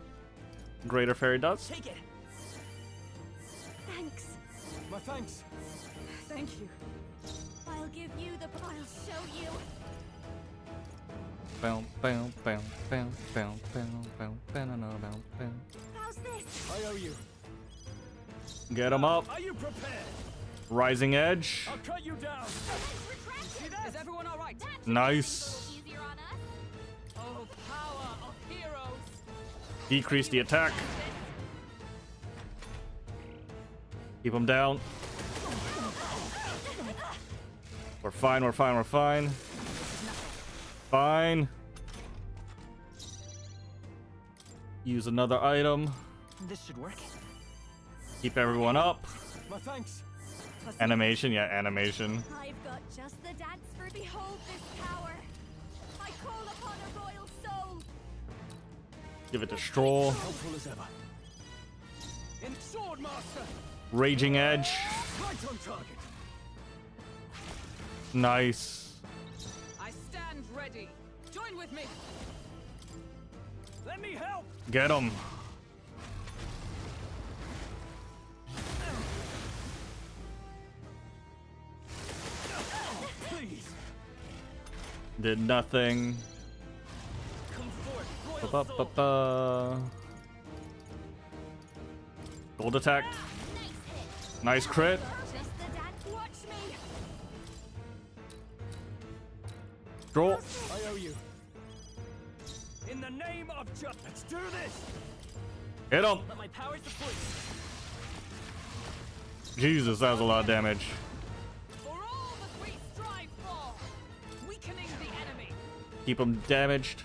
[SPEAKER 2] Greater Fairy Dust.
[SPEAKER 12] Take it.
[SPEAKER 17] Thanks.
[SPEAKER 7] My thanks.
[SPEAKER 17] Thank you. I'll give you the. I'll show you.
[SPEAKER 2] Bow, bow, bow, bow, bow, bow, bow, bow, bow, bow.
[SPEAKER 17] How's this?
[SPEAKER 7] I owe you.
[SPEAKER 2] Get him up.
[SPEAKER 7] Are you prepared?
[SPEAKER 2] Rising Edge.
[SPEAKER 7] I'll cut you down.
[SPEAKER 14] See that? Is everyone all right?
[SPEAKER 2] Nice.
[SPEAKER 12] Oh, power of heroes.
[SPEAKER 2] Decrease the attack. Keep him down. We're fine, we're fine, we're fine. Fine. Use another item.
[SPEAKER 12] This should work.
[SPEAKER 2] Keep everyone up.
[SPEAKER 7] My thanks.
[SPEAKER 2] Animation, yeah, animation.
[SPEAKER 17] I've got just the dance for behold this power. I call upon a royal soul.
[SPEAKER 2] Give it to Stroll.
[SPEAKER 7] Helpful as ever. In Swordmaster.
[SPEAKER 2] Raging Edge.
[SPEAKER 7] Right on target.
[SPEAKER 2] Nice.
[SPEAKER 14] I stand ready. Join with me.
[SPEAKER 7] Let me help.
[SPEAKER 2] Get him.
[SPEAKER 7] Please.
[SPEAKER 2] Did nothing. Ba-ba-ba-ba. Gold attack. Nice crit.
[SPEAKER 17] Just the dance. Watch me.
[SPEAKER 2] Draw.
[SPEAKER 7] I owe you. In the name of justice, let's do this.
[SPEAKER 2] Hit him.
[SPEAKER 12] Let my powers deploy.
[SPEAKER 2] Jesus, that was a lot of damage.
[SPEAKER 12] For all that we strive for, weakening the enemy.
[SPEAKER 2] Keep him damaged.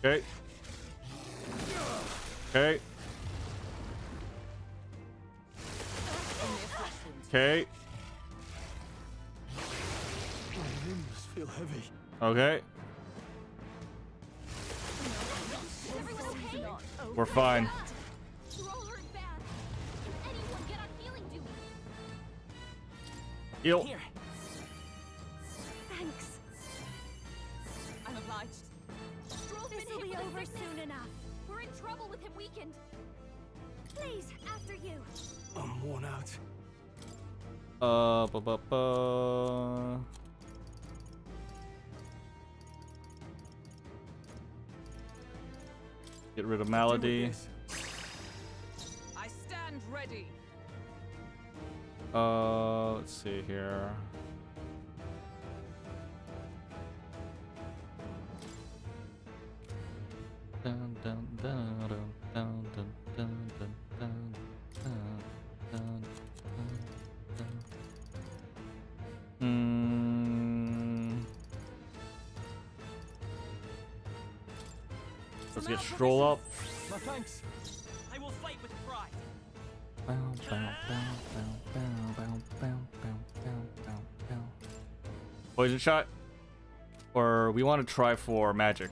[SPEAKER 2] Okay. Okay. Okay.
[SPEAKER 7] My limbs feel heavy.
[SPEAKER 2] Okay. We're fine.
[SPEAKER 5] You're all hurt bad. Can anyone get on healing duty?
[SPEAKER 2] Heal.
[SPEAKER 12] Here.
[SPEAKER 17] Thanks.
[SPEAKER 14] I'm obliged.
[SPEAKER 17] This'll be over soon enough.
[SPEAKER 5] We're in trouble with him weakened.
[SPEAKER 17] Please, after you.
[SPEAKER 7] I'm worn out.
[SPEAKER 2] Ba-ba-ba. Get rid of Malady.
[SPEAKER 14] I stand ready.
[SPEAKER 2] Let's see here. Dun, dun, dun, dun, dun, dun, dun, dun, dun, dun, dun, dun. Let's get Stroll up.
[SPEAKER 7] My thanks.
[SPEAKER 12] I will fight with pride.
[SPEAKER 2] Bow, bow, bow, bow, bow, bow, bow, bow, bow, bow. Poison shot? Or we want to try for magic.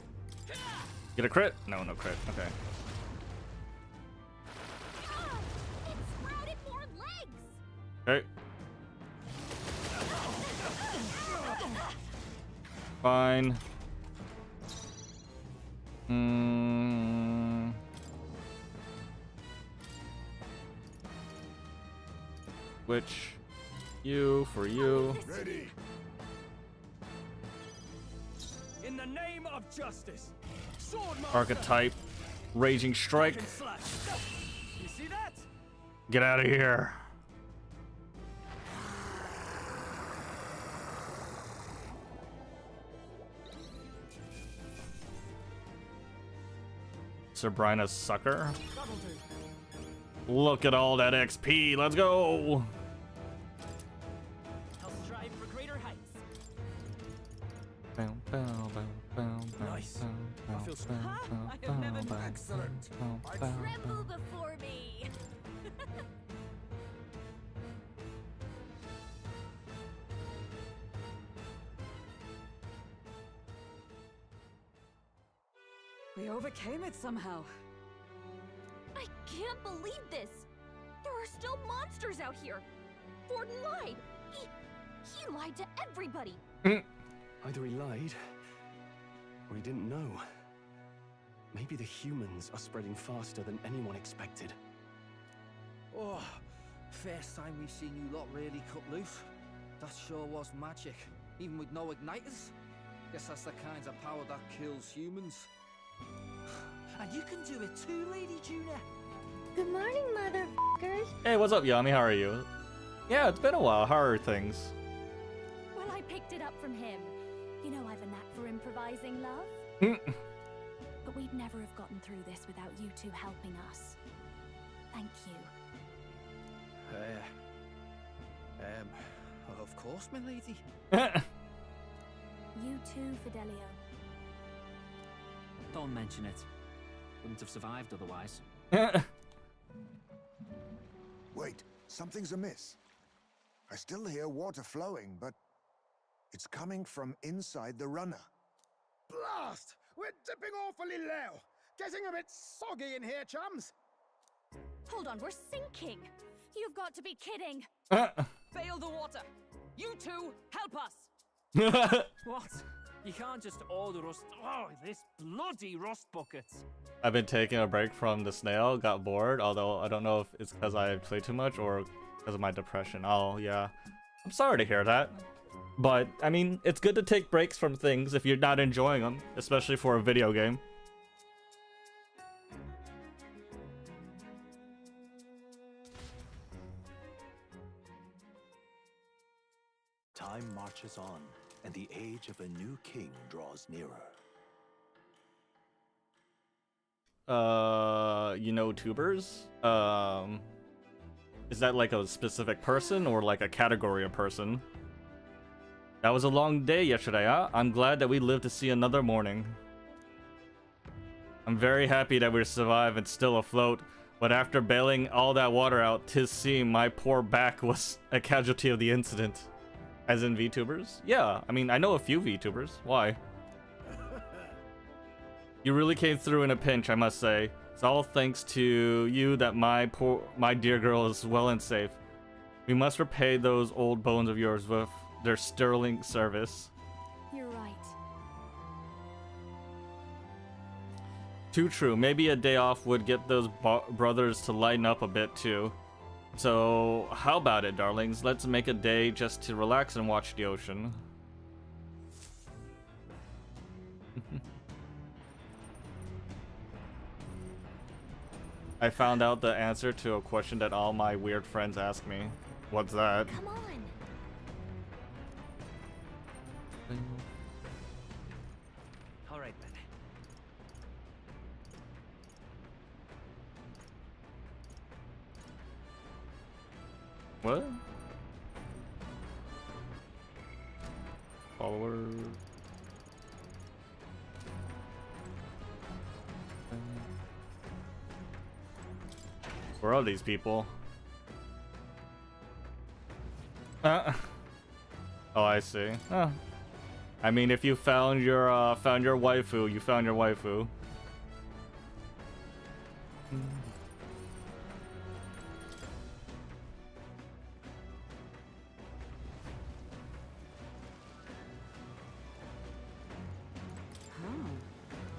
[SPEAKER 2] Get a crit? No, no crit. Okay.
[SPEAKER 5] It sprouted more legs.
[SPEAKER 2] Okay. Fine. Which you for you.
[SPEAKER 8] Ready.
[SPEAKER 7] In the name of justice. Swordmaster.
[SPEAKER 2] Archetype. Raging Strike.
[SPEAKER 7] Can slash. You see that?
[SPEAKER 2] Get out of here. Sabrina's Sucker.
[SPEAKER 7] That'll do.
[SPEAKER 2] Look at all that XP. Let's go.
[SPEAKER 12] I'll strive for greater heights.
[SPEAKER 2] Bow, bow, bow, bow, bow,
[SPEAKER 7] Nice.
[SPEAKER 2] bow,
[SPEAKER 7] I feel
[SPEAKER 2] bow,
[SPEAKER 7] smart.
[SPEAKER 2] bow,
[SPEAKER 14] I have never
[SPEAKER 2] bow,
[SPEAKER 14] been
[SPEAKER 2] bow,
[SPEAKER 14] excellent.
[SPEAKER 2] bow, bow, bow.
[SPEAKER 17] Tremble before me.
[SPEAKER 14] We overcame it somehow.
[SPEAKER 5] I can't believe this! There are still monsters out here! Forden lied! He lied to everybody!
[SPEAKER 11] Either he lied, or he didn't know. Maybe the humans are spreading faster than anyone expected.
[SPEAKER 4] Oh, first time we've seen you lot really cut loose. That sure was magic, even with no igniters. Guess that's the kind of power that kills humans. And you can do it too, Lady Juna.
[SPEAKER 17] Good morning, motherfuckers.
[SPEAKER 2] Hey, what's up, Yami? How are you? Yeah, it's been a while. How are things?
[SPEAKER 5] Well, I picked it up from him. You know I've a knack for improvising, love. But we'd never have gotten through this without you two helping us. Thank you.
[SPEAKER 4] Of course, my lady.
[SPEAKER 5] You too, Fidelio.
[SPEAKER 12] Don't mention it. Wouldn't have survived otherwise.
[SPEAKER 8] Wait, something's amiss. I still hear water flowing, but it's coming from inside the runner.
[SPEAKER 6] Blast! We're dipping awfully low. Getting a bit soggy in here, chums.
[SPEAKER 5] Hold on, we're sinking. You've got to be kidding.
[SPEAKER 12] Bail the water. You two, help us. What? You can't just order us. Oh, this bloody rust bucket.
[SPEAKER 2] I've been taking a break from the snail, got bored, although I don't know if it's because I played too much or because of my depression. Oh, yeah. I'm sorry to hear that. But, I mean, it's good to take breaks from things if you're not enjoying them, especially for a video game.
[SPEAKER 10] Time marches on, and the age of a new king draws nearer.
[SPEAKER 2] You know tubers? Is that like a specific person or like a category of person? That was a long day yesterday, huh? I'm glad that we lived to see another morning. I'm very happy that we survived and still afloat, but after bailing all that water out, 'tis seem my poor back was a casualty of the incident. As in VTubers? Yeah, I mean, I know a few VTubers. Why? You really came through in a pinch, I must say. It's all thanks to you that my dear girl is well and safe. We must repay those old bones of yours with their sterling service.
[SPEAKER 5] You're right.
[SPEAKER 2] Too true. Maybe a day off would get those brothers to lighten up a bit too. So, how about it, darlings? Let's make a day just to relax and watch the ocean. I found out the answer to a question that all my weird friends ask me. What's that?
[SPEAKER 5] Come on.
[SPEAKER 3] All right, then.
[SPEAKER 2] What? Follower. Where are these people? Oh, I see. Oh. I mean, if you found your waifu, you found your waifu.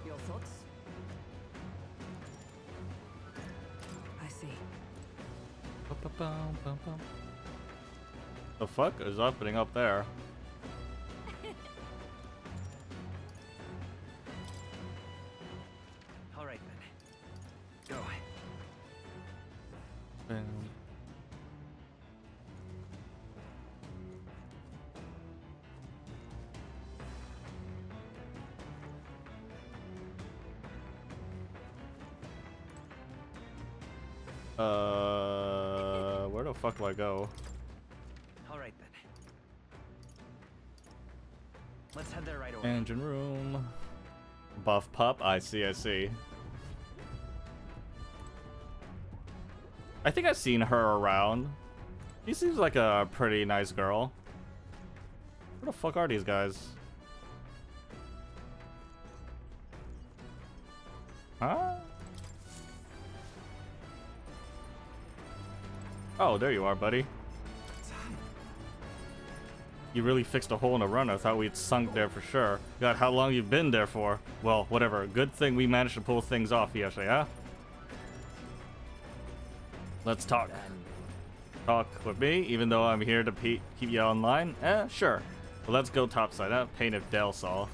[SPEAKER 14] Your thoughts? I see.
[SPEAKER 2] The fuck is happening up there?
[SPEAKER 3] All right, then. Go.
[SPEAKER 2] Where the fuck do I go?
[SPEAKER 3] All right, then. Let's head there right away.
[SPEAKER 2] Engine room. Buff pup. I see, I see. I think I've seen her around. She seems like a pretty nice girl. Where the fuck are these guys? Huh? Oh, there you are, buddy. You really fixed a hole in the run. I thought we'd sunk there for sure. God, how long you been there for? Well, whatever. Good thing we managed to pull things off yesterday, huh? Let's talk. Talk with me, even though I'm here to keep you online? Sure. Well, let's go topside. Pain if Dell saw.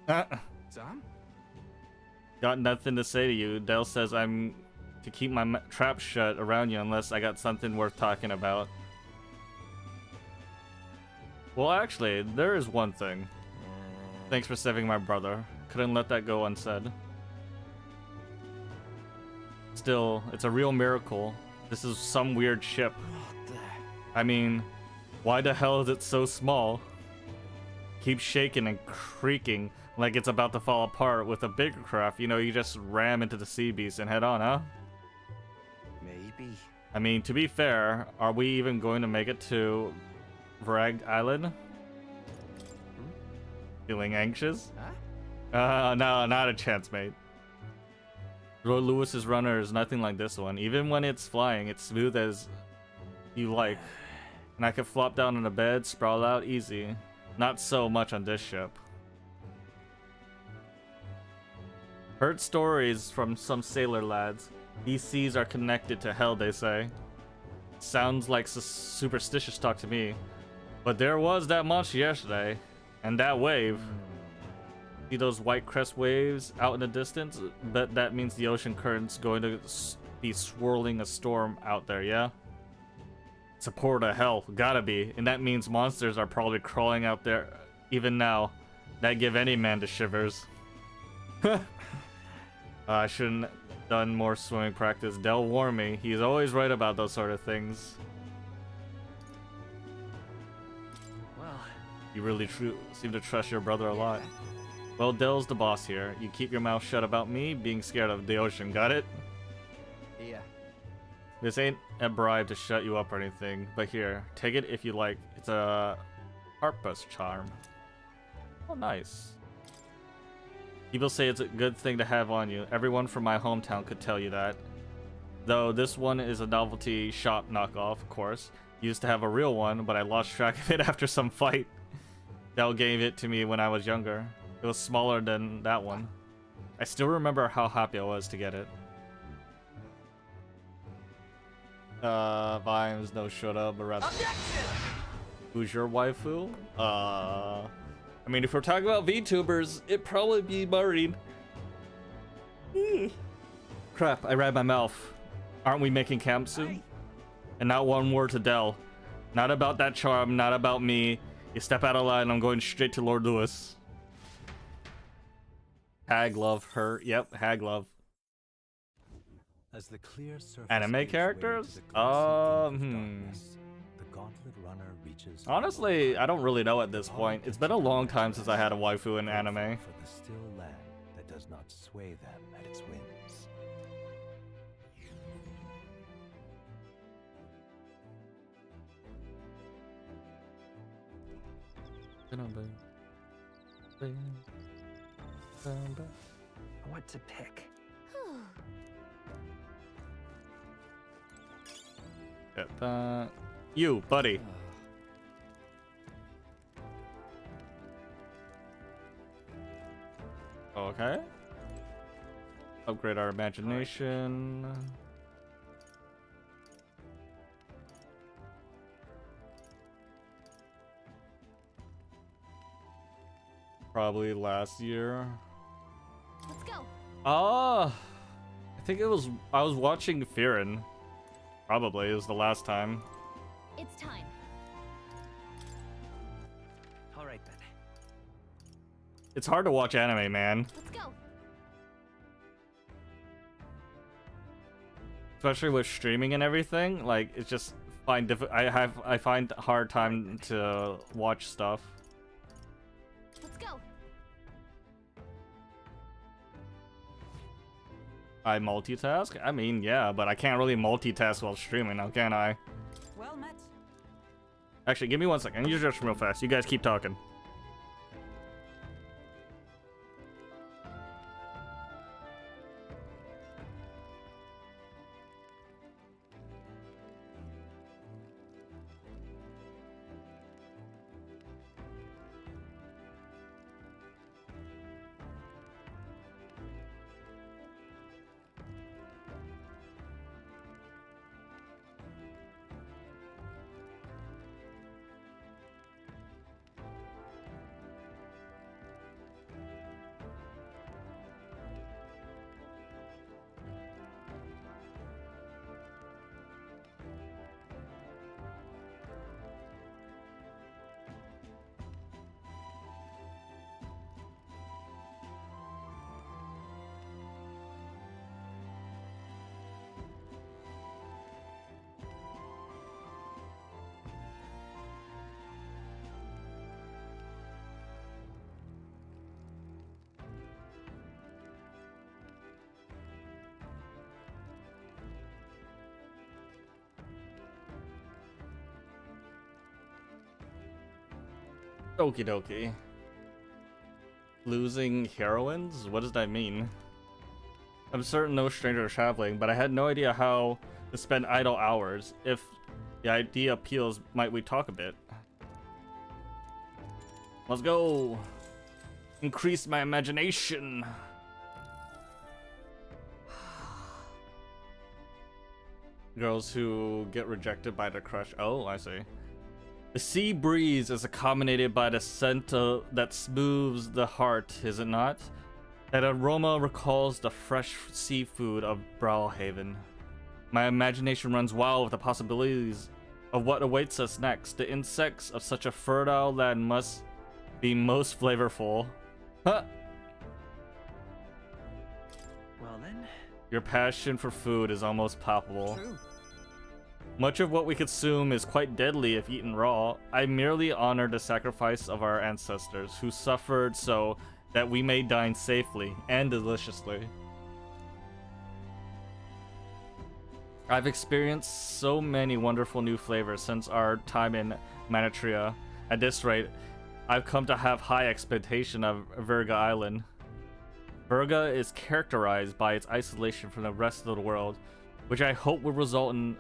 [SPEAKER 13] Sam?
[SPEAKER 2] Got nothing to say to you. Dell says I'm to keep my trap shut around you unless I got something worth talking about. Well, actually, there is one thing. Thanks for saving my brother. Couldn't let that go unsaid. Still, it's a real miracle. This is some weird ship. I mean, why the hell is it so small? Keeps shaking and creaking like it's about to fall apart. With a bigger craft, you know, you just ram into the sea beast and head on, huh?
[SPEAKER 22] Maybe.
[SPEAKER 2] I mean, to be fair, are we even going to make it to Vrag Island? Feeling anxious? No, not a chance, mate. Roy Lewis's runner is nothing like this one. Even when it's flying, it's smooth as you like. And I could flop down on a bed, sprawl out easy. Not so much on this ship. Heard stories from some sailor lads. These seas are connected to hell, they say. Sounds like superstitious talk to me. But there was that monster yesterday. And that wave. See those white crest waves out in the distance? Bet that means the ocean current's going to be swirling a storm out there, yeah? It's a portal to hell, gotta be. And that means monsters are probably crawling out there even now. That give any man the shivers. I shouldn't done more swimming practice. Dell warned me. He's always right about those sort of things.
[SPEAKER 3] Well,
[SPEAKER 2] You really seem to trust your brother a lot. Well, Dell's the boss here. You keep your mouth shut about me being scared of the ocean, got it?
[SPEAKER 3] yeah.
[SPEAKER 2] This ain't a bribe to shut you up or anything, but here, take it if you like. It's a Harpus charm. Oh, nice. People say it's a good thing to have on you. Everyone from my hometown could tell you that. Though this one is a novelty shop knockoff, of course. Used to have a real one, but I lost track of it after some fight. Dell gave it to me when I was younger. It was smaller than that one. I still remember how happy I was to get it. Vimes, no shut up, but rather. Who's your waifu? I mean, if we're talking about VTubers, it'd probably be Marine. Crap, I read my mouth. Aren't we making camp soon? And not one word to Dell. Not about that charm, not about me. You step out of line, I'm going straight to Lord Lewis. Hag love her. Yep, hag love.
[SPEAKER 10] As the clear surface
[SPEAKER 2] Anime characters?
[SPEAKER 10] The gauntlet runner reaches
[SPEAKER 2] Honestly, I don't really know at this point. It's been a long time since I had a waifu in anime.
[SPEAKER 10] for the still land that does not sway them at its whims.
[SPEAKER 3] What to pick?
[SPEAKER 2] Get that. You, buddy. Okay. Upgrade our imagination. Probably last year.
[SPEAKER 5] Let's go.
[SPEAKER 2] I think I was watching Fearin. Probably it was the last time.
[SPEAKER 5] It's time.
[SPEAKER 3] All right then.
[SPEAKER 2] It's hard to watch anime, man.
[SPEAKER 5] Let's go.
[SPEAKER 2] Especially with streaming and everything. Like it's just I find a hard time to watch stuff.
[SPEAKER 5] Let's go.
[SPEAKER 2] I multitask? I mean, yeah, but I can't really multitask while streaming now, can I?
[SPEAKER 14] Well met.
[SPEAKER 2] Actually, give me 1 second. You just real fast. You guys keep talking. Okie dokie. Losing heroines? What does that mean? I'm certain no stranger to traveling, but I had no idea how to spend idle hours. If the idea appeals, might we talk a bit? Let's go! Increase my imagination! Girls who get rejected by their crush. Oh, I see. The sea breeze is accommodated by the scent that smooths the heart, is it not? That aroma recalls the fresh seafood of Brawlhaven. My imagination runs wild with the possibilities of what awaits us next. The insects of such a fertile land must be most flavorful. Huh.
[SPEAKER 3] Well then.
[SPEAKER 2] Your passion for food is almost palpable.
[SPEAKER 3] True.
[SPEAKER 2] Much of what we consume is quite deadly if eaten raw. I merely honor the sacrifice of our ancestors, who suffered so that we may dine safely and deliciously. I've experienced so many wonderful new flavors since our time in Manatria. At this rate, I've come to have high expectation of Virga Island. Virga is characterized by its isolation from the rest of the world, which I hope will result in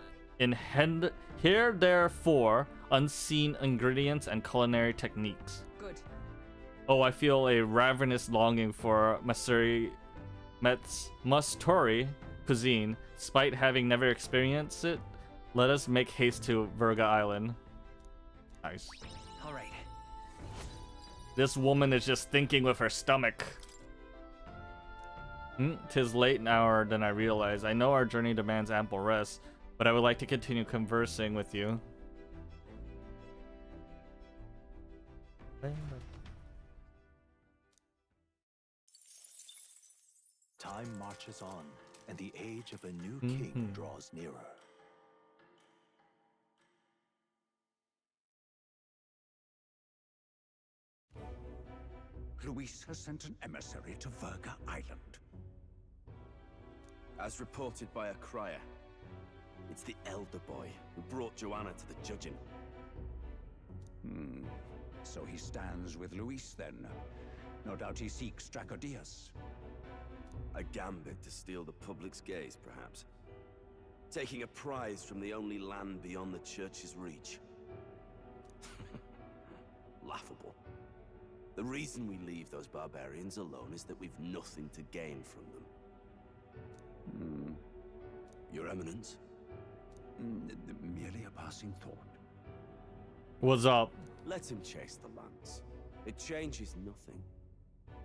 [SPEAKER 2] here therefore unseen ingredients and culinary techniques.
[SPEAKER 14] Good.
[SPEAKER 2] Oh, I feel a ravenous longing for Mastori cuisine, despite having never experienced it. Let us make haste to Virga Island. Nice.
[SPEAKER 3] All right.
[SPEAKER 2] This woman is just thinking with her stomach. 'Tis late an hour than I realize. I know our journey demands ample rest, but I would like to continue conversing with you.
[SPEAKER 10] Time marches on, and the age of a new king draws nearer.
[SPEAKER 24] Luis has sent an emissary to Virga Island.
[SPEAKER 25] As reported by a crier, it's the elder boy who brought Joanna to the judging.
[SPEAKER 24] So he stands with Luis then. No doubt he seeks Dracodias.
[SPEAKER 25] A gambit to steal the public's gaze, perhaps. Taking a prize from the only land beyond the church's reach. Laughable. The reason we leave those barbarians alone is that we've nothing to gain from them. Your Eminence?
[SPEAKER 24] Merely a passing thought.
[SPEAKER 2] What's up?
[SPEAKER 25] Let him chase the lance. It changes nothing.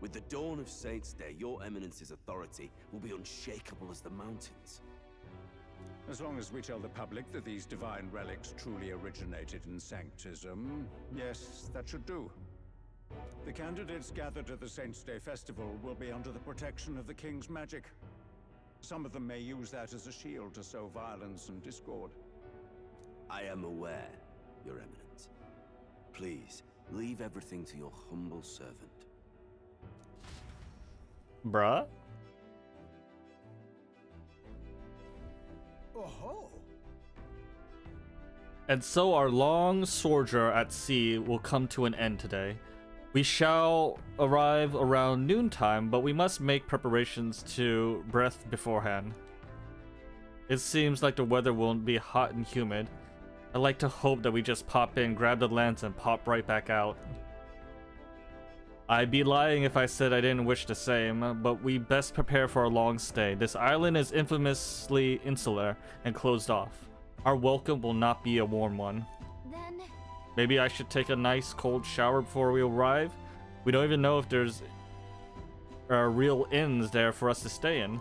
[SPEAKER 25] With the dawn of Saints' Day, your Eminence's authority will be unshakable as the mountains.
[SPEAKER 24] As long as we tell the public that these divine relics truly originated in Sanctism, yes, that should do. The candidates gathered at the Saints' Day Festival will be under the protection of the King's magic. Some of them may use that as a shield to sow violence and discord.
[SPEAKER 25] I am aware, Your Eminence. Please, leave everything to your humble servant.
[SPEAKER 2] Bruh?
[SPEAKER 24] Oh-ho!
[SPEAKER 2] And so our long sojourn at sea will come to an end today. We shall arrive around noontime, but we must make preparations to breath beforehand. It seems like the weather won't be hot and humid. I like to hope that we just pop in, grab the lance, and pop right back out. I'd be lying if I said I didn't wish the same, but we best prepare for a long stay. This island is infamously insular and closed off. Our welcome will not be a warm one.
[SPEAKER 5] Then...
[SPEAKER 2] Maybe I should take a nice cold shower before we arrive? We don't even know if there's real inns there for us to stay in.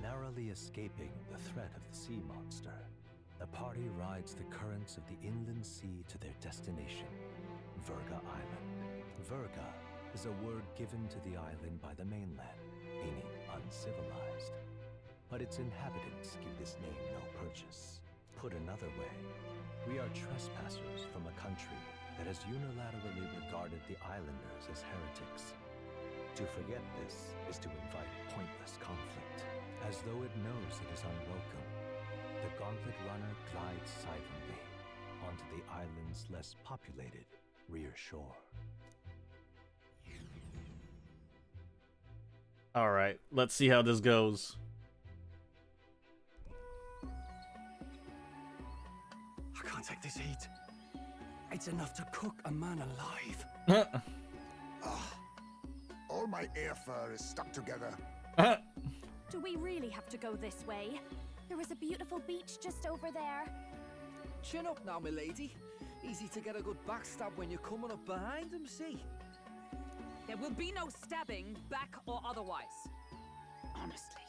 [SPEAKER 10] Narrowly escaping the threat of the sea monster, the party rides the currents of the inland sea to their destination, Virga Island. Virga is a word given to the island by the mainland, meaning uncivilized. But its inhabitants give this name no purchase. Put another way, we are trespassers from a country that has unilaterally regarded the islanders as heretics. To forget this is to invite pointless conflict, as though it knows it is unwelcome. The gauntlet runner glides silently onto the island's less populated rear shore.
[SPEAKER 2] All right, let's see how this goes.
[SPEAKER 11] I can't take this heat. It's enough to cook a man alive.
[SPEAKER 8] All my ear fur is stuck together.
[SPEAKER 17] Do we really have to go this way? There was a beautiful beach just over there.
[SPEAKER 4] Chin up now, milady. Easy to get a good backstab when you're coming up behind him, see?
[SPEAKER 14] There will be no stabbing, back or otherwise. Honestly.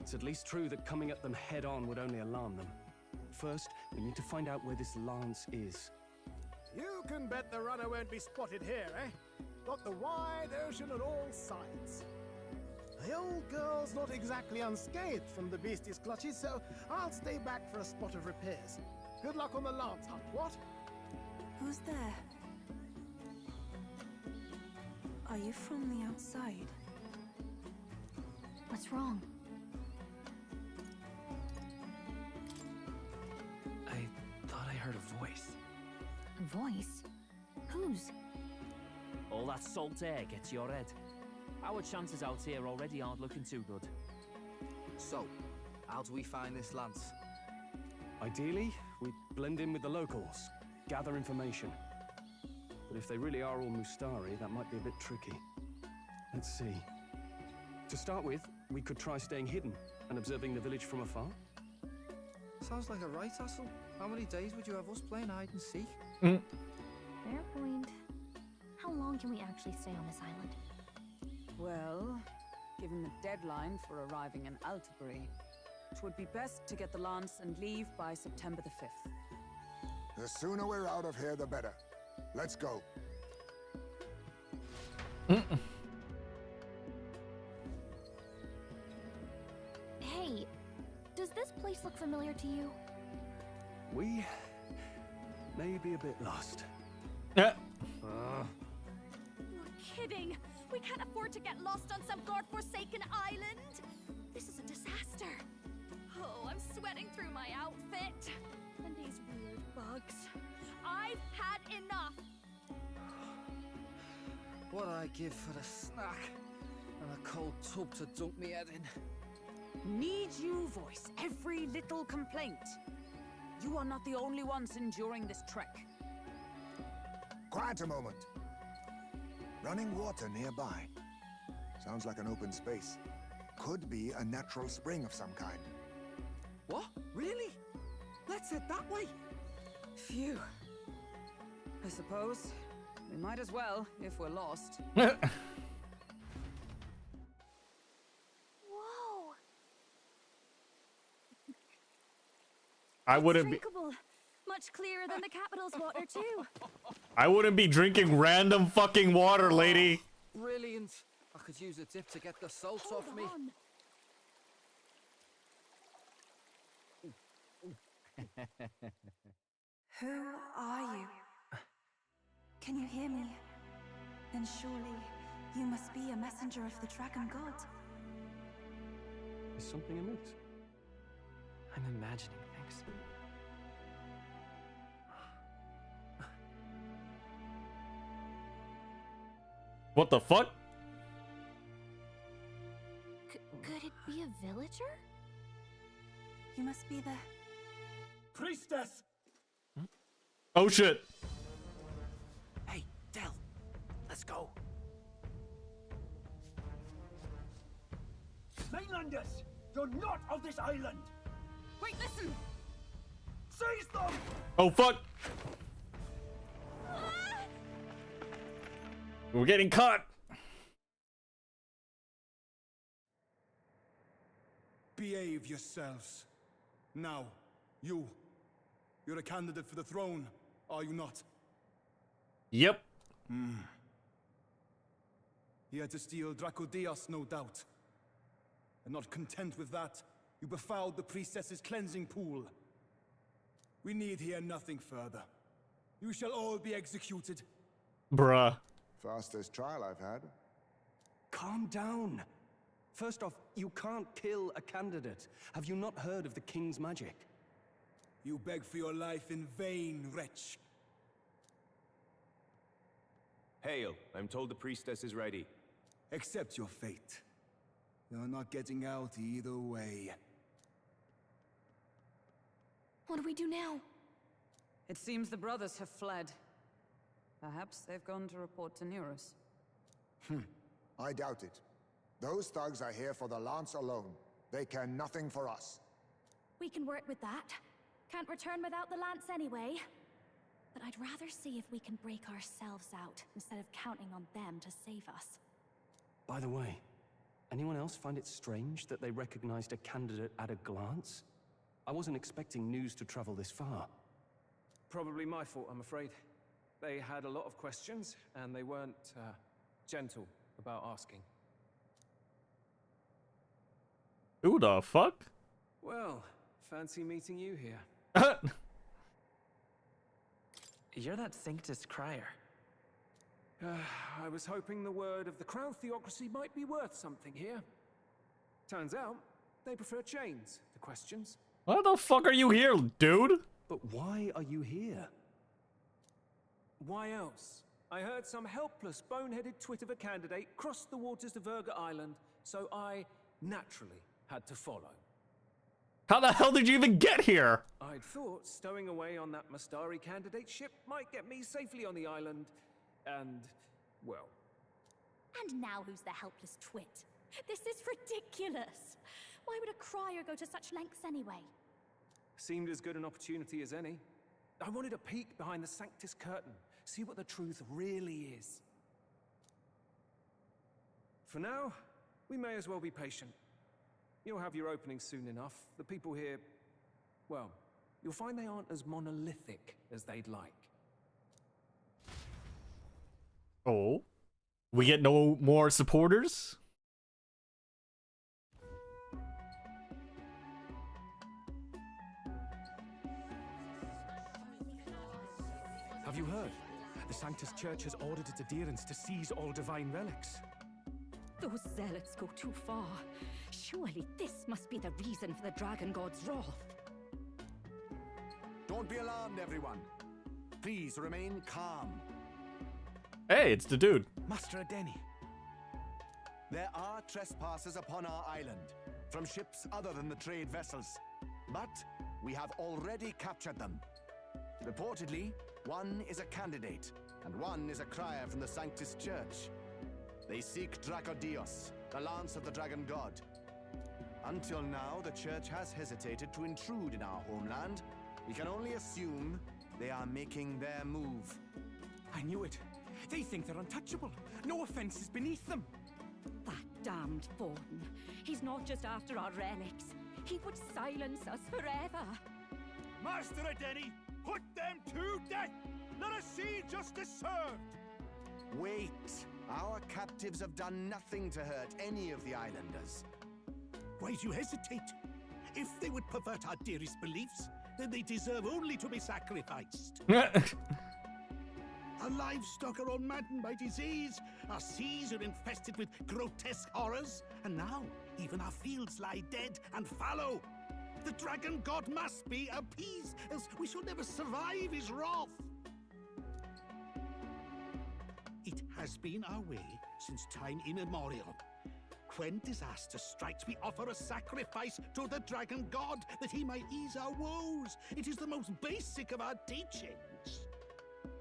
[SPEAKER 11] It's at least true that coming at them head on would only alarm them. First, we need to find out where this lance is.
[SPEAKER 19] You can bet the runner won't be spotted here, eh? Got the wide ocean on all sides. The old girl's not exactly unscathed from the beastie's clutches, so I'll stay back for a spot of repairs. Good luck on the lance hunt, what?
[SPEAKER 17] Who's there? Are you from the outside? What's wrong?
[SPEAKER 3] I thought I heard a voice.
[SPEAKER 17] A voice? Whose?
[SPEAKER 12] All that salt air gets your head. Our chances out here already aren't looking too good.
[SPEAKER 4] So, how do we find this lance?
[SPEAKER 11] Ideally, we blend in with the locals, gather information. But if they really are all Mustari, that might be a bit tricky. Let's see. To start with, we could try staying hidden and observing the village from afar.
[SPEAKER 4] Sounds like a right hustle. How many days would you have us playing hide and seek?
[SPEAKER 5] Fair point. How long can we actually stay on this island?
[SPEAKER 14] Well, given the deadline for arriving in Altabury, it would be best to get the lance and leave by September the 5th.
[SPEAKER 8] The sooner we're out of here, the better. Let's go.
[SPEAKER 5] Hey, does this place look familiar to you?
[SPEAKER 11] We may be a bit lost.
[SPEAKER 5] You're kidding! We can't afford to get lost on some godforsaken island! This is a disaster! Oh, I'm sweating through my outfit! And these weird bugs. I've had enough!
[SPEAKER 4] What I give for a snack and a cold tub to dunk me head in.
[SPEAKER 14] Need you voice every little complaint? You are not the only ones enduring this trek.
[SPEAKER 8] Quiet a moment. Running water nearby. Sounds like an open space. Could be a natural spring of some kind.
[SPEAKER 4] What? Really? Let's head that way.
[SPEAKER 14] Phew. I suppose we might as well if we're lost.
[SPEAKER 5] Whoa!
[SPEAKER 2] I wouldn't be.
[SPEAKER 17] Drinkable. Much clearer than the capital's water, too.
[SPEAKER 2] I wouldn't be drinking random fucking water, lady.
[SPEAKER 4] Brilliant. I could use a dip to get the salt off me.
[SPEAKER 17] Who are you? Can you hear me? Then surely you must be a messenger of the dragon god.
[SPEAKER 11] Is something amiss?
[SPEAKER 3] I'm imagining things.
[SPEAKER 2] What the fuck?
[SPEAKER 5] Could it be a villager?
[SPEAKER 17] You must be the...
[SPEAKER 6] Priestess!
[SPEAKER 2] Oh shit.
[SPEAKER 19] Hey, Del, let's go.
[SPEAKER 6] Mainlanders, you're not of this island!
[SPEAKER 14] Wait, listen!
[SPEAKER 6] Seize them!
[SPEAKER 2] Oh fuck. We're getting caught.
[SPEAKER 1] Behave yourselves. Now, you're a candidate for the throne, are you not?
[SPEAKER 2] Yep.
[SPEAKER 1] Here to steal Dracodias, no doubt. And not content with that, you befouled the priestess's cleansing pool. We need hear nothing further. You shall all be executed.
[SPEAKER 2] Bruh.
[SPEAKER 8] Fastest trial I've had.
[SPEAKER 11] Calm down. First off, you can't kill a candidate. Have you not heard of the king's magic?
[SPEAKER 1] You beg for your life in vain, wretch.
[SPEAKER 25] Hail, I'm told the priestess is ready.
[SPEAKER 1] Accept your fate. You're not getting out either way.
[SPEAKER 5] What do we do now?
[SPEAKER 14] It seems the brothers have fled. Perhaps they've gone to report to Neros.
[SPEAKER 8] I doubt it. Those thugs are here for the lance alone. They care nothing for us.
[SPEAKER 17] We can work with that. Can't return without the lance anyway. But I'd rather see if we can break ourselves out instead of counting on them to save us.
[SPEAKER 11] By the way, anyone else find it strange that they recognized a candidate at a glance? I wasn't expecting news to travel this far.
[SPEAKER 7] Probably my fault, I'm afraid. They had a lot of questions, and they weren't gentle about asking.
[SPEAKER 2] Who the fuck?
[SPEAKER 7] Well, fancy meeting you here.
[SPEAKER 3] You're that Sanctus crier.
[SPEAKER 7] I was hoping the word of the Crown Theocracy might be worth something here. Turns out, they prefer chains to questions.
[SPEAKER 2] Why the fuck are you here, dude?
[SPEAKER 11] But why are you here?
[SPEAKER 7] Why else? I heard some helpless, boneheaded twit of a candidate crossed the waters to Verga Island, so I naturally had to follow.
[SPEAKER 2] How the hell did you even get here?
[SPEAKER 7] I'd thought stowing away on that Mustari candidate ship might get me safely on the island, and, well...
[SPEAKER 17] And now who's the helpless twit? This is ridiculous! Why would a crier go to such lengths anyway?
[SPEAKER 7] Seemed as good an opportunity as any. I wanted a peek behind the Sanctus curtain, see what the truth really is. For now, we may as well be patient. You'll have your opening soon enough. The people here, well, you'll find they aren't as monolithic as they'd like.
[SPEAKER 2] Oh? We get no more supporters?
[SPEAKER 11] Have you heard? The Sanctus Church has ordered its adherents to seize all divine relics.
[SPEAKER 14] Those zealots go too far. Surely this must be the reason for the Dragon God's wrath.
[SPEAKER 22] Don't be alarmed, everyone. Please remain calm.
[SPEAKER 2] Hey, it's the dude.
[SPEAKER 22] Master Adeni. There are trespassers upon our island, from ships other than the trade vessels. But we have already captured them. Reportedly, one is a candidate, and one is a crier from the Sanctus Church. They seek Dracodios, the lance of the Dragon God. Until now, the Church has hesitated to intrude in our homeland. We can only assume they are making their move.
[SPEAKER 15] I knew it. They think they're untouchable. No offense is beneath them.
[SPEAKER 14] That damned Thornton. He's not just after our relics. He would silence us forever.
[SPEAKER 6] Master Adeni, put them to death! Let us see justice served!
[SPEAKER 22] Wait! Our captives have done nothing to hurt any of the islanders.
[SPEAKER 6] Why do you hesitate? If they would pervert our dearest beliefs, then they deserve only to be sacrificed. Our livestock are all maddened by disease, our seas are infested with grotesque horrors, and now even our fields lie dead and fallow. The Dragon God must be appeased, else we shall never survive his wrath. It has been our way since time immemorial. When disaster strikes, we offer a sacrifice to the Dragon God that he might ease our woes. It is the most basic of our teachings.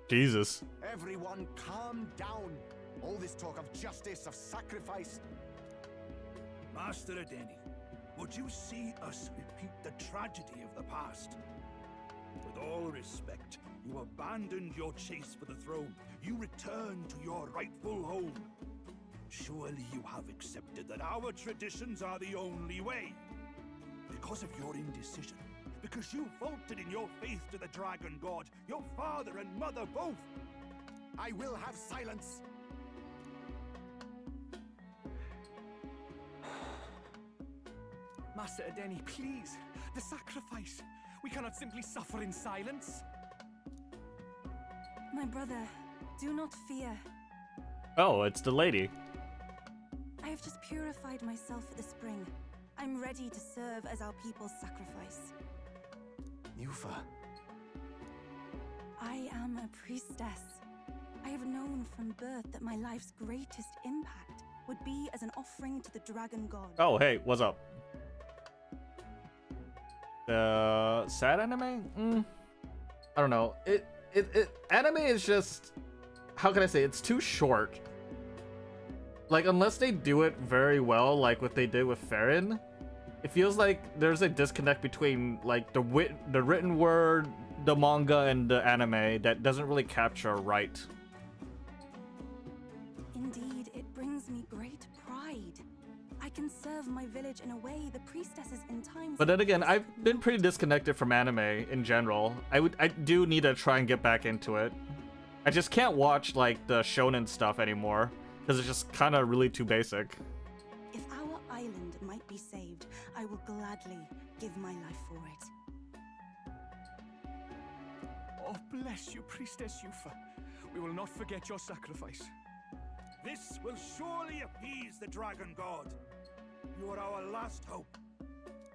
[SPEAKER 2] Jesus.
[SPEAKER 22] Everyone calm down. All this talk of justice, of sacrifice.
[SPEAKER 6] Master Adeni, would you see us repeat the tragedy of the past? With all respect, you abandoned your chase for the throne. You returned to your rightful home. Surely you have accepted that our traditions are the only way. Because of your indecision, because you faltered in your faith to the Dragon God, your father and mother both.
[SPEAKER 22] I will have silence.
[SPEAKER 15] Master Adeni, please. The sacrifice. We cannot simply suffer in silence.
[SPEAKER 14] My brother, do not fear.
[SPEAKER 2] Oh, it's the lady.
[SPEAKER 14] I have just purified myself for the spring. I'm ready to serve as our people's sacrifice.
[SPEAKER 22] Yufa.
[SPEAKER 14] I am a priestess. I have known from birth that my life's greatest impact would be as an offering to the dragon god.
[SPEAKER 2] Oh, hey, what's up? Sad anime? I don't know. Anime is just, how can I say, it's too short. Like, unless they do it very well, like what they did with Farron, it feels like there's a disconnect between like the written word, the manga, and the anime that doesn't really capture right.
[SPEAKER 14] Indeed, it brings me great pride. I can serve my village in a way the priestesses in times.
[SPEAKER 2] But then again, I've been pretty disconnected from anime in general. I do need to try and get back into it. I just can't watch like the shonen stuff anymore because it's just kind of really too basic.
[SPEAKER 14] If our island might be saved, I will gladly give my life for it.
[SPEAKER 15] Oh, bless you, Priestess Yufa. We will not forget your sacrifice.
[SPEAKER 6] This will surely appease the dragon god. You are our last hope.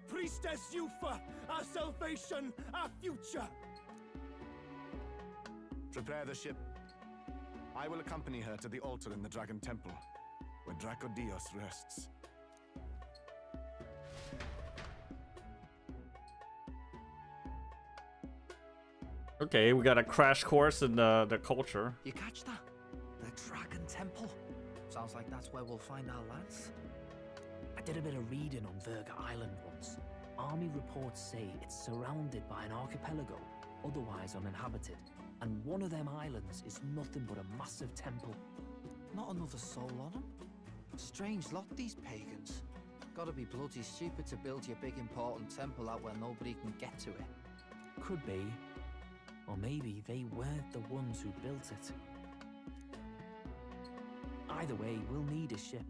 [SPEAKER 1] Priestess Yufa, our salvation, our future.
[SPEAKER 22] Prepare the ship. I will accompany her to the altar in the Dragon Temple, where Dracodios rests.
[SPEAKER 2] Okay, we got a crash course in the culture.
[SPEAKER 4] You catch that? The Dragon Temple. Sounds like that's where we'll find our lads.
[SPEAKER 12] I did a bit of reading on Virga Island once. Army reports say it's surrounded by an archipelago, otherwise uninhabited. And one of them islands is nothing but a massive temple.
[SPEAKER 4] Not another soul on them. Strange lot, these pagans. Gotta be bloody stupid to build your big important temple out where nobody can get to it.
[SPEAKER 12] Could be. Or maybe they weren't the ones who built it. Either way, we'll need a ship.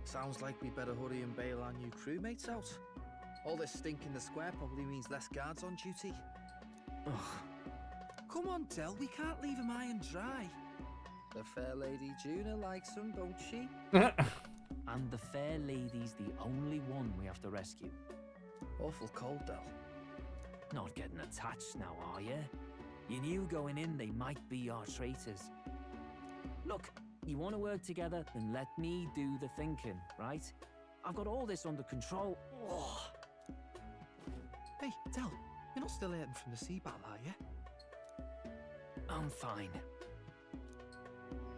[SPEAKER 4] Sounds like we better hurry and bail our new crewmates out. All this stink in the square probably means less guards on duty.
[SPEAKER 12] Ugh.
[SPEAKER 4] Come on, Del, we can't leave him high and dry. The fair lady Juna likes him, don't she?
[SPEAKER 12] And the fair lady's the only one we have to rescue.
[SPEAKER 4] Awful cold, Del.
[SPEAKER 12] Not getting attached now, are you? You knew going in they might be our traitors. Look, you want to work together, then let me do the thinking, right? I've got all this under control. Oh.
[SPEAKER 4] Hey, Del, you're not still hurting from the sea battle, are you?
[SPEAKER 12] I'm fine.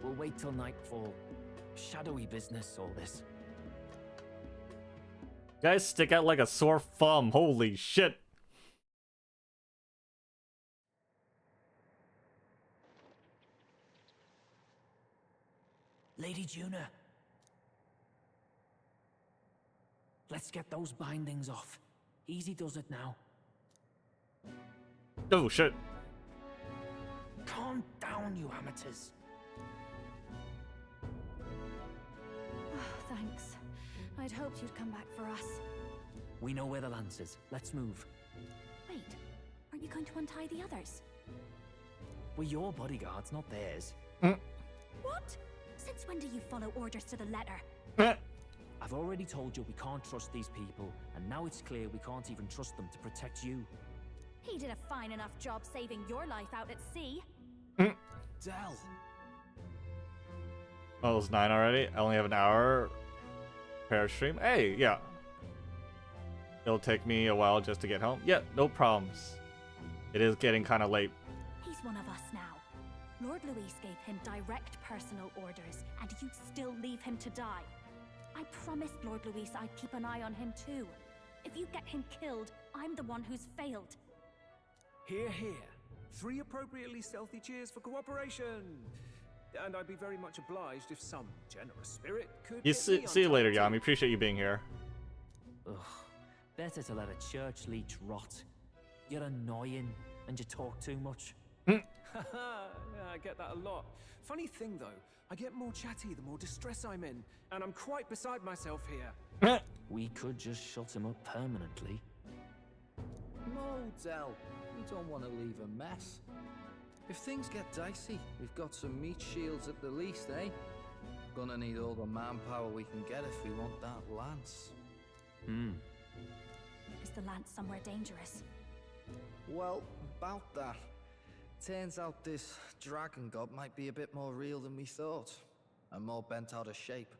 [SPEAKER 12] We'll wait till nightfall. Shadowy business, all this.
[SPEAKER 2] Guys stick out like a sore thumb. Holy shit.
[SPEAKER 12] Lady Juna. Let's get those bindings off. Easy does it now.
[SPEAKER 2] Oh shit.
[SPEAKER 12] Calm down, you amateurs.
[SPEAKER 17] Oh, thanks. I'd hoped you'd come back for us.
[SPEAKER 12] We know where the lance is. Let's move.
[SPEAKER 17] Wait, aren't you going to untie the others?
[SPEAKER 12] We're your bodyguards, not theirs.
[SPEAKER 17] What? Since when do you follow orders to the letter?
[SPEAKER 12] I've already told you we can't trust these people, and now it's clear we can't even trust them to protect you.
[SPEAKER 17] He did a fine enough job saving your life out at sea.
[SPEAKER 4] Del.
[SPEAKER 2] Oh, it's 9 already? I only have an hour per stream. Hey, yeah. It'll take me a while just to get home. Yeah, no problems. It is getting kind of late.
[SPEAKER 17] He's one of us now. Lord Luis gave him direct personal orders, and you'd still leave him to die. I promised Lord Luis I'd keep an eye on him too. If you get him killed, I'm the one who's failed.
[SPEAKER 15] Hear, hear. 3 appropriately stealthy cheers for cooperation. And I'd be very much obliged if some generous spirit could.
[SPEAKER 2] See you later, Yami. Appreciate you being here.
[SPEAKER 12] Ugh. Better to let a church leech rot. You're annoying, and you talk too much.
[SPEAKER 15] Yeah, I get that a lot. Funny thing though, I get more chatty the more distress I'm in, and I'm quite beside myself here.
[SPEAKER 12] We could just shut him up permanently.
[SPEAKER 4] No, Del. We don't want to leave a mess. If things get dicey, we've got some meat shields at the least, eh? Gonna need all the manpower we can get if we want that lance.
[SPEAKER 17] Is the lance somewhere dangerous?
[SPEAKER 4] Well, about that. Turns out this dragon god might be a bit more real than we thought, and more bent out of shape.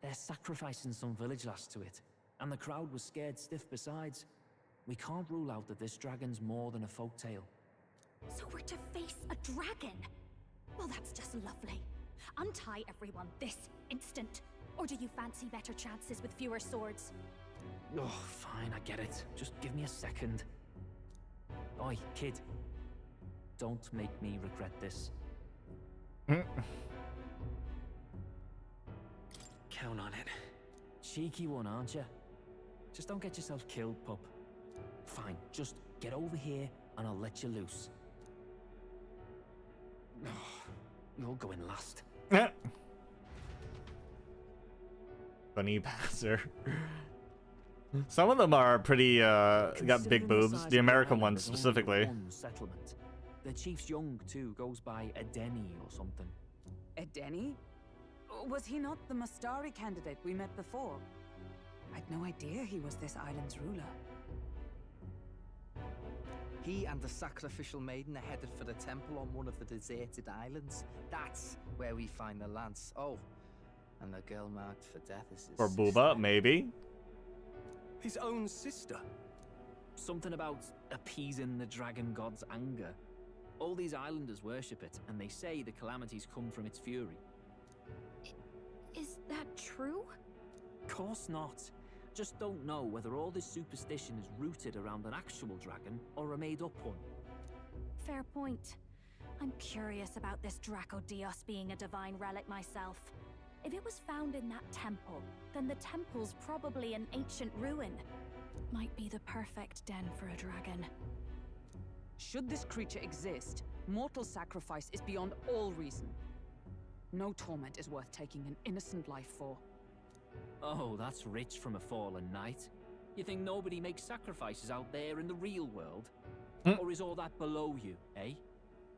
[SPEAKER 12] They're sacrificing some village lass to it, and the crowd was scared stiff besides. We can't rule out that this dragon's more than a folktale.
[SPEAKER 17] So we're to face a dragon? Well, that's just lovely. Untie everyone this instant. Or do you fancy better chances with fewer swords?
[SPEAKER 12] Oh, fine, I get it. Just give me a second. Oi, kid. Don't make me regret this. Count on it. Cheeky one, aren't you? Just don't get yourself killed, pup. Fine, just get over here and I'll let you loose. Oh, you're going last.
[SPEAKER 2] Funny passer. Some of them are pretty, got big boobs. The American ones specifically.
[SPEAKER 12] Settlement. The chief's young, too. Goes by Edeni or something.
[SPEAKER 14] Edeni? Was he not the Mustari candidate we met before? I'd no idea he was this island's ruler.
[SPEAKER 4] He and the sacrificial maiden are headed for the temple on one of the deserted islands. That's where we find the lance. Oh, and the girl marked for death is his
[SPEAKER 2] Or
[SPEAKER 4] sister.
[SPEAKER 2] Booba, maybe.
[SPEAKER 11] His own sister.
[SPEAKER 12] Something about appeasing the dragon god's anger. All these islanders worship it, and they say the calamities come from its fury.
[SPEAKER 17] Is that true?
[SPEAKER 12] Course not. Just don't know whether all this superstition is rooted around an actual dragon or a made-up one.
[SPEAKER 17] Fair point. I'm curious about this Draco Dios being a divine relic myself. If it was found in that temple, then the temple's probably an ancient ruin. Might be the perfect den for a dragon.
[SPEAKER 14] Should this creature exist, mortal sacrifice is beyond all reason. No torment is worth taking an innocent life for.
[SPEAKER 12] Oh, that's rich from a fallen knight. You think nobody makes sacrifices out there in the real world? Or is all that below you, eh?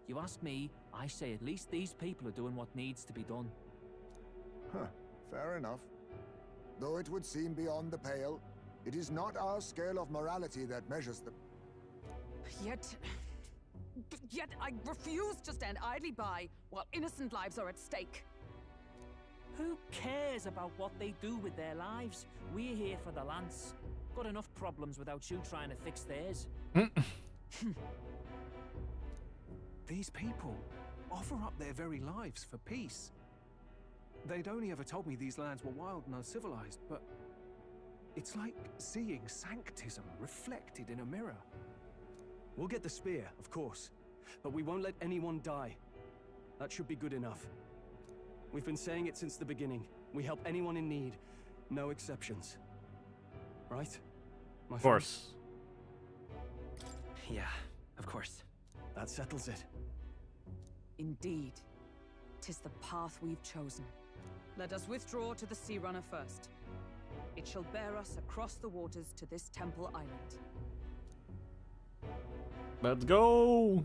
[SPEAKER 12] You ask me, I say at least these people are doing what needs to be done.
[SPEAKER 8] Huh, fair enough. Though it would seem beyond the pale, it is not our scale of morality that measures them.
[SPEAKER 14] Yet I refuse to stand idly by while innocent lives are at stake.
[SPEAKER 12] Who cares about what they do with their lives? We're here for the lance. Got enough problems without you trying to fix theirs.
[SPEAKER 15] These people offer up their very lives for peace. They'd only ever told me these lands were wild and uncivilized, but it's like seeing sanctism reflected in a mirror.
[SPEAKER 11] We'll get the spear, of course, but we won't let anyone die. That should be good enough. We've been saying it since the beginning. We help anyone in need, no exceptions. Right? My
[SPEAKER 2] Of course.
[SPEAKER 3] Yeah, of course.
[SPEAKER 11] That settles it.
[SPEAKER 14] Indeed. 'Tis the path we've chosen. Let us withdraw to the Sea Runner first. It shall bear us across the waters to this temple island.
[SPEAKER 2] Let's go.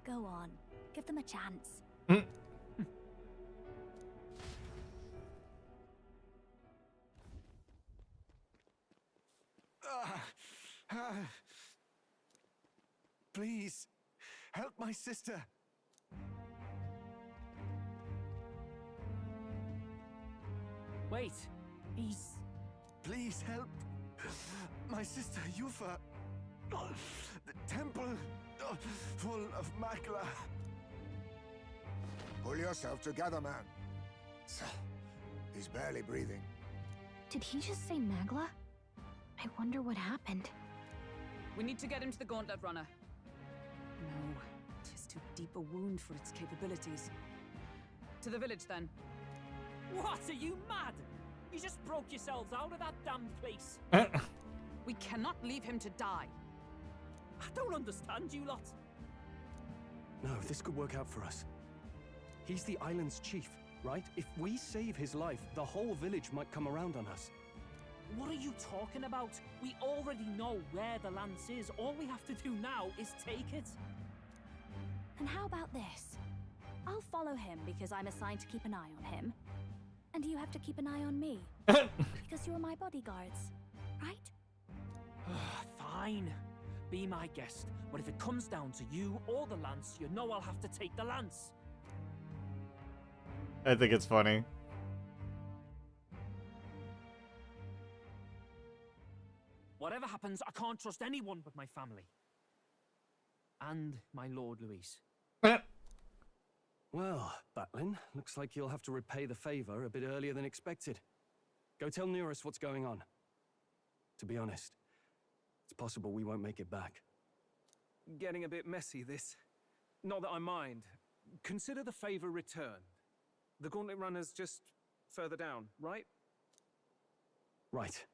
[SPEAKER 17] Go on. Give them a chance.
[SPEAKER 22] Please, help my sister.
[SPEAKER 12] Wait, he's...
[SPEAKER 22] Please help my sister Yufa. The temple full of Makla.
[SPEAKER 8] Pull yourself together, man. He's barely breathing.
[SPEAKER 17] Did he just say Magla? I wonder what happened.
[SPEAKER 14] We need to get him to the Gauntlet Runner. No, 'tis too deep a wound for its capabilities. To the village, then.
[SPEAKER 12] What, are you mad? You just broke yourselves out of that damn place.
[SPEAKER 14] We cannot leave him to die.
[SPEAKER 12] I don't understand you lot.
[SPEAKER 11] No, this could work out for us. He's the island's chief, right? If we save his life, the whole village might come around on us.
[SPEAKER 12] What are you talking about? We already know where the lance is. All we have to do now is take it.
[SPEAKER 17] And how about this? I'll follow him because I'm assigned to keep an eye on him. And you have to keep an eye on me. Because you're my bodyguards, right?
[SPEAKER 12] Fine. Be my guest. But if it comes down to you or the lance, you know I'll have to take the lance.
[SPEAKER 2] I think it's funny.
[SPEAKER 12] Whatever happens, I can't trust anyone but my family. And my Lord Luis.
[SPEAKER 11] Well, Batlin, looks like you'll have to repay the favor a bit earlier than expected. Go tell Neurus what's going on. To be honest, it's possible we won't make it back.
[SPEAKER 15] Getting a bit messy, this. Not that I mind. Consider the favor returned. The Gauntlet Runner's just further down, right?
[SPEAKER 11] Right.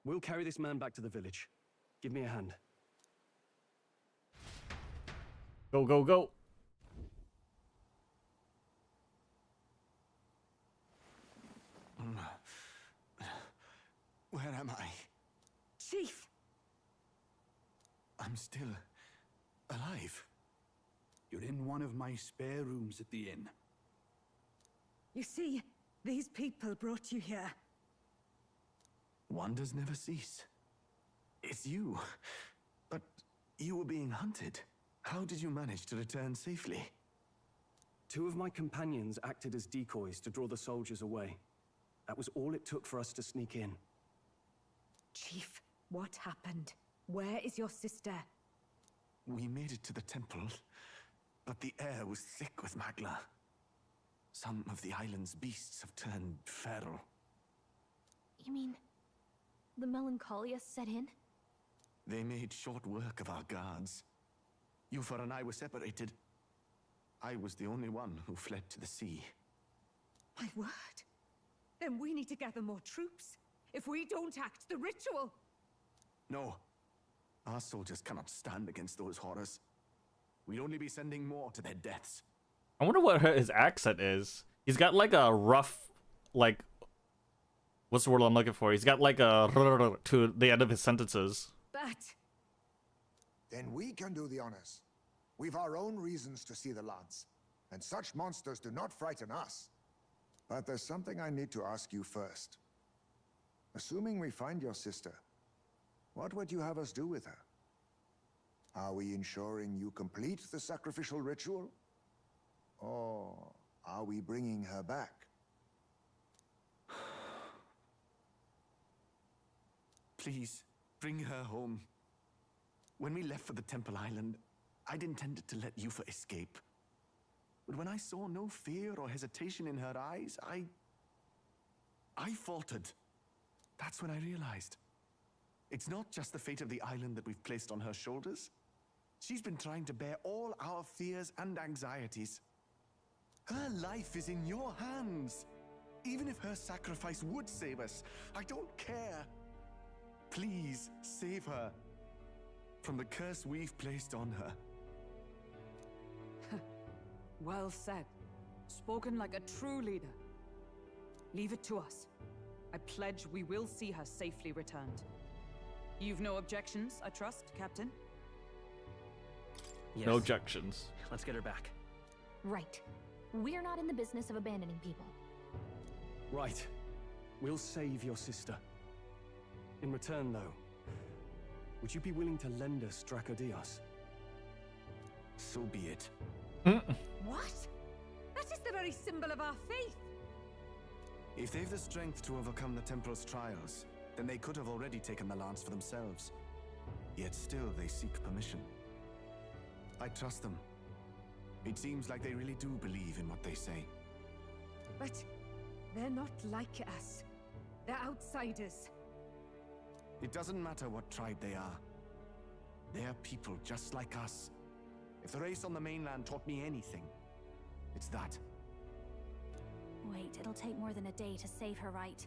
[SPEAKER 11] We'll carry this man back to the village. Give me a hand.
[SPEAKER 2] Go, go, go.
[SPEAKER 22] Where am I?
[SPEAKER 14] Chief!
[SPEAKER 22] I'm still alive.
[SPEAKER 6] You're in one of my spare rooms at the inn.
[SPEAKER 14] You see, these people brought you here.
[SPEAKER 22] Wonders never cease. It's you. But you were being hunted. How did you manage to return safely?
[SPEAKER 11] 2 of my companions acted as decoys to draw the soldiers away. That was all it took for us to sneak in.
[SPEAKER 14] Chief, what happened? Where is your sister?
[SPEAKER 22] We made it to the temple, but the air was thick with magla. Some of the island's beasts have turned feral.
[SPEAKER 5] You mean the melancholia set in?
[SPEAKER 22] They made short work of our guards. Yuffie and I were separated. I was the only one who fled to the sea.
[SPEAKER 14] My word. Then we need to gather more troops. If we don't act, the ritual...
[SPEAKER 22] No. Our soldiers cannot stand against those horrors. We'd only be sending more to their deaths.
[SPEAKER 2] I wonder what his accent is. He's got like a rough, like... What's the word I'm looking for? He's got like a... to the end of his sentences.
[SPEAKER 14] But...
[SPEAKER 8] Then we can do the honors. We've our own reasons to see the lance, and such monsters do not frighten us. But there's something I need to ask you first. Assuming we find your sister, what would you have us do with her? Are we ensuring you complete the sacrificial ritual? Or are we bringing her back?
[SPEAKER 22] Please, bring her home. When we left for the Temple Island, I'd intended to let Yuffie escape. But when I saw no fear or hesitation in her eyes, I faltered. That's when I realized. It's not just the fate of the island that we've placed on her shoulders. She's been trying to bear all our fears and anxieties. Her life is in your hands. Even if her sacrifice would save us, I don't care. Please, save her from the curse we've placed on her.
[SPEAKER 14] Well said. Spoken like a true leader. Leave it to us. I pledge we will see her safely returned. You've no objections, I trust, Captain?
[SPEAKER 2] Yes. No objections.
[SPEAKER 12] Let's get her back.
[SPEAKER 5] Right. We're not in the business of abandoning people.
[SPEAKER 11] Right. We'll save your sister. In return, though, would you be willing to lend us Dracodios?
[SPEAKER 22] So be it.
[SPEAKER 14] What? That is the very symbol of our faith.
[SPEAKER 22] If they've the strength to overcome the Temple's trials, then they could have already taken the lance for themselves. Yet still they seek permission. I trust them. It seems like they really do believe in what they say.
[SPEAKER 14] But they're not like us. They're outsiders.
[SPEAKER 22] It doesn't matter what tribe they are. They're people just like us. If the race on the mainland taught me anything, it's that.
[SPEAKER 17] Wait, it'll take more than a day to save her, right?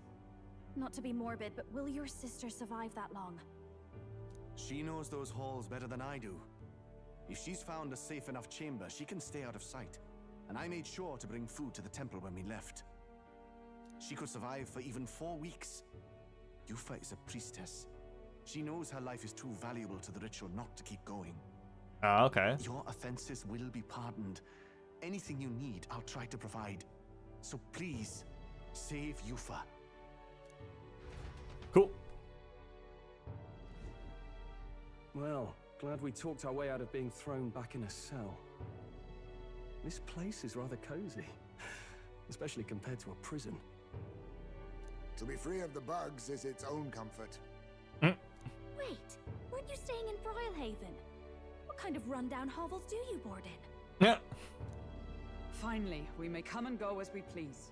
[SPEAKER 17] Not to be morbid, but will your sister survive that long?
[SPEAKER 22] She knows those halls better than I do. If she's found a safe enough chamber, she can stay out of sight. And I made sure to bring food to the temple when we left. She could survive for even 4 weeks. Yuffie is a priestess. She knows her life is too valuable to the ritual not to keep going.
[SPEAKER 2] Oh, okay.
[SPEAKER 22] Your offenses will be pardoned. Anything you need, I'll try to provide. So please, Save Yufa.
[SPEAKER 2] Cool.
[SPEAKER 11] Well, glad we talked our way out of being thrown back in a cell. This place is rather cozy, especially compared to a prison.
[SPEAKER 8] To be free of the bugs is its own comfort.
[SPEAKER 17] Wait, weren't you staying in Broilhaven? What kind of rundown hovels do you board in?
[SPEAKER 2] Yeah.
[SPEAKER 14] Finally, we may come and go as we please.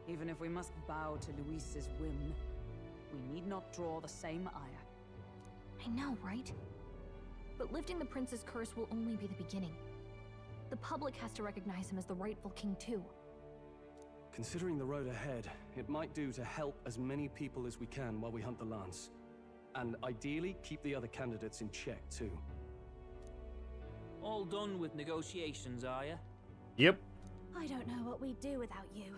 [SPEAKER 14] Even if we must bow to Luis's whim, we need not draw the same ire.
[SPEAKER 5] I know, right? But lifting the prince's curse will only be the beginning. The public has to recognize him as the rightful king too.
[SPEAKER 11] Considering the road ahead, it might do to help as many people as we can while we hunt the Lance. And ideally, keep the other candidates in check too.
[SPEAKER 12] All done with negotiations, are you?
[SPEAKER 2] Yep.
[SPEAKER 17] I don't know what we'd do without you.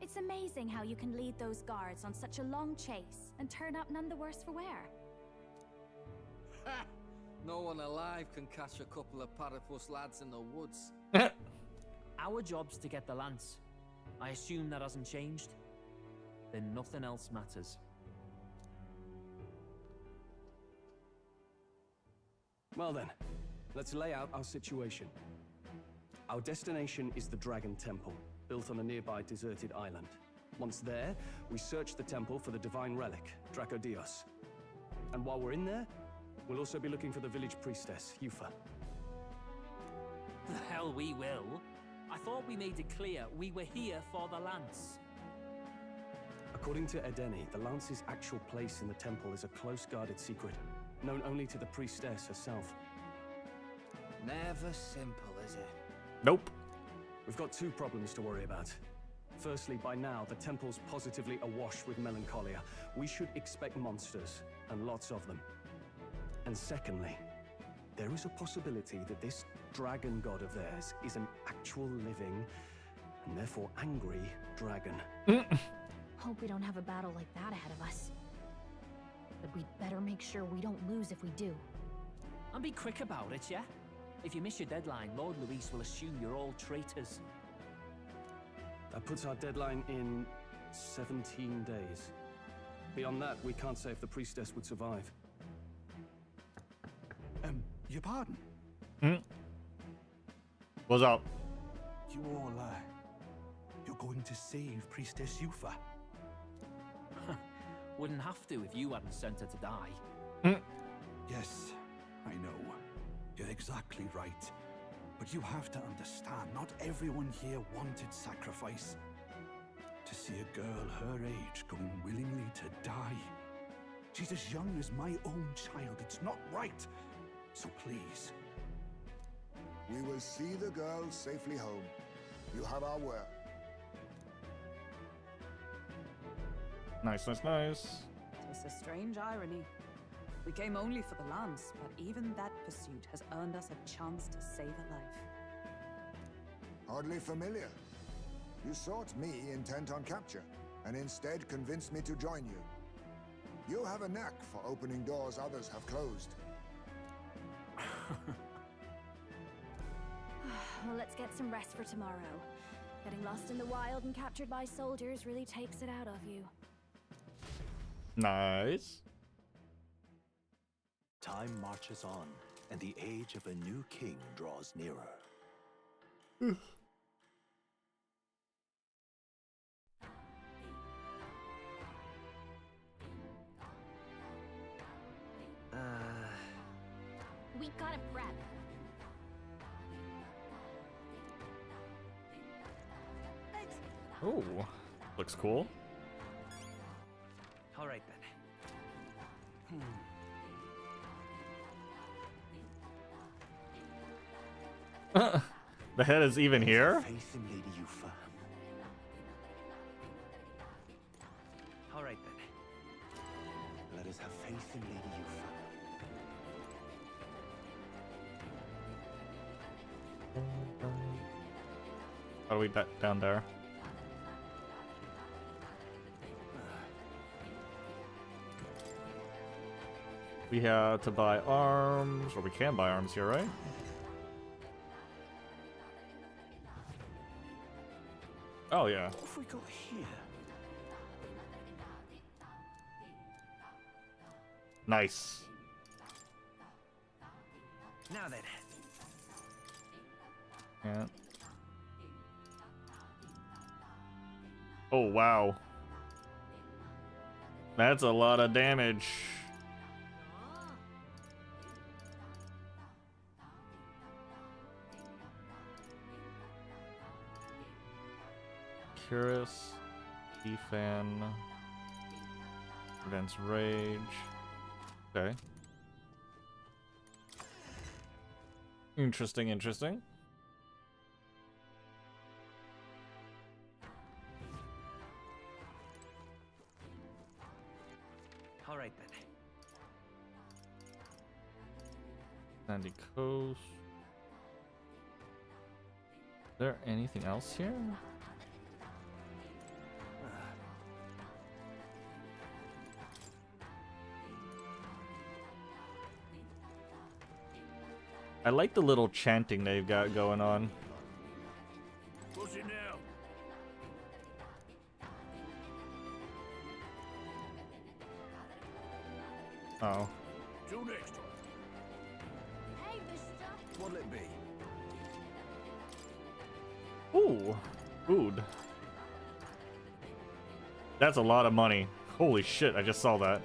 [SPEAKER 17] It's amazing how you can lead those guards on such a long chase and turn up none the worse for wear.
[SPEAKER 4] Ha! No one alive can catch a couple of platypus lads in the woods.
[SPEAKER 12] Our job's to get the lance. I assume that hasn't changed? Then nothing else matters.
[SPEAKER 11] Well then, let's lay out our situation. Our destination is the Dragon Temple, built on a nearby deserted island. Once there, we search the temple for the divine relic, Dracodios. And while we're in there, we'll also be looking for the village priestess, Yufa.
[SPEAKER 12] The hell we will. I thought we made it clear we were here for the lance.
[SPEAKER 11] According to Edeni, the lance's actual place in the temple is a close-guarded secret, known only to the priestess herself.
[SPEAKER 4] Never simple, is it?
[SPEAKER 2] Nope.
[SPEAKER 11] We've got two problems to worry about. Firstly, by now, the temple's positively awash with melancholia. We should expect monsters, and lots of them. And secondly, there is a possibility that this dragon god of theirs is an actual living, and therefore angry, dragon.
[SPEAKER 5] Hope we don't have a battle like that ahead of us. But we'd better make sure we don't lose if we do.
[SPEAKER 12] And be quick about it, yeah? If you miss your deadline, Lord Luis will assume you're all traitors.
[SPEAKER 11] That puts our deadline in 17 days. Beyond that, we can't say if the priestess would survive.
[SPEAKER 6] Your pardon?
[SPEAKER 2] What's up?
[SPEAKER 6] You all, you're going to save Priestess Yufa?
[SPEAKER 12] Wouldn't have to if you hadn't sent her to die.
[SPEAKER 6] Yes, I know. You're exactly right. But you have to understand, not everyone here wanted sacrifice. To see a girl her age going willingly to die. She's as young as my own child. It's not right. So please.
[SPEAKER 8] We will see the girl safely home. You have our word.
[SPEAKER 2] Nice, nice, nice.
[SPEAKER 14] It's a strange irony. We came only for the lance, but even that pursuit has earned us a chance to save a life.
[SPEAKER 8] Hardly familiar. You sought me intent on capture, and instead convinced me to join you. You have a knack for opening doors others have closed.
[SPEAKER 17] Well, let's get some rest for tomorrow. Getting lost in the wild and captured by soldiers really takes it out of you.
[SPEAKER 2] Nice.
[SPEAKER 10] Time marches on, and the age of a new king draws nearer.
[SPEAKER 5] We gotta prep.
[SPEAKER 2] Oh, looks cool.
[SPEAKER 12] All right then.
[SPEAKER 2] The head is even here?
[SPEAKER 10] Faith in Lady Yufa.
[SPEAKER 12] All right then.
[SPEAKER 10] Let us have faith in Lady Yufa.
[SPEAKER 2] How do we bet down there? We have to buy arms, or we can buy arms here, right? Oh yeah.
[SPEAKER 15] What have we got here?
[SPEAKER 2] Nice.
[SPEAKER 3] Now then.
[SPEAKER 2] Yeah. Oh wow. That's a lot of damage. Curious, Defan, prevents rage. Okay. Interesting, interesting.
[SPEAKER 3] All right then.
[SPEAKER 2] Sandy Coast. Is there anything else here? I like the little chanting they've got going on.
[SPEAKER 6] What's it now?
[SPEAKER 2] Oh.
[SPEAKER 6] Till next time.
[SPEAKER 17] Hey, mister.
[SPEAKER 25] What'll it be?
[SPEAKER 2] Ooh, food. That's a lot of money. Holy shit, I just saw that.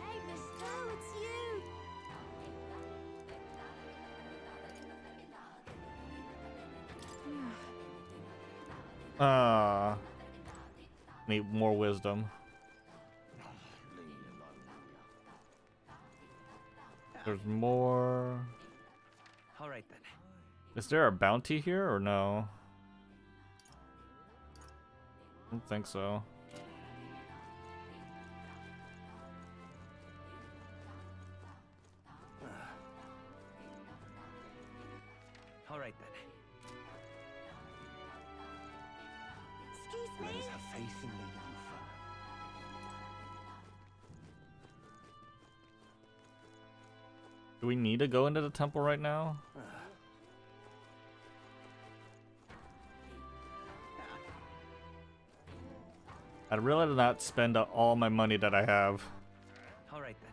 [SPEAKER 17] Hey, mister, it's you.
[SPEAKER 2] Need more wisdom. There's more.
[SPEAKER 3] All right then.
[SPEAKER 2] Is there a bounty here or no? I don't think so.
[SPEAKER 3] All right then.
[SPEAKER 17] Excuse
[SPEAKER 15] Let
[SPEAKER 17] me.
[SPEAKER 15] us have faith in the young fella.
[SPEAKER 2] Do we need to go into the temple right now? I'd really not spend all my money that I have.
[SPEAKER 3] All right then.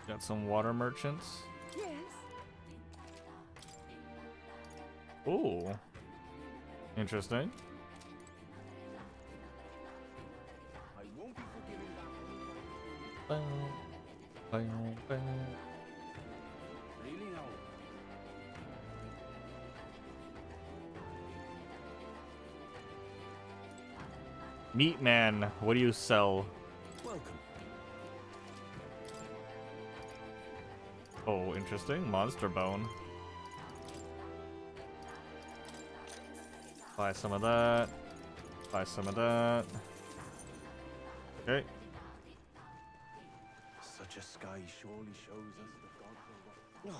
[SPEAKER 2] Got some water merchants.
[SPEAKER 17] Yes.
[SPEAKER 2] Ooh. Interesting.
[SPEAKER 6] I won't be forgiving that.
[SPEAKER 2] Bow, bow, bow.
[SPEAKER 6] Really now.
[SPEAKER 2] Meat man, what do you sell?
[SPEAKER 25] Welcome.
[SPEAKER 2] Oh, interesting. Monster bone. Buy some of that. Buy some of that. Okay.
[SPEAKER 15] Such a sky surely shows us the gods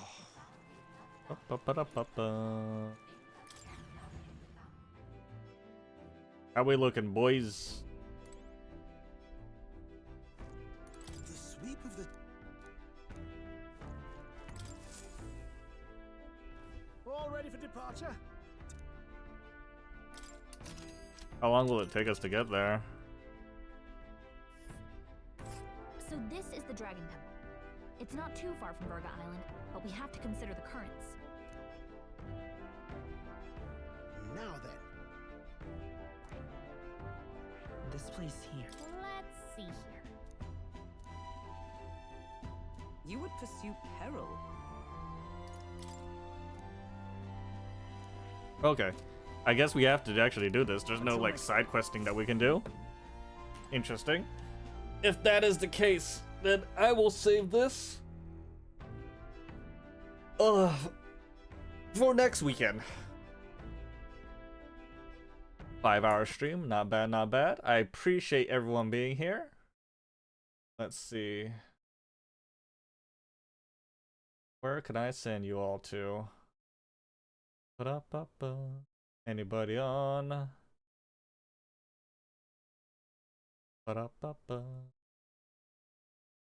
[SPEAKER 15] are.
[SPEAKER 2] Ba-ba-ba-da-ba-ba. How we looking, boys?
[SPEAKER 19] The sweep of the...
[SPEAKER 6] All ready for departure?
[SPEAKER 2] How long will it take us to get there?
[SPEAKER 5] So this is the Dragon Temple. It's not too far from Virga Island, but we have to consider the currents.
[SPEAKER 19] Now then.
[SPEAKER 3] This place here.
[SPEAKER 5] Let's see here.
[SPEAKER 14] You would pursue peril.
[SPEAKER 2] Okay. I guess we have to actually do this. There's no, like, side questing that we can do. Interesting. If that is the case, then I will save this. For next weekend. 5-hour stream. Not bad, not bad. I appreciate everyone being here. Let's see. Where can I send you all to? Ba-da-ba-ba. Anybody on? Ba-da-ba-ba.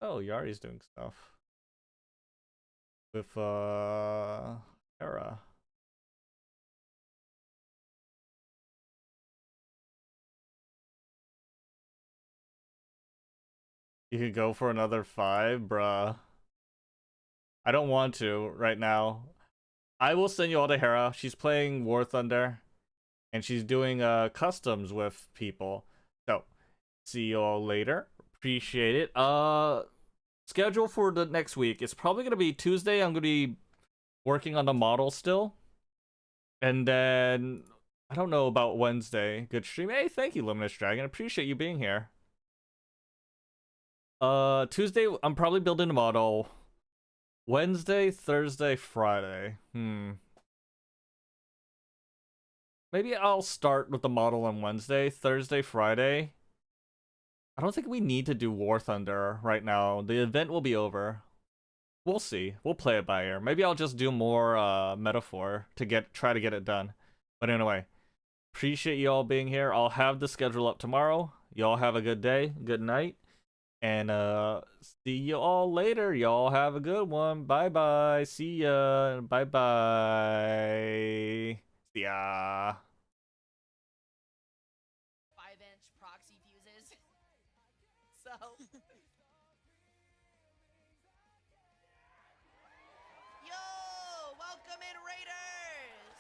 [SPEAKER 2] Oh, Yari's doing stuff. With, Hera. You could go for another 5, bruh. I don't want to right now. I will send you all to Hera. She's playing War Thunder. And she's doing customs with people. So, see you all later. Appreciate it. Schedule for the next week. It's probably gonna be Tuesday. I'm gonna be working on the model still. And then I don't know about Wednesday. Good stream. Hey, thank you, Luminous Dragon. Appreciate you being here. Tuesday, I'm probably building a model. Wednesday, Thursday, Friday. Maybe I'll start with the model on Wednesday, Thursday, Friday. I don't think we need to do War Thunder right now. The event will be over. We'll see. We'll play it by ear. Maybe I'll just do more metaphor to try to get it done. But anyway, appreciate you all being here. I'll have the schedule up tomorrow. Y'all have a good day, good night. And see you all later. Y'all have a good one. Bye bye. See ya. Bye bye. See ya.
[SPEAKER 9] 5-inch proxy fuses. So. Yo! Welcome in, Raiders!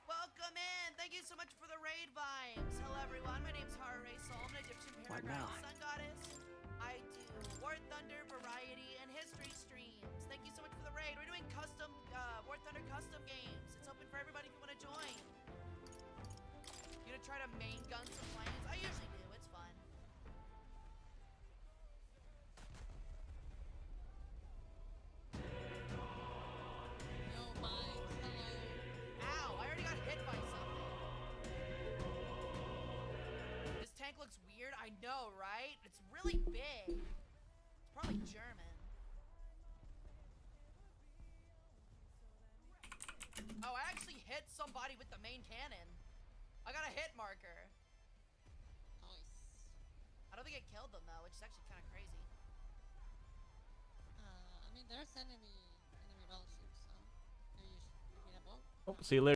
[SPEAKER 9] Welcome in! Thank you so much for the raid vibes. Hello, everyone. My name's Hara Raisal. I'm an Egyptian paragon sun goddess. I do War Thunder, variety, and history streams. Thank you so much for the raid. We're doing custom War Thunder custom games. It's open for everybody if you want to join. You gonna try to main gun some planes? I usually do. It's fun. Ow! I already got hit by something. This tank looks weird. I know, right? It's really big. It's probably German. Oh, I actually hit somebody with the main cannon. I got a hit marker. Nice. I don't think it killed them though, which is actually kind of crazy.
[SPEAKER 16] I mean, there's enemy battleships, so maybe you should pick it up.
[SPEAKER 2] Oh, see you later.